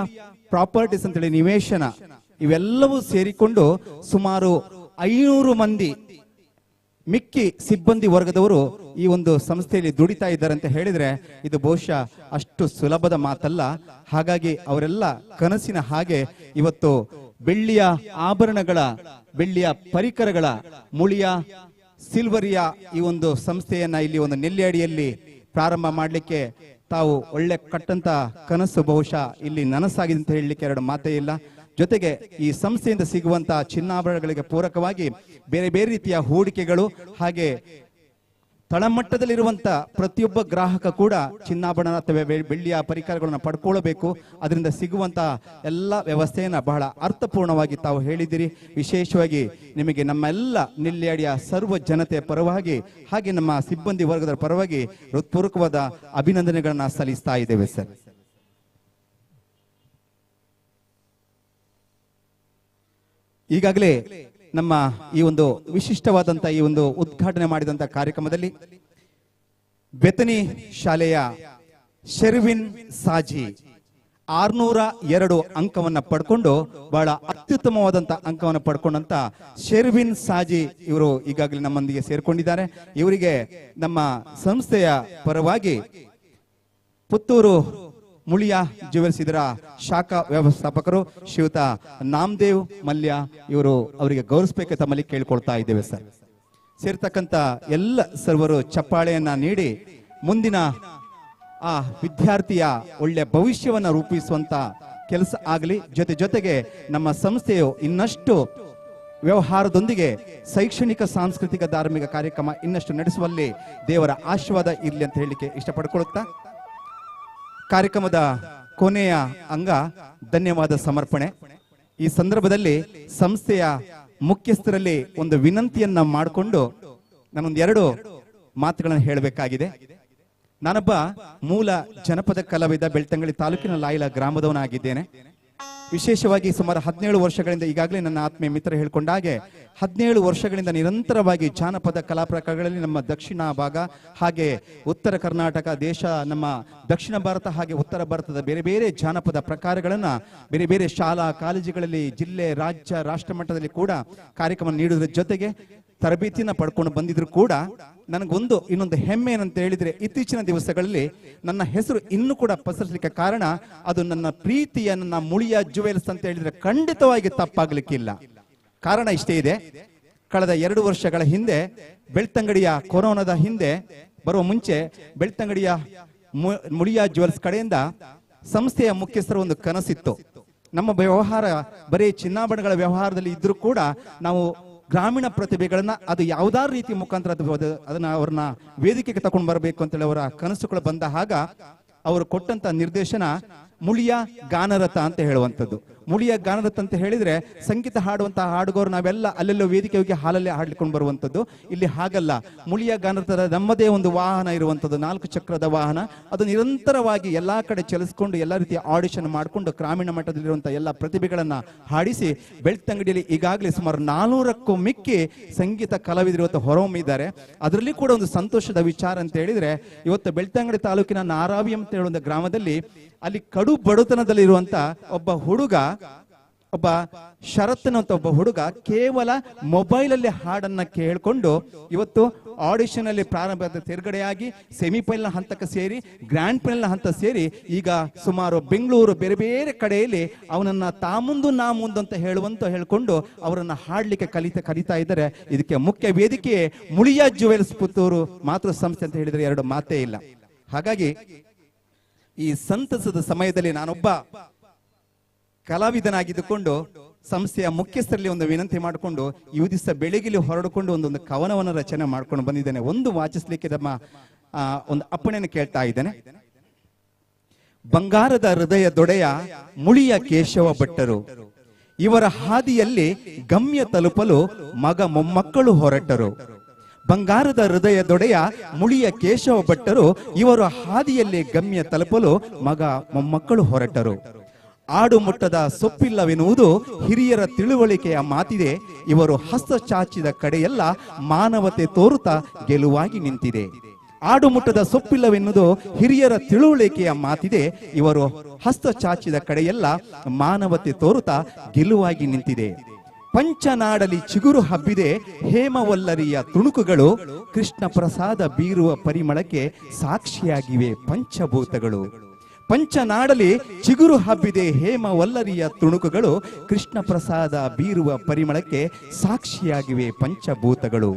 ಪ್ರಾಪರ್ಟೀಸ್ ಅಂತೇಳಿ ನಿವೇಶನ ಇವೆಲ್ಲವೂ ಸೇರಿಕೊಂಡು ಸುಮಾರು 500 ಮಂದಿ ಮಿಕ್ಕಿ ಸಿಬ್ಬಂದಿ ವರ್ಗದವರು ಈ ಒಂದು ಸಂಸ್ಥೆಯಲ್ಲಿ ದುಡಿತಾ ಇದ್ದಾರೆ ಅಂತ ಹೇಳಿದ್ರೆ ಇದು ಬಹುಶಃ ಅಷ್ಟು ಸುಲಭದ ಮಾತಲ್ಲ. ಹಾಗಾಗಿ ಅವರೆಲ್ಲ ಕನಸಿನ ಹಾಗೆ ಇವತ್ತು ಬೆಳ್ಳಿಯ ಆಭರಣಗಳ, ಬೆಳ್ಳಿಯ ಪರಿಕರಗಳ, ಮುಳಿಯ ಸಿಲ್ವರಿಯ ಈ ಒಂದು ಸಂಸ್ಥೆಯನ್ನ ಇಲ್ಲಿ ಒಂದು ನೆಲ್ಲೆಯಡಿಯಲ್ಲಿ ಪ್ರಾರಂಭ ಮಾಡಲಿಕ್ಕೆ ತಾವು ಒಳ್ಳೆ ಕಟ್ಟಂತ ಕನಸು ಬಹುಶಃ ಇಲ್ಲಿ ನನಸಾಗಿದೆ ಅಂತ ಹೇಳಲಿಕ್ಕೆ ಎರಡು ಮಾತೇ ಇಲ್ಲ. ಜೊತೆಗೆ ಈ ಸಂಸ್ಥೆಯಿಂದ ಸಿಗುವಂತಹ ಚಿನ್ನಾಭರಣಗಳಿಗೆ ಪೂರಕವಾಗಿ ಬೇರೆ ಬೇರೆ ರೀತಿಯ ಹೂಡಿಕೆಗಳು ಹಾಗೆ ತಳಮಟ್ಟದಲ್ಲಿರುವಂತ ಪ್ರತಿಯೊಬ್ಬ ಗ್ರಾಹಕ ಕೂಡ ಚಿನ್ನಾಭರಣ ಅಥವಾ ಬೆಳ್ಳಿಯ ಪರಿಕರಗಳನ್ನು ಪಡ್ಕೊಳ್ಳಬೇಕು. ಅದರಿಂದ ಸಿಗುವಂತಹ ಎಲ್ಲ ವ್ಯವಸ್ಥೆಯನ್ನ ಬಹಳ ಅರ್ಥಪೂರ್ಣವಾಗಿ ತಾವು ಹೇಳಿದಿರಿ. ವಿಶೇಷವಾಗಿ ನಿಮಗೆ ನಮ್ಮೆಲ್ಲ ನೆಲ್ಯಾಡಿಯ ಸರ್ವ ಜನತೆಯ ಪರವಾಗಿ ಹಾಗೆ ನಮ್ಮ ಸಿಬ್ಬಂದಿ ವರ್ಗದ ಪರವಾಗಿ ಹೃತ್ಪೂರ್ವಕವಾದ ಅಭಿನಂದನೆಗಳನ್ನ ಸಲ್ಲಿಸ್ತಾ ಇದ್ದೇವೆ ಸರ್. ಈಗಾಗಲೇ ನಮ್ಮ ಈ ಒಂದು ವಿಶಿಷ್ಟವಾದಂತ ಈ ಒಂದು ಉದ್ಘಾಟನೆ ಮಾಡಿದಂತ ಕಾರ್ಯಕ್ರಮದಲ್ಲಿ ಬೆತನಿ ಶಾಲೆಯ ಶೆರ್ವಿನ್ ಸಾಜಿ 602 ಅಂಕವನ್ನ ಪಡ್ಕೊಂಡು ಬಹಳ ಅತ್ಯುತ್ತಮವಾದಂತ ಅಂಕವನ್ನು ಪಡ್ಕೊಂಡಂತ ಶೆರ್ವಿನ್ ಸಾಜಿ ಇವರು ಈಗಾಗಲೇ ನಮ್ಮೊಂದಿಗೆ ಸೇರ್ಕೊಂಡಿದ್ದಾರೆ. ಇವರಿಗೆ ನಮ್ಮ ಸಂಸ್ಥೆಯ ಪರವಾಗಿ ಪುತ್ತೂರು ಮುಳಿಯ ಜ್ಯುವೆಲ್ಸ್ ಇದರ ಶಾಖಾ ವ್ಯವಸ್ಥಾಪಕರು ಶ್ರೀಯುತ ನಾಮದೇವ್ ಮಲ್ಯ ಇವರು ಅವರಿಗೆ ಗೌರವಿಸಬೇಕು ತಮ್ಮಲ್ಲಿ ಕೇಳ್ಕೊಳ್ತಾ ಇದ್ದೇವೆ ಸರ್. ಸೇರ್ತಕ್ಕಂತ ಎಲ್ಲ ಸರ್ವರು ಚಪ್ಪಾಳೆಯನ್ನ ನೀಡಿ ಮುಂದಿನ ಆ ವಿದ್ಯಾರ್ಥಿಯ ಒಳ್ಳೆಯ ಭವಿಷ್ಯವನ್ನ ರೂಪಿಸುವಂತ ಕೆಲಸ ಆಗಲಿ. ಜೊತೆಗೆ ನಮ್ಮ ಸಂಸ್ಥೆಯು ಇನ್ನಷ್ಟು ವ್ಯವಹಾರದೊಂದಿಗೆ ಶೈಕ್ಷಣಿಕ, ಸಾಂಸ್ಕೃತಿಕ, ಧಾರ್ಮಿಕ ಕಾರ್ಯಕ್ರಮ ಇನ್ನಷ್ಟು ನಡೆಸುವಲ್ಲಿ ದೇವರ ಆಶೀರ್ವಾದ ಇರಲಿ ಅಂತ ಹೇಳಲಿಕ್ಕೆ ಇಷ್ಟಪಡ್ಕೊಳ್ತಾ ಕಾರ್ಯಕ್ರಮದ ಕೊನೆಯ ಅಂಗ ಧನ್ಯವಾದ ಸಮರ್ಪಣೆ. ಈ ಸಂದರ್ಭದಲ್ಲಿ ಸಂಸ್ಥೆಯ ಮುಖ್ಯಸ್ಥರಲ್ಲಿ ಒಂದು ವಿನಂತಿಯನ್ನ ಮಾಡಿಕೊಂಡು ನಾನೊಂದು 2 ಮಾತುಗಳನ್ನು ಹೇಳಬೇಕಾಗಿದೆ. ನಾನೊಬ್ಬ ಮೂಲ ಜನಪದ ಕಲಾವಿದ, ಬೆಳ್ತಂಗಡಿ ತಾಲೂಕಿನ ಲಾಯಿಲ ಗ್ರಾಮದವನಾಗಿದ್ದೇನೆ. ವಿಶೇಷವಾಗಿ ಸುಮಾರು 17 ವರ್ಷಗಳಿಂದ ಈಗಾಗಲೇ ನನ್ನ ಆತ್ಮೀಯ ಮಿತ್ರ ಹೇಳ್ಕೊಂಡ ಹಾಗೆ 17 ವರ್ಷಗಳಿಂದ ನಿರಂತರವಾಗಿ ಜಾನಪದ ಕಲಾ ಪ್ರಕಾರಗಳಲ್ಲಿ ನಮ್ಮ ದಕ್ಷಿಣ ಭಾಗ ಹಾಗೆ ಉತ್ತರ ಕರ್ನಾಟಕ ದೇಶ, ನಮ್ಮ ದಕ್ಷಿಣ ಭಾರತ ಹಾಗೆ ಉತ್ತರ ಭಾರತದ ಬೇರೆ ಬೇರೆ ಜಾನಪದ ಪ್ರಕಾರಗಳನ್ನ ಬೇರೆ ಬೇರೆ ಶಾಲಾ ಕಾಲೇಜುಗಳಲ್ಲಿ, ಜಿಲ್ಲೆ, ರಾಜ್ಯ, ರಾಷ್ಟ್ರ ಮಟ್ಟದಲ್ಲಿ ಕೂಡ ಕಾರ್ಯಕ್ರಮ ನೀಡುವುದರ ಜೊತೆಗೆ ತರಬೇತಿಯನ್ನ ಪಡ್ಕೊಂಡು ಬಂದಿದ್ರು ಕೂಡ ನನಗೊಂದು ಇನ್ನೊಂದು ಹೆಮ್ಮೆ ಏನಂತ ಹೇಳಿದ್ರೆ ಇತ್ತೀಚಿನ ದಿವಸಗಳಲ್ಲಿ ನನ್ನ ಹೆಸರು ಇನ್ನೂ ಕೂಡ ಪಸರಿಸಲಿಕ್ಕೆ ಕಾರಣ ಅದು ನನ್ನ ಪ್ರೀತಿಯ ನನ್ನ ಮುಳಿಯ ಜ್ಯುವೆಲ್ಸ್ ಅಂತ ಹೇಳಿದ್ರೆ ಖಂಡಿತವಾಗಿ ತಪ್ಪಾಗ್ಲಿಕ್ಕಿಲ್ಲ. ಕಾರಣ ಇಷ್ಟೇ ಇದೆ. ಕಳೆದ 2 ವರ್ಷಗಳ ಹಿಂದೆ ಬೆಳ್ತಂಗಡಿಯ ಕೊರೋನಾದ ಹಿಂದೆ ಬರುವ ಮುಂಚೆ ಬೆಳ್ತಂಗಡಿಯ ಮುಳಿಯ ಜ್ಯುವೆಲ್ಸ್ ಕಡೆಯಿಂದ ಸಂಸ್ಥೆಯ ಮುಖ್ಯಸ್ಥರ ಒಂದು ಕನಸಿತ್ತು. ನಮ್ಮ ವ್ಯವಹಾರ ಬರೀ ಚಿನ್ನಾಭರಣಗಳ ವ್ಯವಹಾರದಲ್ಲಿ ಇದ್ರೂ ಕೂಡ ನಾವು ಗ್ರಾಮೀಣ ಪ್ರತಿಭೆಗಳನ್ನ ಅದು ಯಾವುದಾದ್ರು ರೀತಿಯ ಮುಖಾಂತರ ಅದನ್ನ ಅವ್ರನ್ನ ವೇದಿಕೆಗೆ ತಗೊಂಡು ಬರಬೇಕು ಅಂತೇಳಿ ಅವರ ಕನಸುಗಳು ಬಂದ ಹಾಗ ಅವರು ಕೊಟ್ಟಂತ ನಿರ್ದೇಶನ ಮುಳಿಯ ಗಾನರಥ ಅಂತ ಹೇಳುವಂಥದ್ದು. ಮುಳಿಯ ಗಾನರಥ ಅಂತ ಹೇಳಿದ್ರೆ ಸಂಗೀತ ಹಾಡುವಂತಹ ಹಾಡುಗೋರು ನಾವೆಲ್ಲ ಅಲ್ಲೆಲ್ಲೋ ವೇದಿಕೆ ಹೋಗಿ ಹಾಲಲ್ಲೇ ಹಾಡ್ಲಿಕೊಂಡು ಬರುವಂಥದ್ದು. ಇಲ್ಲಿ ಹಾಗಲ್ಲ. ಮುಳಿಯ ಗಾನರಥದ ನಮ್ಮದೇ ಒಂದು ವಾಹನ ಇರುವಂಥದ್ದು, 4 ಚಕ್ರದ ವಾಹನ. ಅದು ನಿರಂತರವಾಗಿ ಎಲ್ಲಾ ಕಡೆ ಚಲಿಸ್ಕೊಂಡು ಎಲ್ಲಾ ರೀತಿಯ ಆಡಿಷನ್ ಮಾಡಿಕೊಂಡು ಗ್ರಾಮೀಣ ಮಟ್ಟದಲ್ಲಿರುವಂತಹ ಎಲ್ಲ ಪ್ರತಿಭೆಗಳನ್ನ ಹಾಡಿಸಿ ಬೆಳ್ತಂಗಡಿಯಲ್ಲಿ ಈಗಾಗಲೇ ಸುಮಾರು 400ಕ್ಕೂ ಮಿಕ್ಕಿ ಸಂಗೀತ ಕಲಾವಿದರು ಇವತ್ತು ಹೊರಹೊಮ್ಮಿದ್ದಾರೆ. ಅದರಲ್ಲಿ ಕೂಡ ಒಂದು ಸಂತೋಷದ ವಿಚಾರ ಅಂತ ಹೇಳಿದ್ರೆ ಇವತ್ತು ಬೆಳ್ತಂಗಡಿ ತಾಲೂಕಿನ ನಾರಾವಿ ಅಂತ ಹೇಳುವ ಗ್ರಾಮದಲ್ಲಿ ಅಲ್ಲಿ ಕಡು ಬಡತನದಲ್ಲಿರುವಂತ ಒಬ್ಬ ಹುಡುಗ, ಒಬ್ಬ ಶರತ್ನ ಅಂತ ಒಬ್ಬ ಹುಡುಗ ಕೇವಲ ಮೊಬೈಲ್ ಅಲ್ಲಿ ಹಾಡನ್ನ ಕೇಳ್ಕೊಂಡು ಇವತ್ತು ಆಡಿಷನ್ ಅಲ್ಲಿ ಪ್ರಾರಂಭ ತೆರಗಡೆಯಾಗಿ ಸೆಮಿಫೈನಲ್ ಹಂತಕ್ಕೆ ಸೇರಿ ಗ್ರ್ಯಾಂಡ್ ಫೈನಲ್ ಹಂತ ಸೇರಿ ಈಗ ಸುಮಾರು ಬೆಂಗಳೂರು ಬೇರೆ ಬೇರೆ ಕಡೆಯಲ್ಲಿ ಅವನನ್ನ ತಾಮುಂದು ನಾ ಮುಂದು ಅಂತ ಹೇಳ್ಕೊಂಡು ಅವರನ್ನ ಹಾಡ್ಲಿಕ್ಕೆ ಕಲಿತಾ ಇದ್ದಾರೆ. ಇದಕ್ಕೆ ಮುಖ್ಯ ವೇದಿಕೆ ಮುಳಿಯ ಜ್ಯುವೆಲ್ಸ್ ಪುತ್ತೂರು ಮಾತೃ ಸಂಸ್ಥೆ ಅಂತ ಹೇಳಿದ್ರೆ 2 ಮಾತೇ ಇಲ್ಲ. ಹಾಗಾಗಿ ಈ ಸಂತಸದ ಸಮಯದಲ್ಲಿ ನಾನೊಬ್ಬ ಕಲಾವಿದನಾಗಿದ್ದುಕೊಂಡು ಸಂಸ್ಥೆಯ ಮುಖ್ಯಸ್ಥರಲ್ಲಿ ಒಂದು ವಿನಂತಿ ಮಾಡಿಕೊಂಡು ಈ ದಿವಸ ಬೆಳಗಿಲಿ ಹೊರಡಿಕೊಂಡು ಒಂದು ಕವನವನ್ನು ರಚನೆ ಮಾಡ್ಕೊಂಡು ಬಂದಿದ್ದೇನೆ. ಒಂದು ವಾಚಿಸ್ಲಿಕ್ಕೆ ನಮ್ಮ ಒಂದು ಅಪ್ಪಣೆಯನ್ನು ಕೇಳ್ತಾ ಇದ್ದೇನೆ. ಬಂಗಾರದ ಹೃದಯ ದೊಡೆಯ ಮುಳಿಯ ಕೇಶವ ಭಟ್ಟರು, ಇವರ ಹಾದಿಯಲ್ಲಿ ಗಮ್ಯ ತಲುಪಲು ಮಗ ಮೊಮ್ಮಕ್ಕಳು ಹೊರಟರು. ಬಂಗಾರದ ಹೃದಯ ದೊಡೆಯ ಮುಳಿಯ ಕೇಶವ ಭಟ್ಟರು, ಇವರ ಹಾದಿಯಲ್ಲಿ ಗಮ್ಯ ತಲುಪಲು ಮಗ ಮೊಮ್ಮಕ್ಕಳು ಹೊರಟರು. ಆಡು ಮುಟ್ಟದ ಸೊಪ್ಪಿಲ್ಲವೆನ್ನುವುದು ಹಿರಿಯರ ತಿಳುವಳಿಕೆಯ ಮಾತಿದೆ. ಇವರು ಹಸ್ತ ಚಾಚಿದ ಕಡೆಯೆಲ್ಲ ಮಾನವತೆ ತೋರುತ್ತಾ ಗೆಲುವಾಗಿ ನಿಂತಿದೆ. ಆಡು ಮುಟ್ಟದ ಸೊಪ್ಪಿಲ್ಲವೆನ್ನುವುದು ಹಿರಿಯರ ತಿಳುವಳಿಕೆಯ ಮಾತಿದೆ. ಇವರು ಹಸ್ತ ಚಾಚಿದ ಕಡೆಯೆಲ್ಲ ಮಾನವತೆ ತೋರುತ್ತಾ ಗೆಲುವಾಗಿ ನಿಂತಿದೆ. ಪಂಚನಾಡಲಿ ಚಿಗುರು ಹಬ್ಬಿದೆ ಹೇಮವಲ್ಲರಿಯ ತುಣುಕುಗಳು. ಕೃಷ್ಣ ಪ್ರಸಾದ ಬೀರುವ ಪರಿಮಳಕ್ಕೆ ಸಾಕ್ಷಿಯಾಗಿವೆ ಪಂಚಭೂತಗಳು. ಪಂಚನಾಡಲಿ ಚಿಗುರು ಹಬ್ಬಿದೆ ಹೇಮವಲ್ಲರಿಯ ತುಣುಕುಗಳು. ಕೃಷ್ಣ ಪ್ರಸಾದ ಬೀರುವ ಪರಿಮಳಕ್ಕೆ ಸಾಕ್ಷಿಯಾಗಿವೆ ಪಂಚಭೂತಗಳು.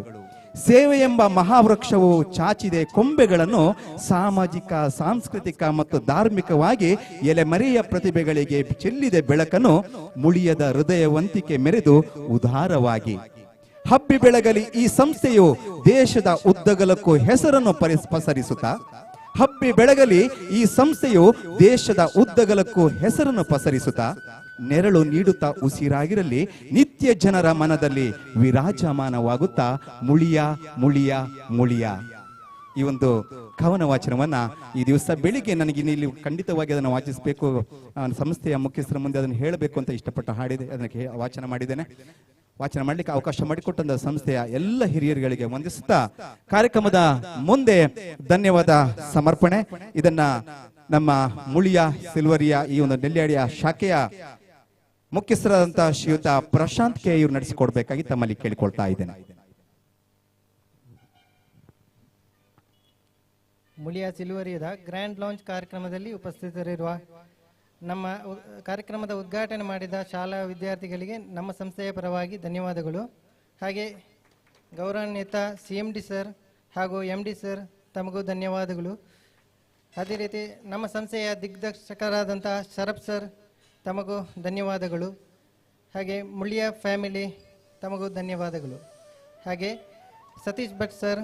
ಸೇವೆ ಎಂಬ ಮಹಾವೃಕ್ಷವು ಚಾಚಿದೆ ಕೊಂಬೆಗಳನ್ನು. ಸಾಮಾಜಿಕ, ಸಾಂಸ್ಕೃತಿಕ ಮತ್ತು ಧಾರ್ಮಿಕವಾಗಿ ಎಲೆಮರೆಯ ಪ್ರತಿಭೆಗಳಿಗೆ ಚೆಲ್ಲಿದೆ ಬೆಳಕನ್ನು. ಮುಳಿಯದ ಹೃದಯವಂತಿಕೆ ಮೆರೆದು ಉದಾರವಾಗಿ ಹಬ್ಬಿ ಬೆಳಗಲಿ ಈ ಸಂಸ್ಥೆಯು ದೇಶದ ಉದ್ದಗಲಕ್ಕೂ ಹೆಸರನ್ನು ಪಸರಿಸುತ್ತಾ. ಹಬ್ಬಿ ಬೆಳಗಲಿ ಈ ಸಂಸ್ಥೆಯು ದೇಶದ ಉದ್ದಗಲಕ್ಕೂ ಹೆಸರನ್ನು ಪಸರಿಸುತ್ತಾ. ನೆರಳು ನೀಡುತ್ತಾ ಉಸಿರಾಗಿರಲಿ ನಿತ್ಯ ಜನರ ಮನದಲ್ಲಿ ವಿರಾಜಮಾನವಾಗುತ್ತಾ. ಮುಳಿಯ ಮುಳಿಯ ಮುಳಿಯ. ಈ ಒಂದು ಕವನ ವಾಚನವನ್ನ ಈ ದಿವಸ ಬೆಳಿಗ್ಗೆ ನನಗೆ ಇಲ್ಲಿ ಖಂಡಿತವಾಗಿ ಅದನ್ನು ವಾಚಿಸಬೇಕು, ಸಂಸ್ಥೆಯ ಮುಖ್ಯಸ್ಥರ ಮುಂದೆ ಅದನ್ನು ಹೇಳಬೇಕು ಅಂತ ಇಷ್ಟಪಟ್ಟು ಹಾಡಿದೆ. ಅದಕ್ಕೆ ವಾಚನ ಮಾಡಿದ್ದೇನೆ. ವಾಚನ ಮಾಡಲಿಕ್ಕೆ ಅವಕಾಶ ಮಾಡಿಕೊಟ್ಟಂತ ಸಂಸ್ಥೆಯ ಎಲ್ಲ ಹಿರಿಯರುಗಳಿಗೆ ವಂದಿಸುತ್ತಾ ಕಾರ್ಯಕ್ರಮದ ಮುಂದೆ ಧನ್ಯವಾದ ಸಮರ್ಪಣೆ. ಇದನ್ನ ನಮ್ಮ ಮುಳಿಯ ಸಿಲ್ವರಿಯ ಈ ಒಂದು ನೆಲ್ಯಾಡಿಯ ಶಾಖೆಯ ಮುಖ್ಯಸ್ಥರಾದಂತ ಶ್ರೀಯುತ ಪ್ರಶಾಂತ್ ಕೆ ಇವರು ನಡೆಸಿಕೊಡ್ಬೇಕಾಗಿ ತಮ್ಮಲ್ಲಿ ಕೇಳಿಕೊಳ್ತಾ ಇದ್ದೇನೆ. ಮುಳಿಯ ಸಿಲ್ವರಿಯದ ಗ್ರ್ಯಾಂಡ್ ಲಾಂಚ್ ಕಾರ್ಯಕ್ರಮದಲ್ಲಿ ಉಪಸ್ಥಿತರಿರುವ ನಮ್ಮ ಕಾರ್ಯಕ್ರಮದ ಉದ್ಘಾಟನೆ ಮಾಡಿದ ಶಾಲಾ ವಿದ್ಯಾರ್ಥಿಗಳಿಗೆ ನಮ್ಮ ಸಂಸ್ಥೆಯ ಪರವಾಗಿ ಧನ್ಯವಾದಗಳು. ಹಾಗೆ ಗೌರವಾನ್ವಿತ CMD ಸರ್ ಹಾಗೂ MD ಸರ್ ತಮಗೂ ಧನ್ಯವಾದಗಳು. ಅದೇ ರೀತಿ ನಮ್ಮ ಸಂಸ್ಥೆಯ ದಿಗ್ದರ್ಶಕರಾದಂಥ ಶರಫ್ ಸರ್ ತಮಗೂ ಧನ್ಯವಾದಗಳು. ಹಾಗೆ ಮುಳಿಯ ಫ್ಯಾಮಿಲಿ ತಮಗೂ ಧನ್ಯವಾದಗಳು. ಹಾಗೆ ಸತೀಶ್ ಭಟ್ ಸರ್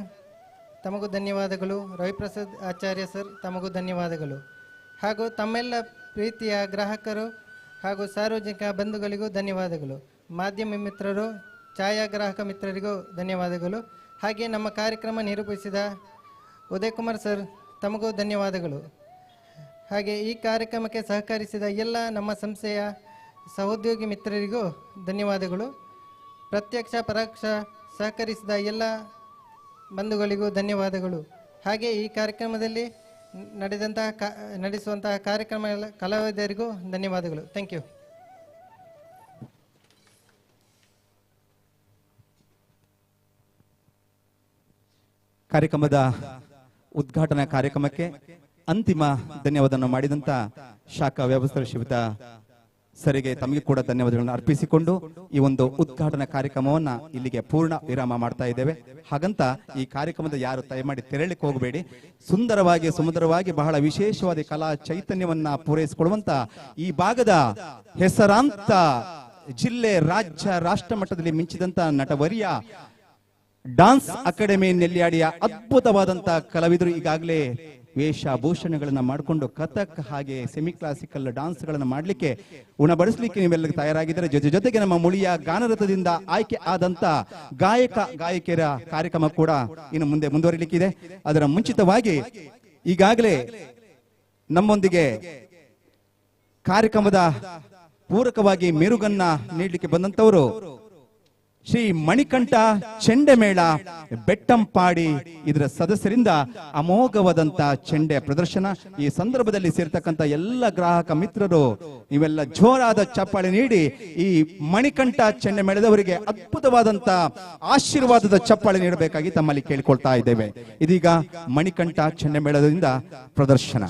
ತಮಗೂ ಧನ್ಯವಾದಗಳು. ರವಿಪ್ರಸಾದ್ ಆಚಾರ್ಯ ಸರ್ ತಮಗೂ ಧನ್ಯವಾದಗಳು. ಹಾಗೂ ತಮ್ಮೆಲ್ಲ ಪ್ರೀತಿಯ ಗ್ರಾಹಕರು ಹಾಗೂ ಸಾರ್ವಜನಿಕ ಬಂಧುಗಳಿಗೂ ಧನ್ಯವಾದಗಳು. ಮಾಧ್ಯಮ ಮಿತ್ರರು, ಛಾಯಾಗ್ರಾಹಕ ಮಿತ್ರರಿಗೂ ಧನ್ಯವಾದಗಳು. ಹಾಗೆ ನಮ್ಮ ಕಾರ್ಯಕ್ರಮ ನಿರೂಪಿಸಿದ ಉದಯ್ ಕುಮಾರ್ ಸರ್ ತಮಗೂ ಧನ್ಯವಾದಗಳು. ಹಾಗೆ ಈ ಕಾರ್ಯಕ್ರಮಕ್ಕೆ ಸಹಕರಿಸಿದ ಎಲ್ಲ ನಮ್ಮ ಸಂಸ್ಥೆಯ ಸಹೋದ್ಯೋಗಿ ಮಿತ್ರರಿಗೂ ಧನ್ಯವಾದಗಳು. ಪ್ರತ್ಯಕ್ಷ ಪರೋಕ್ಷ ಸಹಕರಿಸಿದ ಎಲ್ಲ ಬಂಧುಗಳಿಗೂ ಧನ್ಯವಾದಗಳು. ಹಾಗೆ ಈ ಕಾರ್ಯಕ್ರಮದಲ್ಲಿ ನಡೆಸುವಂತಹ ಕಾರ್ಯಕ್ರಮ ಕಲಾವಿದರಿಗೂ ಧನ್ಯವಾದಗಳು. Thank you. ಕಾರ್ಯಕ್ರಮದ ಉದ್ಘಾಟನಾ ಕಾರ್ಯಕ್ರಮಕ್ಕೆ ಅಂತಿಮ ಧನ್ಯವಾದವನ್ನು ಮಾಡಿದಂತ ಶಾಖಾ ವ್ಯವಸ್ಥೆ ಶ್ರೀಯುತ ಸರಿಗೆ ತಮಗೆ ಕೂಡ ಧನ್ಯವಾದಗಳನ್ನು ಅರ್ಪಿಸಿಕೊಂಡು ಈ ಒಂದು ಉದ್ಘಾಟನಾ ಕಾರ್ಯಕ್ರಮವನ್ನ ಇಲ್ಲಿಗೆ ಪೂರ್ಣ ವಿರಾಮ ಮಾಡ್ತಾ ಇದ್ದೇವೆ. ಹಾಗಂತ ಈ ಕಾರ್ಯಕ್ರಮದ ಯಾರು ದಯಮಾಡಿ ತೆರಳಿಕ್ಕೆ ಹೋಗಬೇಡಿ. ಸುಂದರವಾಗಿ ಸುಮಧುರವಾಗಿ ಬಹಳ ವಿಶೇಷವಾದ ಕಲಾ ಚೈತನ್ಯವನ್ನ ಪೂರೈಸಿಕೊಳ್ಳುವಂತ ಈ ಭಾಗದ ಹೆಸರಾಂತ ಜಿಲ್ಲೆ, ರಾಜ್ಯ, ರಾಷ್ಟ್ರ ಮಟ್ಟದಲ್ಲಿ ಮಿಂಚಿದಂತ ನಟವರಿಯ ಡಾನ್ಸ್ ಅಕಾಡೆಮಿ ನೆಲ್ಯಾಡಿಯ ಅದ್ಭುತವಾದಂತ ಕಲಾವಿದರು ಈಗಾಗಲೇ ವೇಷಭೂಷಣಗಳನ್ನ ಮಾಡಿಕೊಂಡು ಕಥಕ್ ಹಾಗೆ ಸೆಮಿ ಕ್ಲಾಸಿಕಲ್ ಡಾನ್ಸ್ ಗಳನ್ನ ಮಾಡಲಿಕ್ಕೆ ಉಣಬಡಿಸಲಿಕ್ಕೆ ನೀವೆಲ್ಲ ತಯಾರಾಗಿದ್ದಾರೆ. ಜೊತೆಗೆ ನಮ್ಮ ಮುಳಿಯ ಗಾನರಥದಿಂದ ಆಯ್ಕೆ ಆದಂತ ಗಾಯಕಿಯರ ಕಾರ್ಯಕ್ರಮ ಕೂಡ ಇನ್ನು ಮುಂದೆ ಮುಂದುವರಿಲಿಕ್ಕಿದೆ. ಅದರ ಮುಂಚಿತವಾಗಿ ಈಗಾಗಲೇ ನಮ್ಮೊಂದಿಗೆ ಕಾರ್ಯಕ್ರಮದ ಪೂರಕವಾಗಿ ಮೆರುಗನ್ನ ನೀಡಲಿಕ್ಕೆ ಬಂದಂತವರು ಶ್ರೀ ಮಣಿಕಂಠ ಚೆಂಡೆಮೇಳ ಬೆಟ್ಟಂಪಾಡಿ ಇದರ ಸದಸ್ಯರಿಂದ ಅಮೋಘವಾದಂತ ಚೆಂಡೆ ಪ್ರದರ್ಶನ. ಈ ಸಂದರ್ಭದಲ್ಲಿ ಸೇರ್ತಕ್ಕಂಥ ಎಲ್ಲ ಗ್ರಾಹಕ ಮಿತ್ರರು ನೀವೆಲ್ಲ ಜೋರಾದ ಚಪ್ಪಾಳೆ ನೀಡಿ ಈ ಮಣಿಕಂಠ ಚೆಂಡೆಮೇಳದವರಿಗೆ ಅದ್ಭುತವಾದಂತ ಆಶೀರ್ವಾದದ ಚಪ್ಪಾಳೆ ನೀಡಬೇಕಾಗಿ ತಮ್ಮಲ್ಲಿ ಕೇಳಿಕೊಳ್ತಾ ಇದ್ದೇವೆ. ಇದೀಗ ಮಣಿಕಂಠ ಚೆಂಡೆಮೇಳದಿಂದ ಪ್ರದರ್ಶನ.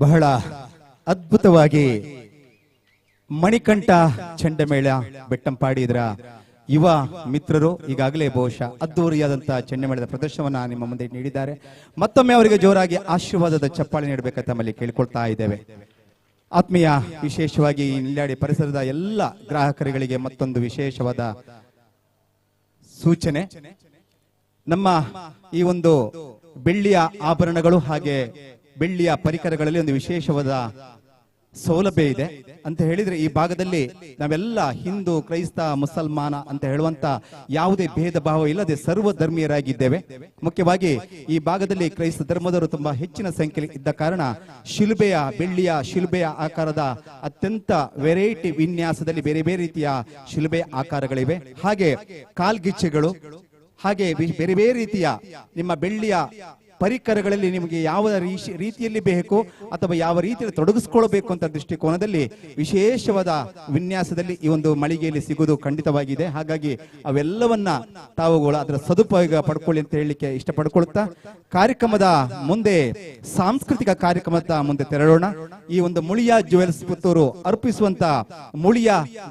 ಬಹಳ ಅದ್ಭುತವಾಗಿ ಮಣಿಕಂಠ ಚಂಡಮೇಳ ಬೆಟ್ಟಂಪಾಡಿ ಇದರ ಯುವ ಮಿತ್ರರು ಈಗಾಗಲೇ ಬಹುಶಃ ಅದ್ದೂರಿಯಾದಂತಹ ಚಂಡಮೇಳದ ಪ್ರದರ್ಶನವನ್ನ ನಿಮ್ಮ ಮುಂದೆ ನೀಡಿದ್ದಾರೆ. ಮತ್ತೊಮ್ಮೆ ಅವರಿಗೆ ಜೋರಾಗಿ ಆಶೀರ್ವಾದದ ಚಪ್ಪಾಳೆ ನೀಡಬೇಕಂತ ತಮ್ಮಲ್ಲಿ ಕೇಳ್ಕೊಳ್ತಾ ಇದ್ದೇವೆ. ಆತ್ಮೀಯ, ವಿಶೇಷವಾಗಿ ಈ ನಿಲ್ಯಾಡಿ ಪರಿಸರದ ಎಲ್ಲ ಗ್ರಾಹಕರುಗಳಿಗೆ ಮತ್ತೊಂದು ವಿಶೇಷವಾದ ಸೂಚನೆ. ನಮ್ಮ ಈ ಒಂದು ಬೆಳ್ಳಿಯ ಆಭರಣಗಳು ಹಾಗೆ ಬೆಳ್ಳಿಯ ಪರಿಕರಗಳಲ್ಲಿ ಒಂದು ವಿಶೇಷವಾದ ಸೌಲಭ್ಯ ಇದೆ ಅಂತ ಹೇಳಿದ್ರೆ, ಈ ಭಾಗದಲ್ಲಿ ನಾವೆಲ್ಲ ಹಿಂದೂ, ಕ್ರೈಸ್ತ, ಮುಸಲ್ಮಾನ ಅಂತ ಹೇಳುವಂತ ಯಾವುದೇ ಭೇದ ಭಾವ ಇಲ್ಲದೆ ಸರ್ವ ಧರ್ಮೀಯರಾಗಿದ್ದೇವೆ. ಮುಖ್ಯವಾಗಿ ಈ ಭಾಗದಲ್ಲಿ ಕ್ರೈಸ್ತ ಧರ್ಮದವರು ತುಂಬಾ ಹೆಚ್ಚಿನ ಸಂಖ್ಯೆಯಲ್ಲಿ ಇದ್ದ ಕಾರಣ ಶಿಲುಬೆಯ, ಬೆಳ್ಳಿಯ ಶಿಲುಬೆಯ ಆಕಾರದ ಅತ್ಯಂತ ವೆರೈಟಿ ವಿನ್ಯಾಸದಲ್ಲಿ ಬೇರೆ ಬೇರೆ ರೀತಿಯ ಶಿಲುಬೆ ಆಕಾರಗಳಿವೆ. ಹಾಗೆ ಕಾಲ್ಗಿಚ್ಚೆಗಳು, ಹಾಗೆ ಬೇರೆ ಬೇರೆ ರೀತಿಯ ನಿಮ್ಮ ಬೆಳ್ಳಿಯ ಪರಿಕರಗಳಲ್ಲಿ ನಿಮಗೆ ಯಾವ ರೀತಿಯಲ್ಲಿ ಬೇಕು ಅಥವಾ ಯಾವ ರೀತಿಯಲ್ಲಿ ತೊಡಗಿಸ್ಕೊಳ್ಬೇಕು ಅಂತ ದೃಷ್ಟಿಕೋನದಲ್ಲಿ ವಿಶೇಷವಾದ ವಿನ್ಯಾಸದಲ್ಲಿ ಈ ಒಂದು ಮಳಿಗೆಯಲ್ಲಿ ಸಿಗುವುದು ಖಂಡಿತವಾಗಿದೆ. ಹಾಗಾಗಿ ಅವೆಲ್ಲವನ್ನ ತಾವುಗಳು ಅದರ ಸದುಪಯೋಗ ಪಡ್ಕೊಳ್ಳಿ ಅಂತ ಹೇಳಲಿಕ್ಕೆ ಇಷ್ಟಪಡ್ಕೊಳ್ತಾ, ಕಾರ್ಯಕ್ರಮದ ಮುಂದೆ ಸಾಂಸ್ಕೃತಿಕ ಕಾರ್ಯಕ್ರಮದ ಮುಂದೆ ತೆರಳೋಣ. ಈ ಒಂದು ಮುಳಿಯ ಜ್ಯುವೆಲ್ಸ್ ಪುತ್ತೂರು ಅರ್ಪಿಸುವಂತ ಮುಳಿಯ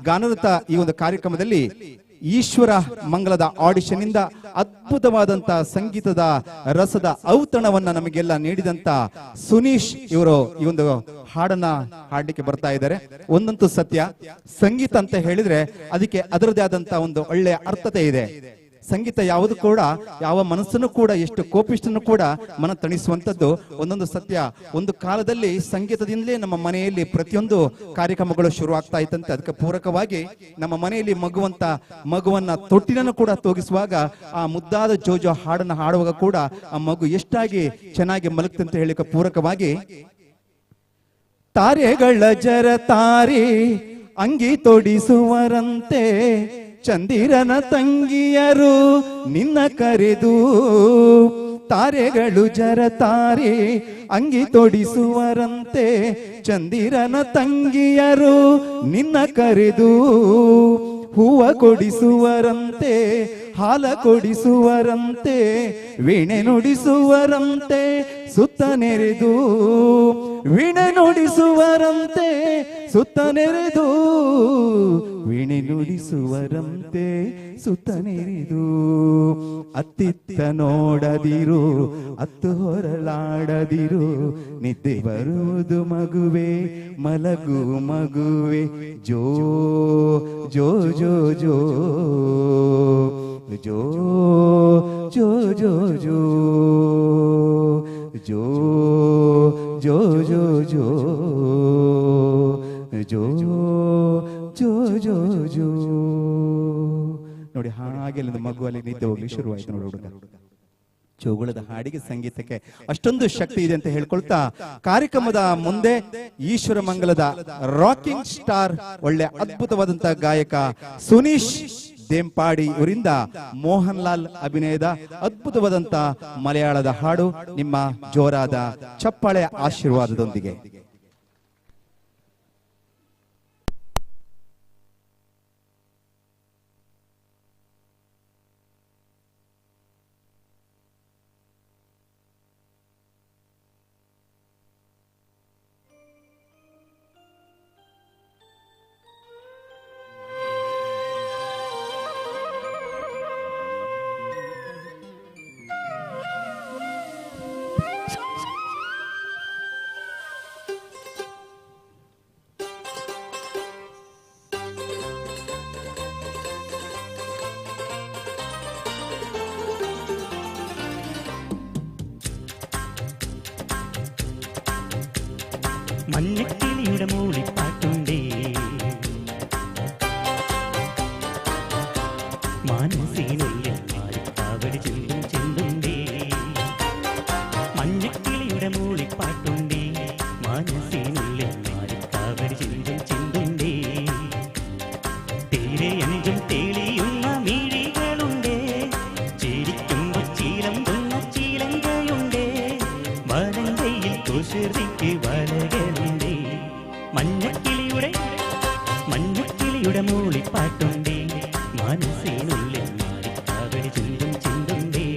ಗಾನರತ ಈ ಒಂದು ಕಾರ್ಯಕ್ರಮದಲ್ಲಿ ಈಶ್ವರ ಮಂಗಲದ ಆಡಿಷನ್ ಇಂದ ಅದ್ಭುತವಾದಂತ ಸಂಗೀತದ ರಸದ ಔತಣವನ್ನ ನಮಗೆಲ್ಲ ನೀಡಿದಂತ ಸುನೀಶ್ ಇವರು ಈ ಒಂದು ಹಾಡನ್ನ ಹಾಡಲಿಕ್ಕೆ ಬರ್ತಾ ಇದ್ದಾರೆ. ಒಂದಂತೂ ಸತ್ಯ, ಸಂಗೀತ ಅಂತ ಹೇಳಿದ್ರೆ ಅದಕ್ಕೆ ಅದರದೇ ಆದಂತ ಒಂದು ಒಳ್ಳೆಯ ಅರ್ಥತೆ ಇದೆ. ಸಂಗೀತ ಯಾವುದು ಕೂಡ ಯಾವ ಮನಸ್ಸನ್ನು ಕೂಡ ಎಷ್ಟು ಕೋಪಿಷ್ಟನ್ನು ಕೂಡ ಮನ ತಣಿಸುವಂತದ್ದು ಒಂದೊಂದು ಸತ್ಯ. ಒಂದು ಕಾಲದಲ್ಲಿ ಸಂಗೀತದಿಂದಲೇ ನಮ್ಮ ಮನೆಯಲ್ಲಿ ಪ್ರತಿಯೊಂದು ಕಾರ್ಯಕ್ರಮಗಳು ಶುರು ಆಗ್ತಾ ಇತ್ತಂತೆ. ಅದಕ್ಕೆ ಪೂರಕವಾಗಿ ನಮ್ಮ ಮನೆಯಲ್ಲಿ ಮಗುವನ್ನ ತೊಟ್ಟಿನನ್ನು ಕೂಡ ತೂಗಿಸುವಾಗ ಆ ಮುದ್ದಾದ ಜೋಜೋ ಹಾಡನ್ನು ಹಾಡುವಾಗ ಕೂಡ ಆ ಮಗು ಎಷ್ಟಾಗಿ ಚೆನ್ನಾಗಿ ಮಲಗ್ತಂತ ಹೇಳಿಕ ಪೂರಕವಾಗಿ, ತಾರೆಗಳ ಜರ ತಾರಿ ಅಂಗಿ ತೊಡಿಸುವರಂತೆ ಚಂದಿರನ ತಂಗಿಯರು ನಿನ್ನ ಕರೆದು, ತಾರೆಗಳು ಜರ ತಾರೆ ಅಂಗಿ ತೊಡಿಸುವರಂತೆ ಚಂದಿರನ ತಂಗಿಯರು ನಿನ್ನ ಕರೆದು, ಹೂವ ಕೊಡಿಸುವರಂತೆ ಹಾಲ ಕೊಡಿಸುವರಂತೆ ವೀಣೆ ನುಡಿಸುವರಂತೆ ಸುತ್ತ ನೆರೆದು, ವೀಣೆ ನುಡಿಸುವರಂತೆ ಸುತ್ತ ನೆರೆದು, ವೀಣೆ ನುಡಿಸುವರಂತೆ ಸುತ್ತ ನೆರೆದು, ಅತ್ತಿತ್ತ ನೋಡದಿರು ಅತ್ತು ಹೊರಲಾಡದಿರು, ನಿದ್ದೆ ಬರುವುದು ಮಗುವೆ ಮಲಗು ಮಗುವೆ, ಜೋ ಜೋ ಜೋ ಜೋ ಜೋ ಜೋ ಜೋ ಜೋ ಜೋ ಜೋ ಜೋ ಜೋ ಜೋ ಜೋ ಜೋ ಜೋ. ನೋಡಿ, ಹಾಗೆ ಮಗು ಅಲ್ಲಿ ನಿದ್ದೆ ಹೋಗ್ಲಿ ಶುರುವಾಯ್ತು ನೋಡಿ. ಹುಡುಗ ಜೋಗುಳದ ಹಾಡಿಗೆ, ಸಂಗೀತಕ್ಕೆ ಅಷ್ಟೊಂದು ಶಕ್ತಿ ಇದೆ ಅಂತ ಹೇಳ್ಕೊಳ್ತಾ, ಕಾರ್ಯಕ್ರಮದ ಮುಂದೆ ಈಶ್ವರ ಮಂಗಲದ ರಾಕಿಂಗ್ ಸ್ಟಾರ್ ಒಳ್ಳೆ ಅದ್ಭುತವಾದಂತಹ ಗಾಯಕ ಸುನೀಶ್ ದೇಂಪಾಡಿ ಇವರಿಂದ ಮೋಹನ್ ಲಾಲ್ ಅಭಿನಯದ ಅದ್ಭುತವಾದಂತ ಮಲಯಾಳದ ಹಾಡು ನಿಮ್ಮ ಜೋರಾದ ಚಪ್ಪಾಳೆ ಆಶೀರ್ವಾದದೊಂದಿಗೆ. മഞ്ഞക്കിളിയുടെ മൂളിപ്പാട്ടുണ്ടേ, മനസ്സിനുള്ളിൽ മാറിക്കാവടി ചെല്ലും ചെല്ലുണ്ടേ. മഞ്ഞക്കിളിയുടെ മൂളിപ്പാട്ടുണ്ടേ, മനസ്സിനുള്ളിൽ മാറിക്കാവടി ചെല്ലും ചെല്ലുണ്ടേ. തീരെ എന്തും തെളിയുന്ന മിഴികളുണ്ടേ, ചിരിക്കുമ്പോൾ ചീലം തുന്ന ചീലങ്കയുണ്ടേ, വലങ്കയിൽ കുസൃതിക്ക് വലകളുണ്ടേ. മഞ്ഞക്കിളിയുടെ മൂളിപ്പാട്ടുണ്ടേ, മനസ്സിനുള്ളിൽ മാറിക്കാവടി ചുണ്ടും ചിന്തുണ്ടേ.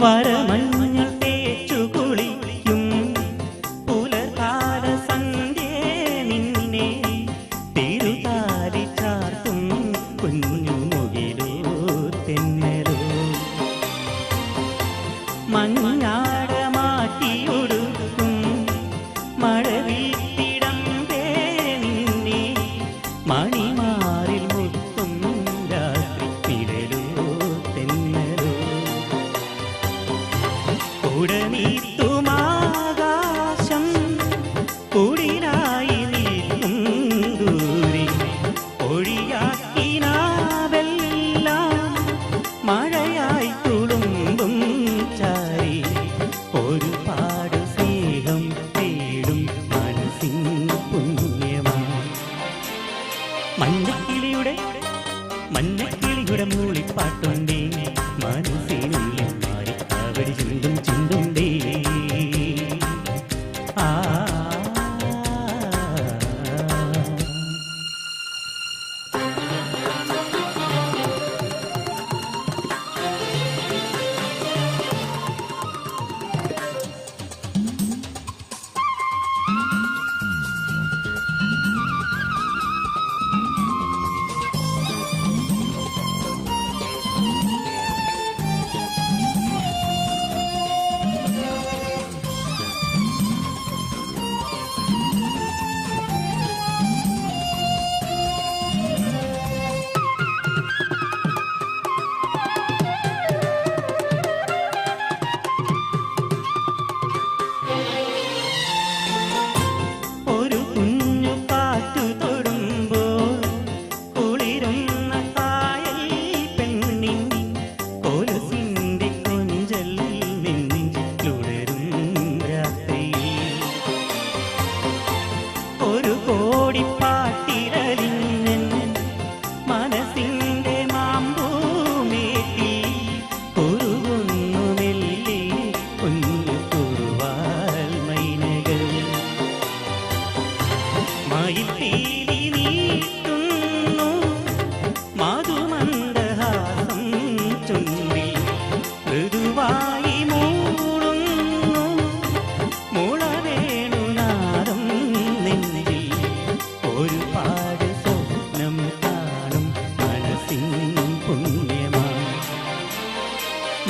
വരമഞ്ഞൾ തേച്ചു കുളിക്കും പുലർകാല സന്ധ്യേ നിന്നെ തിരുതാലി ചാർത്തും കുഞ്ഞു മുകിലോ തെന്നലോ മഞ്ഞാട മാറ്റിയൊടുക്കും മഴവിത്തിടമ്പേ നിന്നെ മണിമാറിൽ മുത്തും രാത്രി നിഴലോ തെന്നലോ ഉടനീത്തുമാകാശം കുടിരായി നിൽക്കും ദൂരെ ഒഴിയാക്കിനാവെല്ലാം മഴയായി തുളുമ്പും ചാരി ഒരുപാട് സ്നേഹം തേടും മനസ്സിൻ പുണ്യമാണ് മഞ്ഞക്കിളിയുടെ മൂളിപ്പാട്ടുണ്ടേ മനസ്സിനുള്ളിൽ മാറി കാവടി ചിന്തും ചിന്തുണ്ടേ ആ ഒരു കുഞ്ഞു കാറ്റു തൊടുമ്പോൾ കുളിരുന്ന കായൽ പെണ്ണിൻ കൊലുസിന്റെ കൊഞ്ചൽ നെഞ്ചിലുടരും രാത്രി ഒരു കോടിപ്പാട്ടിരലിഞ്ഞൻ മനസ്സിന്റെ മാമ്പൂമേറ്റി കുറുകുന്നു മെല്ലെ കുഞ്ഞു കുറുവാൽ മൈനകൾ മയിൽ പീലി നീട്ടുന്നു മധുമന്ദഹാസം ചുണ്ടിൽ മൃദുവായി മൂടുന്നു മുളവേണുനാദം നെഞ്ചിൽ ഒരുപാട് സ്വപ്നം കാണും മനസ്സിൻ പുണ്യമാണ്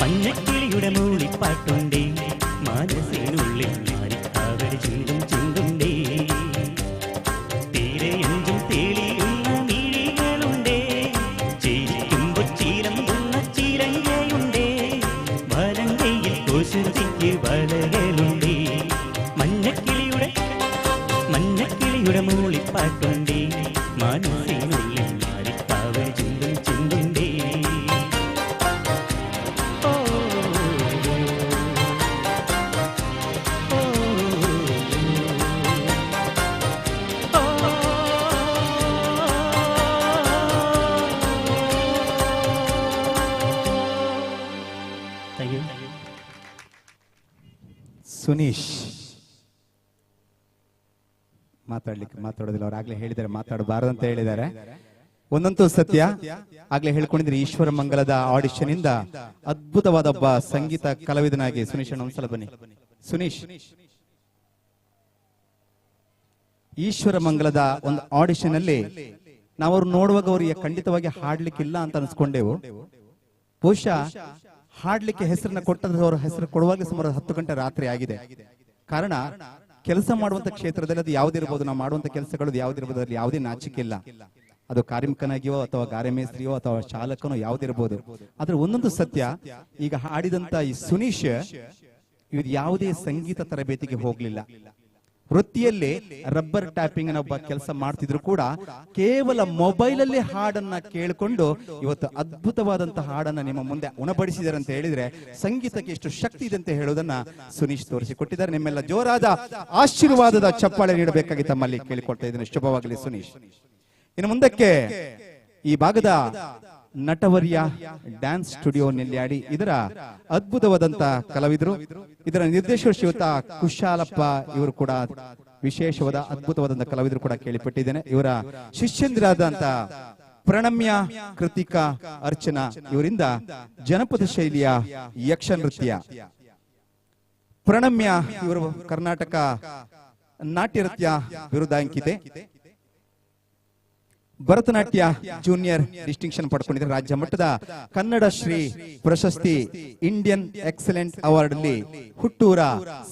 മഞ്ഞക്കിളിയുടെ മൂളിപ്പാട്ടുണ്ടേ മനസ്സിനുള്ളിൽ മാറി കാവടി ചിന്തും ചിന്തുണ്ടേ തീരെയെഞ്ചും തെളിയുന്ന മിഴികളുണ്ടേ ചിരിക്കുമ്പോൾ ചിലമ്പുന്ന ചിരങ്കയുണ്ടേ വലങ്കയിൽ കുസൃതിക്ക് വലകളുണ്ടേ മഞ്ഞക്കിളിയുടെ മൂളിപ്പാട്ടുണ്ടേ മനസ്സിനുള്ളിൽ മാറി കാവടി ചിന്തും ചിന്തുണ്ടേ ഓ താങ്ക് യു ಸುನೀಶ್ ಮಾತಾಡೋದಿಲ್ಲ ಅವ್ರು ಆಗ್ಲೇ ಹೇಳಿದ್ದಾರೆ ಮಾತಾಡಬಾರದು ಅಂತ ಹೇಳಿದ್ದಾರೆ. ಒಂದಂತೂ ಸತ್ಯ, ಆಗ್ಲೇ ಹೇಳ್ಕೊಂಡಿದ್ರೆ ಈಶ್ವರ ಮಂಗಲದ ಆಡಿಷನ್ ಇಂದ ಅದ್ಭುತವಾದ ಒಬ್ಬ ಸಂಗೀತ ಕಲಾವಿದನಾಗಿ ಸುನೀಶ್ ಅಣ್ಣ ಒಂದ್ಸಲ ಬನ್ನಿ. ಸುನೀಶ್, ಈಶ್ವರ ಮಂಗಲದ ಒಂದು ಆಡಿಷನ್ ಅಲ್ಲಿ ನಾವು ಅವ್ರು ನೋಡುವಾಗ ಅವ್ರಿಗೆ ಖಂಡಿತವಾಗಿ ಹಾಡ್ಲಿಕ್ಕಿಲ್ಲ ಅಂತ ಅನ್ಸ್ಕೊಂಡೆವು. ಬಹುಶಃ ಹಾಡ್ಲಿಕ್ಕೆ ಹೆಸರನ್ನ ಕೊಟ್ಟದವ್ರ ಹೆಸರು ಕೊಡುವಾಗಲೇ ಸುಮಾರು 10 ಗಂಟೆ ರಾತ್ರಿ ಆಗಿದೆ. ಕಾರಣ ಕೆಲಸ ಮಾಡುವಂತ ಕ್ಷೇತ್ರದಲ್ಲಿ ಅದು ಯಾವ್ದಿರ್ಬೋದು, ನಾವು ಮಾಡುವಂತ ಕೆಲಸಗಳು ಯಾವ್ದಿರ್ಬೋದು, ಅಲ್ಲಿ ಯಾವುದೇ ನಾಚಿಕೆ ಇಲ್ಲ. ಅದು ಕಾರ್ಮಿಕನಾಗಿಯೋ ಅಥವಾ ಗಾರೆ ಮೇಸ್ತ್ರಿಯೋ ಅಥವಾ ಚಾಲಕನೋ ಯಾವ್ದಿರ್ಬೋದು. ಆದ್ರೆ ಒಂದೊಂದು ಸತ್ಯ, ಈಗ ಹಾಡಿದಂತ ಈ ಸುನೀಶ್ ಇವ್ರು ಯಾವುದೇ ಸಂಗೀತ ತರಬೇತಿಗೆ ಹೋಗ್ಲಿಲ್ಲ. ವೃತ್ತಿಯಲ್ಲಿ ರಬ್ಬರ್ ಟ್ಯಾಪಿಂಗ್ ಅನ್ನ ಒಬ್ಬ ಕೆಲಸ ಮಾಡ್ತಿದ್ರು ಕೂಡ ಕೇವಲ ಮೊಬೈಲ್ ಅಲ್ಲಿ ಹಾಡನ್ನ ಕೇಳಿಕೊಂಡು ಇವತ್ತು ಅದ್ಭುತವಾದಂತಹ ಹಾಡನ್ನ ನಿಮ್ಮ ಮುಂದೆ ಉಣಬಡಿಸಿದ್ದಾರೆ ಅಂತ ಹೇಳಿದ್ರೆ ಸಂಗೀತಕ್ಕೆ ಎಷ್ಟು ಶಕ್ತಿ ಇದೆ ಅಂತ ಹೇಳೋದನ್ನ ಸುನೀಶ್ ತೋರಿಸಿಕೊಟ್ಟಿದ್ದಾರೆ. ನಿಮ್ಮೆಲ್ಲ ಜೋರಾದ ಆಶೀರ್ವಾದದ ಚಪ್ಪಾಳೆ ನೀಡಬೇಕಾಗಿ ತಮ್ಮಲ್ಲಿ ಕೇಳಿಕೊಳ್ತಾ ಇದ್ದೇನೆ. ಶುಭವಾಗಲಿ ಸುನೀಶ್. ಇನ್ನು ಮುಂದಕ್ಕೆ ಈ ಭಾಗದ ನಟವರ್ಯ ಡ್ಯಾನ್ಸ್ ಸ್ಟುಡಿಯೋ ನೆಲ್ಯಾಡಿ ಇದರ ಅದ್ಭುತವಾದಂತ ಕಲಾವಿದರು, ಇದರ ನಿರ್ದೇಶಕರು ಶ್ರೀಯುತ ಕುಶಾಲಪ್ಪ ಇವರು ಕೂಡ ವಿಶೇಷವಾದ ಅದ್ಭುತವಾದಂತ ಕಲಾವಿದರು ಕೂಡ ಕೇಳಿಪಟ್ಟಿದ್ದೇನೆ. ಇವರ ಶಿಷ್ಯಂದಿರಾದಂತ ಪ್ರಣಮ್ಯ, ಕೃತಿಕಾ, ಅರ್ಚನಾ ಇವರಿಂದ ಜನಪದ ಶೈಲಿಯ ಯಕ್ಷ ನೃತ್ಯ. ಪ್ರಣಮ್ಯ ಇವರು ಕರ್ನಾಟಕ ನಾಟ್ಯ ನೃತ್ಯ ಬಿರುದಾಂಕಿತೆ. ಭರತನಾಟ್ಯ ಜೂನಿಯರ್ ಡಿಸ್ಟಿಂಕ್ಷನ್ ಪಡ್ಕೊಂಡಿದ್ದಾರೆ. ರಾಜ್ಯ ಮಟ್ಟದ ಕನ್ನಡ ಶ್ರೀ ಪ್ರಶಸ್ತಿ, ಇಂಡಿಯನ್ ಎಕ್ಸಲೆಂಟ್ ಅವಾರ್ಡ್ ಅಲ್ಲಿ ಹುಟ್ಟೂರ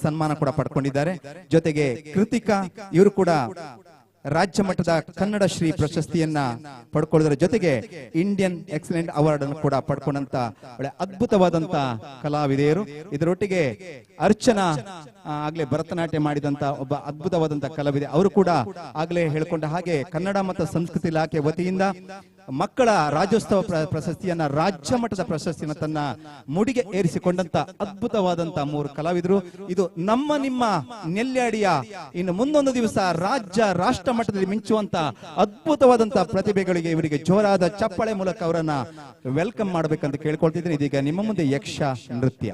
ಸನ್ಮಾನ ಕೂಡ ಪಡ್ಕೊಂಡಿದ್ದಾರೆ. ಜೊತೆಗೆ ಕೃತಿಕಾ ಇವರು ಕೂಡ ರಾಜ್ಯ ಮಟ್ಟದ ಕನ್ನಡ ಶ್ರೀ ಪ್ರಶಸ್ತಿಯನ್ನ ಪಡ್ಕೊಳ್ಳೋದ್ರ ಜೊತೆಗೆ ಇಂಡಿಯನ್ ಎಕ್ಸಲೆಂಟ್ ಅವಾರ್ಡ್ ಅನ್ನು ಕೂಡ ಪಡ್ಕೊಂಡಂತ ಒಳ್ಳೆ ಅದ್ಭುತವಾದಂತ ಕಲಾವಿದೆಯರು. ಇದರೊಟ್ಟಿಗೆ ಅರ್ಚನಾ ಆಗ್ಲೇ ಭರತನಾಟ್ಯ ಮಾಡಿದಂತ ಒಬ್ಬ ಅದ್ಭುತವಾದಂತ ಕಲಾವಿದೆ. ಅವರು ಕೂಡ ಆಗ್ಲೇ ಹೇಳ್ಕೊಂಡ ಹಾಗೆ ಕನ್ನಡ ಮತ್ತು ಸಂಸ್ಕೃತಿ ಇಲಾಖೆ ವತಿಯಿಂದ ಮಕ್ಕಳ ರಾಜ್ಯೋತ್ಸವ ಪ್ರಶಸ್ತಿಯನ್ನ, ರಾಜ್ಯ ಮಟ್ಟದ ಪ್ರಶಸ್ತಿಯನ್ನ ತನ್ನ ಮುಡಿಗೆ ಏರಿಸಿಕೊಂಡಂತ ಅದ್ಭುತವಾದಂತ 3 ಕಲಾವಿದರು. ಇದು ನಮ್ಮ ನಿಮ್ಮ ನೆಲ್ಯಾಡಿಯ ಇನ್ನು ಮುಂದೊಂದು ದಿವಸ ರಾಜ್ಯ ರಾಷ್ಟ್ರ ಮಟ್ಟದಲ್ಲಿ ಮಿಂಚುವಂತ ಅದ್ಭುತವಾದಂತ ಪ್ರತಿಭೆಗಳಿಗೆ ಇವರಿಗೆ ಜೋರಾದ ಚಪ್ಪಾಳೆ ಮೂಲಕ ಅವರನ್ನ ವೆಲ್ಕಮ್ ಮಾಡಬೇಕಂತ ಕೇಳ್ಕೊಳ್ತಿದ್ದೀನಿ. ಇದೀಗ ನಿಮ್ಮ ಮುಂದೆ ಯಕ್ಷ ನೃತ್ಯ.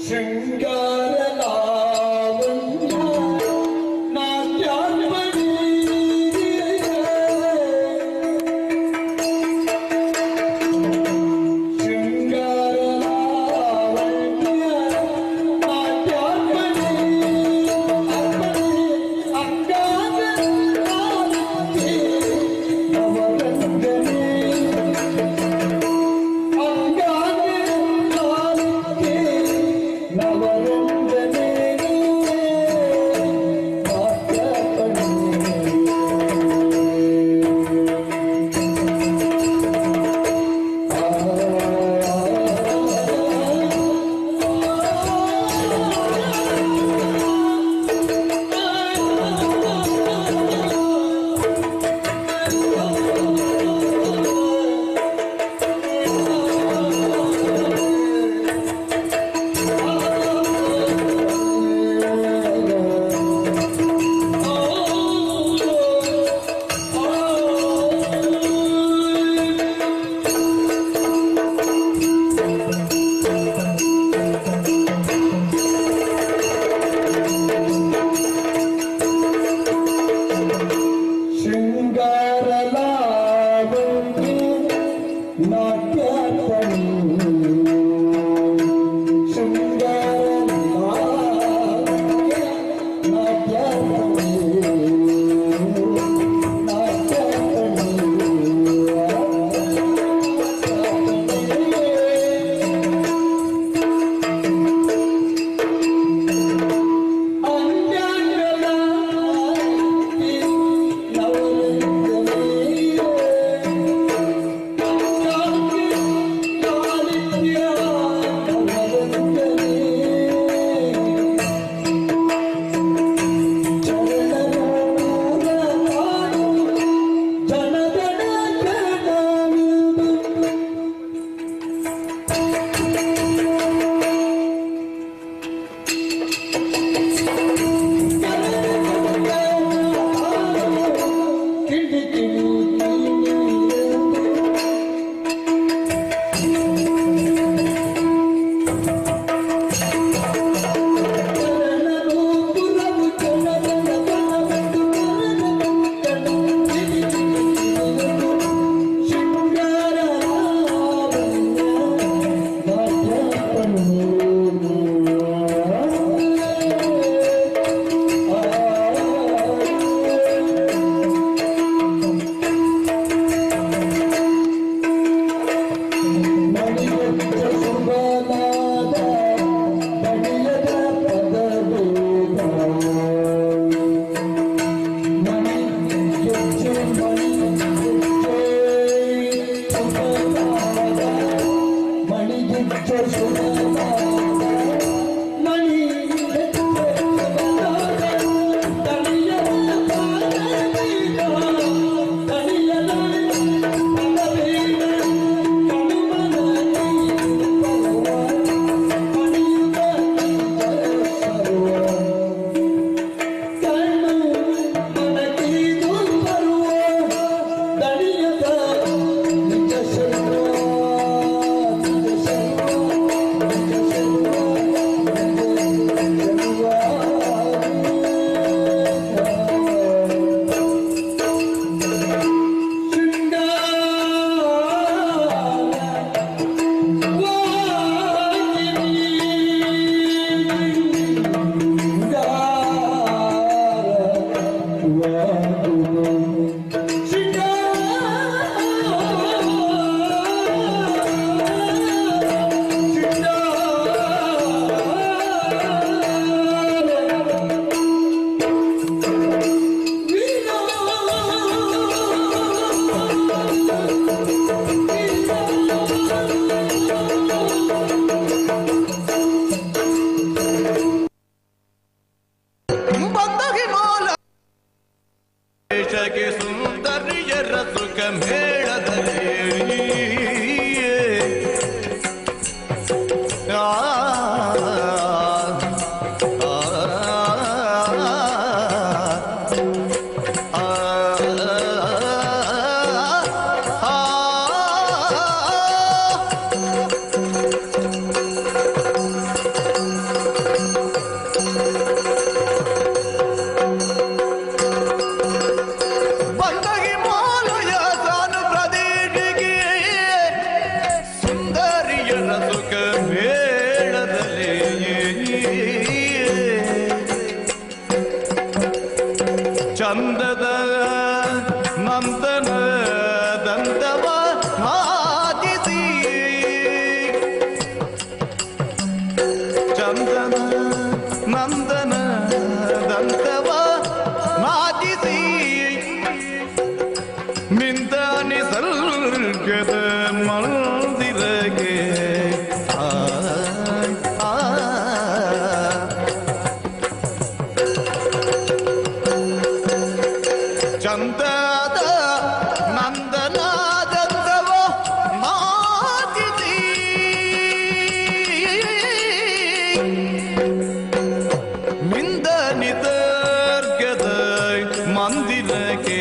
ಶೃಂಗಾರ ಲಾವಣ್ಯ ನಾಟ್ಯ ಮಿಂದ ನಿಸರ್ಗದ ಮಂದಿರಗೆ ಚಂದದ ನಂದನಾದಂದವ ಮಾತಿದಿ ಮಿಂದ ನಿಸರ್ಗದ ಮಂದಿರಕ್ಕೆ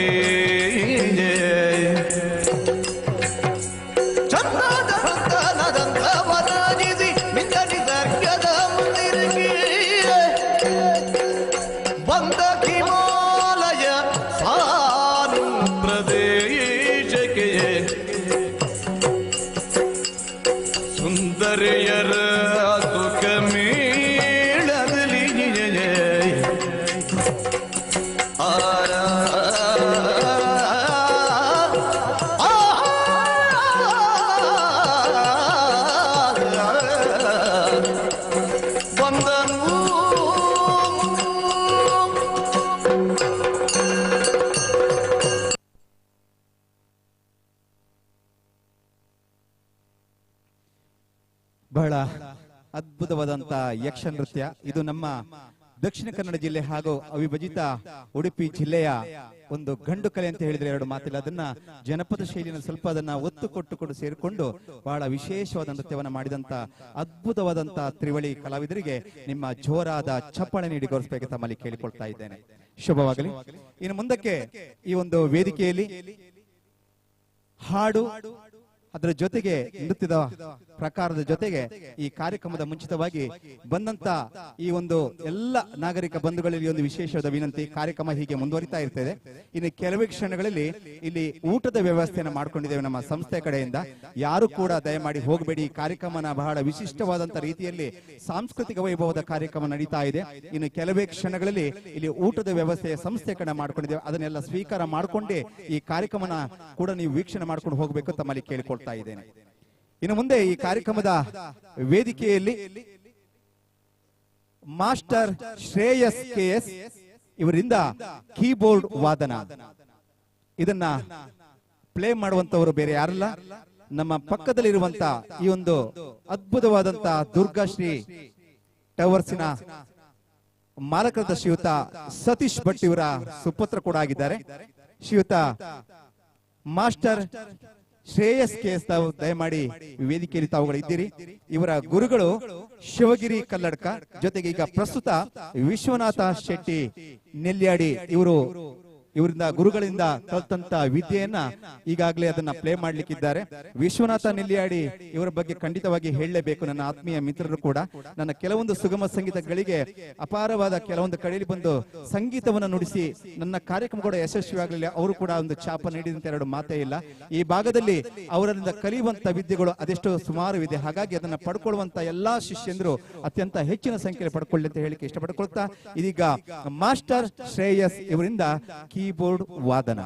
ಚಂದದ ನಂದನದಂದವನಾಗಿಸಿ ಮಿಂದ ನಿಸರ್ಗದ ಮಂದಿರಕ್ಕೆ ಬಂದ ಹಿಮಾಲಯ ಸಾನು ಪ್ರದೇಶಕ್ಕೆ ಸುಂದರಿಯರ ಸುಖ ಮೇಳದಲ್ಲಿ ಬಂದನು ಬಹಳ ಅದ್ಭುತವಾದಂತ ಯಕ್ಷ ನೃತ್ಯ. ಇದು ನಮ್ಮ ದಕ್ಷಿಣ ಕನ್ನಡ ಜಿಲ್ಲೆ ಹಾಗೂ ಅವಿಭಜಿತ ಉಡುಪಿ ಜಿಲ್ಲೆಯ ಒಂದು ಗಂಡು ಕಲೆ ಅಂತ ಹೇಳಿದ್ರೆ ಎರಡು ಮಾತಿಲ್ಲ. ಅದನ್ನ ಜನಪದ ಶೈಲಿಯಲ್ಲಿ ಸ್ವಲ್ಪ ಅದನ್ನ ಒತ್ತು ಕೊಟ್ಟು ಸೇರಿಕೊಂಡು ಬಹಳ ವಿಶೇಷವಾದ ನೃತ್ಯವನ್ನ ಮಾಡಿದಂತ ಅದ್ಭುತವಾದಂತ ತ್ರಿವಳಿ ಕಲಾವಿದರಿಗೆ ನಿಮ್ಮ ಜೋರಾದ ಚಪ್ಪಾಳೆ ನೀಡಿ ಗೌರವಿಸಬೇಕು ತಮ್ಮಲ್ಲಿ ಕೇಳಿಕೊಳ್ತಾ ಇದ್ದೇನೆ. ಶುಭವಾಗಲಿ. ಇನ್ನು ಮುಂದಕ್ಕೆ ಈ ಒಂದು ವೇದಿಕೆಯಲ್ಲಿ ಹಾಡು ಅದರ ಜೊತೆಗೆ ನೃತ್ಯದ ಪ್ರಕಾರದ ಜೊತೆಗೆ ಈ ಕಾರ್ಯಕ್ರಮದ ಮುಂಚಿತವಾಗಿ ಬಂದಂತ ಈ ಒಂದು ಎಲ್ಲ ನಾಗರಿಕ ಬಂಧುಗಳಲ್ಲಿ ಒಂದು ವಿಶೇಷವಾದ ವಿನಂತಿ. ಕಾರ್ಯಕ್ರಮ ಹೀಗೆ ಮುಂದುವರಿತಾ ಇರ್ತದೆ. ಇನ್ನು ಕೆಲವೇ ಕ್ಷಣಗಳಲ್ಲಿ ಇಲ್ಲಿ ಊಟದ ವ್ಯವಸ್ಥೆಯನ್ನು ಮಾಡ್ಕೊಂಡಿದ್ದೇವೆ ನಮ್ಮ ಸಂಸ್ಥೆ ಕಡೆಯಿಂದ. ಯಾರು ಕೂಡ ದಯಮಾಡಿ ಹೋಗಬೇಡಿ. ಈ ಕಾರ್ಯಕ್ರಮನ ಬಹಳ ವಿಶಿಷ್ಟವಾದಂತ ರೀತಿಯಲ್ಲಿ ಸಾಂಸ್ಕೃತಿಕ ವೈಭವದ ಕಾರ್ಯಕ್ರಮ ನಡೀತಾ ಇದೆ. ಇನ್ನು ಕೆಲವೇ ಕ್ಷಣಗಳಲ್ಲಿ ಇಲ್ಲಿ ಊಟದ ವ್ಯವಸ್ಥೆಯ ಸಂಸ್ಥೆ ಕಡೆ ಮಾಡ್ಕೊಂಡಿದ್ದೇವೆ. ಅದನ್ನೆಲ್ಲ ಸ್ವೀಕಾರ ಮಾಡಿಕೊಂಡೇ ಈ ಕಾರ್ಯಕ್ರಮನ ಕೂಡ ನೀವು ವೀಕ್ಷಣೆ ಮಾಡ್ಕೊಂಡು ಹೋಗಬೇಕು ತಮ್ಮಲ್ಲಿ ಕೇಳಿಕೊಳ್ತಾ ಇದ್ದೇನೆ. ಇನ್ನು ಮುಂದೆ ಈ ಕಾರ್ಯಕ್ರಮದ ವೇದಿಕೆಯಲ್ಲಿ ಮಾಸ್ಟರ್ ಶ್ರೇಯಸ್ KS ಇವರಿಂದ ಕೀಬೋರ್ಡ್ ವಾದನ ಇದನ್ನ ಪ್ಲೇ ಮಾಡುವಂತವರು ಬೇರೆ ಯಾರಲ್ಲ, ನಮ್ಮ ಪಕ್ಕದಲ್ಲಿರುವಂತ ಈ ಒಂದು ಅದ್ಭುತವಾದಂತ ದುರ್ಗಾಶ್ರೀ ಟವರ್ಸಿನ ಮಾಲಕರಾದ ಶ್ರೀಯುತ ಸತೀಶ್ ಭಟ್ ಇವರ ಸುಪುತ್ರ ಕೂಡ ಆಗಿದ್ದಾರೆ. ಶ್ರೀಯುತ ಮಾಸ್ಟರ್ ಶ್ರೇಯಸ್ KS ತಾವು ದಯಮಾಡಿ ವೇದಿಕೆಯಲ್ಲಿ ತಾವುಗಳು ಇದ್ದೀರಿ. ಇವರ ಗುರುಗಳು ಶಿವಗಿರಿ ಕಲ್ಲಡ್ಕ, ಜೊತೆಗೆ ಈಗ ಪ್ರಸ್ತುತ ವಿಶ್ವನಾಥ ಶೆಟ್ಟಿ ನೆಲ್ಯಾಡಿ ಇವರಿಂದ ಗುರುಗಳಿಂದ ಕಲ್ತಂತ ವಿದ್ಯೆಯನ್ನ ಈಗಾಗಲೇ ಅದನ್ನ ಪ್ಲೇ ಮಾಡ್ಲಿಕ್ಕಿದ್ದಾರೆ. ವಿಶ್ವನಾಥ ನೆಲ್ಯಾಡಿ ಇವರ ಬಗ್ಗೆ ಖಂಡಿತವಾಗಿ ಹೇಳಲೇಬೇಕು. ನನ್ನ ಆತ್ಮೀಯ ಮಿತ್ರರು ಕೂಡ ನನ್ನ ಕೆಲವೊಂದು ಸುಗಮ ಸಂಗೀತಗಳಿಗೆ ಅಪಾರವಾದ ಕೆಲವೊಂದು ಕಡೆಯಲ್ಲಿ ಬಂದು ಸಂಗೀತವನ್ನು ನುಡಿಸಿ ನನ್ನ ಕಾರ್ಯಕ್ರಮ ಕೂಡ ಯಶಸ್ವಿಯಾಗಲಿಲ್ಲ. ಅವರು ಕೂಡ ಒಂದು ಚಾಪ ನೀಡಿದಂತೆ ಎರಡು ಮಾತೇ ಇಲ್ಲ. ಈ ಭಾಗದಲ್ಲಿ ಅವರಿಂದ ಕಲಿಯುವಂತ ವಿದ್ಯೆಗಳು ಅದೆಷ್ಟೋ ಸುಮಾರು ಇದೆ. ಹಾಗಾಗಿ ಅದನ್ನ ಪಡ್ಕೊಳ್ಳುವಂತ ಎಲ್ಲಾ ಶಿಷ್ಯಂದ್ರು ಅತ್ಯಂತ ಹೆಚ್ಚಿನ ಸಂಖ್ಯೆಯಲ್ಲಿ ಪಡ್ಕೊಳ್ಳಿ ಅಂತ ಹೇಳಿಕೆ ಇಷ್ಟಪಡ್ಕೊಳ್ತಾ ಇದೀಗ ಮಾಸ್ಟರ್ ಶ್ರೇಯಸ್ ಇವರಿಂದ ಕೀಬೋರ್ಡ್ ವಾದನ.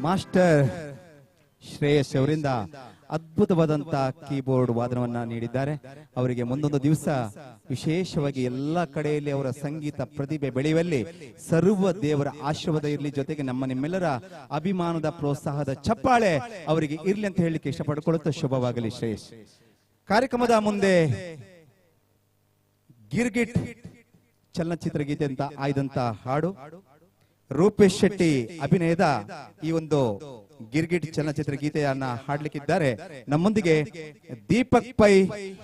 ಮಾಸ್ಟರ್ ಶ್ರೇಯಸ್ ಅವರಿಂದ ಅದ್ಭುತವಾದಂತ ಕೀಬೋರ್ಡ್ ವಾದನವನ್ನ ನೀಡಿದ್ದಾರೆ. ಅವರಿಗೆ ಮುಂದೊಂದು ದಿವಸ ವಿಶೇಷವಾಗಿ ಎಲ್ಲಾ ಕಡೆಯಲ್ಲಿ ಅವರ ಸಂಗೀತ ಪ್ರತಿಭೆ ಬೆಳೆಯುವಲ್ಲಿ ಸರ್ವ ದೇವರ ಆಶೀರ್ವಾದ ಇರಲಿ, ಜೊತೆಗೆ ನಿಮ್ಮೆಲ್ಲರ ಅಭಿಮಾನದ ಪ್ರೋತ್ಸಾಹದ ಚಪ್ಪಾಳೆ ಅವರಿಗೆ ಇರ್ಲಿ ಅಂತ ಹೇಳಲಿಕ್ಕೆ ಇಷ್ಟಪಡ್ಕೊಳ್ಳುತ್ತಾ ಶುಭವಾಗಲಿ ಶ್ರೇಯಸ್. ಕಾರ್ಯಕ್ರಮದ ಮುಂದೆ ಗಿರ್ಗಿಟ್ ಚಲನಚಿತ್ರ ಗೀತೆ ಅಂತ ಆಯ್ದಂತ ಹಾಡು ರೂಪೇಶ್ ಶೆಟ್ಟಿ ಅಭಿನಯದ ಈ ಒಂದು ಗಿರ್ಗಿಟ್ ಚಲನಚಿತ್ರ ಗೀತೆಯನ್ನ ಹಾಡ್ಲಿಕ್ಕಿದ್ದಾರೆ. ನಮ್ಮೊಂದಿಗೆ ದೀಪಕ್ ಪೈ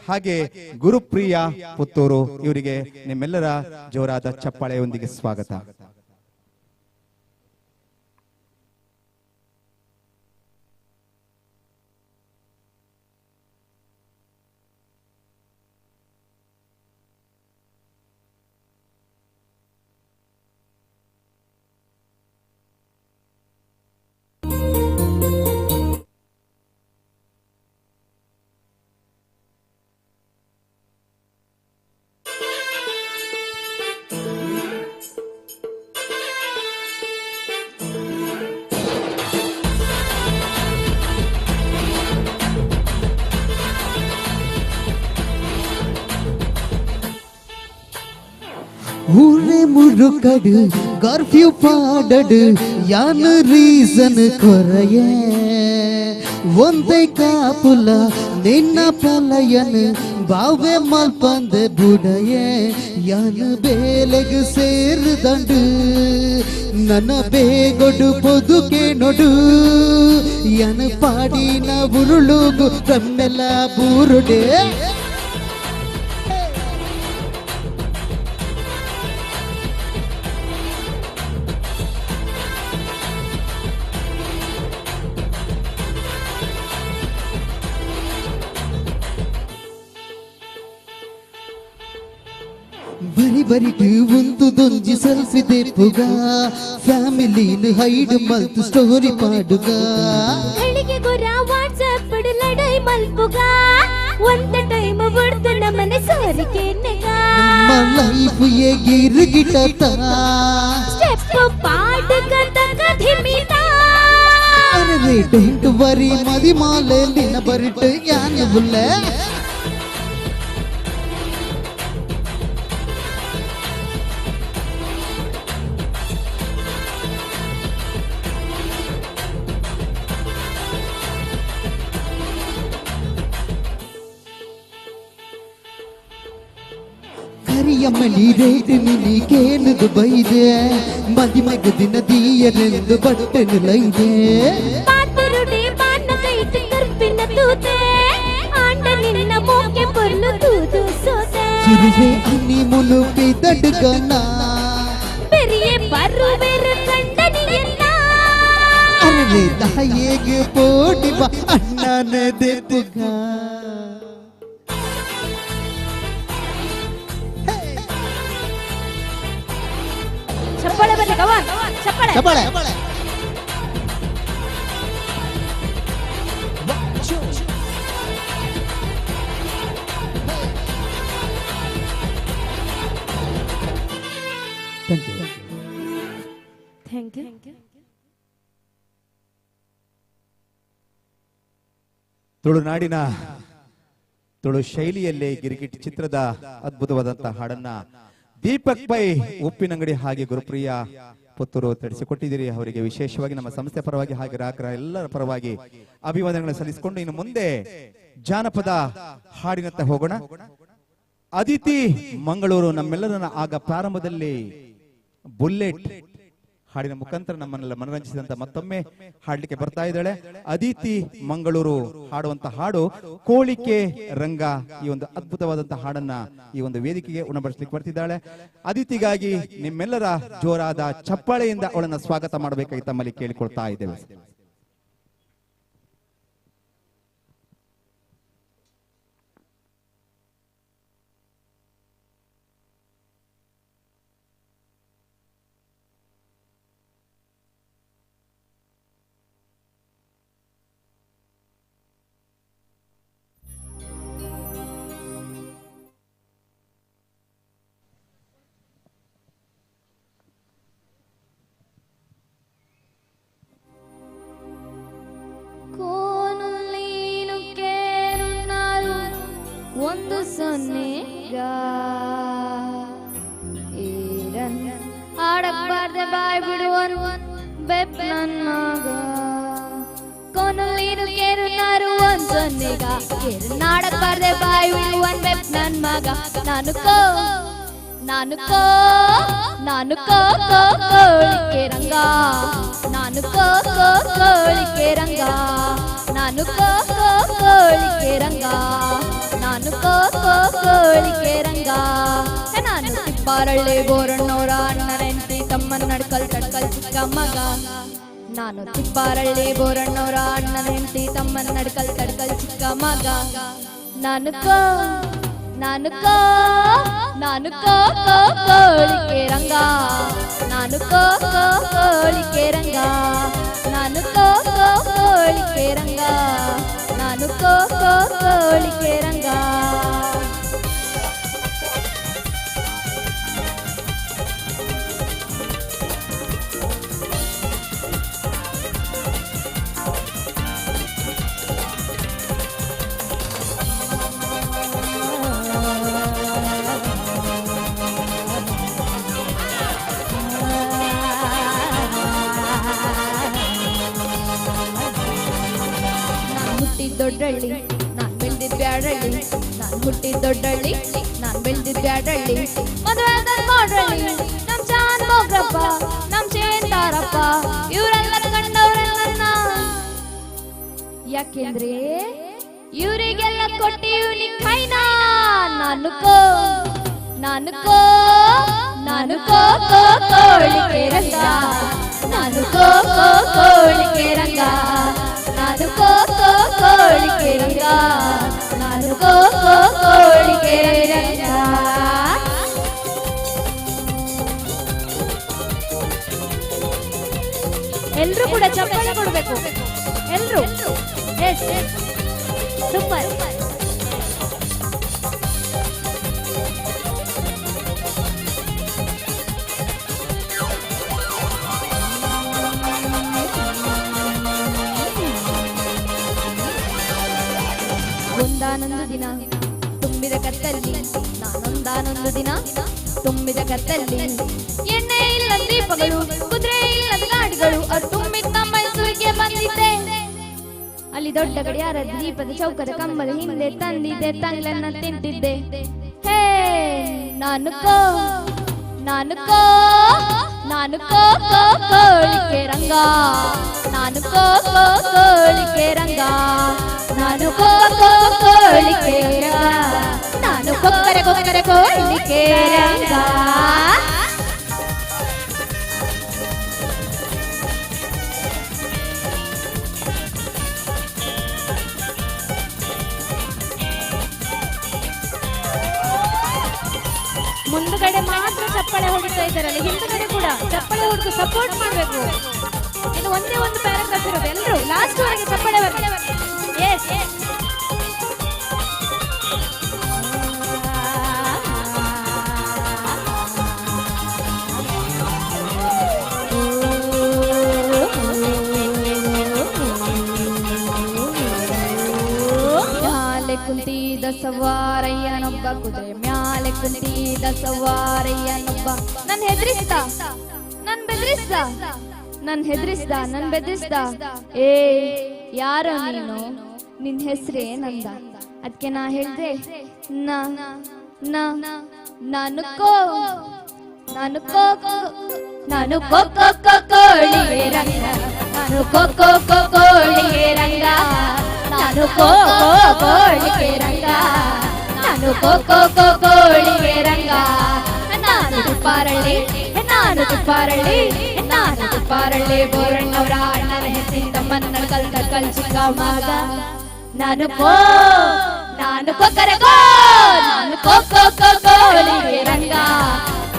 ಹಾಗೆ ಗುರುಪ್ರಿಯ ಪುತ್ತೂರು, ಇವರಿಗೆ ನಿಮ್ಮೆಲ್ಲರ ಜೋರಾದ ಚಪ್ಪಾಳೆಯೊಂದಿಗೆ ಸ್ವಾಗತ. ஊரே முழுக்கடு கர்ஃபியூ பாடடு யான் ரீசன் குறைய ಒಂದೇ ಕಾಪುಲ ನಿನ್ನ ಪಲಯನ ಬಾವೆ ಮಲ್ಪಂದ ಬುಡಯ ಯಾನ ಬೇಲೆಗೆ ಸೇರಿದಂಡು ನನ್ನ ಬೇಗೊಡು ಬದುಕೆ ನೋಡು ಯಾನ ಪಾಡಿನ ಉರುಳುಗು ಕಮ್ಮೆಲ್ಲ ಬೂರುಡೆ ಬರಿ ಬರಿಟು ಒಂದು ದೊಂಜಿ ಸೆಲ್ಫಿ ತೆಪ್ಪುಗ ಫ್ಯಾಮಿಲಿನ ಹೈಡ್ ಮಲ್ತು ಸ್ಟೋರಿ ಪಾಡುಗ ಗಳಿಗೆ ಗುರ ವಾಟ್ಸ್ಆಪ್ ಲಡೈ ಮಲ್ಪುಗ ಒಂದ ಟೈಮ್ ಬಡ್ದು ನಮ್ಮನೆ ಸೋರಿಕೆ ನೆಗ ನಮ್ಮ ಲೈಫ್ ಗಿರ್ಗಿಟತ ಸ್ಟೆಪ್ ಪಾಡುಗ ತಕ ಧಿಮಿತ ಅರೆ ಡೋಂಟ್ ವರಿ ಮದಿ ಮಾಲೆ ನಿನ್ನ ಬರಿಟು ಯಾನ ಬುಲ್ಲೆ ಕರಿಯಮ್ಮನಿ ರೇಟ್ ನಿನಿ ಕೇನುದು ಬೈದೆ ಮದಿ ಮಗದಿನ ದಿಯನೆಂದು ಬಟ್ಟೆನು ಲೈದೆ ಪಾತರುಡೆ ಬಾನ ಕೈಟ್ ಕರ್ಪಿನ ತೂತೆ ಆಂಡ ನಿನ್ನ ಮೋಕೆ ಪೊರ್ಲು ತೂದು ಸೋತೆ ಚಿರುವೆ ಅನ್ನಿ ಮುನುಪಿ ದಡ್ಗನ பெரிய பருவேறு கண்டனியನ್ನ ಅರೆ ತಾಯಿಗೆ ಪೋಟಿ ಬಾ ಅಣ್ಣನ ದೆಪ್ಪುಗ ಚಪ್ಪಳೆ ಬನ್ನಿ ಕವಾನ್ ಚಪ್ಪಳೆ ಚಪ್ಪಳೆ ಥ್ಯಾಂಕ್ ಯು ತುಳುನಾಡಿನ ತುಳು ಶೈಲಿಯಲ್ಲೇ ಗಿರಿಗಿಟ್ ಚಿತ್ರದ ಅದ್ಭುತವಾದಂತಹ ಹಾಡನ್ನ ದೀಪಕ್ ಪೈ ಉಪ್ಪಿನಂಗಡಿ ಹಾಗೆ ಗುರುಪ್ರಿಯ ಪುತ್ತೂರು ತಿಳಿಸಿಕೊಟ್ಟಿದ್ದೀರಿ. ಅವರಿಗೆ ವಿಶೇಷವಾಗಿ ನಮ್ಮ ಸಂಸ್ಥೆ ಪರವಾಗಿ ಹಾಗೆ ಗ್ರಾಹಕರ ಎಲ್ಲರ ಪರವಾಗಿ ಅಭಿವಾದನೆಗಳನ್ನು ಸಲ್ಲಿಸಿಕೊಂಡು ಇನ್ನು ಮುಂದೆ ಜಾನಪದ ಹಾಡಿನತ್ತ ಹೋಗೋಣ. ಅದಿತಿ ಮಂಗಳೂರು ನಮ್ಮೆಲ್ಲರನ್ನ ಆಗ ಪ್ರಾರಂಭದಲ್ಲಿ ಬುಲ್ಲೆಟ್ ಹಾಡಿನ ಮುಖಾಂತರ ನಮ್ಮನ್ನೆಲ್ಲ ಮನರಂಜಿಸಿದಂತ ಮತ್ತೊಮ್ಮೆ ಹಾಡ್ಲಿಕ್ಕೆ ಬರ್ತಾ ಇದ್ದಾಳೆ. ಅದಿತಿ ಮಂಗಳೂರು ಹಾಡುವಂತ ಹಾಡು ಕೋಳಿಕೆ ರಂಗ, ಈ ಒಂದು ಅದ್ಭುತವಾದಂತಹ ಹಾಡನ್ನ ಈ ಒಂದು ವೇದಿಕೆಗೆ ಉಣಬಡಿಸ್ಲಿಕ್ಕೆ ಬರ್ತಿದ್ದಾಳೆ. ಅದಿತಿಗಾಗಿ ನಿಮ್ಮೆಲ್ಲರ ಜೋರಾದ ಚಪ್ಪಾಳೆಯಿಂದ ಅವಳನ್ನ ಸ್ವಾಗತ ಮಾಡಬೇಕಾಗಿ ತಮ್ಮಲ್ಲಿ ಕೇಳಿಕೊಳ್ತಾ ಇದ್ದೇವೆ. ಕಿರಣ್ ಆಡಕ್ ಬಾರ್ದೆ ಬಾಯ್ ಬಿಡುವನ್ ಬೆಪ್ ನನ್ ಮಗ ಕೋನಲ್ಲಿರು ಕೇರು ನಾರು ಒಂದ್ ಸೊನ್ನೆಗ ಕಿರಣ್ ಆಡಕ್ ಬಾರ್ದೆ ಬಾಯ್ ಬಿಡುವನ್ ಬೆಪ್ ನನ್ ಮಗ ನಾನು ಕೋ ಕೋಳಿಕೆ ರಂಗ ನಾನು ಕೋಳಿಕೆ ರಂಗ ನಾನು ಕೋಳಿಕೆ ರಂಗ ನಾನು ಕೋಳಿಕೆ ರಂಗ ನಾನು ತಿಪ್ಪಾರಳ್ಳಿ ಬೋರಣ್ಣವರ ಅಣ್ಣನೆಂಟಿ ತಮ್ಮನ ನಡ್ಕಲ್ ತಡ್ಕಲ್ ಚಿಕ್ಕ ಮಗ ನಾನು ತಿಪ್ಪಾರಳ್ಳಿ ಬೋರಣ್ಣವರ ಅಣ್ಣನೆಂಟಿ ತಮ್ಮನ ನಡ್ಕಲ್ ತಡ್ಕಲ್ ಚಿಕ್ಕ ಮಗ ನಾನು ಕೋಳಿಕೆ ರಂಗ ನಾನು ಕೋಳಿಕೆ ರಂಗ ನಾನು ಕೋಳಿಕೆ ರಂಗ ನಾನು ಕೋಳಿಕೆ ರಂಗ ದೊಡ್ಡಳ್ಳಿ ನಾನ್ ಬೆಳ್ದಿದ್ ಬ್ಯಾಡಳ್ಳಿ ನಾನ್ ಹುಟ್ಟಿದ್ ದೊಡ್ಡಳ್ಳಿ ನಾನ್ ಬೆಳ್ದಿದ್ ಬ್ಯಾಡಳ್ಳಿ ಮದುವೆ ಮಾಡ್ರಳ್ಳಿ ನಮ್ ಚಾನ್ ಮೊಗ್ರಪ್ಪ ನಮ್ ಚೇಂತಾರಪ್ಪ ಇವರೆಲ್ಲ ಕಂಡವ್ರೆಲ್ಲ ಯಾಕೆಂದ್ರೆ ಇವರಿಗೆಲ್ಲ ಕೊಟ್ಟಿವ್ನಿ ಕೈನ ನಾನು ಕೋಳಿಕೆ ರಂಗ ನಾನು ಕೋಳಿಕೆ ರಂಗ ನಾನು ಕೋಳಿಕೆ ರಂಗ ನಾನು ಕೋಳಿಕೆ ರಂಗ ಎಲ್ರೂ ಕೂಡ ಚಪ್ಪಾಳೆ ಕೊಡ್ಬೇಕು ಎಲ್ರೂ ಸೂಪರ್ ಒಂದಾನೊಂದು ದಿನ ತುಂಬಿದ ಕತ್ತಲ್ಲಿ ನಾನೊಂದಾನೊಂದು ದಿನ ತುಂಬಿದ ಕತ್ತಲ್ಲಿ ಎಣ್ಣೆ ಇಲ್ಲ ದೀಪಗಳು ಕುದುರೆ ಇಲ್ಲದ ಗಾಡಿಗಳು ಅದು ತುಂಬಿದ ಮೈಸೂರಿಗೆ ಬಂದಿದ್ದೆ ಅಲ್ಲಿ ದೊಡ್ಡ ಗಡಿಯಾರ ದೀಪದ ಚೌಕದ ಕಂಬದ ಹಿಂದೆ ತಂದಿದ್ದೆ ತಂಗ್ಲನ್ನ ತಿಂತಿದ್ದೆ ಹೇ ನಾನು ಕೋಳಿಕೆ ರಂಗ ನಾನು ಕೋಳಿಕೆ ರಂಗ ನಾನು ಕೋಳಿಕೆ ರಂಗ ನಾನು ಕೊಕ್ಕರೆ ಕೋಳಿಕೆ ರಂಗ ಮುಂದುಗಡೆ ಮಾತ್ರ ಚಪ್ಪಾಳೆ ಹೊಡಿತಾ ಇದ್ದಾರಲ್ಲ ಹಿಂದುಗಡೆ ಕೂಡ ಚಪ್ಪಾಳೆ ಹೊಡೆದು ಸಪೋರ್ಟ್ ಮಾಡಬೇಕು. ಇದು ಒಂದೇ ಒಂದು ಪ್ಯಾರಾಗ್ರಾಫ್ ಇರೋದು, ಎಲ್ಲರೂ ಲಾಸ್ಟ್ ವರೆಗೆ ಚಪ್ಪಾಳೆ ಬರಲಿ. ಎಸ್ ಕುಂತಿದ ಸವಾರಯ್ಯನೊಬ್ಬ ಕುದುರೆ ಮ್ಯಾಲೆ ಕುಂತಿದ ಸವಾರಯ್ಯನೊಬ್ಬ ನನ್ ಹೆದರಿಸ್ದ ನನ್ ಬೆದರಿಸ್ದ ಏ ಯಾರೋ ನೀನು, ನಿನ್ ಹೆಸರೇ ನಂದ. ಅದಕ್ಕೆ ನಾ ಹೇಳ್ದೆ ನಾನು ಕೋಳಿಗೆ ರಂಗ, ನಾನು ಕೋಳಿಗೆ ರಂಗ, ನಾನು ಕೋಳಿಗೆ ರಂಗ, ನಾನು ಕೋಳಿಗೆ ರಂಗ, ನಾನು ತುಪ್ಪಾರಳ್ಳಿ, ನಾನು ತುಪ್ಪಾರಳ್ಳಿ, ನಾನು ತುಪ್ಪಾರಳ್ಳಿ ಬೋರಣ್ಣವರ ಅಣ್ಣನ ಹೆಸರಿ ತಮ್ಮನ ಕಲ್ ಚಿಕ್ಕ ಮಗ. ನಾನು ಕೊಕ್ಕರೆ ನಾನು ಕೋಳಿಗೆ ರಂಗ,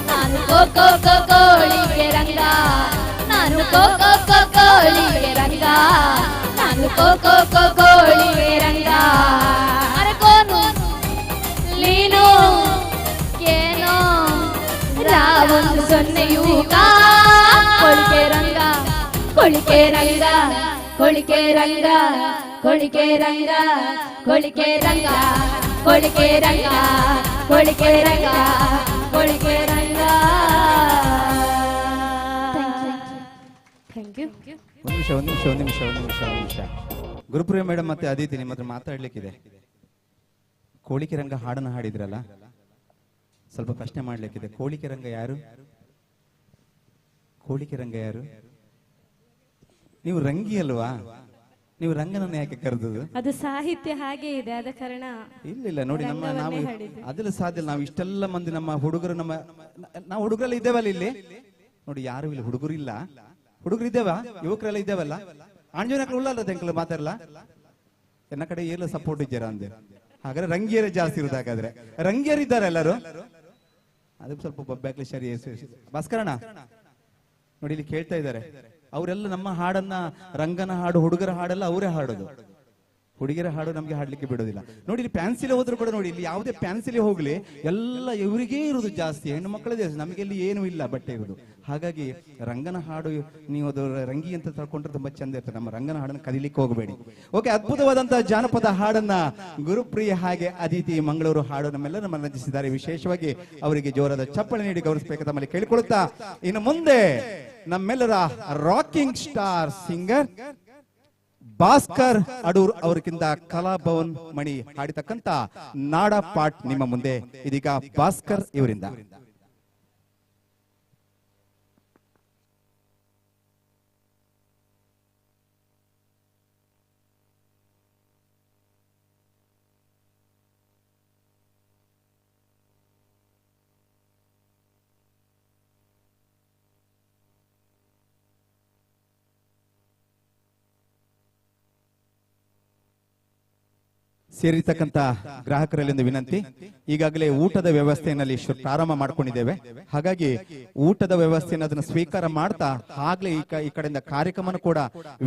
ನಾನು ಕೋಳಿಗೆ ರಂಗ, ನಾನು ಕೋಳಿಗೆ ರಂಗ, ನಾನು ಕೋಳಿಗೆ ರಂಗ. ಅರೆ ಕೋನು ಲೀನು ಏನೋ ರಾವೊಂದು ಸೊನ್ನೆಯೂ ಕೊಳಿಕೆ ರಂಗ, ಕೊಳಿಕೆ ರಂಗ, ಕೊಳಿಕೆ ರಂಗ, ಕೊಳಿಕೆ ರಂಗ, ಕೊಳಿಕೆ ರಂಗ, ಕೊಳಿಕೆ ರಂಗ, ಕೊಳಿಕೆ ರಂಗ, ಕೊಳಿಕೆ ರಂಗ. ಒಂದು ನಿಮಿಷ ಗುರುಪ್ರಿಯ ಮೇಡಮ್ ಮತ್ತೆ ಅದಿತಿ ನಿಮ್ಮ ಹತ್ರ ಮಾತಾಡ್ಲಿಕ್ಕಿದೆ. ಕೋಳಿಕೆ ರಂಗ ಹಾಡನ್ನು ಹಾಡಿದ್ರಲ್ಲ, ಸ್ವಲ್ಪ ಪ್ರಶ್ನೆ ಮಾಡ್ಲಿಕ್ಕಿದೆ. ಕೋಳಿಕೆ ರಂಗ ಯಾರು? ನೀವು ರಂಗಿ ಅಲ್ವಾ? ನೀವು ರಂಗನನ್ನ ಯಾಕೆ ಕರೆದದು? ಅದು ಸಾಹಿತ್ಯ ಹಾಗೆ ಇದೆ, ಆದ ಕಾರಣ ಇಲ್ಲ ನೋಡಿ, ನಾವು ಅದೆಲ್ಲ ಸಾಧ್ಯ. ನಾವು ಇಷ್ಟೆಲ್ಲ ಮಂದಿ ನಮ್ಮ ಹುಡುಗರು, ನಾವು ಹುಡುಗರೆಲ್ಲ ಇದ್ದೇವಲ್ಲ ಇಲ್ಲಿ ನೋಡಿ, ಯಾರು ಇಲ್ಲಿ ಹುಡುಗರು ಇಲ್ಲ, ಹುಡುಗರು ಇದ್ದೇವ, ಯುವಕರೆಲ್ಲ ಇದ್ದೇವಲ್ಲ, ಆಂಜನೇಯ ಉಳ್ಳಲ್ಲ ತೆಂಕಲು ಮಾತಾಡಲ್ಲ, ಎನ್ನ ಕಡೆ ಎಲ್ಲ ಸಪೋರ್ಟ್ ಇದ್ದಾರ ಅಂದೆ. ಹಾಗಾದ್ರೆ ರಂಗಿಯರೇ ಜಾಸ್ತಿ ಇರುದು. ಹಾಗಾದ್ರೆ ರಂಗಿಯರಿದ್ದಾರೆ ಎಲ್ಲರೂ, ಅದು ಸ್ವಲ್ಪ ಬೊಬ್ಬಾಕ್ಲಿ ಸರಿ. ಭಾಸ್ಕರಣ ನೋಡಿ, ಇಲ್ಲಿ ಕೇಳ್ತಾ ಇದ್ದಾರೆ, ಅವರೆಲ್ಲ ನಮ್ಮ ಹಾಡನ್ನ, ರಂಗನ ಹಾಡು, ಹುಡುಗರ ಹಾಡೆಲ್ಲ ಅವರೇ ಹಾಡೋದು, ಹುಡುಗಿಯರ ಹಾಡು ನಮ್ಗೆ ಹಾಡ್ಲಿಕ್ಕೆ ಬಿಡೋದಿಲ್ಲ. ನೋಡಿ ಇಲ್ಲಿ ಪ್ಯಾನ್ಸಿಲಿ ಹೋದ್ರು ಕೂಡ ನೋಡಿ, ಇಲ್ಲಿ ಯಾವುದೇ ಪ್ಯಾನ್ಸಿಲಿ ಹೋಗ್ಲಿ ಎಲ್ಲ ಇವರಿಗೇ ಇರುದು ಜಾಸ್ತಿ, ಹೆಣ್ಣು ಮಕ್ಕಳದೇ, ನಮಗೆ ಇಲ್ಲಿ ಏನು ಇಲ್ಲ ಬಟ್ಟೆ ಇರುದು. ಹಾಗಾಗಿ ರಂಗನ ಹಾಡು ನೀವು ಅದು ರಂಗಿ ಅಂತ ತಳ್ಕೊಂಡ್ರೆ ತುಂಬಾ ಚಂದ ಇರ್ತದೆ. ನಮ್ಮ ರಂಗನ ಹಾಡನ್ನು ಕದಿಲಿಕ್ಕೆ ಹೋಗಬೇಡಿ. ಓಕೆ, ಅದ್ಭುತವಾದಂತಹ ಜಾನಪದ ಹಾಡನ್ನ ಗುರುಪ್ರಿಯ ಹಾಗೆ ಅದಿತಿ ಮಂಗಳೂರು ಹಾಡು ನಮ್ಮೆಲ್ಲರೂ ಮನರಂಜಿಸಿದ್ದಾರೆ. ವಿಶೇಷವಾಗಿ ಅವರಿಗೆ ಜೋರಾದ ಚಪ್ಪಳೆ ನೀಡಿ ಗೌರವಿಸಬೇಕು ತಮ್ಮಲ್ಲಿ ಕೇಳಿಕೊಳ್ಳುತ್ತಾ, ಇನ್ನು ಮುಂದೆ ನಮ್ಮೆಲ್ಲರ rocking star singer Bhaskar Adur ಅವರಿಗಿಂತ ಕಲಾಭವನ್ ಮಣಿ ಹಾಡಿತಕ್ಕಂತ ನಾಡ ಪಾಟ್ ನಿಮ್ಮ ಮುಂದೆ ಇದೀಗ ಭಾಸ್ಕರ್ ಇವರಿಂದ. ಸೇರಿರ್ತಕ್ಕಂಥ ಗ್ರಾಹಕರಲ್ಲಿ ಒಂದು ವಿನಂತಿ, ಈಗಾಗಲೇ ಊಟದ ವ್ಯವಸ್ಥೆಯಲ್ಲಿ ಪ್ರಾರಂಭ ಮಾಡ್ಕೊಂಡಿದ್ದೇವೆ. ಹಾಗಾಗಿ ಊಟದ ವ್ಯವಸ್ಥೆಯನ್ನು ಅದನ್ನು ಸ್ವೀಕಾರ ಮಾಡ್ತಾ ಆಗ್ಲೇ ಈ ಕಡೆಯಿಂದ ಕಾರ್ಯಕ್ರಮನ ಕೂಡ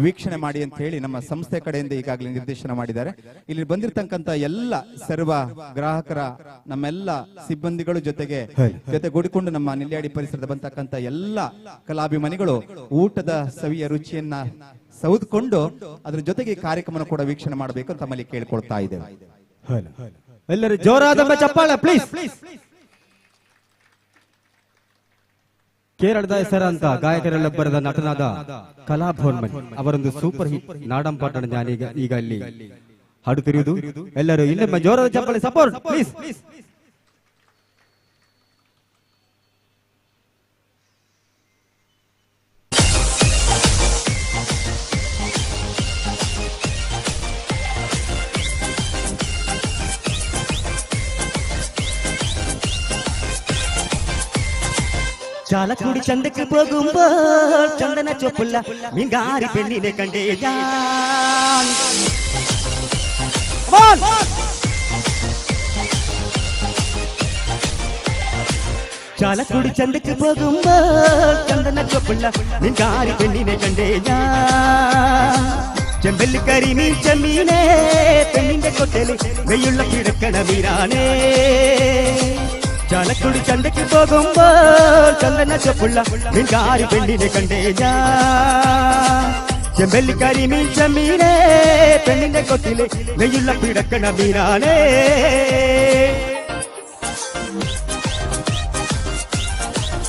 ವೀಕ್ಷಣೆ ಮಾಡಿ ಅಂತ ಹೇಳಿ ನಮ್ಮ ಸಂಸ್ಥೆ ಕಡೆಯಿಂದ ಈಗಾಗಲೇ ನಿರ್ದೇಶನ ಮಾಡಿದ್ದಾರೆ. ಇಲ್ಲಿ ಬಂದಿರತಕ್ಕಂತ ಎಲ್ಲ ಸರ್ವ ಗ್ರಾಹಕರ ನಮ್ಮೆಲ್ಲ ಸಿಬ್ಬಂದಿಗಳು ಜೊತೆಗೂಡಿಕೊಂಡು ನಮ್ಮ ನಿಲ್ಯಾಡಿ ಪರಿಸರದ ಬಂತಕ್ಕಂತ ಎಲ್ಲ ಕಲಾಭಿಮಾನಿಗಳು ಊಟದ ಸವಿಯ ರುಚಿಯನ್ನ ಸೌದ್ಕೊಂಡು ಅದ್ರ ಜೊತೆಗೆ ಕಾರ್ಯಕ್ರಮ ಕೂಡ ವೀಕ್ಷಣೆ ಮಾಡಬೇಕು ತಮ್ಮಲ್ಲಿ ಕೇಳ್ಕೊಳ್ತಾ ಇದ್ದೇವೆ. ಎಲ್ಲರೂ ಜೋರಾದ ಚಪ್ಪಾಳೆ ಪ್ಲೀಸ್. ಕೇರಳದ ಹೆಸರಾಂತ ಗಾಯಕರೆಲ್ಲಬ್ಬರದ ನಟನಾದ ಕಲಾಭವನ್ ಮಣಿ ಅವರೊಂದು ಸೂಪರ್ ಹಿಟ್ ನಾಡಂಪಾಟನ ಜ್ಞಾನಿಗ ಈಗ ಇಲ್ಲಿ ಹಾಡುತ್ತಿರುವುದು. ಎಲ್ಲರೂ ಇನ್ನೊಮ್ಮೆ ಜೋರಾದ ಚಪ್ಪಾಳೆ ಸಪೋರ್ಟ್ ಪ್ಲೀಸ್. ചാലക്കുടി ചന്തക്ക് പോകുമ്പോൾ ചന്ദന ചൊപ്പുള്ള മീൻകാരി പെണ്ണിനെ കണ്ടേ ഞാൻ. ചാലക്കുടി ചന്തക്ക് പോകുമ്പോൾ ചന്ദന ചൊപ്പുള്ള മീൻകാരി പെണ്ണിനെ കണ്ടേ ഞാൻ. ചെമ്പല്ലി കരിമീൻ ചെമ്മീനെ പെണ്ണിന്റെ കൊട്ടല് നെയ്യുള്ള കിടക്കണ മീനാനേ. ചാലക്കുടി ചന്തയ്ക്ക് പോകുമ്പോൾ ചന്ദന ചൊപ്പുള്ള മീൻകാരി പെണ്ണിനെ കണ്ടേ ഞാൻ. ചെമ്പല്ലി കരിമീൻ ചെമ്മീനെ പെണ്ണിന്റെ കൊട്ടില് നെയ്യുള്ള പിടക്കണ മീനാനേ.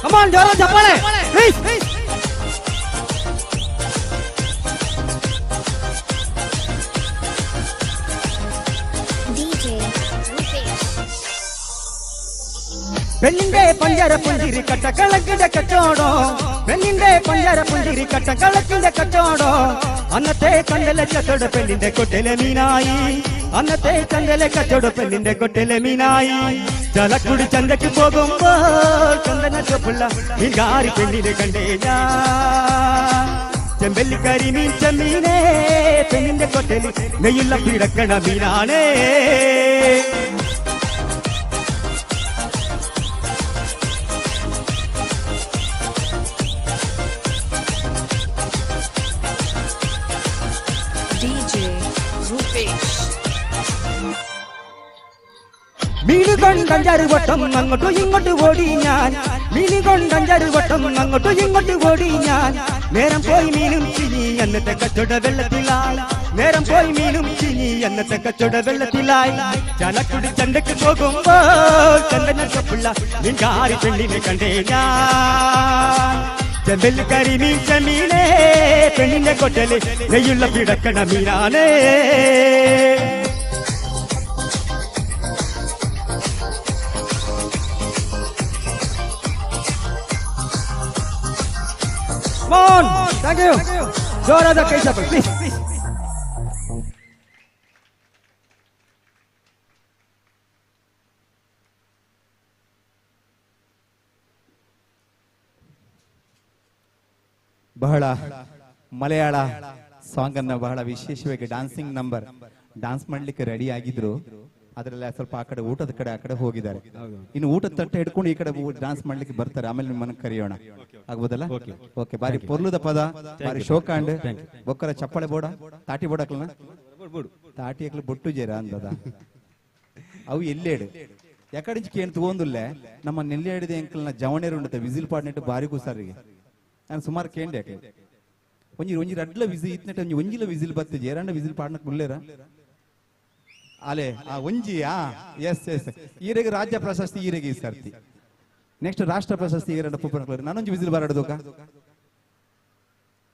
Come on, ജോറാ ചപ്പാളെ പ്ലീസ്. പെണ്ണിന്റെ പഞ്ചാര പുഞ്ചിരി കട്ട കളക്കിന്റെ കച്ചോടോ, പെണ്ണിന്റെ പഞ്ചാര പുഞ്ചിരി കട്ട കളക്കിന്റെ കച്ചോടോ. അന്നത്തെ കണ്ടലെ കച്ചോട പെണ്ണിന്റെ കൊട്ടലെ മീനായി, അന്നത്തെ കണ്ടലെ കച്ചോട പെണ്ണിന്റെ കൊട്ടലെ മീനായി. ചാലക്കുടി ചന്തയ്ക്ക് പോകുമ്പോൾ ചന്ദന ചൊപ്പുള്ള മീൻകാരി പെണ്ണിനെ കണ്ടേ ഞാൻ. ചെമ്പല്ലി കരിമീൻ ചെമ്മീനെ പെണ്ണിന്റെ കൊട്ടല് നെയ്യുള്ള പിടക്കണ മീനാനേ. മീന് കൊണ്ടഞ്ചാറ് വട്ടം അങ്ങോട്ടും ഇങ്ങോട്ടും ഓടി ഞാൻ, മീന് കൊണ്ടഞ്ചാറ് വട്ടം അങ്ങോട്ടും ഇങ്ങോട്ടും ഓടി ഞാൻ. നേരം പോയി മീനും ചിനി അന്നത്തെ കച്ചവട വെള്ളത്തിലായി, നേരം പോയി മീനും ചിനി അന്നത്തെ കച്ചവട വെള്ളത്തിലായി. ചാലക്കുടി ചന്തയ്ക്ക് പോകുമ്പോൾ ചന്ദന ചൊപ്പുള്ള മീൻകാരി പെണ്ണിനെ കണ്ടേ ഞാൻ. ചെമ്പല്ലി കരിമീൻ ചെമ്മീനെ പെണ്ണിനെ കൊട്ടല് നെയ്യുള്ള പിടക്കണ മീനാണേ മോൻ താങ്ക് യു ജോറാದ ಕೈ ಚಪ್ಪಾಳೆ ಪ್ಲೀಸ್ ಬಹಳ ಮಲಯಾಳ ಸಾಂಗ್ ಅನ್ನ ಬಹಳ ವಿಶೇಷವಾಗಿ ಡಾನ್ಸಿಂಗ್ ನಂಬರ್ ಡಾನ್ಸ್ ಮಾಡ್ಲಿಕ್ಕೆ ರೆಡಿ ಆಗಿದ್ರು ಅದ್ರಲ್ಲ ಸ್ವಲ್ಪ ಆ ಕಡೆ ಊಟದ ಕಡೆ ಆ ಕಡೆ ಹೋಗಿದ್ದಾರೆ ಇನ್ನು ಊಟದ ತಟ್ಟೆ ಹಿಡ್ಕೊಂಡು ಈ ಕಡೆ ಡಾನ್ಸ್ ಮಾಡ್ಲಿಕ್ಕೆ ಬರ್ತಾರೆ ಆಮೇಲೆ ನಿಮ್ಮನ್ನ ಕರೆಯೋಣ ಆಗ್ಬೋದಲ್ಲ ಓಕೆ ಬಾರಿ ಪೊರ್ಲುದ ಪದ ಬಾರಿ ಶೋಕಾಂಡ್ ಬೊಕ್ಕರ ಚಪ್ಪಳೆ ಬೋಡ ತಾಟಿ ಬೋಡಕ್ಲನ ತಾಟಿ ಅಕ್ಲು ಬೊಟ್ಟು ಜೇರ ಅಂದದ ಅವು ಎಲ್ಲೇಡು ಯಾಕಡೆ ಕೇಂತ ಓಂದುಲ್ಲೆ ನಮ್ಮ ನೆಲ್ಲಾಡಿದ ಅಂಕಲ್ನ ಜವಣೇರು ಉಂಡತೆ ವಿಸಿಲ್ ಪಾಡ್ನೆಟ್ಟು ಬಾರಿ ಕೂಸಾರಿಗೆ ನಾನು ಸುಮಾರು ಕೇಂಡೆ ಯಾಕೆ ಒಂಜಿ ರಡ್ಲ ವಿಸಿಲ್ ಇತ್ನೆಟ ಒಂಜಿಲ ವಿಸಿಲ್ ಬರ್ತದೆ ಎರಡ ವಿಸಿಲ್ ಪಾಡ್ನಕ್ ಮುಲ್ಲೇರ ಅಲೆ ಆ ಒಂಜಿಯಾ ಎಸ್ ಎಸ್ ಈರೆಗೆ ರಾಜ್ಯ ಪ್ರಶಸ್ತಿ ಈರೆಗೆ ಈ ಸರ್ತಿ ನೆಕ್ಸ್ಟ್ ರಾಷ್ಟ್ರ ಪ್ರಶಸ್ತಿ ಈರೆಂಡ ಪುಪ್ಪನ ನಾನೊಂದು ವಿಸಿಲ್ ಬರಾಡೋಕ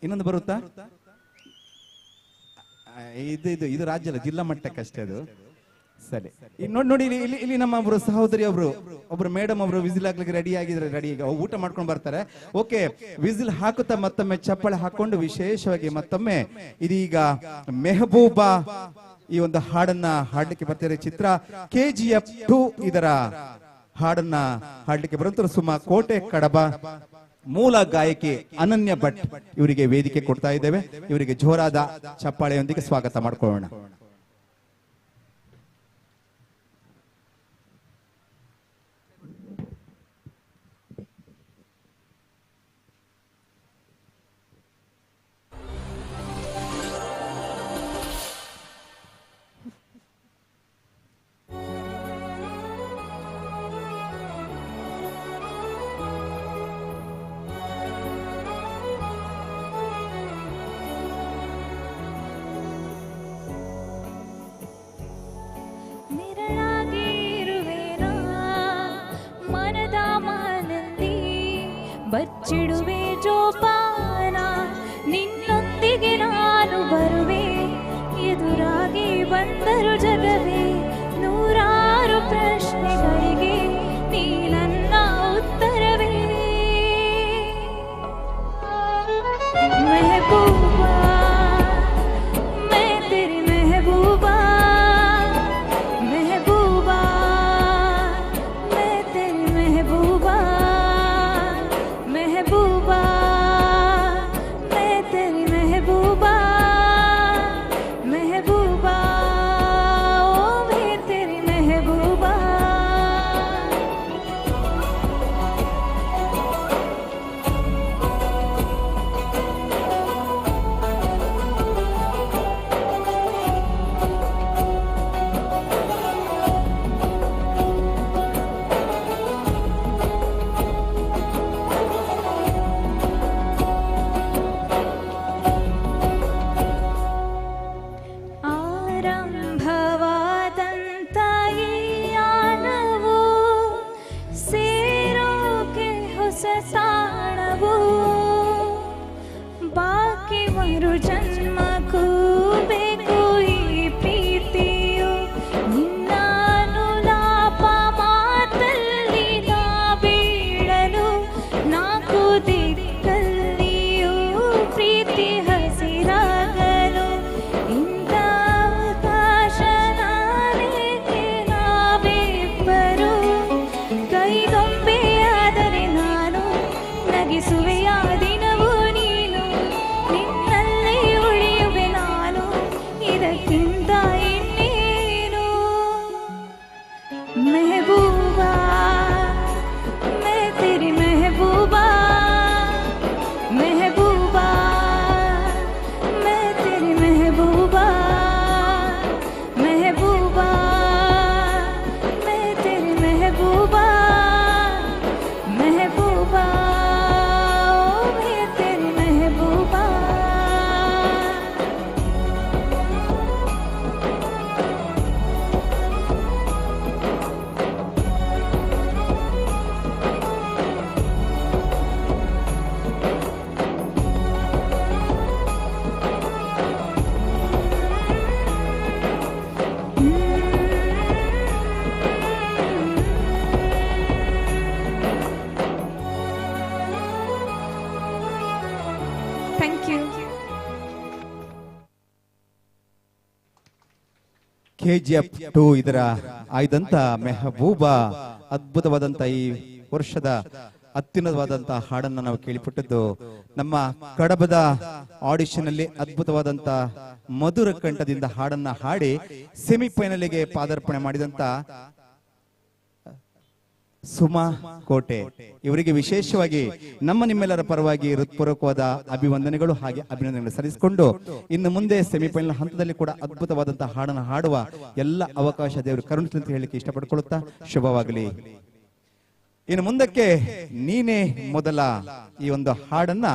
ಇನ್ನೊಂದು ಬರುತ್ತಾ ಇದು ರಾಜ್ಯ ಅಲ್ಲ ಜಿಲ್ಲಾ ಮಟ್ಟಕ್ಕಷ್ಟೇ ಅದು ಸರಿ ನೋಡಿ ಇಲ್ಲಿ ನಮ್ಮ ಒಬ್ರು ಸಹೋದರಿ ಒಬ್ರು ಮೇಡಮ್ ಒಬ್ರು ವಿಸಿಲ್ ಹಾಕ್ಲಿಕ್ಕೆ ರೆಡಿ ಆಗಿದ್ರೆ ರೆಡಿ ಊಟ ಮಾಡ್ಕೊಂಡು ಬರ್ತಾರೆ ಓಕೆ ವಿಸಿಲ್ ಹಾಕುತ್ತಾ ಮತ್ತೊಮ್ಮೆ ಚಪ್ಪಳೆ ಹಾಕೊಂಡು ವಿಶೇಷವಾಗಿ ಮತ್ತೊಮ್ಮೆ ಇದೀಗ ಮೆಹಬೂಬಾ ಈ ಒಂದು ಹಾಡನ್ನ ಹಾಡ್ಲಿಕ್ಕೆ ಬರ್ತಾರೆ ಚಿತ್ರ KGF 2 ಇದರ ಹಾಡನ್ನ ಹಾಡ್ಲಿಕ್ಕೆ ಬರುತ್ತಾರೆ ಸುಮಾ ಕೋಟೆ ಕಡಬ ಮೂಲ ಗಾಯಕಿ ಅನನ್ಯ ಭಟ್ ಇವರಿಗೆ ವೇದಿಕೆ ಕೊಡ್ತಾ ಇದ್ದೇವೆ ಇವರಿಗೆ ಜೋರಾದ ಚಪ್ಪಾಳೆಯೊಂದಿಗೆ ಸ್ವಾಗತ ಮಾಡ್ಕೊಳ್ಳೋಣ ಬಚ್ಚಿಡುವೆ ಜೋಪಾನ ನಿನ್ನೊಂದಿಗೆ ನಾನು ಬರುವೆ ಎದುರಾಗಿ ಬಂದರು ಜಗವೇ ನೂರಾರು ಪ್ರಶ್ನೆಗಳಿಗೆ ನೀ ನನ್ನ ಉತ್ತರವೇ ಮೆಹಬೂಬಾ ಮೈ ತೆರಿ ಮೆಹಬೂಬಾ ಮೆಹಬೂಬಾ ಮೈ ತೆರಿ ಮೆಹಬೂಬಾ महबूबा मैं तेरी महबूबा महबूबा ओ मैं तेरी महबूबा ಬಾಕಿ ಮರು ಜನ್ಮಕ್ಕೂ ಬೇಕು ಈ ಪ್ರೀತಿಯು ನಿನ್ನನು ಲಾಪ ಮಾತಲ್ಲಿ ನಾ ಬೀಳಲು ನಾಲ್ಕು ದಿಕ್ಕಲ್ಲಿಯೂ ಪ್ರೀತಿ ಹಸಿರಾಗಲು ಇಂಥ ಅವಕಾಶ ನಾನೇಕೆ ನಾವಿಬ್ಬರು ಕೈಗೊಂಬೆಯಾದರೆ ನಾನು ನಗಿಸುವೆಯ ದಿನವೂ ನೀನು ನಿನ್ನಲ್ಲಿ ಉಳಿಯುವೆ ನಾನು ಇದಕ್ಕಿಂತ ಇನ್ನೇನು ಮೆಹಬೂಬಾ ಮೈ ತೆರಿ ಮೆಹಬೂಬಾ ಮೆಹಬೂಬಾ ಮೈ ತೆರಿ ಮೆಹಬೂಬಾ ಮೆಹಬೂಬಾ ಮೈ ತೆರಿ ಮೆಹಬೂಬಾ ಮೆಹಬೂಬಾ ಥ್ಯಾಂಕ್ ಯು. KGF 2 ಇದರ ಆಯ್ದಂತ ಮೆಹಬೂಬಾ ಅದ್ಭುತವಾದಂತ ಈ ವರ್ಷದ ಅತ್ಯುನ್ನತವಾದಂತಹ ಹಾಡನ್ನ ನಾವು ಕೇಳಿಪಟ್ಟದ್ದು. ನಮ್ಮ ಕಡಬದ ಆಡಿಷನ್ ಅಲ್ಲಿ ಅದ್ಭುತವಾದಂತ ಮಧುರ ಕಂಠದಿಂದ ಹಾಡನ್ನ ಹಾಡಿ ಸೆಮಿಫೈನಲ್ಗೆ ಪಾದಾರ್ಪಣೆ ಮಾಡಿದಂತ ಸುಮಾ ಕೋಟೆ ಇವರಿಗೆ ವಿಶೇಷವಾಗಿ ನಿಮ್ಮೆಲ್ಲರ ಪರವಾಗಿ ಹೃತ್ಪೂರ್ವಕವಾದ ಅಭಿವಂದನೆಗಳು ಹಾಗೆ ಅಭಿನಂದನೆಗಳು ಸಲ್ಲಿಸಿಕೊಂಡು ಇನ್ನು ಮುಂದೆ ಸೆಮಿಫೈನಲ್ ಹಂತದಲ್ಲಿ ಕೂಡ ಅದ್ಭುತವಾದಂತಹ ಹಾಡನ್ನು ಹಾಡುವ ಎಲ್ಲ ಅವಕಾಶ ದೇವರು ಕರುಣಿಸಲಿ ಅಂತ ಹೇಳಿಕ್ಕೆ ಇಷ್ಟಪಡ್ಕೊಳ್ಳುತ್ತಾ ಶುಭವಾಗಲಿ. ಇನ್ನು ಮುಂದಕ್ಕೆ ನೀನೇ ಮೊದಲ ಈ ಒಂದು ಹಾಡನ್ನ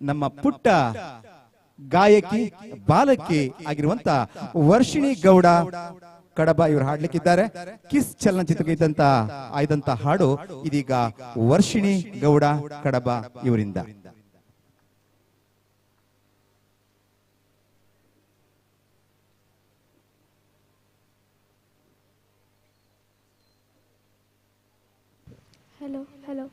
ನಮ್ಮ ಪುಟ್ಟ ಗಾಯಕಿ ಬಾಲಕಿ ಆಗಿರುವಂತ ವರ್ಷಿಣಿ ಗೌಡ ಕಡಬ ಇವರು ಹಾಡ್ಲಿಕ್ಕಿದ್ದಾರೆ. ಕಿಸ್ ಚಲನಚಿತ್ರಕ್ಕೆ ಇದ್ದಂತ ಆಯ್ದಂತ ಹಾಡು ಇದೀಗ ವರ್ಷಿಣಿ ಗೌಡ ಕಡಬ ಇವರಿಂದ. ಹಲೋ ಹಲೋ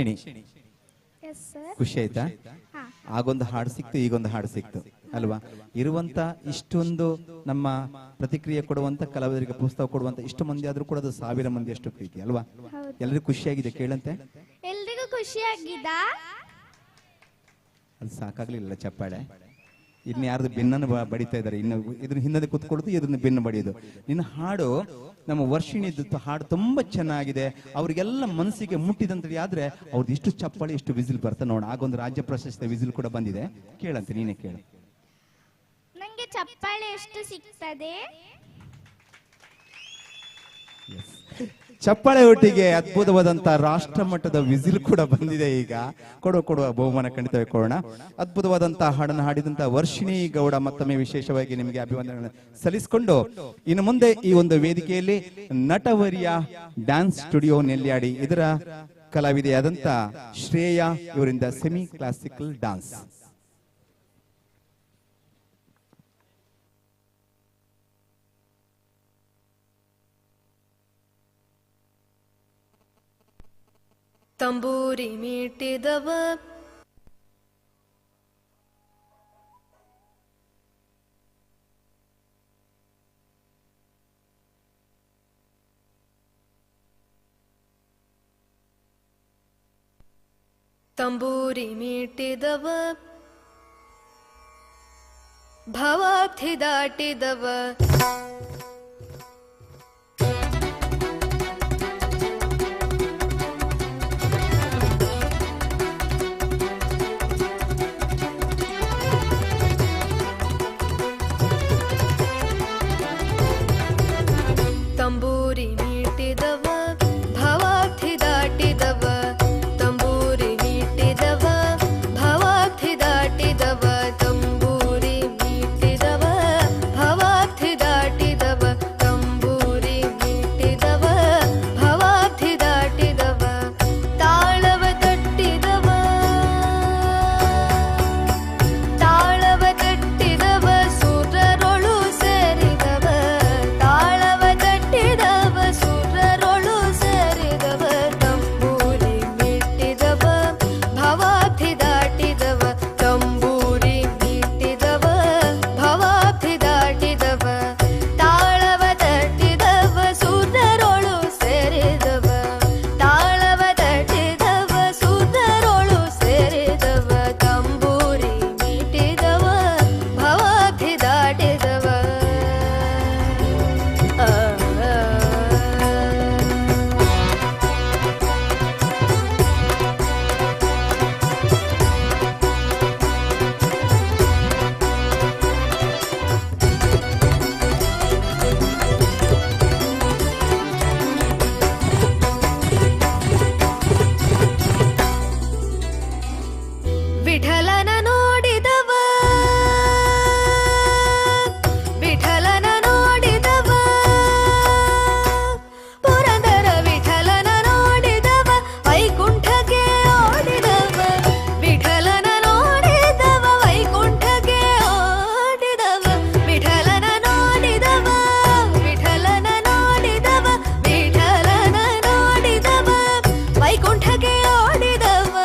ಕ್ಷಿಣಿ ಎಸ್ ಸರ್. ಖುಷಿ ಆಯ್ತಾ? ಆಗೊಂದು ಹಾಡು ಸಿಕ್ತು, ಈಗೊಂದು ಹಾಡು ಸಿಕ್ತು ಅಲ್ವಾ? ಇರುವಂತ ಇಷ್ಟೊಂದು ನಮ್ಮ ಪ್ರತಿಕ್ರಿಯೆ ಕೊಡುವಂತ ಕಲಾವಿದರಿಗೆ ಪುಸ್ತಕ ಕೊಡುವಂತ ಇಷ್ಟು ಮಂದಿ ಆದ್ರೂ ಕೂಡ ಅದು 1000 ಮಂದಿ ಅಷ್ಟು ಪ್ರೀತಿ ಅಲ್ವಾ? ಎಲ್ಲರಿಗೂ ಖುಷಿಯಾಗಿದೆ ಕೇಳಂತೆ? ಎಲ್ರಿಗೂ ಖುಷಿಯಾಗಿದ್ದ? ಅದು ಸಾಕಾಗ್ಲಿಲ್ಲ ಚಪ್ಪಾಳೆ. ಇನ್ನು ಯಾರ್ದು ಬೆನ್ನನ್ನು ಬಡಿತಾ ಇದ್ದಾರೆ, ಇನ್ನು ಇದ್ರ ಹಿಂದೆ ಕೂತ್ಕೊಳ್ಳೋದು, ಇದನ್ನ ಬೆನ್ನು ಬಡಿಯೋದು. ನಿನ್ನ ಹಾಡು ನಮ್ಮ ವರ್ಷಿಣಿದ್ದು ಹಾಡು ತುಂಬಾ ಚೆನ್ನಾಗಿದೆ, ಅವ್ರಿಗೆಲ್ಲ ಮನಸ್ಸಿಗೆ ಮುಟ್ಟಿದಂತ ಆದ್ರೆ ಅವ್ರದ್ದು ಇಷ್ಟು ಚಪ್ಪಾಳೆ ಇಷ್ಟು ವಿಸಿಲ್ ಬರ್ತಾ ನೋಡ. ಆಗೊಂದು ರಾಜ್ಯ ಪ್ರಶಸ್ತಿ ವಿಸಿಲ್ ಕೂಡ ಬಂದಿದೆ. ಕೇಳಂತೆ, ನೀನೇ ಕೇಳು. ನಂಗೆ ಚಪ್ಪಾಳೆ ಎಷ್ಟು ಸಿಗ್ತದೆ? ಚಪ್ಪಾಳೆ ಒಟ್ಟಿಗೆ ಅದ್ಭುತವಾದಂತ ರಾಷ್ಟ್ರ ಮಟ್ಟದ ವಿಸಿಲ್ ಕೂಡ ಬಂದಿದೆ. ಈಗ ಕೊಡುವ ಬಹುಮಾನ ಖಂಡಿತವಾಗಿ ಕೊಡೋಣ. ಅದ್ಭುತವಾದಂತಹ ಹಾಡನ್ನು ಹಾಡಿದಂತ ವರ್ಷಿಣಿ ಗೌಡ ಮತ್ತೊಮ್ಮೆ ವಿಶೇಷವಾಗಿ ನಿಮಗೆ ಅಭಿವಂದನೆಗಳನ್ನು ಸಲ್ಲಿಸಿಕೊಂಡು ಇನ್ನು ಮುಂದೆ ಈ ಒಂದು ವೇದಿಕೆಯಲ್ಲಿ ನಟವರಿಯ ಡ್ಯಾನ್ಸ್ ಸ್ಟುಡಿಯೋ ನೆಲ್ಯಾಡಿ ಇದರ ಕಲಾವಿದೆಯಾದಂತ ಶ್ರೇಯಾ ಇವರಿಂದ ಸೆಮಿ ಕ್ಲಾಸಿಕಲ್ ಡ್ಯಾನ್ಸ್. ತಂಬೂರಿ ಮೀಟಿದವ ತಂಬೂರಿ ಮೀಟಿದವ ಭವಾಬ್ಧಿ ದಾಟಿದವ ತಂಬೂರಿ ಮೀಟಿದವ ಭವಾಬ್ಧಿ ದಾಟಿದವ ತಂಬೂರಿ ಮೀಟಿದವ ಭವಾಬ್ಧಿ ದಾಟಿದವ ತಂಬೂರಿ ಮೀಟಿದವ ಭವಾಬ್ಧಿ ದಾಟಿದವ ತಂಬೂರಿ ಮೀಟಿದವ ಭವಾಬ್ಧಿ ದಾಟಿದವ ತಾಳವ ತಟ್ಟಿದವ ತಾಳವ ತಟ್ಟಿದವ ಸುರರೊಳು ಸೇರಿದವ ತಾಳವ ತಟ್ಟಿದವ ಸುರರೊಳು ಸೇರಿದವ ತಂಬೂರಿ ಮೀಟಿದವ ಭವಾಬ್ಧಿ ದಾಟಿದವ ತಂಬೂರಿ ಮೀಟಿದವ ಭವಾಬ್ಧಿ ದಾಟಿದವ ತಾಳವ ತಟ್ಟಿದವ ಸುರರೊಳು ಸೇರಿದವ ತಾಳವ ತಟ್ಟಿದವ ಸುರರೊಳು ಸೇರಿದವ ತಂಬೂರಿ ಮೀಟಿದವ ಭವಾಬ್ಧಿ ದಾಟಿದವ ವಿಠಲನ ನೋಡಿದವ ವಿಠಲನ ನೋಡಿದವ ಪುರಂದರ ವಿಠಲನ ನೋಡಿದವ ವೈಕುಂಠಕ್ಕೆ ಓಡಿದವ ವಿಠಲನ ನೋಡಿದವ ವೈಕುಂಠಕ್ಕೆ ಓಡಿದವ ವಿಠಲನ ನೋಡಿದವ ವಿಠಲನ ನೋಡಿದವ ವಿಠಲನ ನೋಡಿದವ ವೈಕುಂಠಕ್ಕೆ ಓಡಿದವ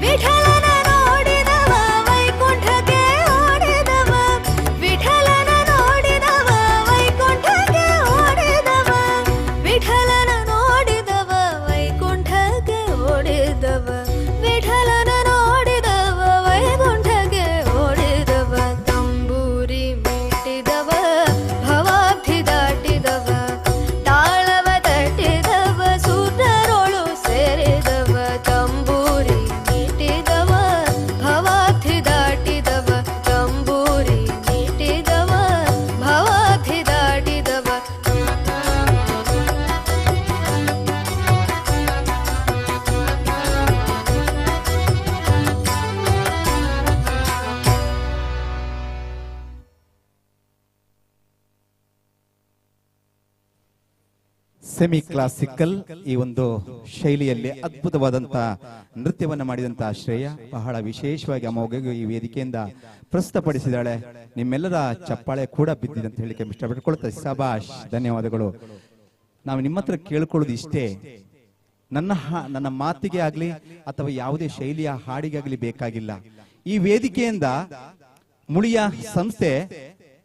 ವಿಠಲನ ನೋಡಿದವ ವೈಕುಂಠಕ್ಕೆ ಓಡಿದವ ವಿಠಲನ ನೋಡಿದವ ವೈಕುಂಠಕ್ಕೆ ಓಡಿದವ ವಿಠಲನ ನೋಡಿದವ ವೈಕುಂಠಕ್ಕೆ ಓಡಿದವ ವಿಠಲನ ನೋಡಿದವ ವೈಕುಂಠಕ್ಕೆ ಓಡಿದವ ತಂಬೂರಿ ಮೀಟಿದವ ಭವಾಬ್ಧಿ ದಾಟಿದವ ತಾಳವ ತಟ್ಟಿದವ ಸುರರೊಳು ಸೇರಿದವ ತಂಬೂರಿ ಮೀಟಿದವ ಭವಾಬ್ಧಿ ದಾಟಿದವ ತಂಬೂರಿ ಮೀಟಿದವ ಭವಾಬ್ಧಿ ದಾಟಿದವ ಸೆಮಿ ಕ್ಲಾಸಿಕಲ್ ಈ ಒಂದು ಶೈಲಿಯಲ್ಲಿ ಅದ್ಭುತವಾದಂತ ನೃತ್ಯವನ್ನ ಮಾಡಿದಂತ ಶ್ರೇಯ ಬಹಳ ವಿಶೇಷವಾಗಿ ಅಮೋಘ ಈ ವೇದಿಕೆಯಿಂದ ಪ್ರಸ್ತುತಪಡಿಸಿದಾಳೆ. ನಿಮ್ಮೆಲ್ಲರ ಚಪ್ಪಾಳೆ ಕೂಡ ಬಿದ್ದಿದೆ ಅಂತ ಹೇಳಿಕೆ ಇಷ್ಟಪಟ್ಟುಕೊಳ್ತಾ ಸಬಾಷ್, ಧನ್ಯವಾದಗಳು. ನಾವು ನಿಮ್ಮ ಹತ್ರ ಕೇಳ್ಕೊಳ್ಳೋದು ಇಷ್ಟೇ, ನನ್ನ ಮಾತಿಗೆ ಆಗ್ಲಿ ಅಥವಾ ಯಾವುದೇ ಶೈಲಿಯ ಹಾಡಿಗಾಗ್ಲಿ ಬೇಕಾಗಿಲ್ಲ. ಈ ವೇದಿಕೆಯಿಂದ ಮುಳಿಯ ಸಂಸ್ಥೆ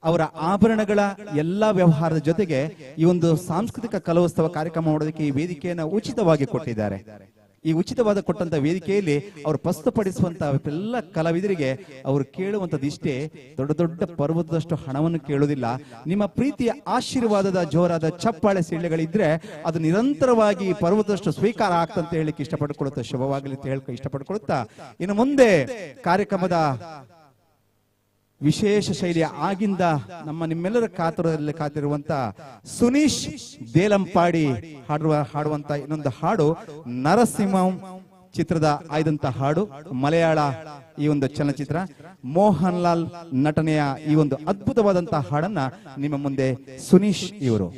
ಅವರ ಆಭರಣಗಳ ಎಲ್ಲಾ ವ್ಯವಹಾರದ ಜೊತೆಗೆ ಈ ಒಂದು ಸಾಂಸ್ಕೃತಿಕ ಕಲೋತ್ಸವ ಕಾರ್ಯಕ್ರಮ ಮಾಡೋದಕ್ಕೆ ಈ ವೇದಿಕೆಯನ್ನು ಉಚಿತವಾಗಿ ಕೊಟ್ಟಿದ್ದಾರೆ. ಈ ಉಚಿತವಾದ ಕೊಟ್ಟಂತ ವೇದಿಕೆಯಲ್ಲಿ ಅವರು ಪ್ರಸ್ತುತಪಡಿಸುವಂತ ಎಲ್ಲ ಕಲಾವಿದರಿಗೆ ಅವರು ಕೇಳುವಂತದ್ದು ಇಷ್ಟೇ, ದೊಡ್ಡ ದೊಡ್ಡ ಪರ್ವತದಷ್ಟು ಹಣವನ್ನು ಕೇಳುವುದಿಲ್ಲ. ನಿಮ್ಮ ಪ್ರೀತಿಯ ಆಶೀರ್ವಾದದ ಜೋರಾದ ಚಪ್ಪಾಳೆ ಸಿಳ್ಳೆಗಳಿದ್ರೆ ಅದು ನಿರಂತರವಾಗಿ ಪರ್ವತದಷ್ಟು ಸ್ವೀಕಾರ ಆಗ್ತಂತ ಹೇಳಿಕ್ಕೆ ಇಷ್ಟಪಡ್ಕೊಳುತ್ತಾ, ಶುಭವಾಗಲಿ ಅಂತ ಹೇಳಕ್ಕೆ ಇಷ್ಟಪಡ್ಕೊಳುತ್ತಾ, ಇನ್ನು ಮುಂದೆ ಕಾರ್ಯಕ್ರಮದ ವಿಶೇಷ ಶೈಲಿಯ ಆಗಿಂದ ನಿಮ್ಮೆಲ್ಲರ ಕಾತುರದಲ್ಲಿ ಕಾತಿರುವಂತ ಸುನೀಶ್ ದೇಲಂಪಾಡಿ ಹಾಡುವಂತ ಇನ್ನೊಂದು ಹಾಡು ನರಸಿಂಹಂ ಚಿತ್ರದ ಆಯ್ದಂತ ಹಾಡು. ಮಲಯಾಳ ಈ ಒಂದು ಚಲನಚಿತ್ರ ಮೋಹನ್ ಲಾಲ್ ನಟನೆಯ ಈ ಒಂದು ಅದ್ಭುತವಾದಂತಹ ಹಾಡನ್ನ ನಿಮ್ಮ ಮುಂದೆ ಸುನೀಶ್ ಇವರು.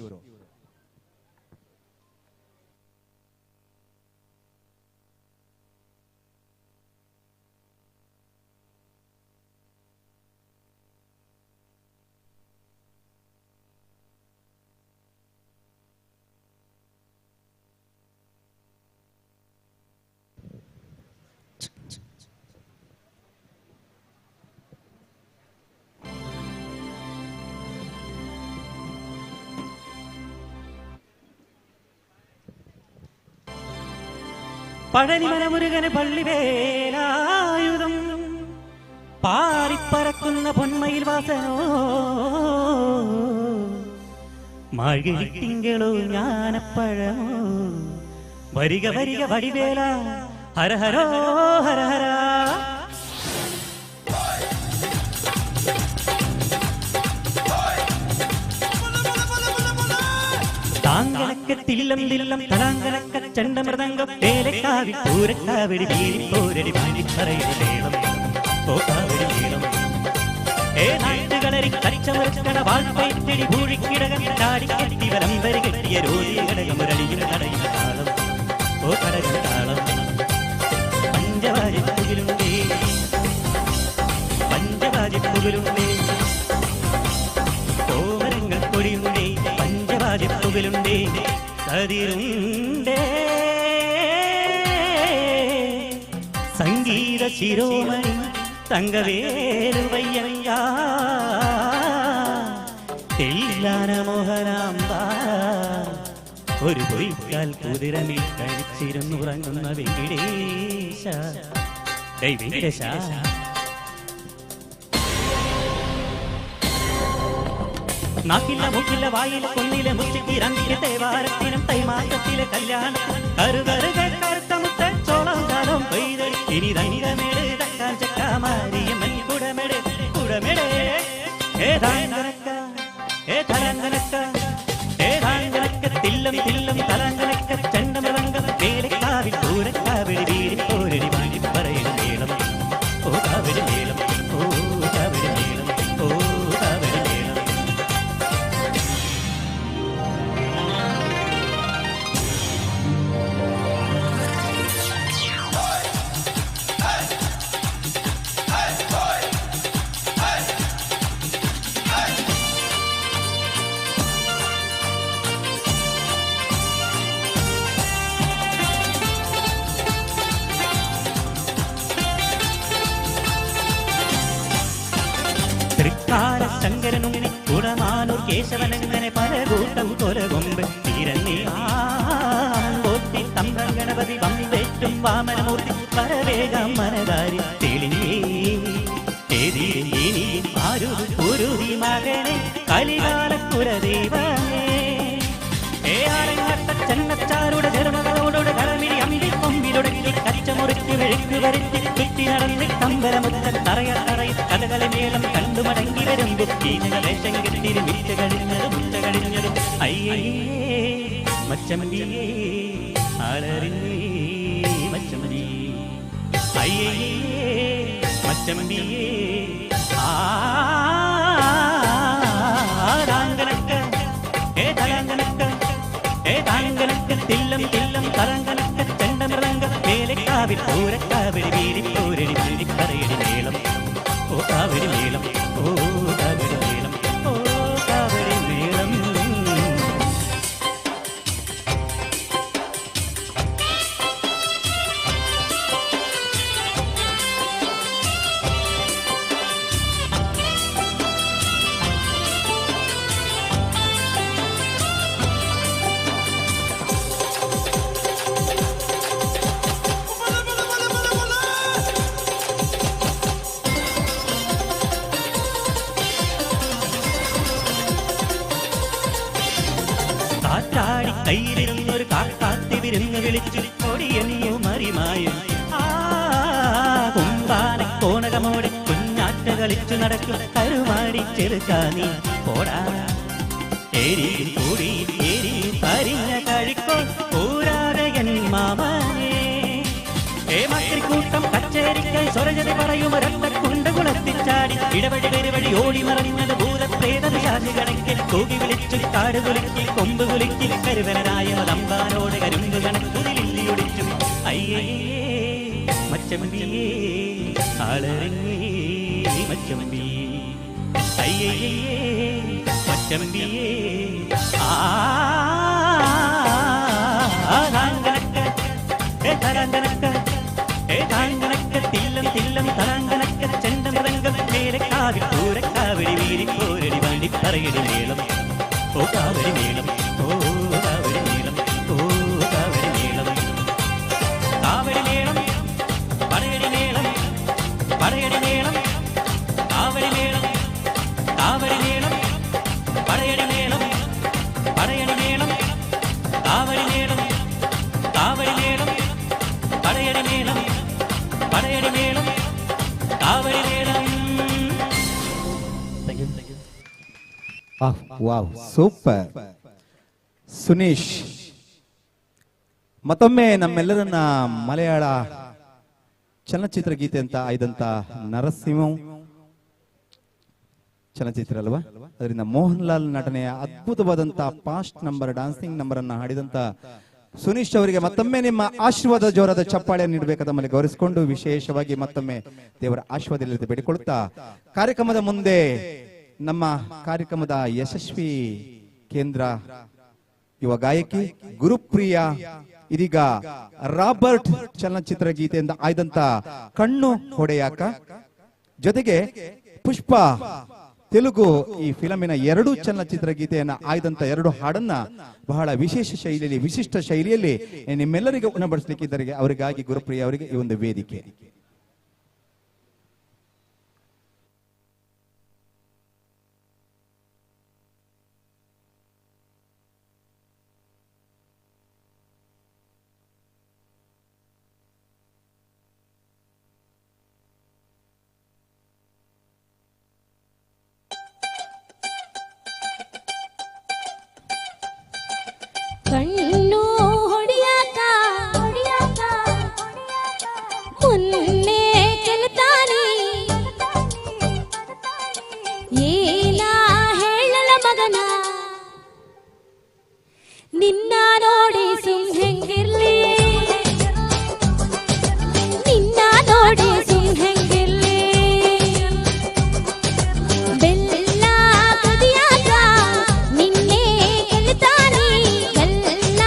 പഴനിമല മുരുകന് പള്ളിവേലായുധം പാറിപ്പറക്കുന്ന പൊന്മയിൽ വാസനോ മാഴിത്തിങ്കളോ ജ്ഞാനപ്പഴമോ വരിക വരിക വടിവേല ഹരഹരോ ഹരഹര താങ്കനക്ക തില്ലം തില്ലം തടാങ്കനക്ക ചണ്ടമൃതംഗം വേലക്കാവി പൂരക്കാവിടി വീരി പോരടി വാരി പറയുടെ വേളം പോക്കാവിടി വേളം നാട്ടുകളരി കച്ചമരക്കട വാൾപ്പയറ്റടി ഭൂഴിക്കിടകൻ ചാടിക്കെട്ടി വലംബരി കെട്ടിയ രോഗി ഘടകമുരളിയും കടയും താളം ഓ കടകം താളം പഞ്ചവാരിപ്പുകിലുണ്ടേ പഞ്ചവാരിപ്പുകിലുണ്ടേ കോമരങ്ങൾ കൊടിയുണ്ടേ പഞ്ചവാരിപ്പുകിലുണ്ടേ കതിരുണ്ടേ സംഗീത ശിരോമണി തങ്കവേലുവയ്യയ്യ തെല്ലാന മോഹനാംബ ഒരു പൊയ്ക്കാൽ കുതിരമിൽ കഴിച്ചിരുന്നുറങ്ങുന്ന വെങ്കിടേശ വെങ്കിടേശ നാക്കില്ല മൂക്കില്ല വായില കൊന്നിലെ മുച്ചിക്ക് രണ്ടിലെ തേവാരത്തിനും തൈമാസത്തിലെ കല്യാണം കരുകരുകൾ കറുത്ത മുത്ത ചോളം കാലം പെയ്തടി ഇനി തനികമേട് തക്കാൻ ചക്കാമാരിയമ്മൻ കുടമെട് കുടമെട് ഏതാങ്കനക്ക ഏതലങ്കനക്ക ഏതാങ്കനക്ക തില്ലം തില്ലം തലങ്കനക്ക ചണ്ടമൃതംഗം വേലക്കാവിൽ പൂരക്കാവിടി വീരി പോരടി വാങ്ങി പറയണം മേളം ഓ കാവിടി മേളം ഓ കാവിടി മേളം ഓ കാവിടി മേളം തൃക്കാല ശങ്കരനുണ്ണി കുടമാനൂർ കേശവനങ്ങനെ പല കൂട്ടം കൊലകൊമ്പ് തിരഞ്ഞി തമ്പ്രം ഗണപതി വമ്പേറ്റും വാമനമൂർത്തി പരവേഗം മനതാരി തെളിഞ്ഞേ ആരുതി മകനെ കലികാലക്കുരദൈവമേ ചെന്നച്ചാരുടെ ചെറുമകളോട് കളമിരി അമ്പി കൊമ്പിലൊടുക്കി കച്ചമുറുക്കി വെഴുക്ക് വരുത്തി ചുറ്റി നടന്ന് കമ്പലമുറ്റ തറയ തറയിൽ കഥകളി മേളം കണ്ടു മടങ്ങി വരും ബുദ്ധീനക വേഷം കെട്ടിരി മിച്ച കഴിഞ്ഞതും അയ്യേ മച്ചമ്പിയേ ആളറിഞ്ഞേ മച്ചമ്പി അയ്യേ മച്ചമ്പിയേ ആങ്കനക്ക ഏതലങ്കനക്ക ഏതാങ്കനക്ക തില്ലം തില്ലം തരങ്കനക്ക ചണ്ടമൃതംഗ വേലക്കാവിൽ പൂരക്കാവിടി വീരി പോരടി വീരി പറയടി മേളം ഓ കാവിടി മേളം ഓ കാവിടി മേളം ഓ കാവിടി മേളം വിളിച്ചു കൊടിയനിയോ മറിമായും കുമ്പാന കോണകമോടെ കുഞ്ഞാറ്റ കളിച്ചു നടക്കും കരുമാടി ചെറുക്കാനി പോടാ ഏരിയിൽ കൂടി ഏരിയിൽ പരിഞ്ഞ കഴിക്കോ പോരാടകൻ മാമനെ ഏമാക്കൂട്ടം കച്ചേരിക്കായി സ്വരജതി പറയും ഒരൊറ്റക്കുണ്ട കുളത്തിച്ചാടി ഇടവഴി പെരുവഴി ഓടി മറിഞ്ഞത് ഭൂതപ്രേതവിശാചി കണക്കിൽ കൂകി വിളിച്ചു കാട് കുലുക്കി കൊമ്പ് കുലുക്കി കരുവനായ തമ്പാനോട് കരുമ്പ് കണക്കുതിലില്ലിയൊടിച്ചു അയ്യേ മച്ചമ്പിയേ ആളറിഞ്ഞേ മച്ചമ്പിയേ അയ്യേ മച്ചമ്പിയേ തില്ലം തില്ലം തരാങ്കനക്ക ചെണ്ടം രംഗം മേലെ കാവി പൂരക്കാവടി വീരി കോരടി വണ്ടി പറയടി മേളം ഓ കാവടി മേളം ഓ കാവടി മേളം ഓ കാവടി മേളം കാവടി മേളം പറയടി മേളം പറയടി മേളം കാവടി മേളം കാവടി മേളം പറയടി മേളം പറയടി മേളം കാവടി മേളം കാവടി മേളം പറയടി മേളം പടയടി മേളം കാവടി മേളം. Wow super. ಸುನೀಶ್ ಮತ್ತೊಮ್ಮೆ ನಮ್ಮೆಲ್ಲರನ್ನ ಮಲಯಾಳ ಚಲನಚಿತ್ರ ಗೀತೆ ಅಂತ ಆಯ್ದಂತ ನರಸಿಂಹ ಚಲನಚಿತ್ರ ಅಲ್ವಾ, ಅದರಿಂದ ಮೋಹನ್ ಲಾಲ್ ನಟನೆಯ ಅದ್ಭುತವಾದಂತ ಫಾಸ್ಟ್ ನಂಬರ್ ಡಾನ್ಸಿಂಗ್ ನಂಬರ್ ಅನ್ನ ಹಾಡಿದಂತ ಸುನೀಶ್ ಅವರಿಗೆ ಮತ್ತೊಮ್ಮೆ ನಿಮ್ಮ ಆಶೀರ್ವಾದ ಜೋರಾದ ಚಪ್ಪಾಳೆ ನೀಡಬೇಕಾದ ಮೇಲೆ ಗೌರವಿಸಿಕೊಂಡು ವಿಶೇಷವಾಗಿ ಮತ್ತೊಮ್ಮೆ ದೇವರ ಆಶೀರ್ವಾದ ಬೇಡಿಕೊಳ್ಳುತ್ತಾ ಕಾರ್ಯಕ್ರಮದ ಮುಂದೆ ನಮ್ಮ ಕಾರ್ಯಕ್ರಮದ ಯಶಸ್ವಿ ಕೇಂದ್ರ ಯುವ ಗಾಯಕಿ ಗುರುಪ್ರಿಯ ಇದೀಗ ರಾಬರ್ಟ್ ಚಲನಚಿತ್ರ ಗೀತೆಯಿಂದ ಆಯ್ದಂತ ಕಣ್ಣು ಹೊಡೆಯಾಕ ಜೊತೆಗೆ ಪುಷ್ಪ ತೆಲುಗು ಈ ಫಿಲಮಿನ 2 ಚಲನಚಿತ್ರ ಗೀತೆಯನ್ನ ಆಯ್ದಂತ 2 ಹಾಡನ್ನ ಬಹಳ ವಿಶೇಷ ಶೈಲಿಯಲ್ಲಿ ವಿಶಿಷ್ಟ ಶೈಲಿಯಲ್ಲಿ ನಿಮ್ಮೆಲ್ಲರಿಗೆ ಉಣಬಡಿಸಲಿಕ್ಕಿದ್ದಾರೆ. ಅವರಿಗಾಗಿ ಗುರುಪ್ರಿಯ ಅವರಿಗೆ ಈ ಒಂದು ವೇದಿಕೆ. ಕಣ್ಣು ಹೊಡಿಯಾಕ ಮುನ್ನೆ ಕೆಲ್ತಾನಿ ಏನ ಹೇಳಲ ಮಗನ ನಿನ್ನ ನೋಡಿ ಸುಮ್ ಹೆಂಗಿರ್ಲಿ ನಿನ್ನ ನೋಡಿ ಸುಮ್ ಹೆಂಗಿರ್ಲಿ ಬೆಲ್ಲ ಕುದಿಯಾಕ ನಿನ್ನೆ ಕೆಲ್ತಾನಿ ಬೆಲ್ಲ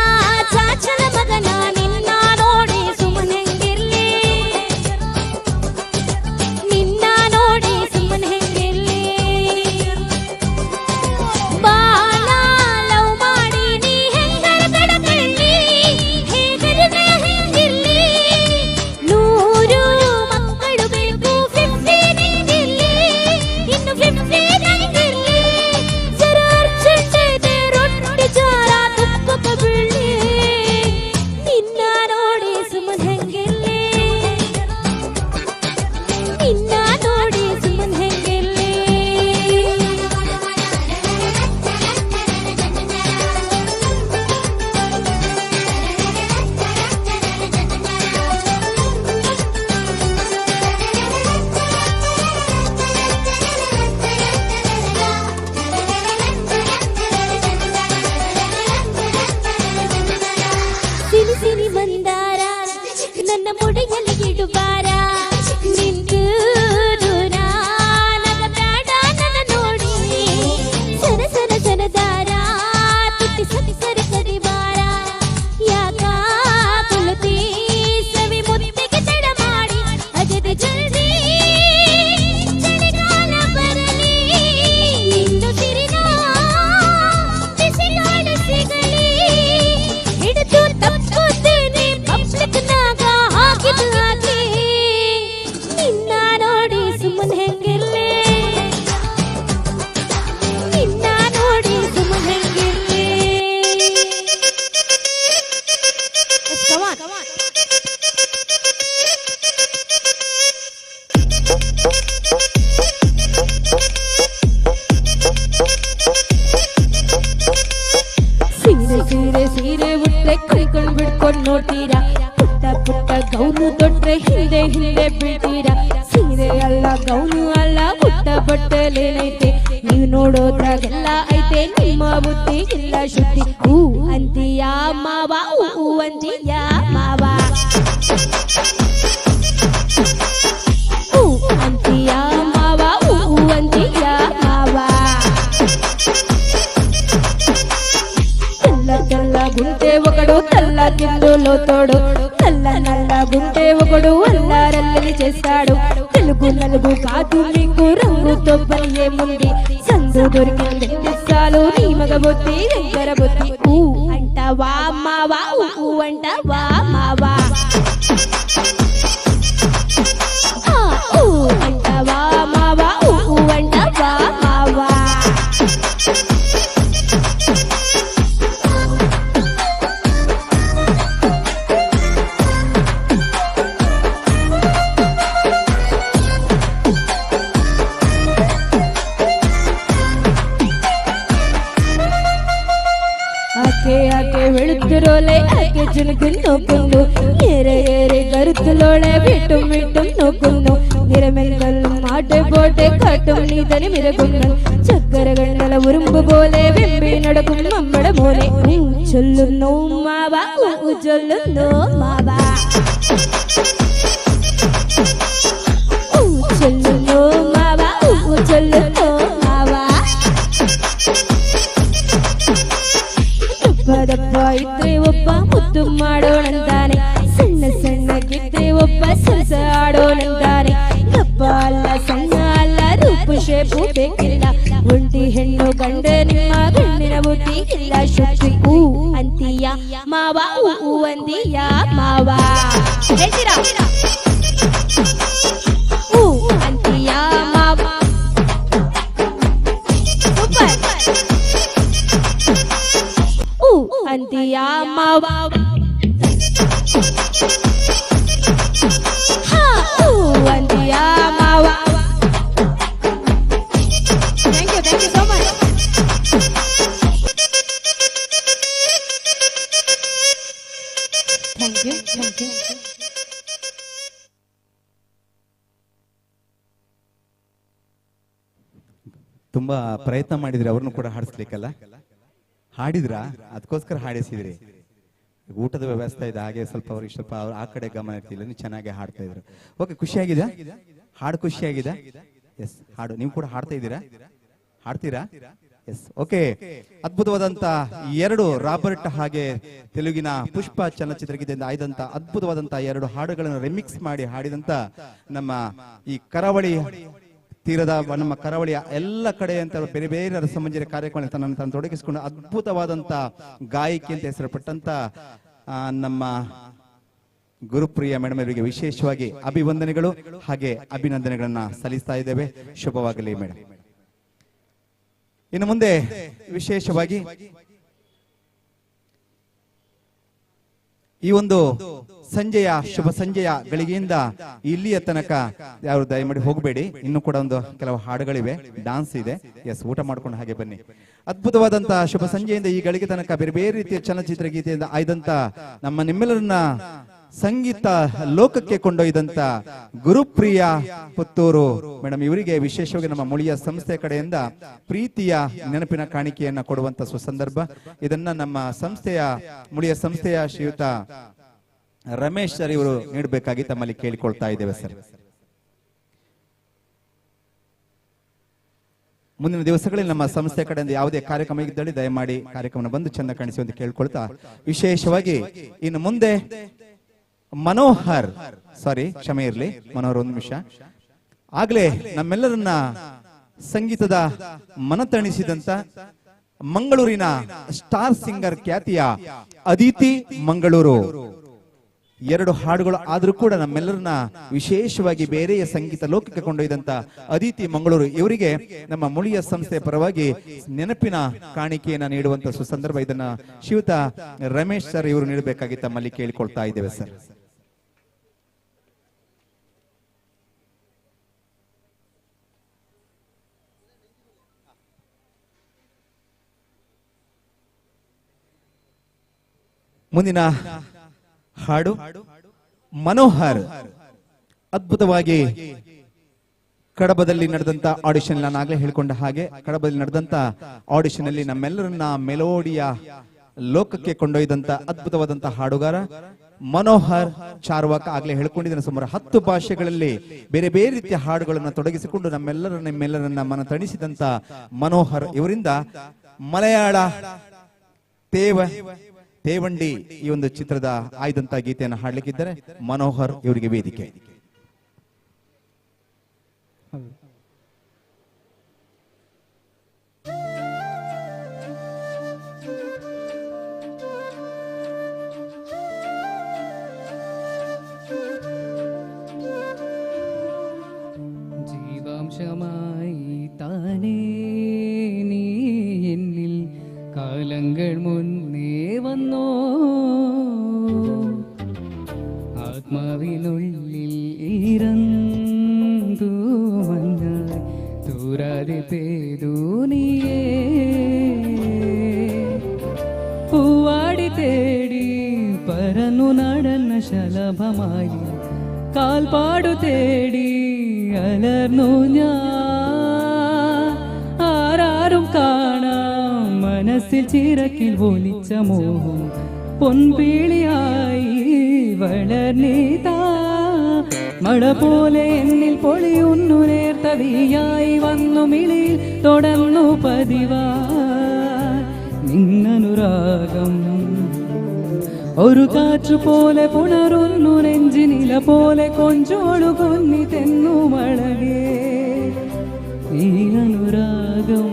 ನೋಡ್ತೀರಾ ಪುಟ್ಟ ಪುಟ್ಟ ಗೌನು ತೊಟ್ರೆ ಹಿಂದೆ ಹಿಂದೆ ಬೀಳ್ತೀರಾ ಸೀರೆ ಅಲ್ಲ ಗೌನು ಅಲ್ಲ ಪುಟ್ಟ ಬಟ್ಟಲೇನೈತೆ ನೀವು ನೋಡೋದ್ರಾಗೆಲ್ಲ ಐತೆ ನಿಮ್ಮ ಬುದ್ಧಿ ಇಲ್ಲ ಶುದ್ಧಿ ಹೂ ಅಂತೀಯ ಮಾವ ಹೂ ಅಂತೀಯ ಮಾವ ಹೂ ಅಂತೀಯ ಮಾವ ಹೂ ಅಂತೀಯ ಮಾವ తెల్ల గుంటే ఒకడు తెల్ల కిందులో తోడు తెల్ల నల్ల గుంటే ఒకడు అల్లారల్లని చేస్తాడు తెలుగు నలుగు కాదు మీకు రంగుతో పని ఏముంది సందు దొరికింది చాలు నీ మగ బుద్ధి దగ్గర బుద్ధి ఊ అంటావా మావా ఊ అంటావా మావా ఊ అంటావా మావా ఊ అంటావా మావా ఆకే వెళుతురోలే ఆకే జునుకుని నోക്കുന്നു ఏరే ఏరే గరుతులోళే విട്ടും വിട്ടും നോക്കുന്നു നിരമെങ്കൽ മാട്ടെ പോട്ടെ കാട്ടും നീതനി മിരകുന്നു ചക്കര കണ്ണല ഉറുമ്പ് പോലെ വെമ്പി നടക്കും നമ്മുടെ മോനെ ചൊല്ലുന്നു മാവ ചൊല്ലുന്നു മാവ ചൊല്ലുന്നു മാവ ചൊല്ലുന്നു മാവ ದಪ್ಪ ಇದ್ರೆ ಒಬ್ಬ ಮುದ್ದು ಮಾಡೋಣಂತಾನೆ ಸಣ್ಣ ಸಣ್ಣಗಿದ್ರೆ ಒಬ್ಬ ಸರಸ ಆಡೋಣಂತಾನೆ ದಪ್ಪ ಅಲ್ಲ ಸಣ್ಣ ಅಲ್ಲ ರೂಪು ಶೇಪು ಬೇಕಿಲ್ಲ ಒಂಟಿ ಹೆಣ್ಣು ಕಂಡ್ರೆ ನಿಮ್ಮ ಗಂಡಿನ ಬುದ್ಧಿ ಇಲ್ಲ ಶಕ್ತಿ ಹೂ ಅಂತೀಯ ಮಾವ ಹೂ ಅಂತೀಯ ಮಾವ ಹೇಳ್ತೀರಾ ಹೂ ಅಂತೀಯ ಮಾವ ಸೂಪರ್ ಅಂತೀಯ ಮಾವ ಅಂತೀಯ ಮಾವ thank you so much thank you ತುಂಬಾ ಪ್ರಯತ್ನ ಮಾಡಿದ್ರಿ ಅವ್ರನ್ನು ಕೂಡ ಹಾಡಿಸ್ಲಿಕ್ಕಲ್ಲ ಹಾಡಿದ್ರಾ ಅದಕ್ಕೋಸ್ಕರ ಹಾಡಿಸಿದ್ರಿ ಊಟದ ವ್ಯವಸ್ಥೆ ಇದೆ ಹಾಗೆ ಸ್ವಲ್ಪ ಅವ್ರಿಗೆ ಸ್ವಲ್ಪ ಅವ್ರು ಆ ಕಡೆ ಗಮನ ಇರ್ತಿಲ್ಲ ನೀವು ಚೆನ್ನಾಗಿ ಹಾಡ್ತಾ ಇದ್ರು ಓಕೆ ಖುಷಿಯಾಗಿದೆ ಹಾಡು ಖುಷಿಯಾಗಿದೆ ಎಸ್ ಹಾಡು ನೀವು ಕೂಡ ಹಾಡ್ತಾ ಇದ್ದೀರಾ ಹಾಡ್ತೀರಾ ಎಸ್ ಓಕೆ ಅದ್ಭುತವಾದಂತ ಎರಡು ರಾಬರ್ಟ್ ಹಾಗೆ ತೆಲುಗಿನ ಪುಷ್ಪ ಚಲನಚಿತ್ರಗೀತೆಯಿಂದ ಆಯ್ದಂತ ಅದ್ಭುತವಾದಂತ ಎರಡು ಹಾಡುಗಳನ್ನು ರಿಮಿಕ್ಸ್ ಮಾಡಿ ಹಾಡಿದಂತ ನಮ್ಮ ಈ ಕರಾವಳಿ ತೀರದ ನಮ್ಮ ಕರಾವಳಿಯ ಎಲ್ಲ ಕಡೆ ಅಂತ ಬೇರೆ ಬೇರೆ ರಸಮಂಜರಿ ಕಾರ್ಯಕ್ರಮ ತನ್ನ ತೊಡಗಿಸಿಕೊಂಡು ಅದ್ಭುತವಾದಂತ ಗಾಯಕಿ ಅಂತ ಹೆಸರುಪಟ್ಟಂತ ನಮ್ಮ ಗುರುಪ್ರಿಯ ಮೇಡಮ್ ಅವರಿಗೆ ವಿಶೇಷವಾಗಿ ಅಭಿವಂದನೆಗಳು ಹಾಗೆ ಅಭಿನಂದನೆಗಳನ್ನ ಸಲ್ಲಿಸ್ತಾ ಇದ್ದೇವೆ ಶುಭವಾಗಲಿ ಮೇಡಮ್ ಇನ್ನು ಮುಂದೆ ವಿಶೇಷವಾಗಿ ಈ ಒಂದು ಸಂಜೆಯ ಶುಭ ಸಂಜೆಯ ಗಳಿಗೆಯಿಂದ ಇಲ್ಲಿಯ ತನಕ ಯಾರು ದಯಮಾಡಿ ಹೋಗಬೇಡಿ ಇನ್ನು ಕೂಡ ಒಂದು ಕೆಲವು ಹಾಡುಗಳಿವೆ ಡಾನ್ಸ್ ಇದೆ ಎಸ್ ಊಟ ಮಾಡ್ಕೊಂಡು ಹಾಗೆ ಬನ್ನಿ ಅದ್ಭುತವಾದಂತಹ ಶುಭ ಸಂಜೆಯಿಂದ ಈ ಗಳಿಗೆ ತನಕ ಬೇರೆ ಬೇರೆ ರೀತಿಯ ಚಲನಚಿತ್ರ ಗೀತೆಯಿಂದ ಆಯ್ದಂತ ನಮ್ಮ ನಿಮ್ಮೆಲ್ಲರನ್ನ ಸಂಗೀತ ಲೋಕಕ್ಕೆ ಕೊಂಡೊಯ್ದಂತ ಗುರುಪ್ರಿಯ ಪುತ್ತೂರು ಮೇಡಮ್ ಇವರಿಗೆ ವಿಶೇಷವಾಗಿ ನಮ್ಮ ಮುಳಿಯ ಸಂಸ್ಥೆ ಕಡೆಯಿಂದ ಪ್ರೀತಿಯ ನೆನಪಿನ ಕಾಣಿಕೆಯನ್ನ ಕೊಡುವಂತ ಸುಸಂದರ್ಭ ಇದನ್ನ ನಮ್ಮ ಸಂಸ್ಥೆಯ ಮುಳಿಯ ಸಂಸ್ಥೆಯ ಶ್ರೀಯುತ ರಮೇಶ್ ಸರ್ ಇವರು ನೀಡಬೇಕಾಗಿ ತಮ್ಮಲ್ಲಿ ಕೇಳಿಕೊಳ್ತಾ ಇದ್ದೇವೆ ಸರ್ ಮುಂದಿನ ದಿವಸಗಳಲ್ಲಿ ನಮ್ಮ ಸಂಸ್ಥೆ ಕಡೆಯಿಂದ ಯಾವುದೇ ಕಾರ್ಯಕ್ರಮ ಇದ್ದಲ್ಲಿ ದಯಮಾಡಿ ಕಾರ್ಯಕ್ರಮ ಬಂದು ಚಂದ ಕಾಣಿಸಿ ಅಂತ ಕೇಳ್ಕೊಳ್ತಾ ವಿಶೇಷವಾಗಿ ಇನ್ನು ಮುಂದೆ ಮನೋಹರ್ ಕ್ಷಮೆ ಇರಲಿ ಮನೋಹರ್ ಒಂದು ನಿಮಿಷ ಆಗ್ಲೇ ನಮ್ಮೆಲ್ಲರನ್ನ ಸಂಗೀತದ ಮನತಣಿಸಿದಂತ ಮಂಗಳೂರಿನ ಸ್ಟಾರ್ ಸಿಂಗರ್ ಖ್ಯಾತಿಯ ಅದಿತಿ ಮಂಗಳೂರು ಎರಡು ಹಾಡುಗಳು ಆದ್ರೂ ಕೂಡ ನಮ್ಮೆಲ್ಲರನ್ನ ವಿಶೇಷವಾಗಿ ಬೇರೆಯ ಸಂಗೀತ ಲೋಕಕ್ಕೆ ಕೊಂಡೊಯ್ದಂತ ಅದಿತಿ ಮಂಗಳೂರು ಇವರಿಗೆ ನಮ್ಮ ಮುಳಿಯ ಸಂಸ್ಥೆಯ ಪರವಾಗಿ ನೆನಪಿನ ಕಾಣಿಕೆಯನ್ನ ನೀಡುವಂತ ಸುಸಂದರ್ಭ ಇದನ್ನ ಶ್ರೀಯುತ ರಮೇಶ್ ಸರ್ ಇವರು ನೀಡಬೇಕಾಗಿ ತಮ್ಮಲ್ಲಿ ಕೇಳಿಕೊಳ್ತಾ ಇದ್ದೇವೆ ಸರ್ ಮುಂದಿನ ಹಾಡು ಮನೋಹರ್. ಅದ್ಭುತವಾಗಿ ಕಡಬದಲ್ಲಿ ನಡೆದಂತ ಆಡಿಷನ್, ನಾನು ಆಗ್ಲೇ ಹೇಳ್ಕೊಂಡ ಹಾಗೆ ಕಡಬದಲ್ಲಿ ನಡೆದಂತ ಆಡಿಷನ್ ಅಲ್ಲಿ ನಮ್ಮೆಲ್ಲರನ್ನ ಮೆಲೋಡಿಯ ಲೋಕಕ್ಕೆ ಕೊಂಡೊಯ್ದಂತ ಅದ್ಭುತವಾದಂತ ಹಾಡುಗಾರ ಮನೋಹರ್ ಚಾರ್ವಾಕ್. ಆಗ್ಲೇ ಹೇಳ್ಕೊಂಡಿದ್ದೇನೆ, ಸುಮಾರು 10 ಭಾಷೆಗಳಲ್ಲಿ ಬೇರೆ ಬೇರೆ ರೀತಿಯ ಹಾಡುಗಳನ್ನ ತೊಡಗಿಸಿಕೊಂಡು ನಿಮ್ಮೆಲ್ಲರನ್ನ ಮನ ತಣಿಸಿದಂತ ಮನೋಹರ್ ಇವರಿಂದ ಮಲಯಾಳ ತೇವಂಡಿ ಈ ಒಂದು ಚಿತ್ರದ ಆಯ್ದಂತ ಗೀತೆಯನ್ನು ಹಾಡ್ಲಿಕ್ಕಿದ್ದಾರೆ. ಮನೋಹರ್ ಇವರಿಗೆ ವೇದಿಕೆ. ജീവാംശമായി താനേ നീ എന്നിൽ കാലങ്ങൾ മുന്നേ വന്നോ, ആത്മാവിനുള്ളിൽ ഇറന്തു മഞ്ഞായി തൂരാതെ പെയ്തു നീയേ. പൂവാടി തേടി പരന്നു നടന്ന ശലഭമായി കാൽപ്പാടു തേടി അലർന്നു ഞാൻ. ആരാരും കാണാം മനസ്സിൽ ചിറക്കിൽ ഒലിച്ച മോഹം പൊൻപീളിയായി വളർന്നീതാ. മഴ പോലെ എന്നിൽ പൊളിയുന്നു നേർത്തവിയായി വന്നു മിളിയിൽ തുടർന്നു പതിവാ നിന്നനുരാഗം. ഒരു കാറ്റു പോലെ പുണരുന്നു നെഞ്ചിനില പോലെ കൊഞ്ചോടുകൊന്നി തെന്നു മഴകേ ഈ അനുരാഗം.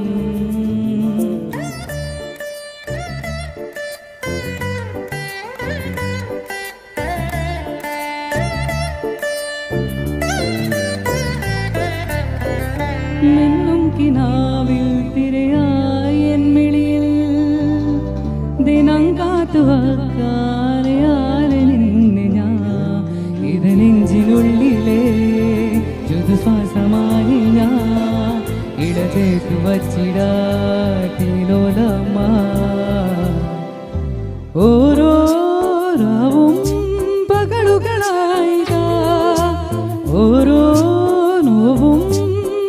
നിന്നും കിനാവിൽ തിരയായി എൻ മിളിയിൽ ദിനം കാത്തു നിന്നെ ഞാൻ. ഇത് നെഞ്ചിനുള്ളിലെ ശ്വാസമായി ഞാൻ ഇടതേക്ക് വച്ചിടാലോലമ്മ. ഓരോ രാവും പകലുകളായി ഓരോ നോവും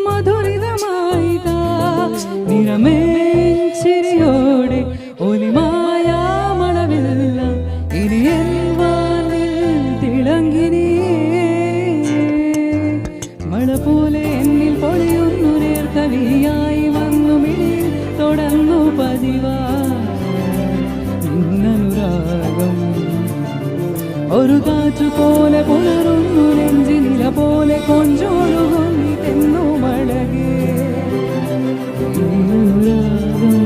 മധുരിതമായി നിറമേച്ചിരിയോടെ ഒലിമായ മണവില്ല ഇനി വാനിൽ തിളങ്ങിനി. മഴ പോലെ എന്നിൽ പൊളിയുന്നു നേർക്കവിയായി വന്നു മിഴിയിൽ തുടർന്നു പതിവാ നിന്നനുരാഗം. ഒരു കാറ്റു പോലെ പുണരുന്നു നെഞ്ചിനില പോലെ കൊഞ്ചോടുകൊന്നി തെന്നു മഴകേ അനുരാഗം.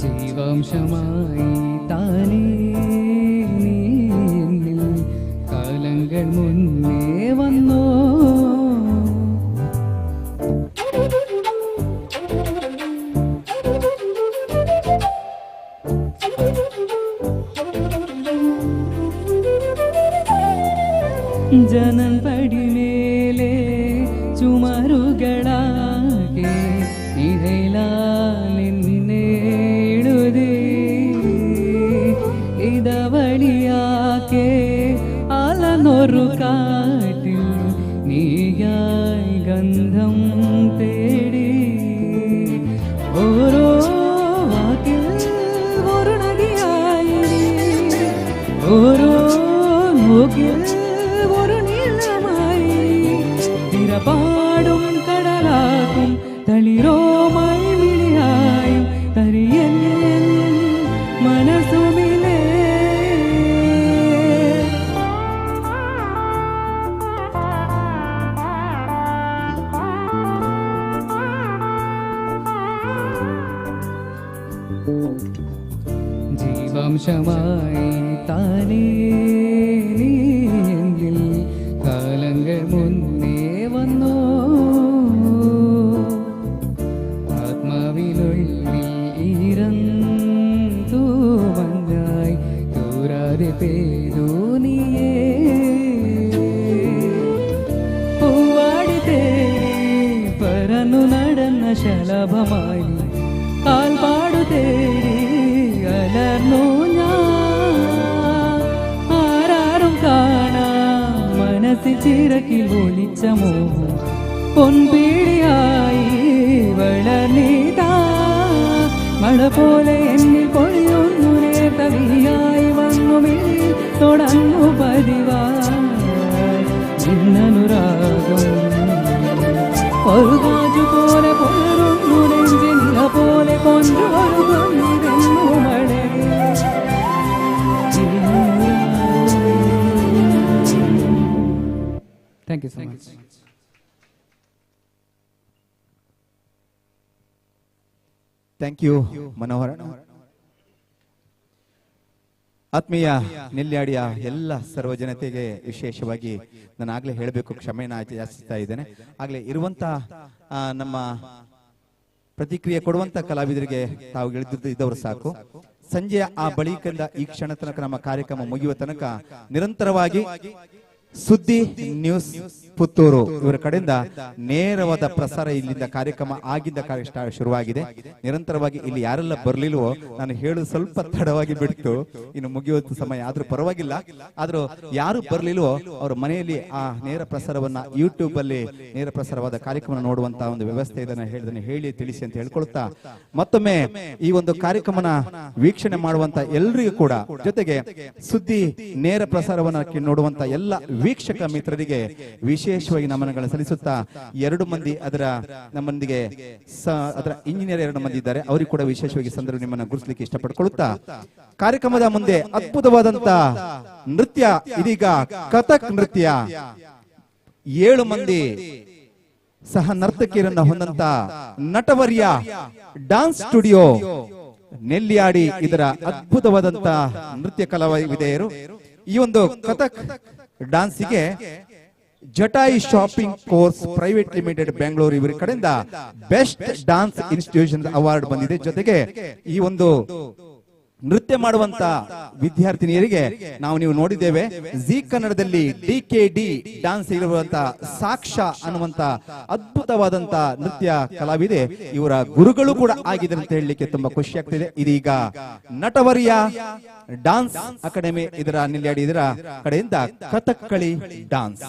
ജീവാംശമായി താനേ നീ എന്നിൽ കാലങ്ങൾ മുന്നേ വന്നോ, ജനൽ പടിമേലെ ചുമരുകളാകെ നിഴലാലെഴുതി ഇതവഴിയാക്കെ അലനൊരു കാട്ടിൽ നീയായി ഗന്ധം തേടി. ഓരോ വാക്കിൽ ഒരു നദിയായി ഓരോ നോക്കിൽ ഒരു നീളമായി തിരപാടും കടലാക്കും തളിരോ മഴവിളിയായി തരിയൻ മനസ്സുമിലേ. ജീവാംശമായി താനേ നീ എന്നിൽ കാലങ്ങൾ മുന്നേ വന്നോ. కలిపేదు నీయే പൂവാടി തേടി പരന്നു നടന്ന ശലഭമായി കാൽപാടു തേടി അലർന്നു ഞാൻ ആരാരും കാണാ മനസ്സിൽ ചിറക്കിൽ ഒളിച്ച മോഹം പൊൻപീടിയായി വളർന്നിതാ മഴ പോലെ എന്നിൽ പൊഴിയുന്നു നേർത്തവിയായി വന്നു മിഴി തുടങ്ങു പതിവായി ഇന്നനുരാഗം ഒരു കാറ്റു പോലെ പുലരുന്നു നെഞ്ചില പോലെ കൊണ്ടുവരുന്നു മഴ thank you so much. Thank you Manohara. ಆತ್ಮೀಯ ನೆಲ್ಯಾಡಿಯ ಎಲ್ಲ ಸರ್ವ ಜನತೆಗೆ ವಿಶೇಷವಾಗಿ ನಾನು ಆಗ್ಲೇ ಹೇಳಬೇಕು, ಕ್ಷಮೆನ ಯಾಚಿಸ್ತಾ ಇದ್ದೇನೆ. ಆಗ್ಲೇ ಇರುವಂತ ನಮ್ಮ ಪ್ರತಿಕ್ರಿಯೆ ಕೊಡುವಂತ ಕಲಾವಿದರಿಗೆ ತಾವು ಇದ್ದವರು ಸಾಕು. ಸಂಜೆಯ ಆ ಬಳಿಕಂದ ಈ ಕ್ಷಣ ತನಕ ನಮ್ಮ ಕಾರ್ಯಕ್ರಮ ಮುಗಿಯುವ ತನಕ ನಿರಂತರವಾಗಿ ಸುದ್ದಿ ನ್ಯೂಸ್ ಪುತ್ತೂರು ಇವರ ಕಡೆಯಿಂದ ನೇರವಾದ ಪ್ರಸಾರ ಇಲ್ಲಿಂದ ಕಾರ್ಯಕ್ರಮ ಆಗಿದ್ದ ಶುರುವಾಗಿದೆ. ನಿರಂತರವಾಗಿ ಇಲ್ಲಿ ಯಾರೆಲ್ಲ ಬರ್ಲಿಲ್ವೋ ನಾನು ಹೇಳೋದು ಸ್ವಲ್ಪ ತಡವಾಗಿ ಬಿಡ್ತು, ಇನ್ನು ಮುಗಿಯುವ ಸಮಯ ಆದ್ರೂ ಪರವಾಗಿಲ್ಲ. ಆದ್ರೂ ಯಾರು ಬರ್ಲಿಲ್ವೋ ಅವ್ರ ಮನೆಯಲ್ಲಿ ಆ ನೇರ ಪ್ರಸಾರವನ್ನ ಯೂಟ್ಯೂಬ್ ಅಲ್ಲಿ ನೇರ ಪ್ರಸಾರವಾದ ಕಾರ್ಯಕ್ರಮ ನೋಡುವಂತ ಒಂದು ವ್ಯವಸ್ಥೆ ಇದನ್ನ ಹೇಳಿ ತಿಳಿಸಿ ಅಂತ ಹೇಳ್ಕೊಳ್ತಾ, ಮತ್ತೊಮ್ಮೆ ಈ ಒಂದು ಕಾರ್ಯಕ್ರಮನ ವೀಕ್ಷಣೆ ಮಾಡುವಂತ ಎಲ್ರಿಗೂ ಕೂಡ, ಜೊತೆಗೆ ಸುದ್ದಿ ನೇರ ಪ್ರಸಾರವನ್ನ ನೋಡುವಂತ ಎಲ್ಲ ವೀಕ್ಷಕ ಮಿತ್ರರಿಗೆ ವಿಶೇಷವಾಗಿ ನಮನಗಳನ್ನು ಸಲ್ಲಿಸುತ್ತಾ, 2 ಮಂದಿ ಅದರ ನಮ್ಮೊಂದಿಗೆ ಅದರ ಇಂಜಿನಿಯರ್ 2 ಮಂದಿ ಇದ್ದಾರೆ, ಅವರಿಗೆ ಕೂಡ ವಿಶೇಷವಾಗಿ ಸಂದರ್ಭ ನಿಮ್ಮನ್ನ ಗುರುತಿಸಲಿಕ್ಕೆ ಇಷ್ಟಪಟ್ಟುಕೊಳ್ಳುತ್ತಾ, ಕಾರ್ಯಕ್ರಮದ ಮುಂದೆ ಅದ್ಭುತವಾದಂತ ನೃತ್ಯ, ಇದೀಗ ಕಥಕ್ ನೃತ್ಯ 7 ಮಂದಿ ಸಹ ನರ್ತಕಿಯರನ್ನ ಹೊಂದಂತ ನಟವರ್ಯ ಡಾನ್ಸ್ ಸ್ಟುಡಿಯೋ ನೆಲ್ಲಿಯಾಡಿ ಇದರ ಅದ್ಭುತವಾದಂತ ನೃತ್ಯ ಕಲಾವಿದೆಯರು. ಈ ಒಂದು ಕಥಕ್ ಡಾನ್ಸಿಗೆ Jatayi shopping course private limited Bengaluru ಇವರ ಕಡೆಯಿಂದ ಬೆಸ್ಟ್ ಡಾನ್ಸ್ ಇನ್ಸ್ಟಿಟ್ಯೂಷನ್ ಅವಾರ್ಡ್ ಬಂದಿದೆ. ಜೊತೆಗೆ ಈ ಒಂದು ನೃತ್ಯ ಮಾಡುವಂತ ವಿದ್ಯಾರ್ಥಿನಿಯರಿಗೆ ನೀವು ನೋಡಿದ್ದೇವೆ, ಜಿ ಕನ್ನಡದಲ್ಲಿ DKD ಡಾನ್ಸ್ ಇರುವಂತ ಸಾಕ್ಷಾ ಅನ್ನುವಂತ ಅದ್ಭುತವಾದಂತ ನೃತ್ಯ ಕಲಾವಿದೆ, ಇವರ ಗುರುಗಳು ಕೂಡ ಆಗಿದೆ ಅಂತ ಹೇಳಲಿಕ್ಕೆ ತುಂಬಾ ಖುಷಿ ಆಗ್ತಿದೆ. ಇದೀಗ ನಟವರ್ಯ ಡಾನ್ಸ್ ಅಕಾಡೆಮಿ ಇದರ ನೆಲ್ಯಾಡಿ ಇದರ ಕಡೆಯಿಂದ ಕಥಕ್ಕಳಿ ಡಾನ್ಸ್.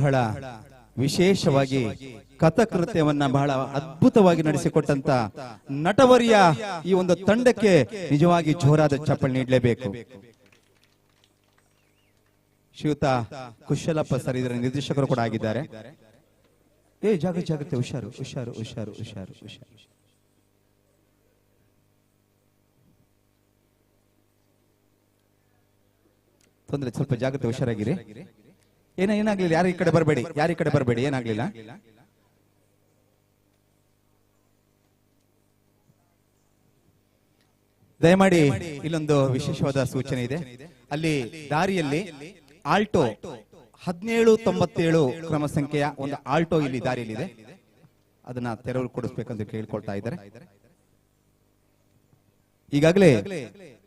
ಬಹಳ ವಿಶೇಷವಾಗಿ ಕಥಕ್ ನೃತ್ಯವನ್ನ ಬಹಳ ಅದ್ಭುತವಾಗಿ ನಡೆಸಿಕೊಟ್ಟಂತ ನಟವರಿಯ ಈ ಒಂದು ತಂಡಕ್ಕೆ ನಿಜವಾಗಿ ಜೋರಾದ ಚಪ್ಪಲ್ ನೀಡಲೇಬೇಕು. ಶ್ರೀಯುತ ಕುಶಲಪ್ಪ ಸರ್ ಇದರ ನಿರ್ದೇಶಕರು ಕೂಡ ಆಗಿದ್ದಾರೆ. ಜಾಗ್ರತೆ, ಹುಷಾರು ಹುಷಾರು ಹುಷಾರು ಹುಷಾರು ಹುಷಾರು. ತೊಂದ್ರೆ, ಸ್ವಲ್ಪ ಜಾಗ್ರತೆ, ಹುಷಾರಾಗಿರಿ. ಏನಾಗ್ಲಿಲ್ಲ, ಯಾರು ಈ ಕಡೆ ಬರಬೇಡಿ, ಏನಾಗ್ಲಿಲ್ಲ. ದಯಮಾಡಿ ಇಲ್ಲೊಂದು ವಿಶೇಷವಾದ ಸೂಚನೆ ಇದೆ. ಅಲ್ಲಿ ದಾರಿಯಲ್ಲಿ ಆಲ್ಟೋ 1797 ಕ್ರಮ ಸಂಖ್ಯೆಯ ಒಂದು ಆಲ್ಟೋ ಇಲ್ಲಿ ದಾರಿಯಲ್ಲಿ ಇದೆ. ಅದನ್ನ ತೆರವುಗೊಳಿಸಬೇಕಂತ ಕೇಳ್ಕೊಳ್ತಾ ಇದ್ದಾರೆ. ಈಗಾಗಲೇ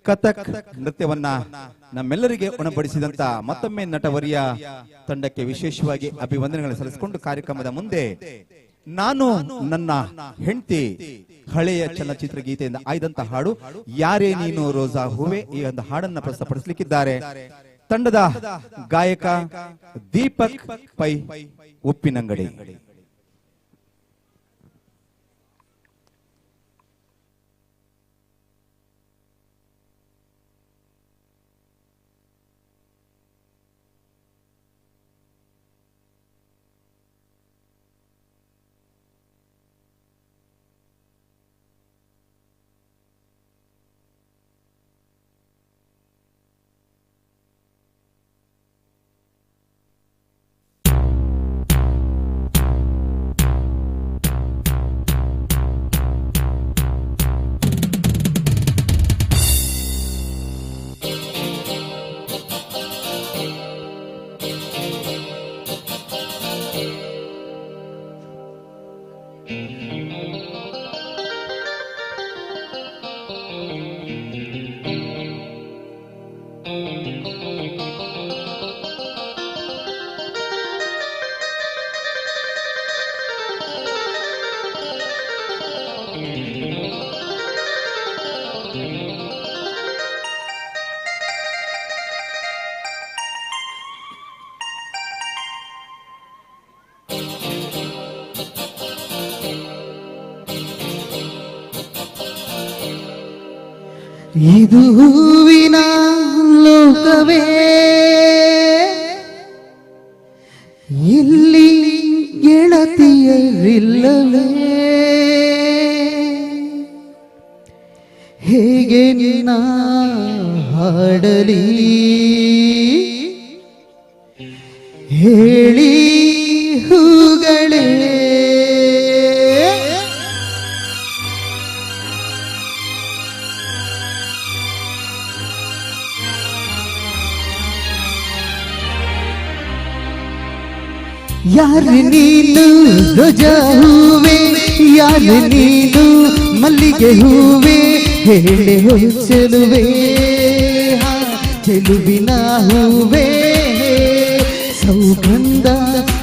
ಕಥಕ್ ನೃತ್ಯವನ್ನ ನಮ್ಮೆಲ್ಲರಿಗೆ ಉಣಬಡಿಸಿದಂತ ಮತ್ತೊಮ್ಮೆ ನಟವರಿಯ ತಂಡಕ್ಕೆ ವಿಶೇಷವಾಗಿ ಅಭಿವಂದನೆಗಳನ್ನು ಸಲ್ಲಿಸಿಕೊಂಡು ಕಾರ್ಯಕ್ರಮದ ಮುಂದೆ ನಾನು ನನ್ನ ಹೆಂಡತಿ ಹಳೆಯ ಚಲನಚಿತ್ರ ಗೀತೆಯಿಂದ ಆಯ್ದಂತ ಹಾಡು ಯಾರೇ ನೀನು ರೋಜಾ ಹೂವೆ, ಈ ಒಂದು ಹಾಡನ್ನ ಪ್ರಸ್ತುತಪಡಿಸಲಿಕ್ಕಿದ್ದಾರೆ ತಂಡದ ಗಾಯಕ ದೀಪಕ್ ಪೈ ಉಪ್ಪಿನಂಗಡಿ. ಇದು ಹೂವಿನ ಲೋಕವೇ, ಇಲ್ಲಿ ಗೆಳತಿಯರಿಲ್ಲವೇ, ಹೇಗೆ ನಿನ್ನ ಹಾಡಲಿ ಹೇಳಿ ಹೂಗಳೇ. ಯಾರು ನೀನು ರೋಜಾ ಹೂವೆ, ಯಾರು ನೀನು ಮಲ್ಲಿಗೆ ಹೂವೆ, ಹೇಳೆ ಚೆಲುವೆ ಚೆಲುವಿನ ಹೂವೆ. ಸೌಗಂಧ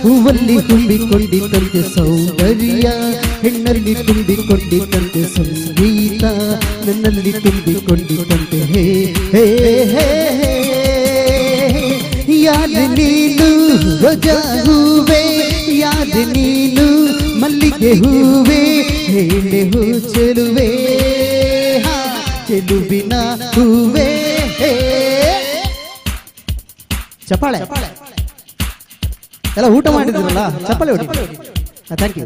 ಹೂವಲ್ಲಿ ತುಂಬಿಕೊಂಡಿದ್ದಂತೆ ಸೌಂದರ್ಯ, ಹೆಣ್ಣಲ್ಲಿ ತುಂಬಿಕೊಂಡಿದ್ದಂತೆ ಸಂಗೀತ, ನನ್ನಲ್ಲಿ ತುಂಬಿಕೊಂಡಿದ್ದಂತೆ ಹೇ ಹೇ ಹೇ. ಯಾದ ನೀನು ರೋಜಾ ಹೂವೆ, ಯಾದ ನೀನು ಮಲ್ಲಿಗೆ ಹೂವೆ, ಹೇಳೆ ಹೂ ಚೆಲುವೆ ಚೆಲುವಿನ ಹೂವೆ. ಚಪ್ಪಾಳೆ ಎಲ್ಲ ಊಟ ಮಾಡಿದ್ರಲ್ಲ, ಚಪ್ಪಾಳೆ ಹೊಡಿ. Thank you.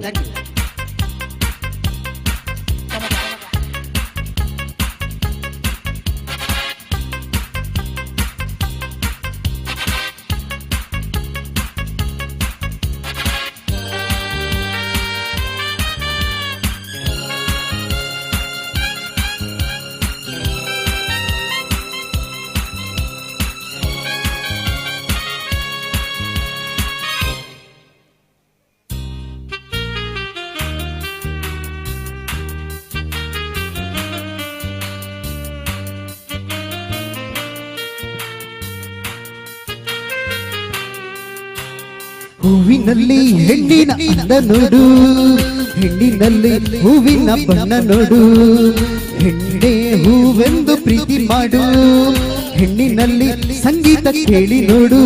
ಹೂವಿನಲ್ಲಿ ಹೆಣ್ಣಿನ ಅಂದ ನೋಡು, ಹೆಣ್ಣಿನಲ್ಲಿ ಹೂವಿನ ಬಣ್ಣ ನೋಡು, ಹೆಣ್ಣೆ ಹೂವೆಂದು ಪ್ರೀತಿ ಮಾಡು, ಹೆಣ್ಣಿನಲ್ಲಿ ಸಂಗೀತ ಕೇಳಿ ನೋಡು,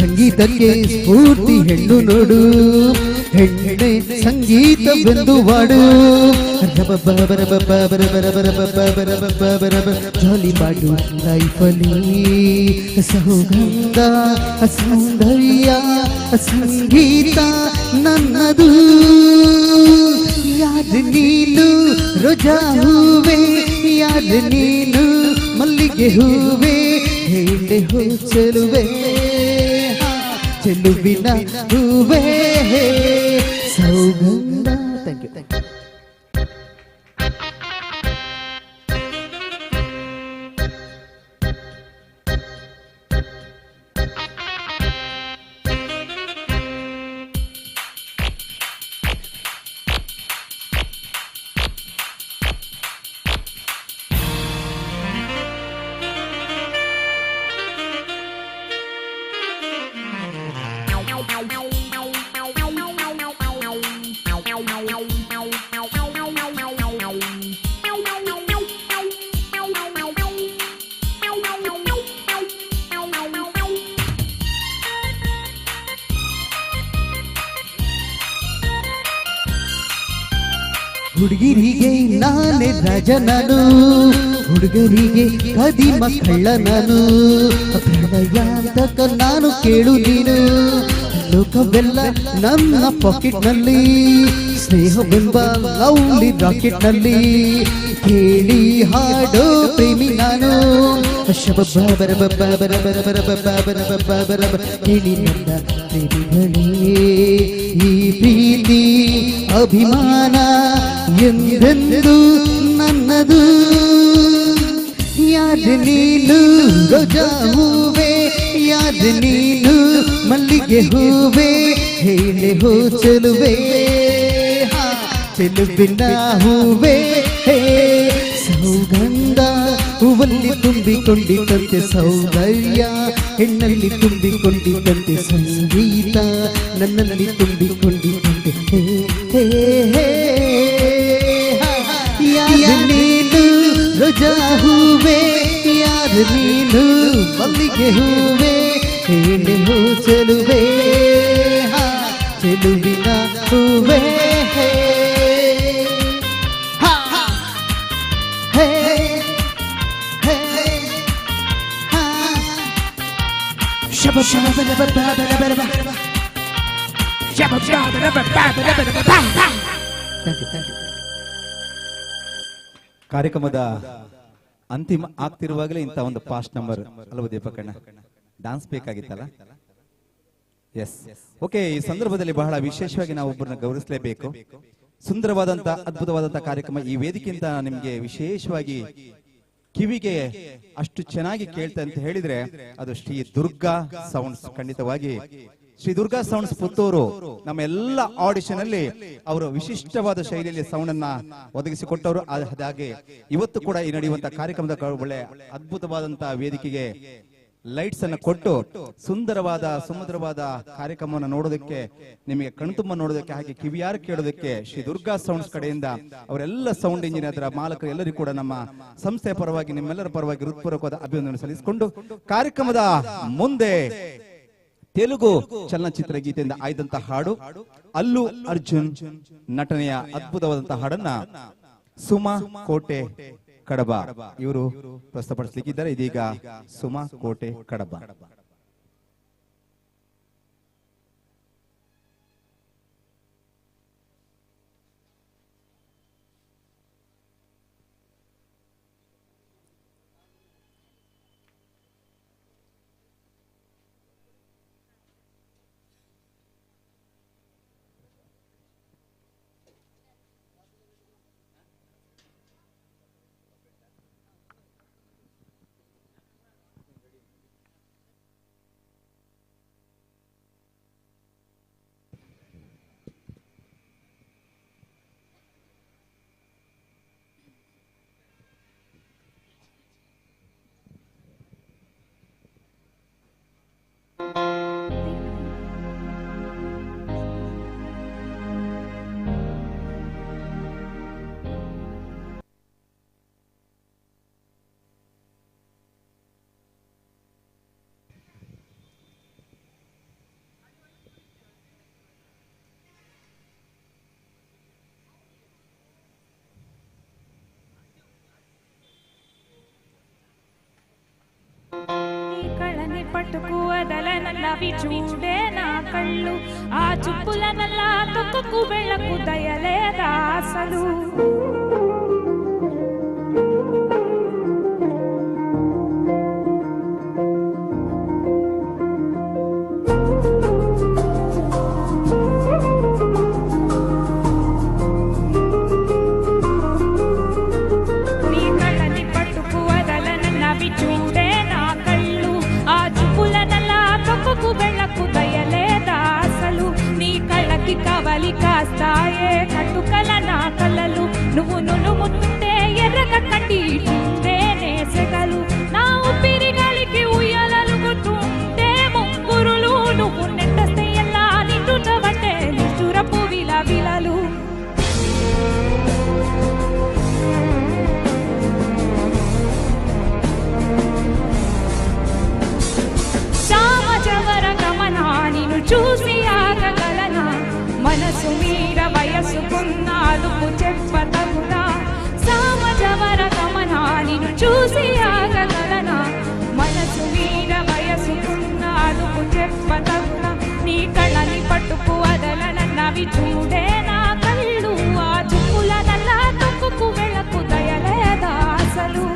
ಸಂಗೀತಕ್ಕೆ ಸ್ಫೂರ್ತಿ ಹೆಣ್ಣು ನೋಡು, ಹೆಣ್ಣೆ ಸಂಗೀತ ಬೆಂದು ವಾಡು, ಜಾಲಿ ಮಾಡು ಲೈಫಲ್ಲಿ ಸೌಗಂಧ ಸೌಂದರ್ಯ ಸಂಗೀತ ನನ್ನದು. ಯಾದ ನೀನು ರೋಜಾ ಹೂವೆ, ಯಾದ ನೀನು ಮಲ್ಲಿಗೆ ಹೂವೆ, ಹೇಳೆ ಹೋ ಚೆಲುವೆ ಚೆಲುವಿನ ಹೂವೆ ಸೌಗಂಧ. Thank you. ಹುಡುಗಿರಿಗೆ ನಾನೇ ರಾಜ ನಾನು, ಹುಡುಗರಿಗೆ ಕದಿ ಮಕ್ಕಳ ನಾನು, ಪ್ರಣಯಾಂತಕ ನಾನು ಕೇಳು ನೀನು, ಲೋಕವೆಲ್ಲ ನನ್ನ ಪಾಕೆಟ್ ನಲ್ಲಿ, ಸ್ನೇಹವೆಂಬ ಲವ್ಲಿ ರಾಕೆಟ್ ನಲ್ಲಿ, ಕೇಳಿ ಹಾಡೋ ಪ್ರೇಮಿ ನಾನು, ಕೇಳಿ ನನ್ನ ಪ್ರೇಮಿಗಳೇ ಈ ಪ್ರೀತಿ ಅಭಿಮಾನ ಎಂದೆಂದು ನನ್ನದು. ಯಾದ ನೀನು ರೋಜಾ ಹೂವೆ, ಯಾದ ನೀನು ಮಲ್ಲಿಗೆ ಹೂವೆ, ಹೇಳೆ ಹೋ ಚೆಲುವೆ ಚೆಲುವಿನ ಹೂವೆ ಸೌಗಂಧ. ಹೂವಲ್ಲಿ ತುಂಬಿಕೊಂಡಿದ್ದಂತೆ ಸೌಂದರ್ಯ, ಹೆಣ್ಣಲ್ಲಿ ತುಂಬಿಕೊಂಡಿದ್ದಂತೆ ಸಂಗೀತ, ನನ್ನಲ್ಲಿ ತುಂಬಿಕೊಂಡಿದ್ದಂತೆ ಹೇ ಹೇ ಹೇ. ಯಾರ ನೀನು ರೋಜಾ ಹೂವೆ, ಯಾರ ನೀನು ಮಲ್ಲಿಗೆ ಹೂವೆ, ಹೇಳೆ ಹೋ ಚೆಲುವೆ ಚೆಲುವಿನ ಹೂವೆ ಕಾರ್ಯಕ್ರಮದ ಅಂತಿಮ ಆಗ್ತಿರುವಾಗಲೇ ಇಂಥ ಒಂದು ಫಾಸ್ಟ್ ನಂಬರ್ ಅಲ್ವಾ ದೀಪಕಣ್ಣ? ಡಾನ್ಸ್ ಬೇಕಾಗಿತ್ತಲ್ಲ? Yes, okay. ಈ ಸಂದರ್ಭದಲ್ಲಿ ಬಹಳ ವಿಶೇಷವಾಗಿ ನಾವು ಒಬ್ಬರನ್ನ ಗೌರವಿಸಲೇಬೇಕು. ಸುಂದರವಾದಂತ ಅದ್ಭುತವಾದಂತ ಕಾರ್ಯಕ್ರಮ. ಈ ವೇದಿಕೆಯಿಂದ ನಿಮ್ಗೆ ವಿಶೇಷವಾಗಿ ಕಿವಿಗೆ ಅಷ್ಟು ಚೆನ್ನಾಗಿ ಕೇಳ್ತಾ ಅಂತ ಹೇಳಿದ್ರೆ ಅದು ಶ್ರೀ ದುರ್ಗಾ ಸೌಂಡ್ಸ್. ಖಂಡಿತವಾಗಿ ಶ್ರೀ ದುರ್ಗಾ ಸೌಂಡ್ಸ್ ಪುತ್ತೂರು ನಮ್ಮ ಎಲ್ಲ ಆಡಿಷನ್ ಅಲ್ಲಿ ಅವರು ವಿಶಿಷ್ಟವಾದ ಶೈಲಿಯಲ್ಲಿ ಸೌಂಡ್ ಅನ್ನ ಒದಗಿಸಿಕೊಟ್ಟವರು. ಹಾಗೆ ಇವತ್ತು ಕೂಡ ಈ ನಡೆಯುವಂತ ಕಾರ್ಯಕ್ರಮದ ಒಳ್ಳೆ ಅದ್ಭುತವಾದಂತಹ ವೇದಿಕೆಗೆ ಲೈಟ್ಸ್ ಅನ್ನ ಕೊಟ್ಟು ಸುಮಧುರವಾದ ಕಾರ್ಯಕ್ರಮವನ್ನು ನೋಡೋದಕ್ಕೆ, ನಿಮಗೆ ಕಣ್ತುಂಬ ನೋಡೋದಕ್ಕೆ, ಹಾಗೆ ಕಿವಿಯಾರ ಕೇಳೋದಕ್ಕೆ ಶ್ರೀ ದುರ್ಗಾ ಸೌಂಡ್ಸ್ ಕಡೆಯಿಂದ ಅವರೆಲ್ಲ ಸೌಂಡ್ ಇಂಜಿನಿಯರ್, ಅದರ ಮಾಲಕರು ಎಲ್ಲರಿಗೂ ಕೂಡ ನಮ್ಮ ಸಂಸ್ಥೆಯ ಪರವಾಗಿ ನಿಮ್ಮೆಲ್ಲರ ಪರವಾಗಿ ಹೃತ್ಪೂರ್ವಕವಾದ ಅಭಿನಂದನೆ ಸಲ್ಲಿಸಿಕೊಂಡು ಕಾರ್ಯಕ್ರಮದ ಮುಂದೆ ತೆಲುಗು ಚಲನಚಿತ್ರ ಗೀತೆಯಿಂದ ಆಯ್ದಂತ ಹಾಡು ಅಲ್ಲು ಅರ್ಜುನ್ ನಟನೆಯ ಅದ್ಭುತವಾದಂತಹ ಹಾಡನ್ನ ಸುಮಾ ಕೋಟೆ ಕಡಬ ಇವರು ಪ್ರಸ್ತುತಪಡಿಸಲಿಕ್ಕಿದ್ದಾರೆ. ಇದೀಗ ಸುಮಾ ಕೋಟೆ ಕಡಬ. కళని పట్టుకోవదలనవి చూడే నా కళ్ళు ఆ చుప్పులనల్లా తొక్కకు వెళ్ళకు దయలేదా అసలు కవలి కాస్తాయే కట్టుకల నా కలలు నువ్వు ముత్తుంటే ఎర్రగ కంటి నేసెగలు నా ఊపిరి గాలికి ఉయ్యాలలు గుర్తుంటే ముగ్గురులు నువ్వు నెట్టస్తే ఎలా నిండుటవంటే నిష్ఠురపు విలవిలలు శ్యామజవర గమనా నిన్ను చూసి ఆగగలనా మనసు మీర వయసుకున్న అదుపు చెప్పతగునా సామజవర గమనా నిన్ను చూసి ఆగగలనా మనసు మీర వయసుకున్న అదుపు చెప్పతగునా నీ కళ్ళని పట్టుకు వదలనన్నవి చూడే నా కళ్ళు ఆ చుప్పుల నల్లా తొక్కుకు వెళ్ళకు దయలేదా అసలు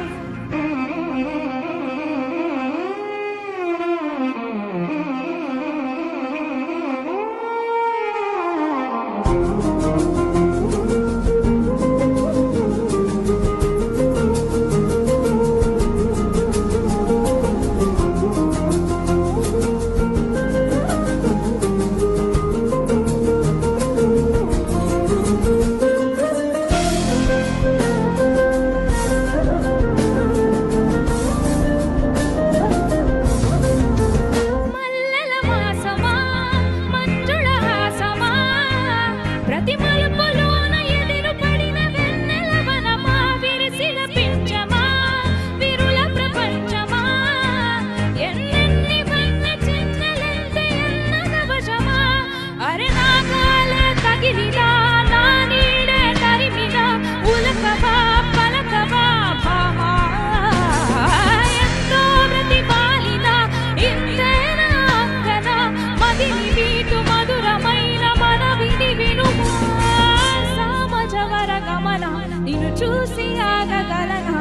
చూసి ఆగగలనా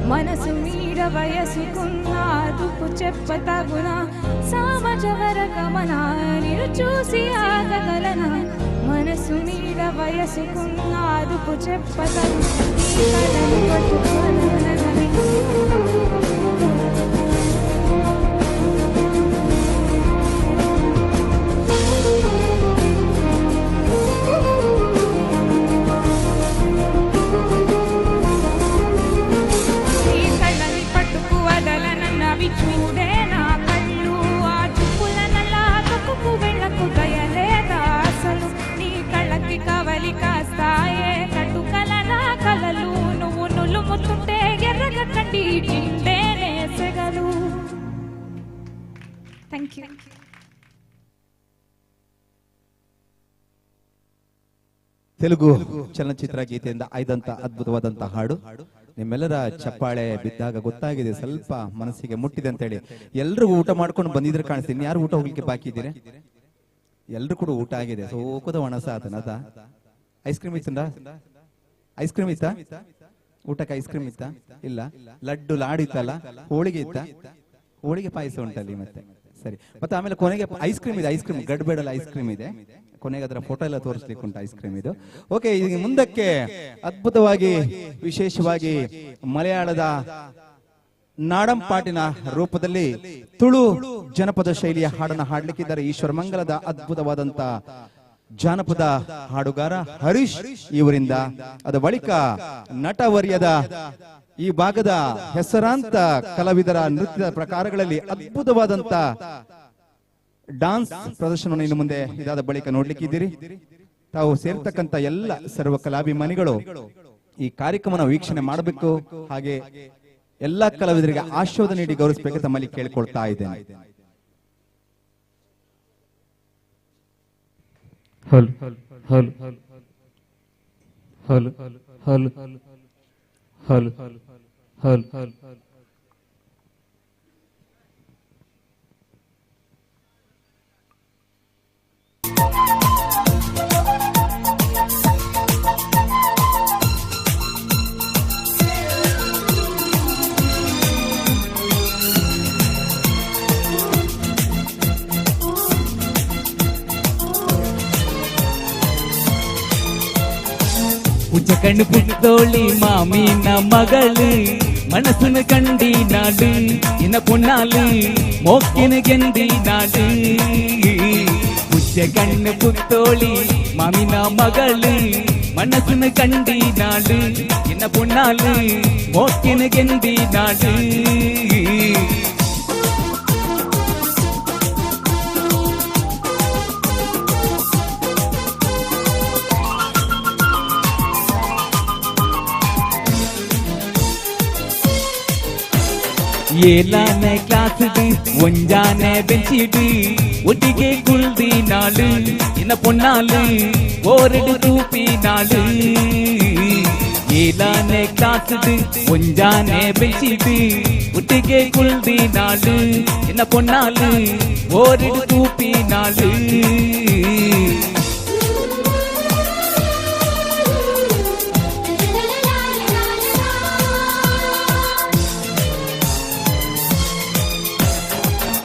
మనసు మీర వయసుకున్న అదుపు చెప్పతగునా సామజవర గమనా నిన్ను చూసి ఆగగలనా మనసు మీర వయసుకున్న అదుపు చెప్పతగునా నీ కళ్ళని పట్టుకోవదలనవి చూడే నా కళ్ళు ఆ చుప్పుల నల్లా తొక్కుకు వెళ్ళకు దయలేదా అసలు నీ కళ్ళకి కవలి కాస్తాయే కట్టుకల నా కలలు నువ్వు ముత్తుంటే ఎర్రగ కంటి నేసెగలు థ్యాంక్ యూ తెలుగు ಚಲನಚಿತ್ರ ಗೀತೆಯಿಂದ ಆಯ್ದಂತ ಅದ್ಭುತವಾದಂತ ಹಾಡು ನಿಮ್ಮೆಲ್ಲರ ಚಪ್ಪಾಳೆ ಬಿದ್ದಾಗ ಗೊತ್ತಾಗಿದೆ ಸ್ವಲ್ಪ ಮನಸ್ಸಿಗೆ ಮುಟ್ಟಿದೆ ಅಂತ ಹೇಳಿ ಎಲ್ರಿಗೂ ಊಟ ಮಾಡ್ಕೊಂಡು ಬಂದಿದ್ರೆ ಕಾಣಿಸ್ತೀನಿ ಯಾರು ಊಟ ಹೋಗ್ಲಿಕ್ಕೆ ಬಾಕಿ ಇದ್ದೀರಾ ಎಲ್ರು ಕೂಡ ಊಟ ಆಗಿದೆ ಸೋಕದ ಒಣಸ ಆತನದ ಐಸ್ ಕ್ರೀಮ್ ಇತ್ತಂಡ ಐಸ್ ಕ್ರೀಮ್ ಇತ್ತಾ ಊಟಕ್ಕೆ ಐಸ್ ಕ್ರೀಮ್ ಇತ್ತಾ ಇಲ್ಲ ಲಡ್ಡು ಲಾಡಿತ್ತಲ್ಲ ಹೋಳಿಗೆ ಇತ್ತ ಹೋಳಿಗೆ ಪಾಯಸ ಉಂಟಲ್ಲಿ ಮತ್ತೆ ಸರಿ ಮತ್ತೆ ಆಮೇಲೆ ಕೊನೆಗೆ ಐಸ್ ಕ್ರೀಮ್ ಇದೆ ಐಸ್ ಕ್ರೀಮ್ ಗಡ್ಬೇಡಲ್ಲ ಐಸ್ ಕ್ರೀಮ್ ಇದೆ ಕೊನೆಗೆ ಅದರ ಫೋಟೋ ಎಲ್ಲ ತೋರಿಸ್ಲಿಕ್ಕೆ ಉಂಟು ಐಸ್ ಕ್ರೀಮ್ ಇದು ಓಕೆ ಈಗ ಮುಂದಕ್ಕೆ ಅದ್ಭುತವಾಗಿ ವಿಶೇಷವಾಗಿ ಮಲಯಾಳದ ನಾಡಂಪಾಟಿನ ರೂಪದಲ್ಲಿ ತುಳು ಜನಪದ ಶೈಲಿಯ ಹಾಡನ್ನು ಹಾಡ್ಲಿಕ್ಕಿದ್ದಾರೆ ಈಶ್ವರ ಮಂಗಲದ ಅದ್ಭುತವಾದಂತ ಜಾನಪದ ಹಾಡುಗಾರ ಹರೀಶ್ ಇವರಿಂದ ಅದ ಬಳಿಕ ನಟವರ್ಯದ ಈ ಭಾಗದ ಹೆಸರಾಂತ ಕಲಾವಿದರ ನೃತ್ಯದ ಪ್ರಕಾರಗಳಲ್ಲಿ ಅದ್ಭುತವಾದಂತ ಡಾನ್ಸ್ ಪ್ರದರ್ಶನವನ್ನು ಇನ್ನು ಮುಂದೆ ಇದಾದ ಬಳಿಕ ನೋಡ್ಲಿಕ್ಕಿದ್ದೀರಿ ತಾವು ಸೇರ್ತಕ್ಕಂತ ಎಲ್ಲ ಸರ್ವ ಕಲಾಭಿಮಾನಿಗಳು ಈ ಕಾರ್ಯಕ್ರಮನ ವೀಕ್ಷಣೆ ಮಾಡಬೇಕು ಹಾಗೆ ಎಲ್ಲಾ ಕಲಾವಿದರಿಗೆ ಆಶೀರ್ವಾದ ನೀಡಿ ಗೌರವಿಸಬೇಕು ತಮ್ಮಲ್ಲಿ ಕೇಳಿಕೊಳ್ತಾ ಇದ್ದೇನೆ ಹಲ್ ಹಲ್ ಹಲ್ ಹಲ್ ಹಲ್ ಹಲ್ ಹಲ್ ಹಲ್ പുച്ചക്കണ്ണ് പുത്തോളി മാമീന മകള് മനസ്സിന് കണ്ടി നാട് ഇന്ന പൊന്നാല് മോക്കിന് കണ്ടി നാട് പുച്ചക്കണ്ണ് പുത്തോളി മാമീന മകള് മനസ്സിന് കണ്ടി നാട് ഇന്ന പൊന്നാല് മോക്കിന് കണ്ടി നാട് ஏலான கிளாஸுடு ஒஞ்சான பெஞ்சிடு ஒட்டிகே குல்தி நாளு என்ன பொன்னாலு ஓரடு தூப்பி நாளு ஏலான கிளாஸுடு ஒஞ்சான பெஞ்சிடு ஒட்டிகே குல்தி நாளு என்ன பொன்னாலு ஓரடு தூப்பி நாளு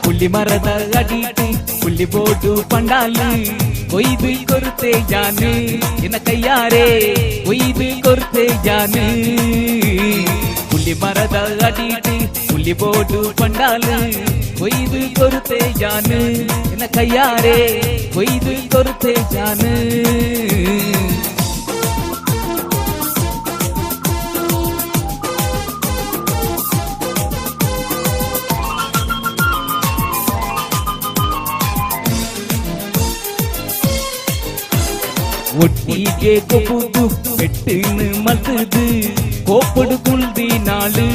പുള്ളി മರದ അടിയിട്ട് പുള്ളി പോട്ടു പണ്ടാല് കൊയ്ത് കൊറുത്തേ ജാന് എന്ന കയ്യാരേ കൊയ്ത് കൊറുത്തേ ജാന് പുള്ളി മರದ അടിയിട്ട് പുള്ളി പോട്ടു പണ്ടാല് കൊയ്ത് കൊറുത്തേ ജാന് എന്ന കയ്യാരേ കൊയ്ത് കൊറുത്തേ ജാന് ஒட்டிகே கொப்புது வெட்டுன்னு மல்லுது கோப்படு குல்தி நாளு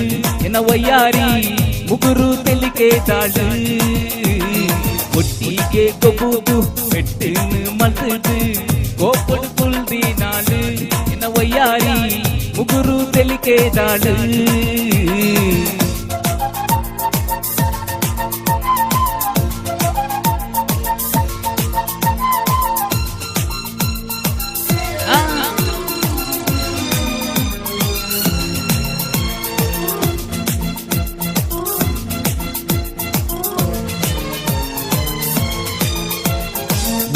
என்ன வையாரி முகுரு தெளிக்கே தாளு ஒட்டிகே கொப்புது வெட்டுன்னு மல்லுது கோப்படு குல்தி நாளு என்ன வையாரி முகுரு தெளிக்கே தாளு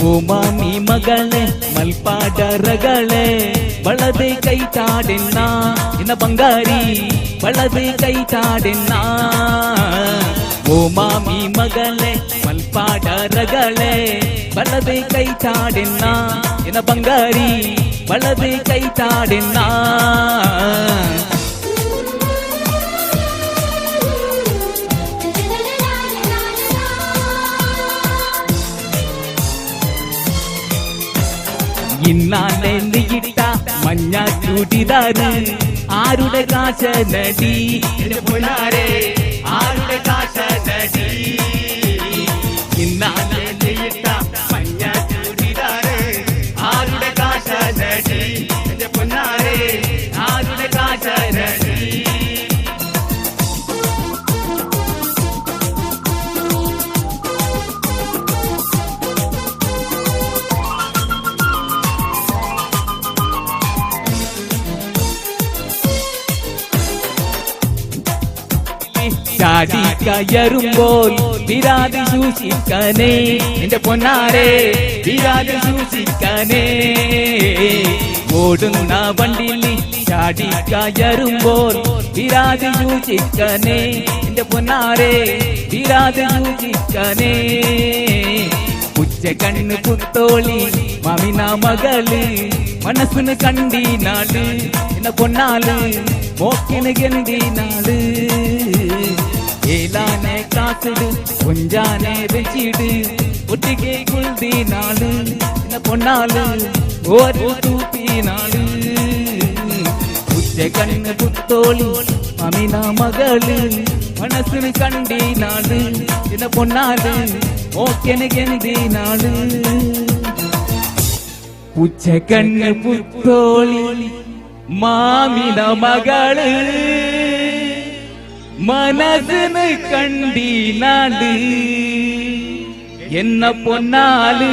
ಓ ಮಾಮಿ ಮಗಳೇ ಮಲ್ಪಾಡ ರಗಳೇ ಬಳದೆ ಕೈ ತಾಡೆನ್ನ ಇನ್ನ ಬಂಗಾರಿ ಬಳದೆ ಕೈ ತಾಡೆನ್ನ ಓ ಮಾಮಿ ಮಗಳೇ ಮಲ್ಪಾಡ ರಗಳೇ ಬಳದೆ ಕೈ ತಾಡೆನ್ನ ಇನ್ನ ಬಂಗಾರಿ ಬಳದೆ ಕೈ ತಾಡೆನ್ನ ഇന്നാലെ നീയിട്ട മഞ്ഞ ചൂടിദാറ് ആരുടെ കാശ നടി പൊന്നാരെ ആരുടെ കാശ നടി ഇന്നാലെ നീയിട്ട മഞ്ഞ ചൂടിദാറ് ആരുടെ കാശ നടി പൊന്നാരെ ആരുടെ കാശ നടി ചാടി കയറുമ്പോൾ വിരാതി സൂക്ഷിക്കനേ എന്റെ പൊന്നാരെ വിരാതി സൂക്ഷിക്കനേ ഓടുന്ന വണ്ടിയിൽ ചാടി കയറുമ്പോൾ വിരാതി സൂക്ഷിക്കനേ എന്റെ പൊന്നാരെ വിരാതി സൂക്ഷിക്കനേ ഉച്ച കണ്ണ് പുത്തോളി മാമിന മകള് മനസ്സിന് കണ്ടി നാള് എന്ന പൊന്നാല് മോക്കിന് ഗന്തി നാള് ഏലാനെ കാത്തിട് കുഞ്ചാനെ വെച്ചിട് ഒട്ടികെ കുൽതി നാള് എന്ന പൊന്നാല് ഒരു തൂപ്പി നാള് ഉച്ച കണ്ണ് പുത്തോളി മാമിന മകള് മനസ്സിന് കണ്ടി നാള് എന്ന പൊന്നാല് മോക്കിന് ഗന്തി നാള് ഉച്ച കണ്ണ് പുത്തോളി മാമിന മകള് മനസ്സിന് കണ്ടി നാട് എന്ന പൊന്നാല്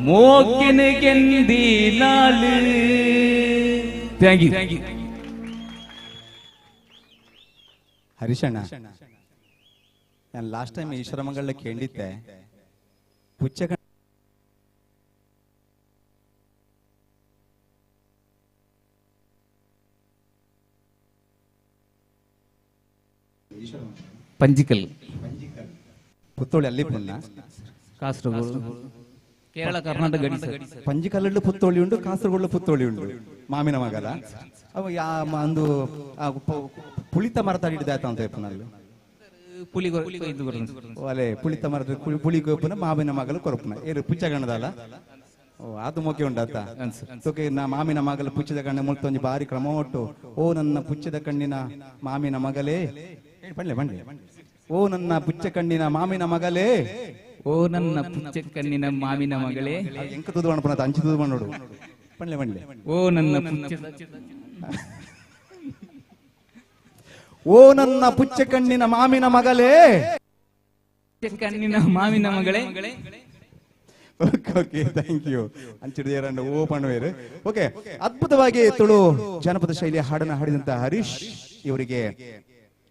മോക്കിന് കണ്ടി നാള്. Thank you. ഹരിശണ്ണ, ഞാൻ ലാസ്റ്റ് ടൈം ഈശ്വരമംഗളിൽ കേണ്ടിത്തെ പുച്ചക ಪಂಜಿಕಲ್, ಪುತ್ತೋಳಿ ಅಲ್ಲಿ ಪುನ್ನ ಕಾಸರಗೋಡು, ಕೇರಳ ಕರ್ನಾಟಕ ಗಡಿ ಸರ್. ಪಂಜಿಕಲ್ಲಲ್ಲಿ ಪುತ್ತೋಳಿ ಉಂಟು, ಕಾಸರಗೋಡು ಪುತ್ತೋಳಿ ಉಂಟು. ಮಾಮಿನ ಮಗಲ ಅವ ಒಂದು ಪುಳಿತ ಮರದ ಹಿಡಿದಾಯ್ತು ಅಂತ ಪುನಲ್ಲಿ ಒಲೆ ಪುಳಿತ ಮರದ ಪುಳಿ ಕೊಪ್ಪನ ಮಾವಿನ ಮಗಲು ಕೊರಪನ ಏರು ಪುಚ್ಚಗಣ್ಣದಲ್ಲ. ಓ ಅದು ಮೊಕೆ ಉಂಡಾತ ಸೋಕೆ ನಾ ಮಾಮಿನ ಮಗಲ ಪುಚ್ಚದ ಕಣ್ಣ ಮುಳ್ತೊಂಜಿ ಬಾರಿ ಕ್ರಮ ಒಟ್ಟು. ಓ ನನ್ನ ಪುಚ್ಚದ ಕಣ್ಣಿನ ಮಾಮಿನ ಮಗಲೇ ಬಂಡ್ಲೆ ಬಂಡ್ಲೆ. ಓ ನನ್ನ ಪುಚ್ಚ ಕಣ್ಣಿನ ಮಾಮಿನ ಮಗಲೇ, ಓ ನನ್ನ ಪುಚ್ಚ ಕಣ್ಣಿನ ಮಾವಿನ ಮಗಳೇ. ಎಂಕ ತುದು ಬಣ್ಣ ಅಂಚಿ ತುದು ಬಣ್ಣೋಡು ಬಂಡ್ಲೆ ಬಂಡ್ಲೆ. ಓ ನನ್ನ ಪುಚ್ಚ ಓ ನನ್ನ ಪುಚ್ಚ ಕಣ್ಣಿನ ಮಾಮಿನ ಮಗಳೇ, ಕಣ್ಣಿನ ಮಾವಿನ ಮಗಳೇ. Okay thank you. ಅಂಚಿಡಿಯರನ್ನು ಓ ಪಣ್ಣವೇರು. ಓಕೆ, ಅದ್ಭುತವಾಗಿ ತುಳು ಜಾನಪದ ಶೈಲಿಯ ಹಾಡನ್ನು ಹಾಡಿದಂತ ಹರೀಶ್ ಇವರಿಗೆ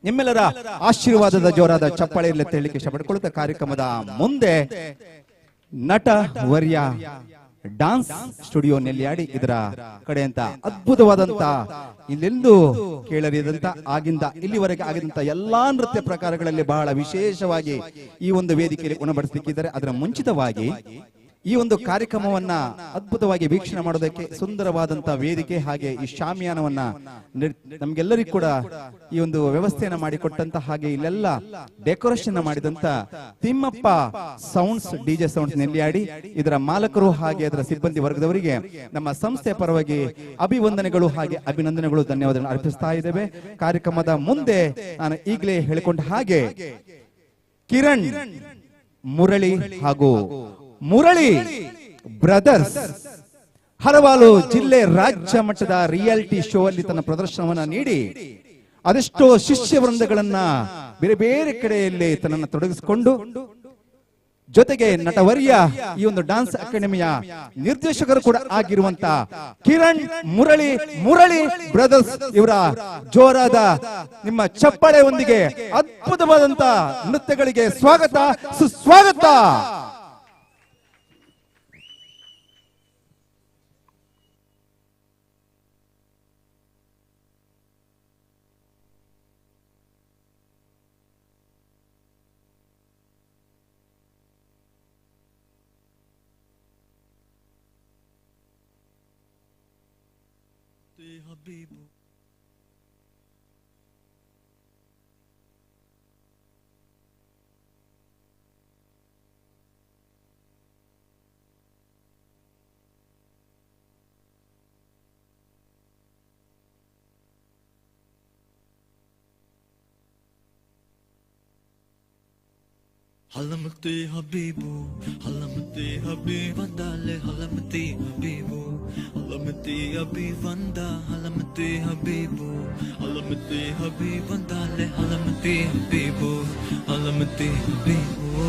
ನಿಮ್ಮೆಲ್ಲರ ಆಶೀರ್ವಾದದ ಜೋರಾದ ಚಪ್ಪಾಳೆಯಲ್ಲಿ ಹೇಳಲಿಕ್ಕೆ ಇಷ್ಟಪಡ್ಕೊಳ್ಳುತ್ತಾ ಕಾರ್ಯಕ್ರಮದ ಮುಂದೆ ನಟ ವರ್ಯ ಡಾನ್ಸ್ ಸ್ಟುಡಿಯೋ ನೆಲ್ಲಿಯಾಡಿ ಇದರ ಕಡೆಯಂತ ಅದ್ಭುತವಾದಂತ ಇಲ್ಲೆಂದು ಕೇಳರಿಯದಂತ ಆಗಿಂದ ಇಲ್ಲಿವರೆಗೆ ಆಗಿದಂತ ಎಲ್ಲಾ ನೃತ್ಯ ಪ್ರಕಾರಗಳಲ್ಲಿ ಬಹಳ ವಿಶೇಷವಾಗಿ ಈ ಒಂದು ವೇದಿಕೆಯಲ್ಲಿ ಉಣಬಡಿಸಲಿಕ್ಕಿದ್ದಾರೆ. ಅದರ ಮುಂಚಿತವಾಗಿ ಈ ಒಂದು ಕಾರ್ಯಕ್ರಮವನ್ನ ಅದ್ಭುತವಾಗಿ ವೀಕ್ಷಣೆ ಮಾಡೋದಕ್ಕೆ ಸುಂದರವಾದಂತ ವೇದಿಕೆ ಹಾಗೆ ಈ ಶಾಮಿಯಾನವನ್ನ ನಮ್ಗೆಲ್ಲರಿಗೂ ಕೂಡ ಈ ಒಂದು ವ್ಯವಸ್ಥೆಯನ್ನ ಮಾಡಿಕೊಟ್ಟಂತ ಹಾಗೆ ಇಲ್ಲೆಲ್ಲ ಡೆಕೋರೇಷನ್ ಮಾಡಿದಂತ ತಿಮ್ಮಪ್ಪ ಸೌಂಡ್ಸ್ ಡಿಜೆ ಸೌಂಡ್ಸ್ ನೆಲ್ಲಿಯಾಡಿ ಇದರ ಮಾಲಕರು ಹಾಗೆ ಅದರ ಸಿಬ್ಬಂದಿ ವರ್ಗದವರಿಗೆ ನಮ್ಮ ಸಂಸ್ಥೆಯ ಪರವಾಗಿ ಅಭಿವಂದನೆಗಳು ಹಾಗೆ ಅಭಿನಂದನೆಗಳು ಧನ್ಯವಾದಗಳನ್ನು ಅರ್ಪಿಸ್ತಾ ಇದ್ದೇವೆ. ಕಾರ್ಯಕ್ರಮದ ಮುಂದೆ ನಾನು ಈಗಲೇ ಹೇಳಿಕೊಂಡ ಹಾಗೆ ಕಿರಣ್ ಮುರಳಿ ಹಾಗೂ ಮುರಳಿ ಬ್ರದರ್ಸ್ ಹಲವಾರು ಜಿಲ್ಲೆ ರಾಜ್ಯ ಮಟ್ಟದ ರಿಯಾಲಿಟಿ ಶೋ ಅಲ್ಲಿ ತನ್ನ ಪ್ರದರ್ಶನವನ್ನ ನೀಡಿ ಅದೆಷ್ಟೋ ಶಿಷ್ಯ ವೃಂದಗಳನ್ನ ಬೇರೆ ಬೇರೆ ಕಡೆಯಲ್ಲಿ ತನ್ನನ್ನು ತೊಡಗಿಸಿಕೊಂಡು ಜೊತೆಗೆ ನಟವರ್ಯ ಈ ಒಂದು ಡಾನ್ಸ್ ಅಕಾಡೆಮಿಯ ನಿರ್ದೇಶಕರು ಕೂಡ ಆಗಿರುವಂತ ಕಿರಣ್ ಮುರಳಿ ಬ್ರದರ್ಸ್ ಇವರ ಜೋರಾದ ನಿಮ್ಮ ಚಪ್ಪಾಳೆಯೊಂದಿಗೆ ಅದ್ಭುತವಾದಂತ ನೃತ್ಯಗಳಿಗೆ ಸ್ವಾಗತ ಸುಸ್ವಾಗತ. Halamati Habibu, Halamati Habib Vandale, Halamati Habibu, Halamati Habib Vanda, Halamati Habibu, Halamati Habib Vandale, Halamati Habibu, Halamati Habibu.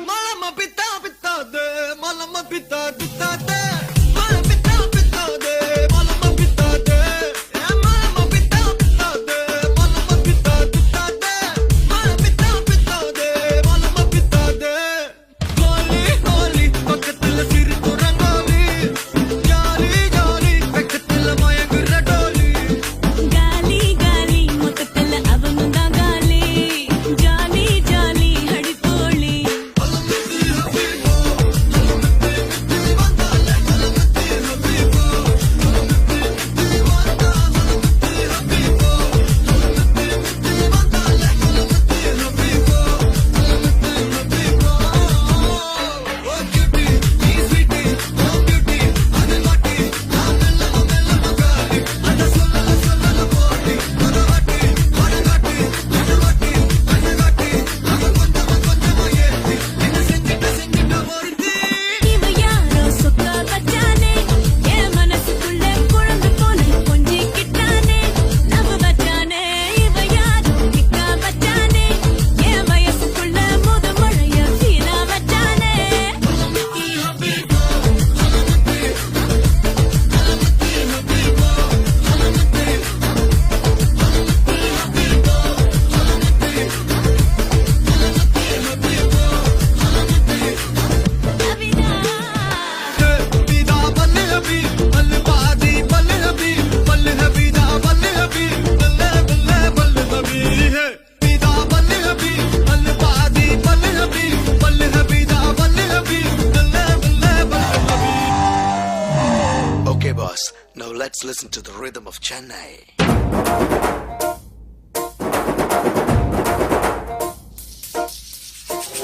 Malama pita pita de, malama pita pita de, malama pita pita de. listen to the rhythm of Chennai.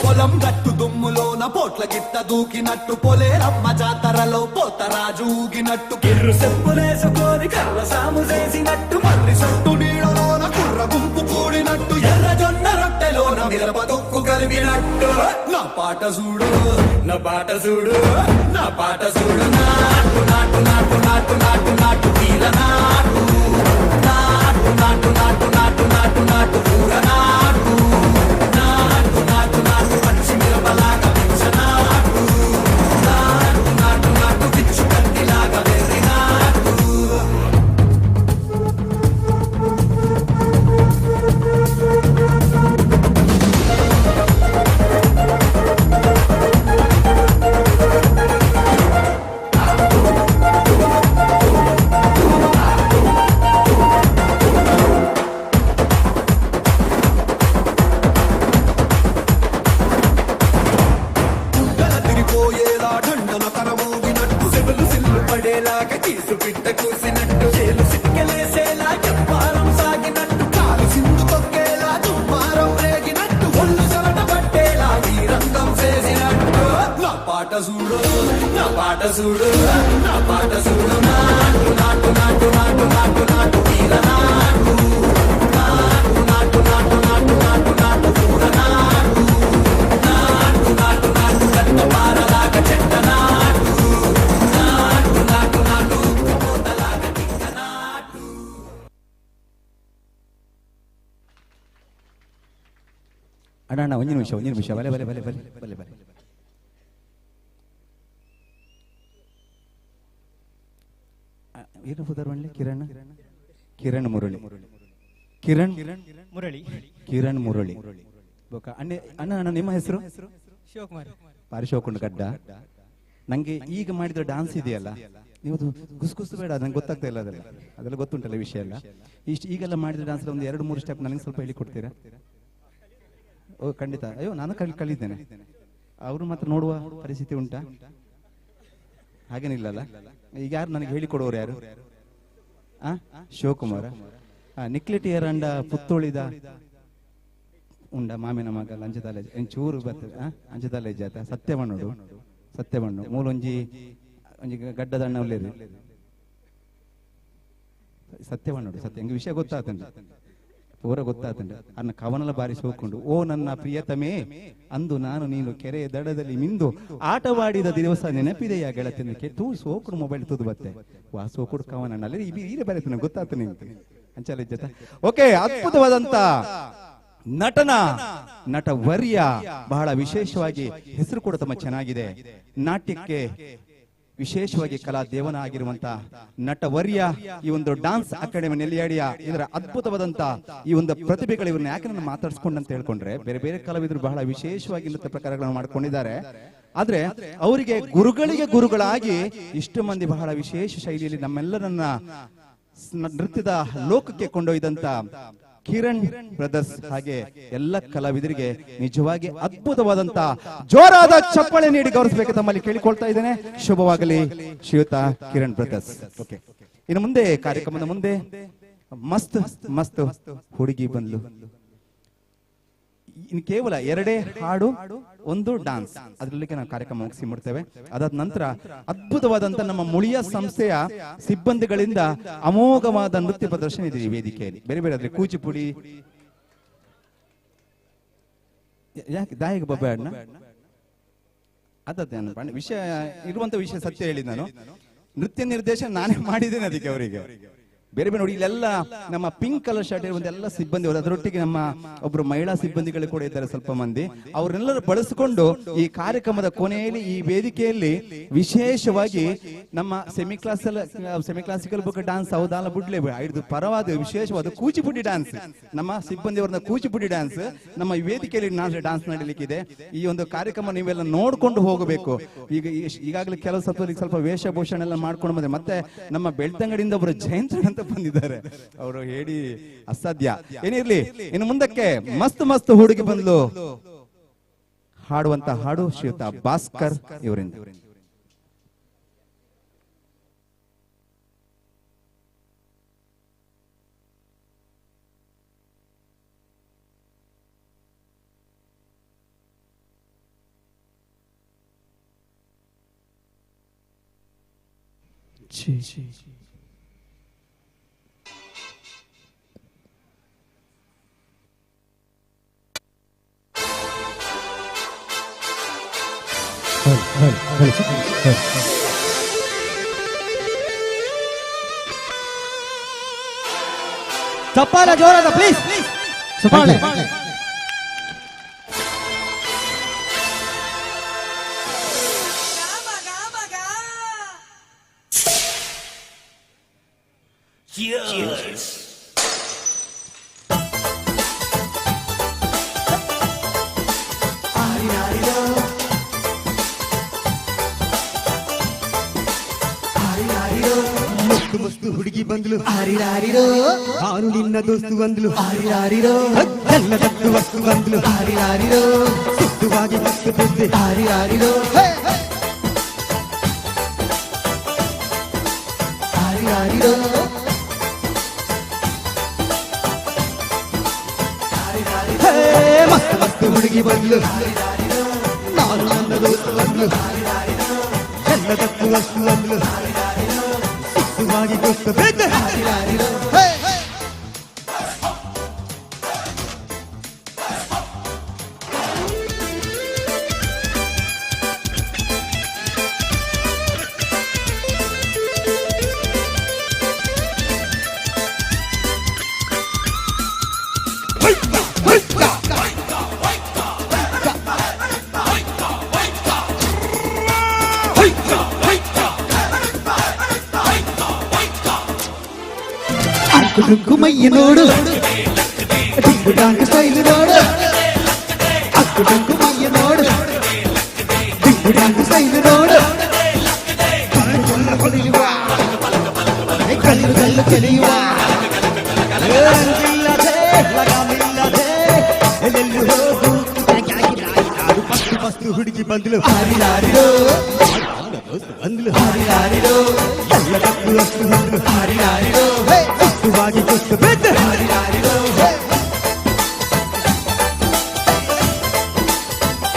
పొలం గట్టు దుమ్ములోన పోట్ల గిట్ట దూకినట్టు పొలేరమ్మ జాతరలో పోతరాజు ఊగినట్టు కిర్రు చెప్పులేసుకొని కర్ర సాము చేసినట్టు మర్రి సొట్టు నీడలోన కుర్ర గుంపు కూడినట్టు ఎర్ర జొన్న రొట్టెలోన మిరప దొక్కు కలిగినట్టు నా పాట చూడు నా పాట చూడు నా పాట చూడు నాటు నాటు నాటు నాటు నాటు నాటు తీర నాటు నాటు నాటు నాటు నాటు నాటు నాటు పూర నాటు నాటు నాటు నాటు పచ్చి మిరపలాగా పిచ్చ నాటు నాటు నాటు నాటు పిచ్చు కత్తిలాగా వెర్రి నాటు తిరిగిపోయేలా ఢండన కరమోగినట్టు సెవెలు సిల్లు పడేలాగా తీసు పిట్ట కూసినట్టు చేలు సిటికెలేసేలా చెప్పారం సాగినట్టు కాలు సింధు తొక్కేలా దుమ్మారం రేగినట్టు ఒళ్ళు చెమట పట్టేలా ఈ రంగం చేసినట్టు నా పాట చూడు నా పాట చూడు నా పాట చూడు నాటు నాటు నాటు నాటు నాటు నాటు తీర నాటు నాటు నాటు నాటు నాటు నాటు నాటు పూర నాటు నాటు నాటు నాటు గంట పారలాగా చెట్ట నాటు నాటు నాటు నాటు పోతలాగా టింక నాటు ಅಣ್ಣ ಅಣ್ಣ ಒಂದು ನಿಮಿಷ ಬಲೆ ಬಲೆ ಬಲೆ ಬಲೆ ಬಲೆ ಬಲೆ ಏನು ಪುದರ್ವಳ್ಳಿ ಕಿರಣ್ ಮುರಳಿ ಕಿರಣ್ ಮುರಳಿ ಅಣ್ಣ ಅಣ್ಣ ನಿಮ್ಮ ಹೆಸರು ಶಿವಕುಮಾರ್ ಪಾರಿಶೋಕೊಂಡು ಗಡ್ಡ ನಂಗೆ ಈಗ ಮಾಡಿದ ಡಾನ್ಸ್ ಇದೆಯಲ್ಲ ನೀವು ಗುಸ್ಗುಸ್ ಬೇಡ ನಂಗೆ ಗೊತ್ತಾಗ್ತಾ ಇಲ್ಲ ಅದೆಲ್ಲ ಗೊತ್ತುಂಟಲ್ಲ ವಿಷಯ ಎಲ್ಲ ಈಗೆಲ್ಲ ಮಾಡಿದ ಡಾನ್ಸ್ ಒಂದು 2-3 ಸ್ಟೆಪ್ ನನಗೆ ಸ್ವಲ್ಪ ಹೇಳಿಕೊಡ್ತೀರಾ? ಓ ಖಂಡಿತ. ಅಯ್ಯೋ ನಾನು ಕಲಿದ್ದೇನೆ. ಅವರು ಮಾತ್ರ ನೋಡುವ ಪರಿಸ್ಥಿತಿ ಉಂಟಾ? ಹಾಗೇನಿಲ್ಲಲ್ಲ. ಈಗ ಯಾರು ನನಗೆ ಹೇಳಿಕೊಡೋರು ಯಾರು? ಶಿವಕುಮಾರ. ನಿಕ್ಲಿಟಿಯರ್ ಅಂಡ ಪುತ್ತೋಳಿದ ಉಂಡ ಮಾಮಿನ ಮಗ ಅಂಜದಾಲೆ ಚೂರು ಬರ್ತದೆ. ಅಂಜದಾಲೆ ಜಾತ ಸತ್ಯವಣ್ಣು ಮೂಲೊಂಜಿ ಒಂಜಿ ಗಡ್ಡದಣ್ಣ ಒಳ್ಳೆದು ಸತ್ಯವಣ್ಣು ಸತ್ಯ ಎಂಗೆ ವಿಷಯ ಗೊತ್ತಾತಂಡ ಪೂರ ಗೊತ್ತಾತಂಡ ಅನ್ನ ಕವನಲ ಬಾರಿ ಸೋಕೊಂಡು ಓ ನನ್ನ ಪ್ರಿಯತಮೇ ಅಂದು ನಾನು ನೀನು ಕೆರೆಯ ದಡದಲ್ಲಿ ಮಿಂದು ಆಟವಾಡಿದ ದಿವಸ ನೆನಪಿದೆಯಾ ಗೆಳತಿನಕ್ಕೆ ತೂ ಸೋಕುಡು ಮೊಬೈಲ್ ತುದು ಬತ್ತೆ ವಾ ಸೋಕುಡು ಕವನ ಅಲ್ಲಿ ಈರೆ ಬರೀತಾನೆ ಗೊತ್ತಾತ ನಿಮ್ಗೆ ಅಂಚಲ ಜೊತೆ. ಓಕೆ, ಅದ್ಭುತವಾದಂತ ನಟ ವರ್ಯ ಬಹಳ ವಿಶೇಷವಾಗಿ ಹೆಸರು ಕೂಡ ತಮ್ಮ ಚೆನ್ನಾಗಿದೆ. ನಾಟ್ಯಕ್ಕೆ ವಿಶೇಷವಾಗಿ ಕಲಾ ದೇವನ ಆಗಿರುವಂತ ನಟ ವರ್ಯ ಈ ಒಂದು ಡಾನ್ಸ್ ಅಕಾಡೆಮಿ ನೆಲ್ಲಿಯಾಡಿಯ ಇದರ ಅದ್ಭುತವಾದಂತ ಈ ಒಂದು ಪ್ರತಿಭೆಗಳು ಇವ್ರನ್ನ ಯಾಕೆ ನಾನು ಮಾತಾಡಿಸ್ಕೊಂಡಂತ ಹೇಳ್ಕೊಂಡ್ರೆ ಬೇರೆ ಬೇರೆ ಕಲಾವಿದರು ಬಹಳ ವಿಶೇಷವಾಗಿ ನೃತ್ಯ ಪ್ರಕಾರಗಳನ್ನು ಮಾಡ್ಕೊಂಡಿದ್ದಾರೆ. ಆದ್ರೆ ಅವರಿಗೆ ಗುರುಗಳಾಗಿ ಇಷ್ಟು ಮಂದಿ ಬಹಳ ವಿಶೇಷ ಶೈಲಿಯಲ್ಲಿ ನಮ್ಮೆಲ್ಲರನ್ನ ನೃತ್ಯದ ಲೋಕಕ್ಕೆ ಕೊಂಡೊಯ್ದಂತ ಕಿರಣ್ ಬ್ರದರ್ಸ್ ಹಾಗೆ ಎಲ್ಲ ಕಲಾವಿದರಿಗೆ ನಿಜವಾಗಿ ಅದ್ಭುತವಾದಂತ ಜೋರಾದ ಚಪ್ಪಾಳೆ ನೀಡಿ ಗೌರವಿಸಬೇಕು ತಮ್ಮಲ್ಲಿ ಕೇಳಿಕೊಳ್ತಾ ಇದ್ದೇನೆ. ಶುಭವಾಗಲಿ ಶ್ರೀಯುತ ಕಿರಣ್ ಬ್ರದರ್ಸ್. ಓಕೆ, ಇನ್ನು ಮುಂದೆ ಕಾರ್ಯಕ್ರಮದ ಮುಂದೆ ಮಸ್ತ್ ಮಸ್ತ್ ಹುಡುಗಿ ಬಂದ್ಲು. ಇನ್ನು ಕೇವಲ 2 ಹಾಡು 1 ಡಾನ್ಸ್ ಅದರಲ್ಲಿಗೆ ನಾವು ಕಾರ್ಯಕ್ರಮ ಮುಗಿಸಿ ಮಾಡ್ತೇವೆ. ಅದಾದ ನಂತರ ಅದ್ಭುತವಾದಂತ ನಮ್ಮ ಮುಳಿಯ ಸಂಸ್ಥೆಯ ಸಿಬ್ಬಂದಿಗಳಿಂದ ಅಮೋಘವಾದ ನೃತ್ಯ ಪ್ರದರ್ಶನ ಇದೆ ಈ ವೇದಿಕೆಯಲ್ಲಿ. ಬೇರೆ ಬೇರೆ ಆದ್ರೆ ಕೂಚಿಪುಡಿ ಯಾಕೆ ದಾಯಿಗೆ ಬಬ್ಬಣ್ಣ ಅದೇ ವಿಷಯ ಇರುವಂತ ವಿಷಯ ಸತ್ಯ ಹೇಳಿ ನಾನು ನೃತ್ಯ ನಿರ್ದೇಶನ ನಾನೇ ಮಾಡಿದ್ದೇನೆ. ಅದಕ್ಕೆ ಅವರಿಗೆ ಬೇರೆ ಬೇರೆ ನೋಡಿ ಇಲ್ಲೆಲ್ಲ ನಮ್ಮ ಪಿಂಕ್ ಕಲರ್ ಶರ್ಟ್ ಇರುವಂತ ಎಲ್ಲ ಸಿಬ್ಬಂದಿ ಅವರು, ಅದರೊಟ್ಟಿಗೆ ನಮ್ಮ ಒಬ್ರು ಮಹಿಳಾ ಸಿಬ್ಬಂದಿಗಳು ಕೂಡ ಇದ್ದಾರೆ ಸ್ವಲ್ಪ ಮಂದಿ. ಅವರೆಲ್ಲರೂ ಬಳಸಿಕೊಂಡು ಈ ಕಾರ್ಯಕ್ರಮದ ಕೊನೆಯಲ್ಲಿ ಈ ವೇದಿಕೆಯಲ್ಲಿ ವಿಶೇಷವಾಗಿ ನಮ್ಮ ಸೆಮಿ ಕ್ಲಾಸಿಕಲ್ ಬುಕ್ ಡಾನ್ಸ್ ಹೌದಾಲ ಬುಡ್ಲೆ ಐದು ಪರವಾದ ವಿಶೇಷವಾದ ಕೂಚಿಪುಡಿ ಡಾನ್ಸ್, ನಮ್ಮ ಸಿಬ್ಬಂದಿಯವರನ್ನ ಕೂಚಿಪುಡಿ ಡಾನ್ಸ್ ನಮ್ಮ ವೇದಿಕೆಯಲ್ಲಿ ಡಾನ್ಸ್ ನಡೀಲಿಕ್ಕಿದೆ. ಈ ಒಂದು ಕಾರ್ಯಕ್ರಮ ನೀವೆಲ್ಲ ನೋಡ್ಕೊಂಡು ಹೋಗಬೇಕು. ಈಗಾಗಲೇ ಕೆಲವು ಸ್ವಲ್ಪ ವೇಷಭೂಷಣ ಎಲ್ಲ ಮಾಡ್ಕೊಂಡು ಬಂದ್ರೆ ಮತ್ತೆ ನಮ್ಮ ಬೆಳ್ತಂಗಡಿಯಿಂದ ಒಬ್ಬರು ಜಯಂತ್ ಅಂತ ಬಂದಿದ್ದಾರೆ, ಅವರು ಹೇಳಿ ಅಸಾಧ್ಯ. ಏನಿರ್ಲಿ, ಇನ್ನು ಮುಂದಕ್ಕೆ ಮಸ್ತ್ ಹುಡುಗಿ ಬಂದ್ಲು ಹಾಡುವಂತ ಹಾಡು ಶ್ರೀಯುತ ಭಾಸ್ಕರ್ ಇವರಿಂದ. ಚಪ್ಪಾಳೆ ಜೋರಾದ ಪ್ಲೀಸ್. ಚಪ್ಪಾಳೆ. Cheers. ಮಸ್ತು ಮಸ್ತು ಹುಡುಗಿ ಬಂದ್ಲು ಹಾರಿರಾರಿರೋ, ನಾನು ನಿನ್ನ ದೋಸ್ತು ಬಂದ್ಲು ಹಾರಿರಾರಿರೋ, ಎಲ್ಲದಕ್ಕೂ ವಸ್ತು ಬಂದ್ಲು ಹಾರಿರಾರಿರೋ, ಸುತ್ತುವಾಗಿ ಮಸ್ತು ಬುದ್ಧಿ ಹಾರಿರಾರಿರೋ, ಹಾರಿರಾರಿರೋ, ಮಸ್ತು ಮಸ್ತು ಹುಡುಗಿ ಬಂದ್ಲು, ನಾನು ನನ್ನ ದೋಸ್ತು ಬಂದ್ಲು ಎಲ್ಲದಕ್ಕೂ ವಸ್ತು ಬಂದ್ಲು ಸುತ್ತುವಾಗಿ ದೋಸ್ತು ಬಿದ್ದು ಹಾರಿರಾರಿರೋ. ಡುಂಕುಮಯ್ಯ ನೋಡು, ಡಿಂಗು ಡಾಂಗ್ ಸ್ಟೈಲ್ ನೋಡು, ಅಕ್ಕು ಡುಂಕುಮಯ್ಯ ನೋಡು, ಡಿಂಗು ಡಾಂಗ್ ಸ್ಟೈಲ್ ನೋಡು, ಹೊಡೆಯುವ ಕಲ್ಲು ಕಲ್ಲು ಚೆಲೆಯುವ ಅಂಗಿಲ್ಲದೆ ಲಗಾಮಿಲ್ಲದೆ ಎಲ್ಲೆಲ್ಲೂ ಹೋಗು ಮಸ್ತು ಮಸ್ತು ಹುಡುಗಿ ಬಂದ್ಲು ಹಾರಿರಾರಿರೋ, ಬಂದ್ಲು ಹಾರಿರಾರಿರೋ, ಎಲ್ಲದಕ್ಕೂ ಅಷ್ಟು ಬಂದ್ಲು ಹಾರಿರಾರಿರೋ, ಸುತ್ತುವಾಗಿ ಕೊಟ್ಟು ಬಿದ್ದು ಹಾರಿರಾರಿರೋ,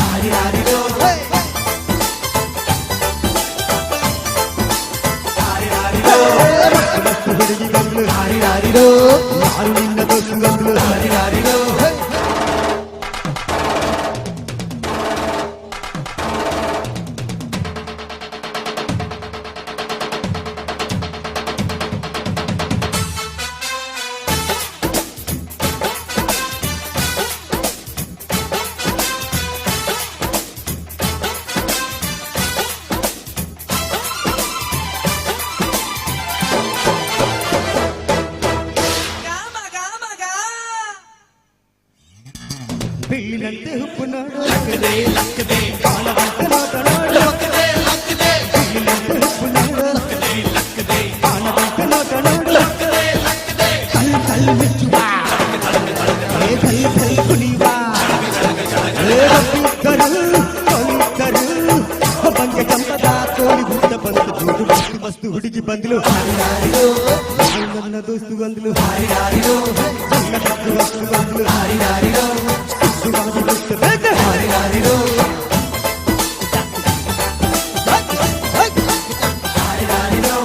ಹಾರಿರಾರಿರೋ, ಮಸ್ತು ಹುಡುಗಿ ಬಂದ್ಲು ಹಾರಿರಾರಿರೋ, ನಾನು ನಿನ್ನ ದೋಸ್ತು ಬಂದ್ಲು ಹಾರಿರಾರಿರೋ. ಬೆಳ್ಳಿನಂತೆ ಹುಪ್ಪು ನೋಡು, ಬಾಣವಂತೆ ನೋಟ ನೋಡು, ಬೆಳ್ಳಿನಂತೆ ಹುಪ್ಪು ನೋಡು, ಬಾಣವಂತೆ ನೋಟ ನೋಡು, ಕಲ್ಲು ಕಲ್ಲು ಮೆಚ್ಚುವ, ಕಲ್ಲು ಕಲ್ಲು ಕುಣಿಯುವ, ಕೊಲಿಕರು ಬಂಗ ಕಂಬದ ತೋಳಿ ಗುಡ್ಡ ಬಂದು ಜೋಡು ಮಸ್ತು ಮಸ್ತು ಹುಡುಗಿ ಬಂದ್ಲು ಹಾರಿರಾರಿರೋ, ನನ್ನ ದೋಸ್ತು ಬಂದ್ಲು ಹಾರಿರಾರಿರೋ, ನನ್ನ ತಪ್ಪು ವಸ್ತು ಬಂದ್ಲು ಹಾರಿರಾರಿರೋ, ಸುವಾಗಿ ದೋಸ್ತು ಬಂದು ಹಾರಿರಾರಿರೋ, ಹಾರಿರಾರಿರೋ,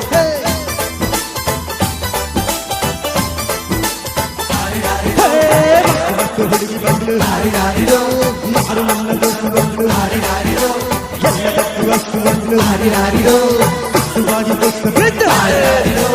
ಮಸ್ತು ಹುಡುಗಿ ಬಂದ್ಲು ಹಾರಿರಾರಿರೋ, ನಾನು ನನ್ನ ದೋಸ್ತು ಬಂದ್ಲು ಹಾರಿರಾರಿರೋ, ಎಲ್ಲದಕ್ಕೂ ವಸ್ತು ಬಂದ್ಲು ಹಾರಿರಾರಿರೋ, ಸುವಾಗಿ ದೋಸ್ತು ಬಂದು ಹಾರಿರಾರಿರೋ.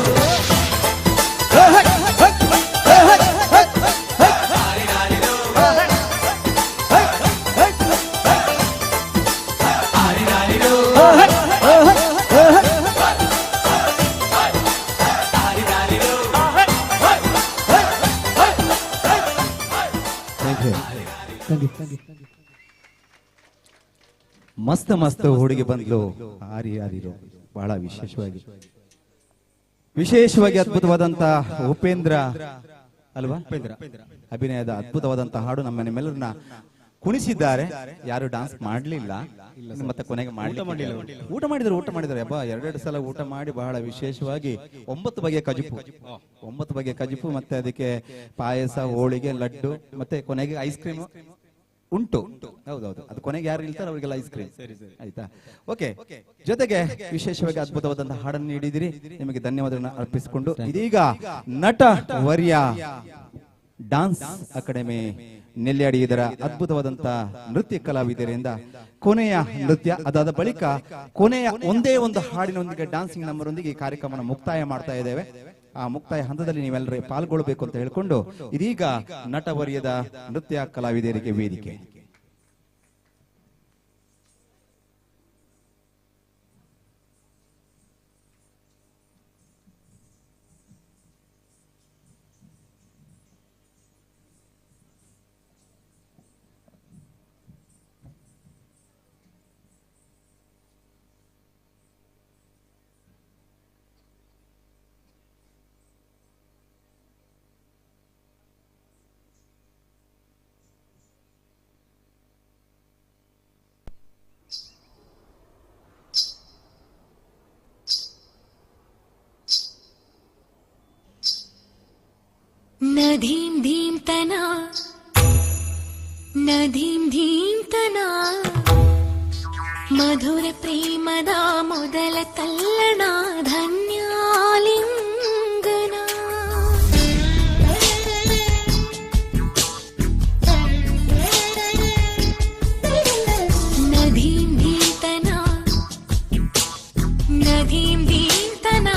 ಮಸ್ತ್ ಮಸ್ತ್ ಹುಡುಗಿ ಬಂದ್ಲು ಹಾರಿರಾರಿರೋ ಬಹಳ ವಿಶೇಷವಾಗಿ ಅದ್ಭುತವಾದಂತಹ ಉಪೇಂದ್ರ ಅಲ್ವಾ ಅಭಿನಯದ ಅದ್ಭುತವಾದಂತಹ ಹಾಡು ನಮ್ಮ ನಿಮ್ಮೆಲ್ಲರನ್ನ ಕುಣಿಸಿದ್ದಾರೆ. ಯಾರು ಡಾನ್ಸ್ ಮಾಡ್ಲಿಲ್ಲ, ಮತ್ತೆ ಕೊನೆಗೆ ಊಟ ಮಾಡಿದ್ರು ಅಬ್ಬಾ, ಎರಡೆರಡು ಸಲ ಊಟ ಮಾಡಿ ಬಹಳ ವಿಶೇಷವಾಗಿ 9 ಬಗೆಯ ಕಜುಪು ಮತ್ತೆ ಅದಕ್ಕೆ ಪಾಯಸ, ಹೋಳಿಗೆ, ಲಡ್ಡು ಮತ್ತೆ ಕೊನೆಗೆ ಐಸ್ ಕ್ರೀಮ್ ಉಂಟು. ಹೌದೌದು, ಅದು ಕೊನೆಗೆ ಯಾರು ಇರ್ತಾರೆ ಅವರಿಗೆಲ್ಲ ಐಸ್ ಕ್ರೀಮ್. ಆಯ್ತಾ? ಓಕೆ. ಜೊತೆಗೆ ವಿಶೇಷವಾಗಿ ಅದ್ಭುತವಾದಂತಹ ಹಾಡನ್ನು ನೀಡಿದಿರಿ, ನಿಮಗೆ ಧನ್ಯವಾದಗಳನ್ನು ಅರ್ಪಿಸಿಕೊಂಡು ಇದೀಗ ನಟ ವರ್ಯ ಡಾನ್ಸ್ ಅಕಾಡೆಮಿ ನೆಲ್ಯಾಡಿ ಇದರ ಅದ್ಭುತವಾದಂತಹ ನೃತ್ಯ ಕಲಾವಿದರಿಂದ ಕೊನೆಯ ನೃತ್ಯ, ಅದಾದ ಬಳಿಕ ಕೊನೆಯ ಒಂದೇ ಒಂದು ಹಾಡಿನೊಂದಿಗೆ ಡಾನ್ಸಿಂಗ್ ನಮ್ಮರೊಂದಿಗೆ ಈ ಕಾರ್ಯಕ್ರಮ ಮುಕ್ತಾಯ ಮಾಡ್ತಾ ಇದ್ದೇವೆ. ಆ ಮುಕ್ತಾಯ ಹಂತದಲ್ಲಿ ನೀವೆಲ್ಲರೂ ಪಾಲ್ಗೊಳ್ಳಬೇಕು ಅಂತ ಹೇಳ್ಕೊಂಡು ಇದೀಗ ನಟ ವರ್ಯದ ನೃತ್ಯ ಕಲಾವಿದರಿಗೆ ವೇದಿಕೆ. ನದೀಂ ಧೀಂ ತನ ನದೀಂ ಧೀಂ ತನ ಮಧುರ ಪ್ರೇಮದ ಮೊದಲ ತಲ್ಲಣ ಧನ್ಯಾಲಿಂಗನ ನದೀಂ ಧೀಂ ತನ ನದೀಂ ಧೀಂ ತನ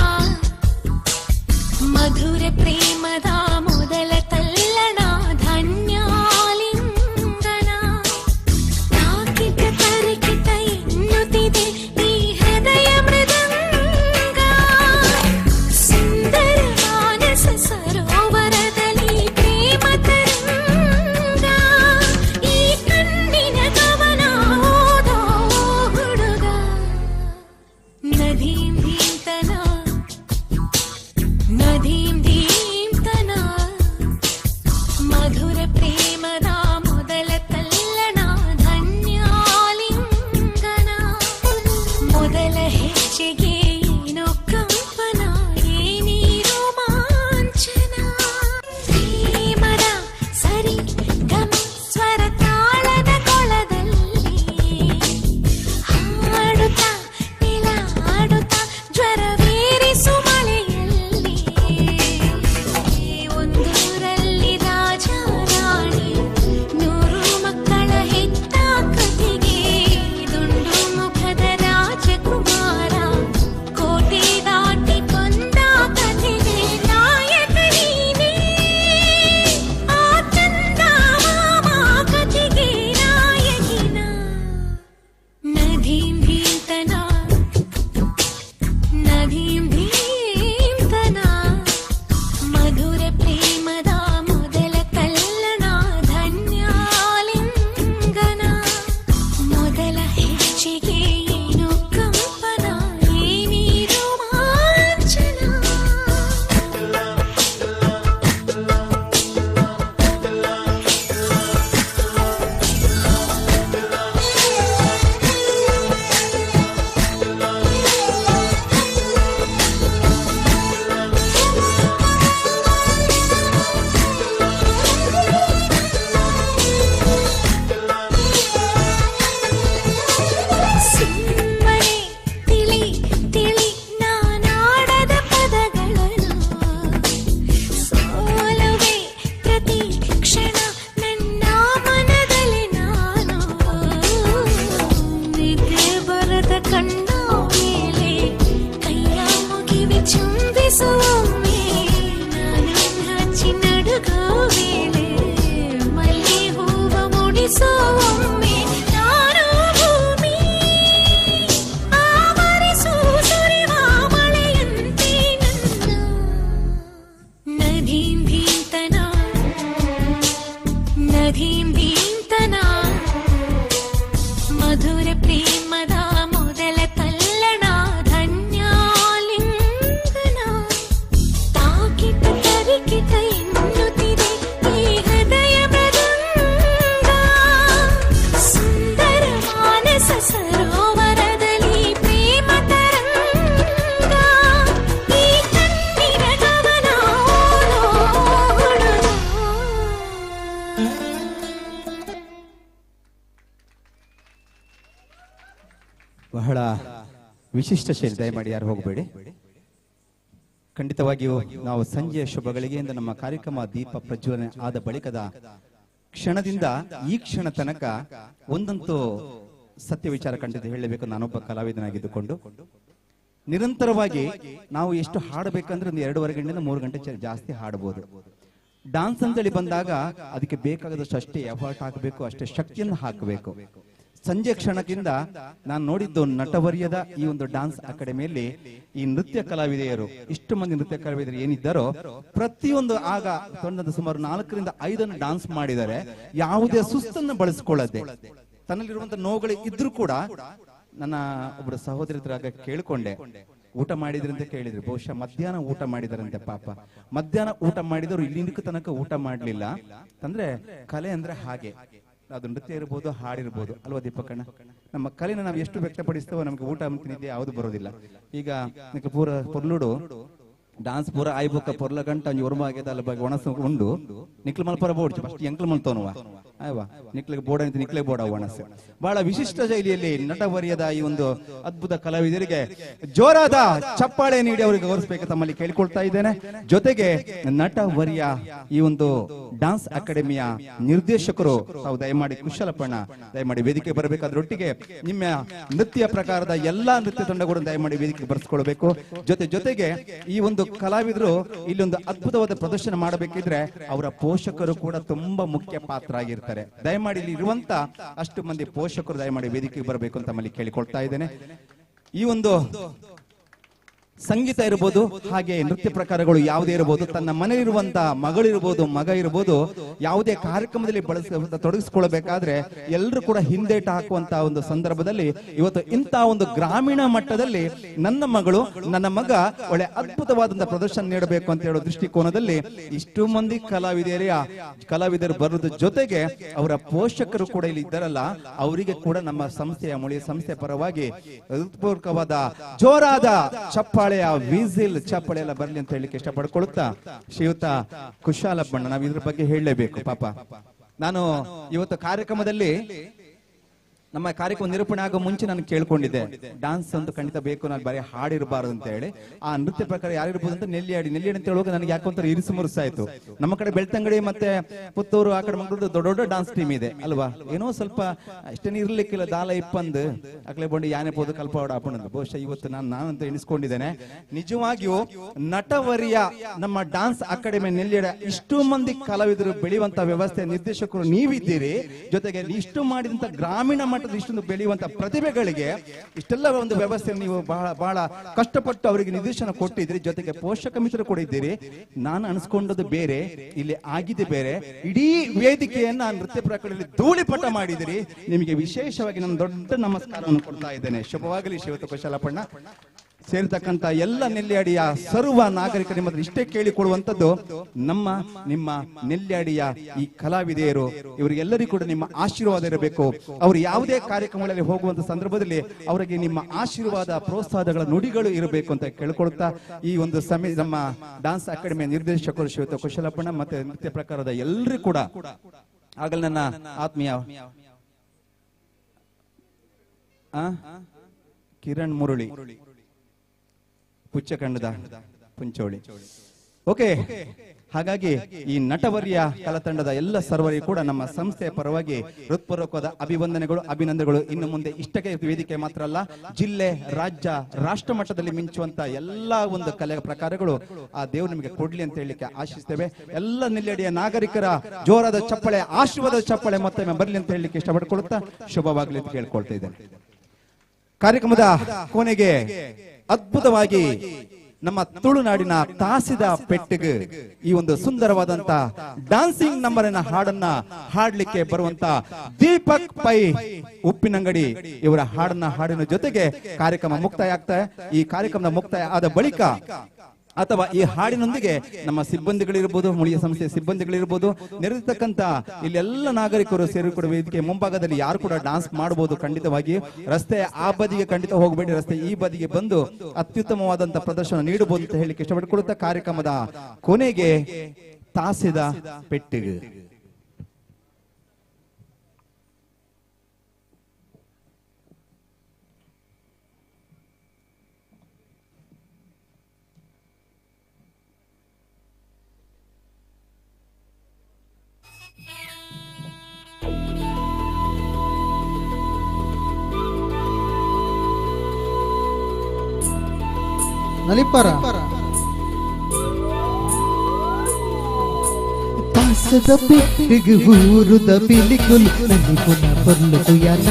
ಮಧುರ ಪ್ರೇಮದ ಮೊದಲ ತಲ್ಲಣ ಧನ್ಯಾಲಿಂಗನ ತಾಕಿಟ ತರಕಿಟ ಎನ್ನುತ್ತಿದೆ ಈ ಹೃದಯ ಮೃದಂಗ ಸುಂದರ ಮಾನಸ ಸರೋವರದಲ್ಲಿ ಪ್ರೇಮ ತರಂಗ ಈ ಕಣ್ಣಿನ ಕವನ ಓದೋ ಹುಡುಗ ನದೀಂ ಧೀಂತನ ನದೀಂ ಧೀಂತನ ಮಧುರ ಪ್ರೇಮದ ಮೊದಲ ತಲ್ಲಣ ಧನ್ಯಾಲಿಂಗನ ಮೊದಲ ಹೆಜ್ಜೆಗೆ ಏನೋ ಕಂಪನ ಏನೇ ರೋಮಾಂಚನ ಪ್ರೇಮದ ಸರಿ ಗಮ ಸ್ವರ ತಾಳದ ಕೊಳದಲ್ಲಿ ಹಾಡುತ್ತಾ ನಿಲಾಡುತ್ತಾ ಜ್ವರವೇರಿಸು ಮಳೆಯಲ್ಲಿ ಒಂದೂರಲ್ಲಿ ರಾಜ ರಾಣಿ 100 ಮಕ್ಕಳ ಹೆತ್ತ ಕಥೆಗೆ ದುಂಡು ಮುಖದ ರಾಜಕುಮಾರ ಕೋಟೆ ದಾಟಿ ಕೊಂದ ಕಥೆಗೆ ನಾಯಕ ನೀನೇ ಆ ಚಂದ ಮಾಮ ಕಥೆಗೆ ನಾಯಕಿನ ನದೀಂ ಧೀಂತನ ನದೀಂ ಧೀಂತನ ಮಧುರ ಪ್ರೇಮದ ಮೊದಲ ತಲ್ಲಣ ಧನ್ಯಾಲಿಂಗನ ಮೊದಲ ಹೆಜ್ಜೆಗೆ ಏನೋ ಕಂಪನ ಏನೇ ರೋಮಾಂಚನ ಸುಮ್ಮನೆ ತಿಳಿ ತಿಳಿ ನಾನಾಡದ ಪದಗಳನ್ನು ಸೋಲುವೆ ಪ್ರತಿ ಕ್ಷಣ ನನ್ನ ಮನದಲ್ಲಿ ನಾನು ನಿದ್ದೆ ಬರದ ಕಣ್ಣ ಮೇಲೆ ಕೈಯ ಮುಗಿವೆ ಚುಂಬಿಸುವೊಮ್ಮೆ ನಾನು ಹಚ್ಚಿ ನಡುಗೋ ವೇಳೆ ಮಲ್ಲಿ ಹೂವ ಮುಡಿಸುವೊಮ್ಮೆ ನಾನು ಭೂಮಿ ಆವರಿಸು ಸುರಿವ ಮಳೆಯಂತೆ ನನ್ನ ನದೀಂ ಧೀಂತನ ನದೀಂ ಧೀಂತನ ಮಧುರ ಪ್ರೇಮದ ಮೊದಲ ತಲ್ಲಣ ಧನ್ಯಾಲಿಂಗನ ತಾಕಿಟ ತರಿಕಿಟ ಎನ್ನುತ್ತಿದೆ ಈ ಹೃದಯ ಮೃದಂಗ ಸುಂದರ ಮಾನಸ ಸರೋವರದಲ್ಲಿ ಪ್ರೇಮ ತರಂಗ ಈ ಕಣ್ಣಿನ ಗಮನ ಓದೋ ಹುಡುಗ ಬಹಳ ವಿಶಿಷ್ಟ ಶೈಲಿ, ದಯಮಾಡಿ ಯಾರು ಹೋಗಬೇಡಿ. ಖಂಡಿತವಾಗಿಯೂ ನಾವು ಸಂಜೆಯ ಶುಭಗಳಿಗೆ ಎಂದು ನಮ್ಮ ಕಾರ್ಯಕ್ರಮ ದೀಪ ಪ್ರಜ್ವಲನೆ ಆದ ಬಳಿಕದ ಕ್ಷಣದಿಂದ ಈ ಕ್ಷಣ ತನಕ ಒಂದಂತೂ ಸತ್ಯ ವಿಚಾರ ಖಂಡಿತ ಹೇಳಬೇಕು. ನಾನೊಬ್ಬ ಕಲಾವಿದನಾಗಿದ್ದುಕೊಂಡು ನಿರಂತರವಾಗಿ ನಾವು ಎಷ್ಟು ಹಾಡಬೇಕಂದ್ರೆ ಒಂದು 2.5 ಗಂಟೆಯಿಂದ 3 ಗಂಟೆ ಜಾಸ್ತಿ ಹಾಡಬಹುದು. ಡಾನ್ಸ್ ಅಂತೇಳಿ ಬಂದಾಗ ಅದಕ್ಕೆ ಬೇಕಾದಷ್ಟು ಅಷ್ಟೇ ಎಫರ್ಟ್ ಹಾಕಬೇಕು, ಅಷ್ಟೇ ಶಕ್ತಿಯನ್ನು ಹಾಕಬೇಕು. ಸಂಜೆ ಕ್ಷಣಕ್ಕಿಂತ ನಾನು ನೋಡಿದ್ದು ನಟವರ್ಯದ ಈ ಒಂದು ಡಾನ್ಸ್ ಅಕಾಡೆಮಿಯಲ್ಲಿ ಈ ನೃತ್ಯ ಕಲಾವಿದೆಯರು, ಇಷ್ಟು ಮಂದಿ ನೃತ್ಯ ಕಲಾವಿದರು ಏನಿದ್ದಾರೋ ಪ್ರತಿಯೊಂದು ಆಗ ಸುಮಾರು 4 ರಿಂದ 5 ಡಾನ್ಸ್ ಮಾಡಿದರೆ ಯಾವುದೇ ಸುಸ್ತನ್ನು ಬಳಸಿಕೊಳ್ಳದೆ ತನ್ನಲ್ಲಿರುವಂತಹ ನೋವುಗಳು ಇದ್ರೂ ಕೂಡ ನನ್ನ ಒಬ್ಬರು ಸಹೋದರಿದ್ರಾಗ ಕೇಳಿಕೊಂಡೆ, ಊಟ ಮಾಡಿದ್ರಿ ಅಂತ ಕೇಳಿದ್ರು. ಬಹುಶಃ ಮಧ್ಯಾಹ್ನ ಊಟ ಮಾಡಿದಾರಂತೆ. ಪಾಪ ಮಧ್ಯಾಹ್ನ ಊಟ ಮಾಡಿದವರು ಇಲ್ಲಿಂದ ತನಕ ಊಟ ಮಾಡ್ಲಿಲ್ಲ. ಅಂದ್ರೆ ಕಲೆ ಅಂದ್ರೆ ಹಾಗೆ, ಅದು ನೃತ್ಯ ಇರ್ಬೋದು, ಹಾಡಿರ್ಬೋದು ಅಲ್ವಾ ದೀಪಕಣ್ಣ? ನಮ್ಮ ಕಲೆನ ನಾವು ಎಷ್ಟು ವ್ಯಕ್ತಪಡಿಸ್ತೇವೋ ನಮ್ಗೆ ಊಟ ನಿದ್ದೆ ಯಾವುದು ಬರೋದಿಲ್ಲ. ಈಗ ಪೂರ ಪೊರ್ಲುಡು ಡಾನ್ಸ್ ಪೂರ ಆಯ್ಬೊಕ್ಕ ಪೊರ್ಲ ಗಂಟ ಒರ್ಮ ಆಗ್ಯದ ಅಲ್ಲ ಬಗ್ಗೆ ಒಣಸ ಉಂಡು ನಿಕ್ಲು ಮಲ್ಪರ ಬೋಡ್ ಫಸ್ಟ್ ಎಂಕ್ಲು ಮಲ್ತೋನುವ ಆಯ್ವಾ ನಿಕ್ಲಿಗೆ ಬೋರ್ಡ್ ಅಂತ ನಿಕ್ಲೆ ಬೋರ್ಡ್ ಒಣಸ. ಬಹಳ ವಿಶಿಷ್ಟ ಶೈಲಿಯಲ್ಲಿ ನಟವರ್ಯದ ಈ ಒಂದು ಅದ್ಭುತ ಕಲಾವಿದರಿಗೆ ಜೋರಾದ ಚಪ್ಪಾಳೆ ನೀಡಿ ಅವರಿಗೆ ಗೌರವಿಸಬೇಕು ತಮ್ಮಲ್ಲಿ ಕೇಳಿಕೊಳ್ತಾ ಇದ್ದೇನೆ. ಜೊತೆಗೆ ನಟವರ್ಯ ಈ ಒಂದು ಡಾನ್ಸ್ ಅಕಾಡೆಮಿಯ ನಿರ್ದೇಶಕರು ತಾವು ದಯಮಾಡಿ ಕುಶಲಪಣ್ಣ ದಯಮಾಡಿ ವೇದಿಕೆ ಬರಬೇಕಾದ್ರೊಟ್ಟಿಗೆ ನಿಮ್ಮ ನೃತ್ಯ ಪ್ರಕಾರದ ಎಲ್ಲಾ ನೃತ್ಯ ತಂಡಗಳು ದಯಮಾಡಿ ವೇದಿಕೆ ಬರೆಸ್ಕೊಳ್ಬೇಕು. ಜೊತೆಗೆ ಈ ಒಂದು ಕಲಾವಿದರು ಇಲ್ಲೊಂದು ಅದ್ಭುತವಾದ ಪ್ರದರ್ಶನ ಮಾಡಬೇಕಿದ್ರೆ ಅವರ ಪೋಷಕರು ಕೂಡ ತುಂಬಾ ಮುಖ್ಯ ಪಾತ್ರ ಆಗಿರ್ತಾರೆ. ದಯಮಾಡಿ ಇಲ್ಲಿ ಇರುವಂತ ಅಷ್ಟು ಮಂದಿ ಪೋಷಕರು ದಯಮಾಡಿ ವೇದಿಕೆಗೆ ಬರಬೇಕು ಅಂತ ತಮ್ಮಲ್ಲಿ ಕೇಳಿಕೊಳ್ತಾ ಇದ್ದೇನೆ. ಈ ಒಂದು ಸಂಗೀತ ಇರಬಹುದು, ಹಾಗೆ ನೃತ್ಯ ಪ್ರಕಾರಗಳು ಯಾವುದೇ ಇರಬಹುದು, ತನ್ನ ಮನೆಯಲ್ಲಿರುವಂತ ಮಗಳಿರ್ಬೋದು, ಮಗ ಇರಬಹುದು, ಯಾವುದೇ ಕಾರ್ಯಕ್ರಮದಲ್ಲಿ ತೊಡಗಿಸಿಕೊಳ್ಳಬೇಕಾದ್ರೆ ಎಲ್ಲರೂ ಕೂಡ ಹಿಂದೇಟ ಹಾಕುವಂತಹ ಒಂದು ಸಂದರ್ಭದಲ್ಲಿ ಇವತ್ತು ಇಂತಹ ಒಂದು ಗ್ರಾಮೀಣ ಮಟ್ಟದಲ್ಲಿ ನನ್ನ ಮಗಳು ನನ್ನ ಮಗ ಒಳ್ಳೆ ಅದ್ಭುತವಾದಂತಹ ಪ್ರದರ್ಶನ ನೀಡಬೇಕು ಅಂತ ಹೇಳೋ ದೃಷ್ಟಿಕೋನದಲ್ಲಿ ಇಷ್ಟು ಮಂದಿ ಕಲಾವಿದರು ಬರೋದ್ರ ಜೊತೆಗೆ ಅವರ ಪೋಷಕರು ಕೂಡ ಇಲ್ಲಿ ಇದ್ದಾರಲ್ಲ, ಅವರಿಗೆ ಕೂಡ ನಮ್ಮ ಸಂಸ್ಥೆಯ ಸಂಸ್ಥೆ ಪರವಾಗಿ ಹೃತ್ಪೂರ್ವಕವಾದ ಜೋರಾದ ಚಪ್ಪಾಳೆ ವಿಸಿಲ್ ಚಪ್ಪಾಳೆ ಎಲ್ಲ ಬರ್ಲಿ ಅಂತ ಹೇಳಿಕ್ಕೆ ಇಷ್ಟಪಡ್ಕೊಳ್ತಾ, ಶ್ರೀಯುತ ಕುಶಾಲಪ್ಪಣ್ಣ ನಾವು ಇದ್ರ ಬಗ್ಗೆ ಹೇಳಲೇಬೇಕು. ಪಾಪ ನಾನು ಇವತ್ತು ಕಾರ್ಯಕ್ರಮದಲ್ಲಿ ನಮ್ಮ ಕಾರ್ಯಕ್ರಮ ನಿರೂಪಣೆ ಆಗೋ ಮುಂಚೆ ನಾನು ಕೇಳ್ಕೊಂಡಿದ್ದೆ, ಡಾನ್ಸ್ ಅಂತೂ ಖಂಡಿತ ಬೇಕು, ನಾನು ಬರೀ ಹಾಡಿರಬಾರದು ಅಂತ ಹೇಳಿ. ಆ ನೃತ್ಯ ಪ್ರಕಾರ ಯಾರಿರ್ಬೋದು ಅಂತ ನೆಲ್ಲಿಯಾಡಿ ಅಂತ ಹೇಳುವಾಗ ನನಗೆ ಯಾಕೊಂತರ ಇರಿಸು ಮುರುಸಾಯ್ತು. ನಮ್ಮ ಕಡೆ ಬೆಳ್ತಂಗಡಿ ಮತ್ತೆ ಪುತ್ತೂರು ಆ ಕಡೆ ಮಂಗಳೂರು ದೊಡ್ಡ ದೊಡ್ಡ ಡಾನ್ಸ್ ಟೀಮ್ ಇದೆ ಅಲ್ವಾ, ಏನೋ ಸ್ವಲ್ಪ ಅಷ್ಟೇನು ಇರ್ಲಿಕ್ಕಿಲ್ಲ, ದಾಲ ಇಪ್ಪಂದು ಅಕ್ಲೆ ಬಂದು ಯಾನೆ ಪೋದು ಕಲ್ಪಾಡ ಹಾಕೊಂಡ್ ಬಹುಶಃ ಇವತ್ತು ನಾನಂತ ಎಣಿಸ್ಕೊಂಡಿದ್ದೇನೆ. ನಿಜವಾಗಿಯೂ ನಟವರ್ಯ ನಮ್ಮ ಡಾನ್ಸ್ ಅಕಾಡೆಮಿ ನೆಲ್ಲಿಯಾಡ ಇಷ್ಟು ಮಂದಿ ಕಲಾವಿದರು ಬೆಳೆಯುವಂತ ವ್ಯವಸ್ಥೆ ನಿರ್ದೇಶಕರು ನೀವಿದ್ದೀರಿ. ಜೊತೆಗೆ ಇಷ್ಟು ಮಾಡಿದಂತ ಗ್ರಾಮೀಣ ಇಷ್ಟೊಂದು ಬೆಳೆಯುವಂತ ಪ್ರತಿಭೆಗಳಿಗೆ ಇಷ್ಟೆಲ್ಲ ಒಂದು ವ್ಯವಸ್ಥೆ ನೀವು ಬಹಳ ಕಷ್ಟಪಟ್ಟು ಅವರಿಗೆ ನಿರ್ದೇಶನ ಕೊಟ್ಟಿದ್ರಿ. ಜೊತೆಗೆ ಪೋಷಕ ಮಿತ್ರರು ಕೂಡ ಇದ್ದೀರಿ. ನಾನು ಅನ್ಸ್ಕೊಂಡದ್ದು ಬೇರೆ, ಇಲ್ಲಿ ಆಗಿದೆ ಬೇರೆ. ಇಡೀ ವೇದಿಕೆಯನ್ನ ನೃತ್ಯ ಪ್ರಕಾರದಲ್ಲಿ ಧೂಳಿಪಟ ಮಾಡಿದಿರಿ. ನಿಮಗೆ ವಿಶೇಷವಾಗಿ ನಾನು ದೊಡ್ಡ ನಮಸ್ಕಾರವನ್ನು ಕೊಡ್ತಾ ಇದ್ದೇನೆ. ಶುಭವಾಗಲಿ ಶ್ರೀಯುತ ಕುಶಲಪ್ಪಣ್ಣ. ಸೇರಿರ್ತಕ್ಕಂಥ ಎಲ್ಲ ನೆಲ್ಯಾಡಿಯ ಸರ್ವ ನಾಗರಿಕರ ನಿಮ್ಮಲ್ಲಿ ಇಷ್ಟೇ ಕೇಳಿಕೊಳ್ಳುವಂಥದ್ದು, ನಿಮ್ಮ ನೆಲ್ಯಾಡಿಯ ಈ ಕಲಾವಿದೆಯರು ಇವರಿಗೆಲ್ಲರಿಗೂ ಕೂಡ ನಿಮ್ಮ ಆಶೀರ್ವಾದ ಇರಬೇಕು. ಅವರು ಯಾವುದೇ ಕಾರ್ಯಕ್ರಮಗಳಲ್ಲಿ ಹೋಗುವಂತ ಸಂದರ್ಭದಲ್ಲಿ ಅವರಿಗೆ ನಿಮ್ಮ ಆಶೀರ್ವಾದ ಪ್ರೋತ್ಸಾಹಗಳ ನುಡಿಗಳು ಇರಬೇಕು ಅಂತ ಕೇಳಿಕೊಳ್ತಾ, ಈ ಒಂದು ಸಮಯ ನಮ್ಮ ಡಾನ್ಸ್ ಅಕಾಡೆಮಿಯ ನಿರ್ದೇಶಕರು ಶ್ರೀಯುತ ಕುಶಲಪ್ಪಣ್ಣ ಮತ್ತೆ ನೃತ್ಯ ಪ್ರಕಾರದ ಎಲ್ಲರೂ ಕೂಡ ಆಗಲೇ ನನ್ನ ಆತ್ಮೀಯ ಕಿರಣ್ ಮುರಳಿ ಪುಚ್ಚಕಂಡದ ಪುಂಚೋಳಿ. ಓಕೆ, ಹಾಗಾಗಿ ಈ ನಟವರ್ಯ ಕಲಾತಂಡದ ಎಲ್ಲ ಸರ್ವರಿಗೂ ಕೂಡ ನಮ್ಮ ಸಂಸ್ಥೆಯ ಪರವಾಗಿ ಹೃತ್ಪೂರ್ವಕವಾದ ಅಭಿನಂದನೆಗಳು. ಇನ್ನು ಮುಂದೆ ಇಷ್ಟಕ್ಕೆ ವೇದಿಕೆ ಮಾತ್ರ ಅಲ್ಲ, ಜಿಲ್ಲೆ, ರಾಜ್ಯ, ರಾಷ್ಟ್ರ ಮಟ್ಟದಲ್ಲಿ ಮಿಂಚುವಂತ ಎಲ್ಲಾ ಒಂದು ಕಲೆ ಪ್ರಕಾರಗಳು ಆ ದೇವರು ನಿಮಗೆ ಕೊಡ್ಲಿ ಅಂತ ಹೇಳಲಿಕ್ಕೆ ಆಶಿಸ್ತೇವೆ. ಎಲ್ಲ ನೆಲ್ಲೆಡೆಯ ನಾಗರಿಕರ ಜೋರಾದ ಚಪ್ಪಳೆ, ಆಶೀರ್ವಾದದ ಚಪ್ಪಳೆ ಮತ್ತೊಮ್ಮೆ ಬರಲಿ ಅಂತ ಹೇಳಲಿಕ್ಕೆ ಇಷ್ಟಪಡ್ಕೊಳ್ತಾ ಶುಭವಾಗಲಿ ಅಂತ ಕೇಳ್ಕೊಳ್ತಾ ಇದ್ದೇನೆ. ಕಾರ್ಯಕ್ರಮದ ಕೊನೆಗೆ ಅದ್ಭುತವಾಗಿ ನಮ್ಮ ತುಳುನಾಡಿನ ತಾಸಿದ ಪೆಟ್ಟಿಗೆ ಈ ಒಂದು ಸುಂದರವಾದಂತ ಡಾನ್ಸಿಂಗ್ ನಂಬರಿನ ಹಾಡನ್ನ ಹಾಡ್ಲಿಕ್ಕೆ ಬರುವಂತ ದೀಪಕ್ ಪೈ ಉಪ್ಪಿನಂಗಡಿ ಇವರ ಹಾಡಿನ ಜೊತೆಗೆ ಕಾರ್ಯಕ್ರಮ ಮುಕ್ತಾಯ ಆಗ್ತದೆ. ಈ ಕಾರ್ಯಕ್ರಮದ ಮುಕ್ತಾಯ ಆದ ಬಳಿಕ ಅಥವಾ ಈ ಹಾಡಿನೊಂದಿಗೆ ನಮ್ಮ ಸಿಬ್ಬಂದಿಗಳಿರ್ಬೋದು, ಮುಳಿಯ ಸಂಸ್ಥೆಯ ಸಿಬ್ಬಂದಿಗಳಿರ್ಬೋದು, ನೆರೆದಿರ್ತಕ್ಕಂಥ ಇಲ್ಲೆಲ್ಲ ನಾಗರಿಕರು ಸೇರಿಕೊಂಡು ವೇದಿಕೆ ಮುಂಭಾಗದಲ್ಲಿ ಯಾರು ಕೂಡ ಡಾನ್ಸ್ ಮಾಡಬಹುದು. ಖಂಡಿತವಾಗಿ ರಸ್ತೆಯ ಆ ಬದಿಗೆ ಖಂಡಿತ ಹೋಗಬೇಡಿ, ರಸ್ತೆ ಈ ಬದಿಗೆ ಬಂದು ಅತ್ಯುತ್ತಮವಾದಂತ ಪ್ರದರ್ಶನ ನೀಡಬಹುದು ಅಂತ ಹೇಳಿಕ್ಕೆ ಇಷ್ಟಪಟ್ಟುಕೊಳ್ಳುತ್ತಾ ಕಾರ್ಯಕ್ರಮದ ಕೊನೆಗೆ ತಾಸಿದ ಪೆಟ್ಟಿಗೆ. ನಲಿಪರ ತಾಸದ ಪೆಟ್ಟಿಗೆ ಊರುದ ಪಿಲಿಕುಲ್ ನಲ್ಲಿ ಪುನಃ ಪೊರ್ಲು ಯಾನ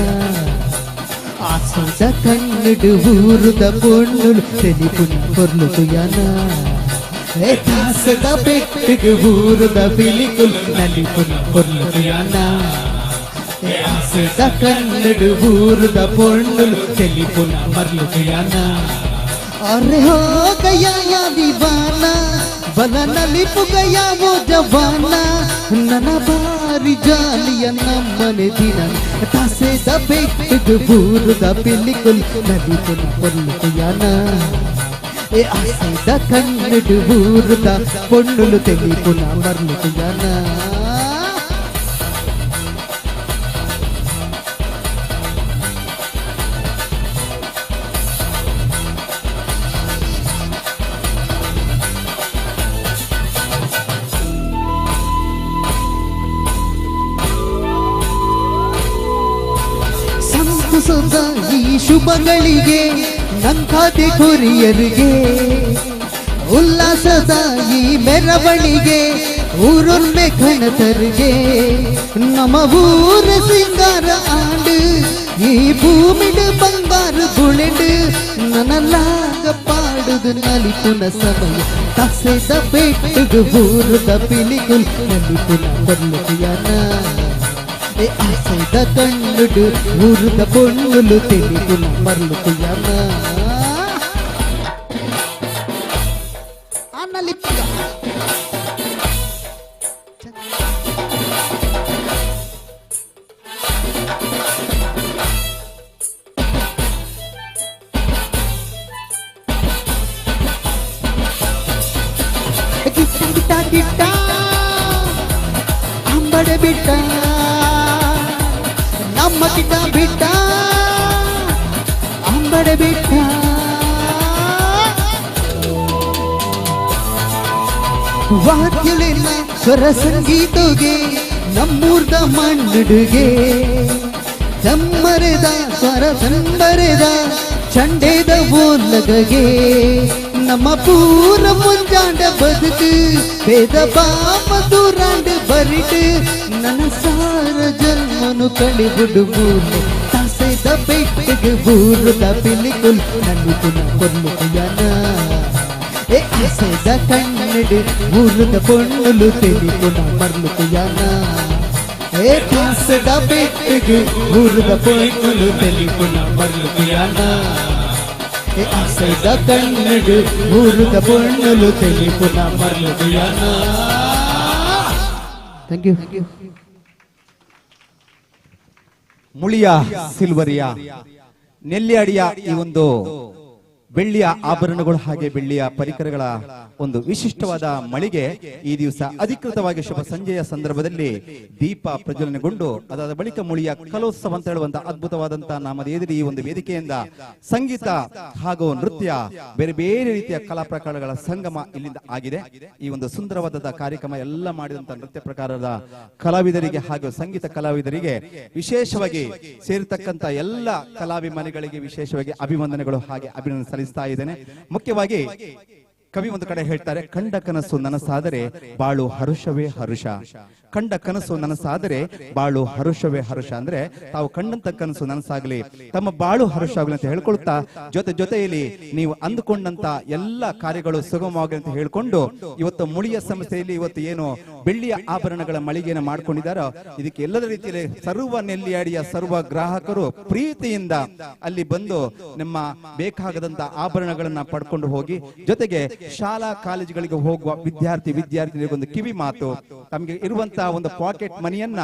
ಆಸದ ಕನ್ನಡ ಊರುದ ಪೊಣ್ಣುಲು ತೆಲಿ ಪುನಃ ಪೊರ್ಲು ಯಾನ ತಾಸದ ಪೆಟ್ಟಿಗೆ ಊರುದ ಪಿಲಿಕುಲ್ ನಲ್ಲಿ ಪುನಃ ಪೊರ್ಲು ಯಾನ ಆಸದ ಕನ್ನಡ ಊರುದ ಪೊಣ್ಣುಲು ತೆಲಿ ಪುನಃ ಮರ್ಲು ಯಾನ अरे हो गया या दीवाना बना नलिप गया वो जवाना नना बारी जालिया नमने दिना तासे दबे बूर द पिलिकुल नलिप पल्लु याना ए आसे द कन्नड बूर द पन्नुलु तेलिपुना मर्लु याना ಈ ಶುಭಗಳಿಗೆ ನಂಕಾದೆ ಕೊರಿಯರಿಗೆ ಉಲ್ಲಾಸದ ಈ ಮೆರವಣಿಗೆ ಊರೊಮ್ಮೆ ಕಣತರಿಗೆ ನಮ್ಮ ಊರ ಸಿಂಗಾರ ಆಂಡು ಈ ಭೂಮಿಡು ಬಂಗಾರ ಗುಳೆಂಡು ನನಲಾಗ ಪಾಡುದು ನಲಿಪುನ ಸಮಯ ತಸೆದ ಬೆಟ್ಟುಗು ಊರದ ಪಿಲಿಗುಲ್ ನಲಿಪುನ ಬರ್ಲುಯಾನ ಆಸೆದ ಕಣ್ಣುಡು ಊರುದ ಪೊಣ್ಣುಲು ತೆಲಿಪುನ ಮರ್ಲು ಕುಯ್ಯನ ಗಿಟ್ಟ ಗಿಟ್ಟ ಅಂಬಡೆ ಬಿಟ್ಟ ನಮ್ಮ ಗಿಟ್ಟ ಬಿಟ್ಟ ಅಂಬಡೆ ಬಿಟ್ಟ ವಾದ್ಯಲಿನ ಸ್ವರ ಸಂಗೀತಗೆ ನಮ್ಮೂರ್ದ ಮಣ್ಣುಡುಗೆ ಜಮ್ಮರೆದ ಸ್ವರ ಸಂಬರೆದ ಚಂಡೇದ ಓಲಗಗೆ ನಮ್ಮ ಪೂರ ಮುಂಜಾಂಡ ಬದುಕು ಭೇದ ಬಾಪ ದೂರಾಂಡ ಬರಿಟು ನನ್ನ ಸಾರ ಜನ್ಮನು ಕಳಿಬಿಡು ಬೂಲೆ ತಾಸೆದ ಬೆಟ್ಟಿಗೆ ಬೂರುದ ಪಿಲಿಕುಲ್ ನನ್ನ ಪುನಃ ಕೊಲ್ಲುಯಾನ ಏ ಆಸೆದ ಕನ್ನಡ ಊರುದ ಪೊಣ್ಣುಲು ತೆಲಿ ಪುನಃ ಮರ್ಲುಯಾನ ಏ ತಾಸೆದ ಬೆಟ್ಟಿಗೆ ಊರುದ ಪೊಣ್ಣುಲು ತೆಲಿ ಪುನಃ ಮರ್ಲುಯಾನ ಏ ಆಸೆದ ಕನ್ನಡ ಊರುದ ಪೊಣ್ಣುಲು ತೆಲಿ ಪುನಃ ಮರ್ಲುಯಾನ. Thank you. ಮುಳಿಯ ಸಿಲ್ವರಿಯ ನೆಲ್ಯಾಡಿಯ ಈ ಒಂದು ಬೆಳ್ಳಿಯ ಆಭರಣಗಳು ಹಾಗೆ ಬೆಳ್ಳಿಯ ಪರಿಕರಗಳ ಒಂದು ವಿಶಿಷ್ಟವಾದ ಮಳಿಗೆ ಈ ದಿವಸ ಅಧಿಕೃತವಾಗಿ ಶುಭ ಸಂಜೆಯ ಸಂದರ್ಭದಲ್ಲಿ ದೀಪ ಪ್ರಜ್ವಲನೆಗೊಂಡು ಅದಾದ ಬಳಿಕ ಮುಳಿಯ ಕಲೋತ್ಸವ ಅಂತ ಹೇಳುವಂತಹ ಅದ್ಭುತವಾದಂತಹ ನಾಮಧೇಯದಲ್ಲಿ ಈ ಒಂದು ವೇದಿಕೆಯಿಂದ ಸಂಗೀತ ಹಾಗೂ ನೃತ್ಯ ಬೇರೆ ಬೇರೆ ರೀತಿಯ ಕಲಾ ಪ್ರಕಾರಗಳ ಸಂಗಮ ಇಲ್ಲಿಂದ ಆಗಿದೆ. ಈ ಒಂದು ಸುಂದರವಾದ ಕಾರ್ಯಕ್ರಮ ಎಲ್ಲ ಮಾಡಿದಂತಹ ನೃತ್ಯ ಪ್ರಕಾರದ ಕಲಾವಿದರಿಗೆ ಹಾಗೂ ಸಂಗೀತ ಕಲಾವಿದರಿಗೆ ವಿಶೇಷವಾಗಿ ಸೇರಿರ್ತಕ್ಕಂಥ ಎಲ್ಲ ಕಲಾಭಿಮಾನಿಗಳಿಗೆ ವಿಶೇಷವಾಗಿ ಅಭಿವಂದನೆಗಳು ಹಾಗೆ ಅಭಿನಂದನೆ ಸಲ್ಲಿಸ್ತಾ ಇದ್ದೇನೆ. ಮುಖ್ಯವಾಗಿ ಕವಿ ಒಂದು ಕಡೆ ಹೇಳ್ತಾರೆ, ಕಂಡ ಕನಸು ನನಸಾದರೆ ಬಾಳು ಹರುಷವೇ ಹರುಷ. ಕಂಡ ಕನಸು ನನಸಾದರೆ ಬಾಳು ಹರುಷವೇ ಹರುಷ ಅಂದ್ರೆ ತಾವು ಕಂಡಂತ ಕನಸು ನನಸಾಗಲಿ, ತಮ್ಮ ಬಾಳು ಹರುಷ ಆಗಲಿ ಅಂತ ಹೇಳ್ಕೊಳ್ತಾ ಜೊತೆಯಲ್ಲಿ ನೀವು ಅಂದುಕೊಂಡಂತ ಎಲ್ಲ ಕಾರ್ಯಗಳು ಸುಗಮವಾಗಲಿ ಅಂತ ಹೇಳ್ಕೊಂಡು ಇವತ್ತು ಮುಳಿಯ ಸಂಸ್ಥೆಯಲ್ಲಿ ಇವತ್ತು ಏನು ಬೆಳ್ಳಿಯ ಆಭರಣಗಳ ಮಳಿಗೆಯನ್ನು ಮಾಡ್ಕೊಂಡಿದ್ದಾರೋ ಇದಕ್ಕೆ ಎಲ್ಲದ ರೀತಿಯಲ್ಲಿ ಸರ್ವ ನೆಲ್ಲಿಯಾಡಿಯ ಸರ್ವ ಗ್ರಾಹಕರು ಪ್ರೀತಿಯಿಂದ ಅಲ್ಲಿ ಬಂದು ನಮ್ಮ ಬೇಕಾಗದಂತ ಆಭರಣಗಳನ್ನ ಪಡ್ಕೊಂಡು ಹೋಗಿ, ಜೊತೆಗೆ ಶಾಲಾ ಕಾಲೇಜುಗಳಿಗೆ ಹೋಗುವ ವಿದ್ಯಾರ್ಥಿಗಳಿಗೆ ಒಂದು ಕಿವಿ ಮಾತು, ತಮಗೆ ಇರುವಂತಹ ಒಂದು ಪಾಕೆಟ್ ಮನಿಯನ್ನ,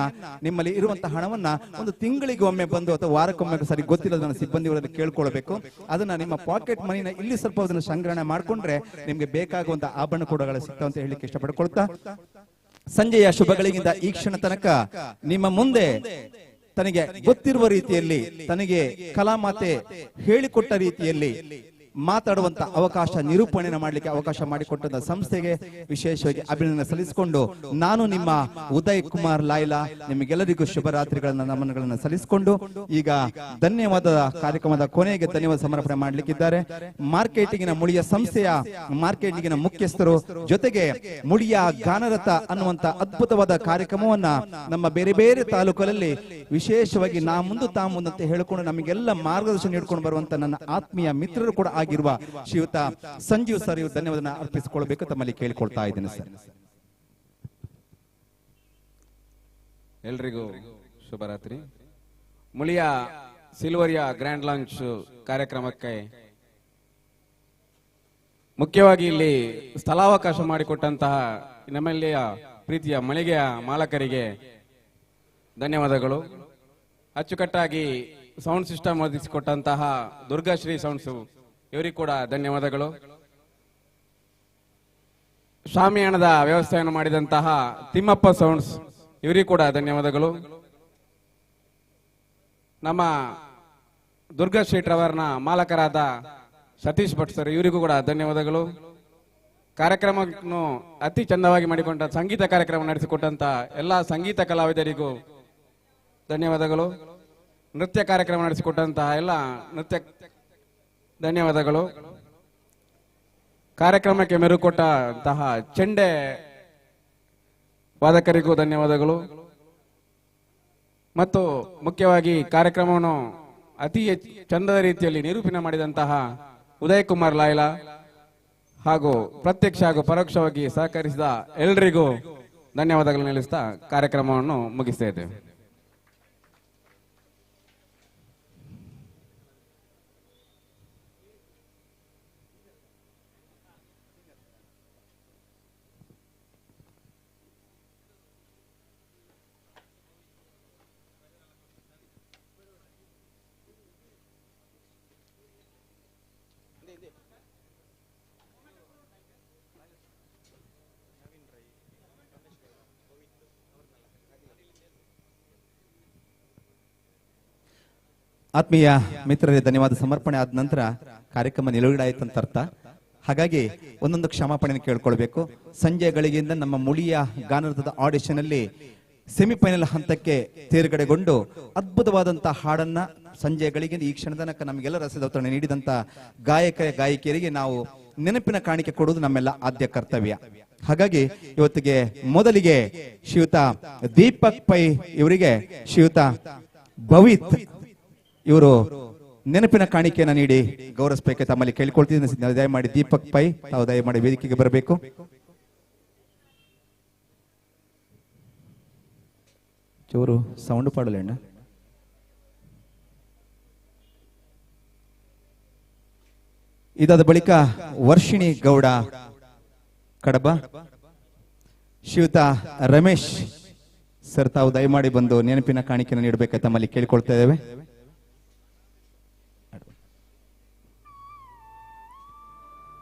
ನಿಮ್ಮಲ್ಲಿ ಇರುವಂತಹ ಹಣವನ್ನ ಒಂದು ತಿಂಗಳಿಗೆ ಒಮ್ಮೆ ಬಂದು ಅಥವಾ ವಾರಕ್ಕೊಮ್ಮೆ ಸರಿ ಗೊತ್ತಿಲ್ಲ ನನ್ನ ಸಿಬ್ಬಂದಿಗಳಲ್ಲಿ ಕೇಳ್ಕೊಳ್ಬೇಕು. ಅದನ್ನ ನಿಮ್ಮ ಪಾಕೆಟ್ ಮನಿನ ಇಲ್ಲಿ ಸ್ವಲ್ಪ ಅದನ್ನ ಸಂಗ್ರಹಣೆ ಮಾಡ್ಕೊಂಡ್ರೆ ನಿಮ್ಗೆ ಬೇಕಾಗುವಂತ ಆಭರಣ ಕೂಡಗಳು ಸಿಗ್ತಾವ ಅಂತ ಹೇಳಿಕ್ಕೆ ಇಷ್ಟಪಡ್ಕೊಳ್ತಾ ಸಂಜೆಯ ಶುಭಗಳಿಗಿಂತ ಈ ಕ್ಷಣ ತನಕ ನಿಮ್ಮ ಮುಂದೆ ತನಗೆ ಗೊತ್ತಿರುವ ರೀತಿಯಲ್ಲಿ, ತನಗೆ ಕಲಾಮಾತೆ ಹೇಳಿಕೊಟ್ಟ ರೀತಿಯಲ್ಲಿ ಮಾತಾಡುವಂತ ಅವಕಾಶ, ನಿರೂಪಣೆಯನ್ನು ಮಾಡಲಿಕ್ಕೆ ಅವಕಾಶ ಮಾಡಿಕೊಟ್ಟಂತ ಸಂಸ್ಥೆಗೆ ವಿಶೇಷವಾಗಿ ಅಭಿನಂದನೆ ಸಲ್ಲಿಸಿಕೊಂಡು ನಾನು ನಿಮ್ಮ ಉದಯ್ ಕುಮಾರ್ ಲಾಯ್ಲಾ ನಿಮಗೆಲ್ಲರಿಗೂ ಶುಭರಾತ್ರಿಗಳನ್ನ ನಮನಗಳನ್ನ ಸಲ್ಲಿಸಿಕೊಂಡು ಈಗ ಧನ್ಯವಾದದ ಕಾರ್ಯಕ್ರಮದ ಕೊನೆಗೆ ಧನ್ಯವಾದ ಸಮರ್ಪಣೆ ಮಾಡಲಿಕ್ಕಿದ್ದಾರೆ ಮಾರ್ಕೆಟಿಂಗಿನ ಮುಳಿಯ ಸಂಸ್ಥೆಯ ಮಾರ್ಕೆಟಿಂಗಿನ ಮುಖ್ಯಸ್ಥರು, ಜೊತೆಗೆ ಮುಳಿಯ ಗಾನರಥ ಅನ್ನುವಂತ ಅದ್ಭುತವಾದ ಕಾರ್ಯಕ್ರಮವನ್ನ ನಮ್ಮ ಬೇರೆ ಬೇರೆ ತಾಲೂಕುಗಳಲ್ಲಿ ವಿಶೇಷವಾಗಿ ನಾ ಮುಂದೆ ತಾ ಮುಂದೆ ಅಂತ ಹೇಳಿಕೊಂಡು ನಮಗೆಲ್ಲ ಮಾರ್ಗದರ್ಶನ ನೀಡ್ಕೊಂಡು ಬರುವಂತ ನನ್ನ ಆತ್ಮೀಯ ಮಿತ್ರರು ಕೂಡ ಆಗಿರುವ ಶ್ರೀಯುತ ಸಂಜೀವ್ ಸರ್ ಇವರು ಧನ್ಯವಾದ ಅರ್ಪಿಸಿಕೊಳ್ಬೇಕು ತಮ್ಮಲ್ಲಿ ಕೇಳಿಕೊಳ್ತಾ ಇದ್ದೇನೆ ಸರ್. ಎಲ್ರಿಗೂ ಶುಭರಾತ್ರಿ. ಮುಳಿಯ ಸಿಲ್ವರಿಯ ಗ್ರ್ಯಾಂಡ್ ಲಾಂಚ್ ಕಾರ್ಯಕ್ರಮಕ್ಕೆ ಮುಖ್ಯವಾಗಿ ಇಲ್ಲಿ ಸ್ಥಳಾವಕಾಶ ಮಾಡಿಕೊಟ್ಟಂತಹ ನಮ್ಮಲ್ಲಿಯ ಪ್ರೀತಿಯ ಮಳಿಗೆಯ ಮಾಲಕರಿಗೆ ಧನ್ಯವಾದಗಳು. ಅಚ್ಚುಕಟ್ಟಾಗಿ ಸೌಂಡ್ ಸಿಸ್ಟಮ್ ಒದಗಿಸಿಕೊಟ್ಟಂತಹ ದುರ್ಗಾಶ್ರೀ ಸೌಂಡ್ಸ್ ಇವರಿಗೆ ಕೂಡ ಧನ್ಯವಾದಗಳು. ಶಾಮಿಯಾನದ ವ್ಯವಸ್ಥೆಯನ್ನು ಮಾಡಿದಂತಹ ತಿಮ್ಮಪ್ಪ ಸೌಂಡ್ಸ್ ಇವರಿಗೆ ಕೂಡ ಧನ್ಯವಾದಗಳು. ನಮ್ಮ ದುರ್ಗಾಶ್ರೀ ಟ್ರವರ್ನ ಮಾಲಕರಾದ ಸತೀಶ್ ಭಟ್ ಸರ್ ಇವರಿಗೂ ಕೂಡ ಧನ್ಯವಾದಗಳು. ಕಾರ್ಯಕ್ರಮವನ್ನು ಅತಿ ಚಂದವಾಗಿ ಮಾಡಿಕೊಂಡ ಸಂಗೀತ ಕಾರ್ಯಕ್ರಮ ನಡೆಸಿಕೊಟ್ಟಂತ ಎಲ್ಲ ಸಂಗೀತ ಕಲಾವಿದರಿಗೂ ಧನ್ಯವಾದಗಳು. ನೃತ್ಯ ಕಾರ್ಯಕ್ರಮ ನಡೆಸಿಕೊಟ್ಟಂತಹ ಎಲ್ಲ ನೃತ್ಯ ಧನ್ಯವಾದಗಳು. ಕಾರ್ಯಕ್ರಮಕ್ಕೆ ಮೆರುಗು ಕೊಟ್ಟಂತಹ ಚೆಂಡೆ ವಾದಕರಿಗೂ ಧನ್ಯವಾದಗಳು. ಮತ್ತು ಮುಖ್ಯವಾಗಿ ಕಾರ್ಯಕ್ರಮವನ್ನು ಅತಿ ಚಂದದ ರೀತಿಯಲ್ಲಿ ನಿರೂಪಣೆ ಮಾಡಿದಂತಹ ಉದಯ್ ಕುಮಾರ್ ಲಾಯ್ಲಾ ಹಾಗೂ ಪ್ರತ್ಯಕ್ಷ ಹಾಗೂ ಪರೋಕ್ಷವಾಗಿ ಸಹಕರಿಸಿದ ಎಲ್ಲರಿಗೂ ಧನ್ಯವಾದಗಳನ್ನು ತಿಳಿಸ್ತಾ ಕಾರ್ಯಕ್ರಮವನ್ನು ಮುಗಿಸ್ತಾ ಇದ್ದೇವೆ. ಆತ್ಮೀಯ ಮಿತ್ರರೇ, ಧನ್ಯವಾದ ಸಮರ್ಪಣೆ ಆದ ನಂತರ ಕಾರ್ಯಕ್ರಮ ನಿಲುಗಡೆ ಆಯ್ತು ಅಂತ ಅರ್ಥ. ಹಾಗಾಗಿ ಒಂದೊಂದು ಕ್ಷಮಾಪಣೆ ಕೇಳ್ಕೊಳ್ಬೇಕು. ಸಂಜೆ ಗಳಿಗೆಯಿಂದ ನಮ್ಮ ಮುಳಿಯ ಗಾನರಥದ ಆಡಿಷನ್ ಅಲ್ಲಿ ಸೆಮಿಫೈನಲ್ ಹಂತಕ್ಕೆ ತೇರ್ಗಡೆಗೊಂಡು ಅದ್ಭುತವಾದಂತಹ ಹಾಡನ್ನ ಸಂಜೆ ಗಳಿಗೆಯಿಂದ ಈ ಕ್ಷಣ ತನಕ ನಮಗೆಲ್ಲ ರಸದೌತರಣೆ ನೀಡಿದಂತ ಗಾಯಕಿಯರಿಗೆ ನಾವು ನೆನಪಿನ ಕಾಣಿಕೆ ಕೊಡುವುದು ನಮ್ಮೆಲ್ಲ ಆದ್ಯ ಕರ್ತವ್ಯ. ಹಾಗಾಗಿ ಇವತ್ತಿಗೆ ಮೊದಲಿಗೆ ಶ್ರೀಯುತ ದೀಪಕ್ ಪೈ ಇವರಿಗೆ ಶ್ರೀಯುತ ಭವಿತ್ ಇವರು ನೆನಪಿನ ಕಾಣಿಕೆಯನ್ನು ನೀಡಿ ಗೌರವಿಸಬೇಕು ತಮ್ಮಲ್ಲಿ ಕೇಳಿಕೊಳ್ತಿದ್ದೀನಿ. ದಯಮಾಡಿ ದೀಪಕ್ ಪೈ ತಾವು ದಯಮಾಡಿ ವೇದಿಕೆಗೆ ಬರಬೇಕು. ಚೂರು ಸೌಂಡ್ ಪಾಡಲೇಣ್ಣ. ಇದಾದ ಬಳಿಕ ವರ್ಷಿಣಿ ಗೌಡ ಕಡಬ, ಶ್ರೀಯುತ ರಮೇಶ್ ಸರ್ ತಾವು ದಯಮಾಡಿ ಬಂದು ನೆನಪಿನ ಕಾಣಿಕೆಯನ್ನು ನೀಡಬೇಕು ತಮ್ಮಲ್ಲಿ ಕೇಳಿಕೊಳ್ತಾ ಇದ್ದೇವೆ.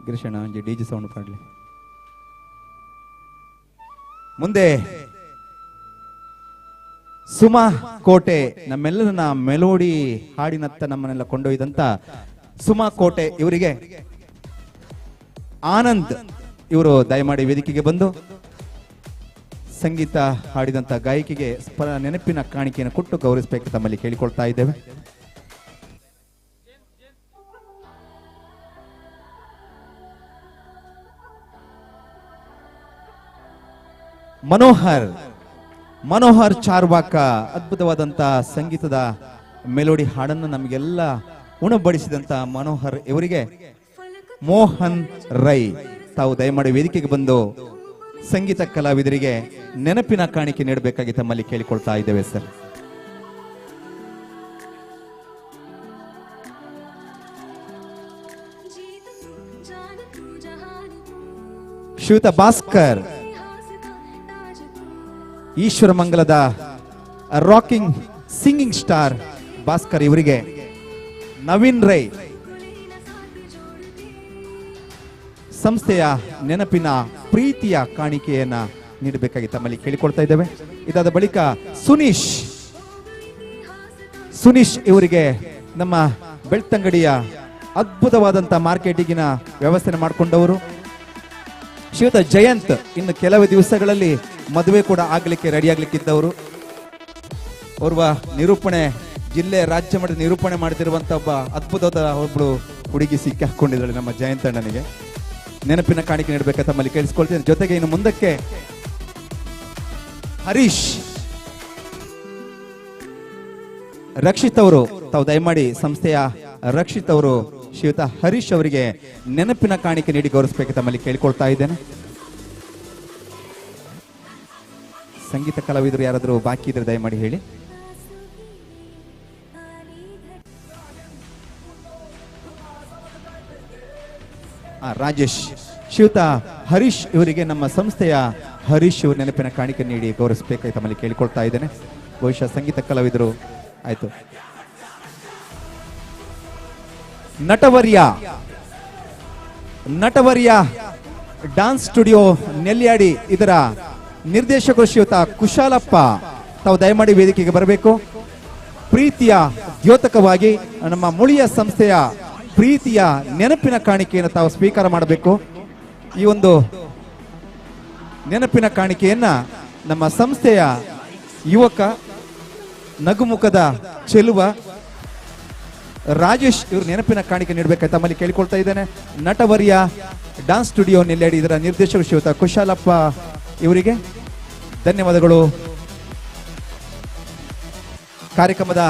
ಗಿರೀಶಣ್ಣ ಒಂಜಿ ಡಿಜಿ ಸೌಂಡ್ ಪಾಡ್ಲಿ. ಮುಂದೆ ಸುಮಾ ಕೋಟೆ, ನಮ್ಮೆಲ್ಲರನ್ನ ಮೆಲೋಡಿ ಹಾಡಿನತ್ತ ನಮ್ಮನ್ನೆಲ್ಲ ಕೊಂಡೊಯ್ದಂತ ಸುಮಾ ಕೋಟೆ ಇವರಿಗೆ ಆನಂದ್ ಇವರು ದಯಮಾಡಿ ವೇದಿಕೆಗೆ ಬಂದು ಸಂಗೀತ ಹಾಡಿದಂತ ಗಾಯಕಿಗೆ ನೆನಪಿನ ಕಾಣಿಕೆಯನ್ನು ಕೊಟ್ಟು ಗೌರವಿಸಬೇಕು ತಮ್ಮಲ್ಲಿ ಕೇಳಿಕೊಳ್ತಾ ಇದ್ದೇವೆ. ಮನೋಹರ್ ಚಾರ್ವಾಕ ಅದ್ಭುತವಾದಂತ ಸಂಗೀತದ ಮೆಲೋಡಿ ಹಾಡನ್ನು ನಮಗೆಲ್ಲ ಉಣಬಡಿಸಿದಂತ ಮನೋಹರ್ ಇವರಿಗೆ ಮೋಹನ್ ರೈ ತಾವು ದಯಮಾಡಿ ವೇದಿಕೆಗೆ ಬಂದು ಸಂಗೀತ ಕಲಾವಿದರಿಗೆ ನೆನಪಿನ ಕಾಣಿಕೆ ನೀಡಬೇಕಾಗಿ ತಮ್ಮಲ್ಲಿ ಕೇಳಿಕೊಳ್ತಾ ಇದ್ದೇವೆ ಸರ್. ಶ್ರೀಯುತ ಭಾಸ್ಕರ್, ಈಶ್ವರ ಮಂಗಲದ ರಾಕಿಂಗ್ ಸಿಂಗಿಂಗ್ ಸ್ಟಾರ್ ಭಾಸ್ಕರ್ ಇವರಿಗೆ ನವೀನ್ ರೈ ಸಂಸ್ಥೆಯ ನೆನಪಿನ ಪ್ರೀತಿಯ ಕಾಣಿಕೆಯನ್ನ ನೀಡಬೇಕಾಗಿ ತಮ್ಮಲ್ಲಿ ಕೇಳಿಕೊಳ್ತಾ ಇದ್ದೇವೆ. ಇದಾದ ಬಳಿಕ ಸುನೀಶ್ ಇವರಿಗೆ ನಮ್ಮ ಬೆಳ್ತಂಗಡಿಯ ಅದ್ಭುತವಾದಂಥ ಮಾರ್ಕೆಟಿಂಗಿನ ವ್ಯವಸ್ಥೆ ಮಾಡಿಕೊಂಡವರು. ಶ್ರೀಯುತ ಜಯಂತ್ ಇನ್ನು ಕೆಲವೇ ದಿವಸಗಳಲ್ಲಿ ಮದುವೆ ಕೂಡ ಆಗ್ಲಿಕ್ಕೆ ರೆಡಿ ಆಗ್ಲಿಕ್ಕಿದ್ದವರು. ಓರ್ವ ನಿರೂಪಣೆ, ಜಿಲ್ಲೆ ರಾಜ್ಯ ಮಟ್ಟದ ನಿರೂಪಣೆ ಮಾಡ್ತಿರುವಂತ ಒಬ್ಬ ಅದ್ಭುತವಾದ ಒಬ್ಬಳು ಹುಡುಗಿ ಸಿಕ್ಕಿ ಹಾಕೊಂಡಿದ್ದಾಳೆ ನಮ್ಮ ಜಯಂತ್ ಅಣ್ಣನಿಗೆ. ನೆನಪಿನ ಕಾಣಿಕೆ ನೀಡಬೇಕಂತ ತಮ್ಮಲ್ಲಿ ಕೇಳಿಸ್ಕೊಳ್ತೀನಿ. ಜೊತೆಗೆ ಇನ್ನು ಮುಂದಕ್ಕೆ ಹರೀಶ್, ರಕ್ಷಿತ್ ಅವರು, ತಾವು ದಯಮಾಡಿ ಸಂಸ್ಥೆಯ ರಕ್ಷಿತ್ ಅವರು ಶ್ರೀಯುತ ಹರೀಶ್ ಅವರಿಗೆ ನೆನಪಿನ ಕಾಣಿಕೆ ನೀಡಿ ಗೌರವಿಸಬೇಕು ತಮ್ಮಲ್ಲಿ ಕೇಳಿಕೊಳ್ತಾ ಇದ್ದೇನೆ. ಸಂಗೀತ ಕಲಾವಿದರು ಯಾರಾದರೂ ಬಾಕಿ ಇದ್ರೆ ದಯಮಾಡಿ ಹೇಳಿ. ರಾಜೇಶ್, ಶ್ರೀಯುತ ಹರೀಶ್ ಇವರಿಗೆ ನಮ್ಮ ಸಂಸ್ಥೆಯ ಹರೀಶ್ ಇವರು ನೆನಪಿನ ಕಾಣಿಕೆ ನೀಡಿ ಗೌರವಿಸಬೇಕಾಗಿ ತಮ್ಮಲ್ಲಿ ಕೇಳಿಕೊಳ್ತಾ ಇದ್ದೇನೆ. ಬಹುಶಃ ಸಂಗೀತ ಕಲಾವಿದರು ಆಯ್ತು. ನಟವರ್ಯ ಡಾನ್ಸ್ ಸ್ಟುಡಿಯೋ ನೆಲ್ಯಾಡಿ ಇದರ ನಿರ್ದೇಶಕರು ಶ್ರೀಯುತ ಕುಶಾಲಪ್ಪ, ತಾವು ದಯಮಾಡಿ ವೇದಿಕೆಗೆ ಬರಬೇಕು. ಪ್ರೀತಿಯ ದ್ಯೋತಕವಾಗಿ ನಮ್ಮ ಮುಳಿಯ ಸಂಸ್ಥೆಯ ಪ್ರೀತಿಯ ನೆನಪಿನ ಕಾಣಿಕೆಯನ್ನು ತಾವು ಸ್ವೀಕಾರ ಮಾಡಬೇಕು. ಈ ಒಂದು ನೆನಪಿನ ಕಾಣಿಕೆಯನ್ನ ನಮ್ಮ ಸಂಸ್ಥೆಯ ಯುವಕ, ನಗುಮುಖದ ಚೆಲುವ ರಾಜೇಶ್ ಇವರು ನೆನಪಿನ ಕಾಣಿಕೆ ನೀಡಬೇಕಾಗಿ ತಮ್ಮಲ್ಲಿ ಕೇಳಿಕೊಳ್ತಾ ಇದ್ದೇನೆ. ನಟವರ್ಯ ಡಾನ್ಸ್ ಸ್ಟುಡಿಯೋ ನೆಲ್ಯಾಡಿ ಇದರ ನಿರ್ದೇಶಕರು ಶ್ರೀಯುತ ಕುಶಾಲಪ್ಪ ಇವರಿಗೆ ಧನ್ಯವಾದಗಳು. ಕಾರ್ಯಕ್ರಮದ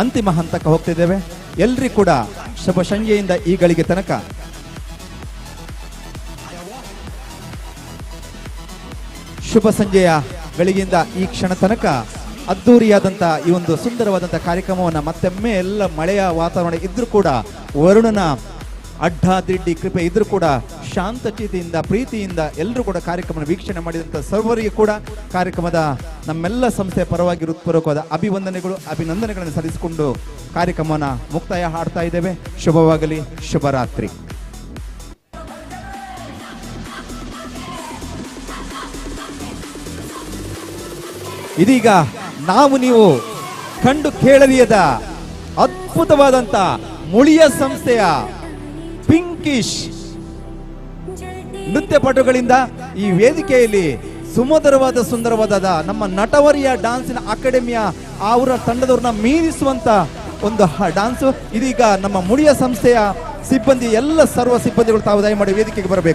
ಅಂತಿಮ ಹಂತಕ್ಕೆ ಹೋಗ್ತಿದ್ದೇವೆ. ಎಲ್ರಿಗೂ ಕೂಡ ಶುಭ ಸಂಜೆಯಿಂದ ಈ ಗಳಿಗೆ ತನಕ ಶುಭ ಸಂಜೆಯ ಗಳಿಗೆಯಿಂದ ಈ ಕ್ಷಣ ತನಕ ಅದ್ದೂರಿಯಾದಂಥ ಈ ಒಂದು ಸುಂದರವಾದಂಥ ಕಾರ್ಯಕ್ರಮವನ್ನು ಮತ್ತೊಮ್ಮೆ ಎಲ್ಲ ಮಳೆಯ ವಾತಾವರಣ ಇದ್ರೂ ಕೂಡ, ವರುಣನ ಅಡ್ಡಾದಿಡ್ಡಿ ಕೃಪೆ ಇದ್ರೂ ಕೂಡ ಶಾಂತಚಿತೆಯಿಂದ ಪ್ರೀತಿಯಿಂದ ಎಲ್ಲರೂ ಕೂಡ ಕಾರ್ಯಕ್ರಮ ವೀಕ್ಷಣೆ ಮಾಡಿದಂಥ ಸರ್ವರಿಗೆ ಕೂಡ ಕಾರ್ಯಕ್ರಮದ ನಮ್ಮೆಲ್ಲ ಸಂಸ್ಥೆಯ ಪರವಾಗಿ ಹೃತ್ಪೂರ್ವಕವಾದ ಅಭಿನಂದನೆಗಳನ್ನು ಸಲ್ಲಿಸಿಕೊಂಡು ಕಾರ್ಯಕ್ರಮವನ್ನು ಮುಕ್ತಾಯ ಹಾಡ್ತಾ ಇದ್ದೇವೆ. ಶುಭವಾಗಲಿ, ಶುಭರಾತ್ರಿ. ಇದೀಗ ನಾವು ನೀವು ಕಂಡು ಕೇಳಲಿಯದ ಅದ್ಭುತವಾದಂತ ಮುಳಿಯ ಸಂಸ್ಥೆಯ ಪಿಂಕಿಶ್ ನೃತ್ಯಪಟುಗಳಿಂದ ಈ ವೇದಿಕೆಯಲ್ಲಿ ಸುಂದರವಾದ ನಮ್ಮ ನಟವರಿಯ ಡಾನ್ಸಿನ ಅಕಾಡೆಮಿಯ ಅವರ ತಂಡದವ್ರನ್ನ ಮೀರಿಸುವಂತ ಒಂದು ಡಾನ್ಸ್ ಇದೀಗ ನಮ್ಮ ಮುಳಿಯ ಸಂಸ್ಥೆಯ ಸಿಬ್ಬಂದಿ, ಎಲ್ಲ ಸರ್ವ ಸಿಬ್ಬಂದಿಗಳು ತಾವು ದಯಮಾಡಿ ವೇದಿಕೆಗೆ ಬರಬೇಕು.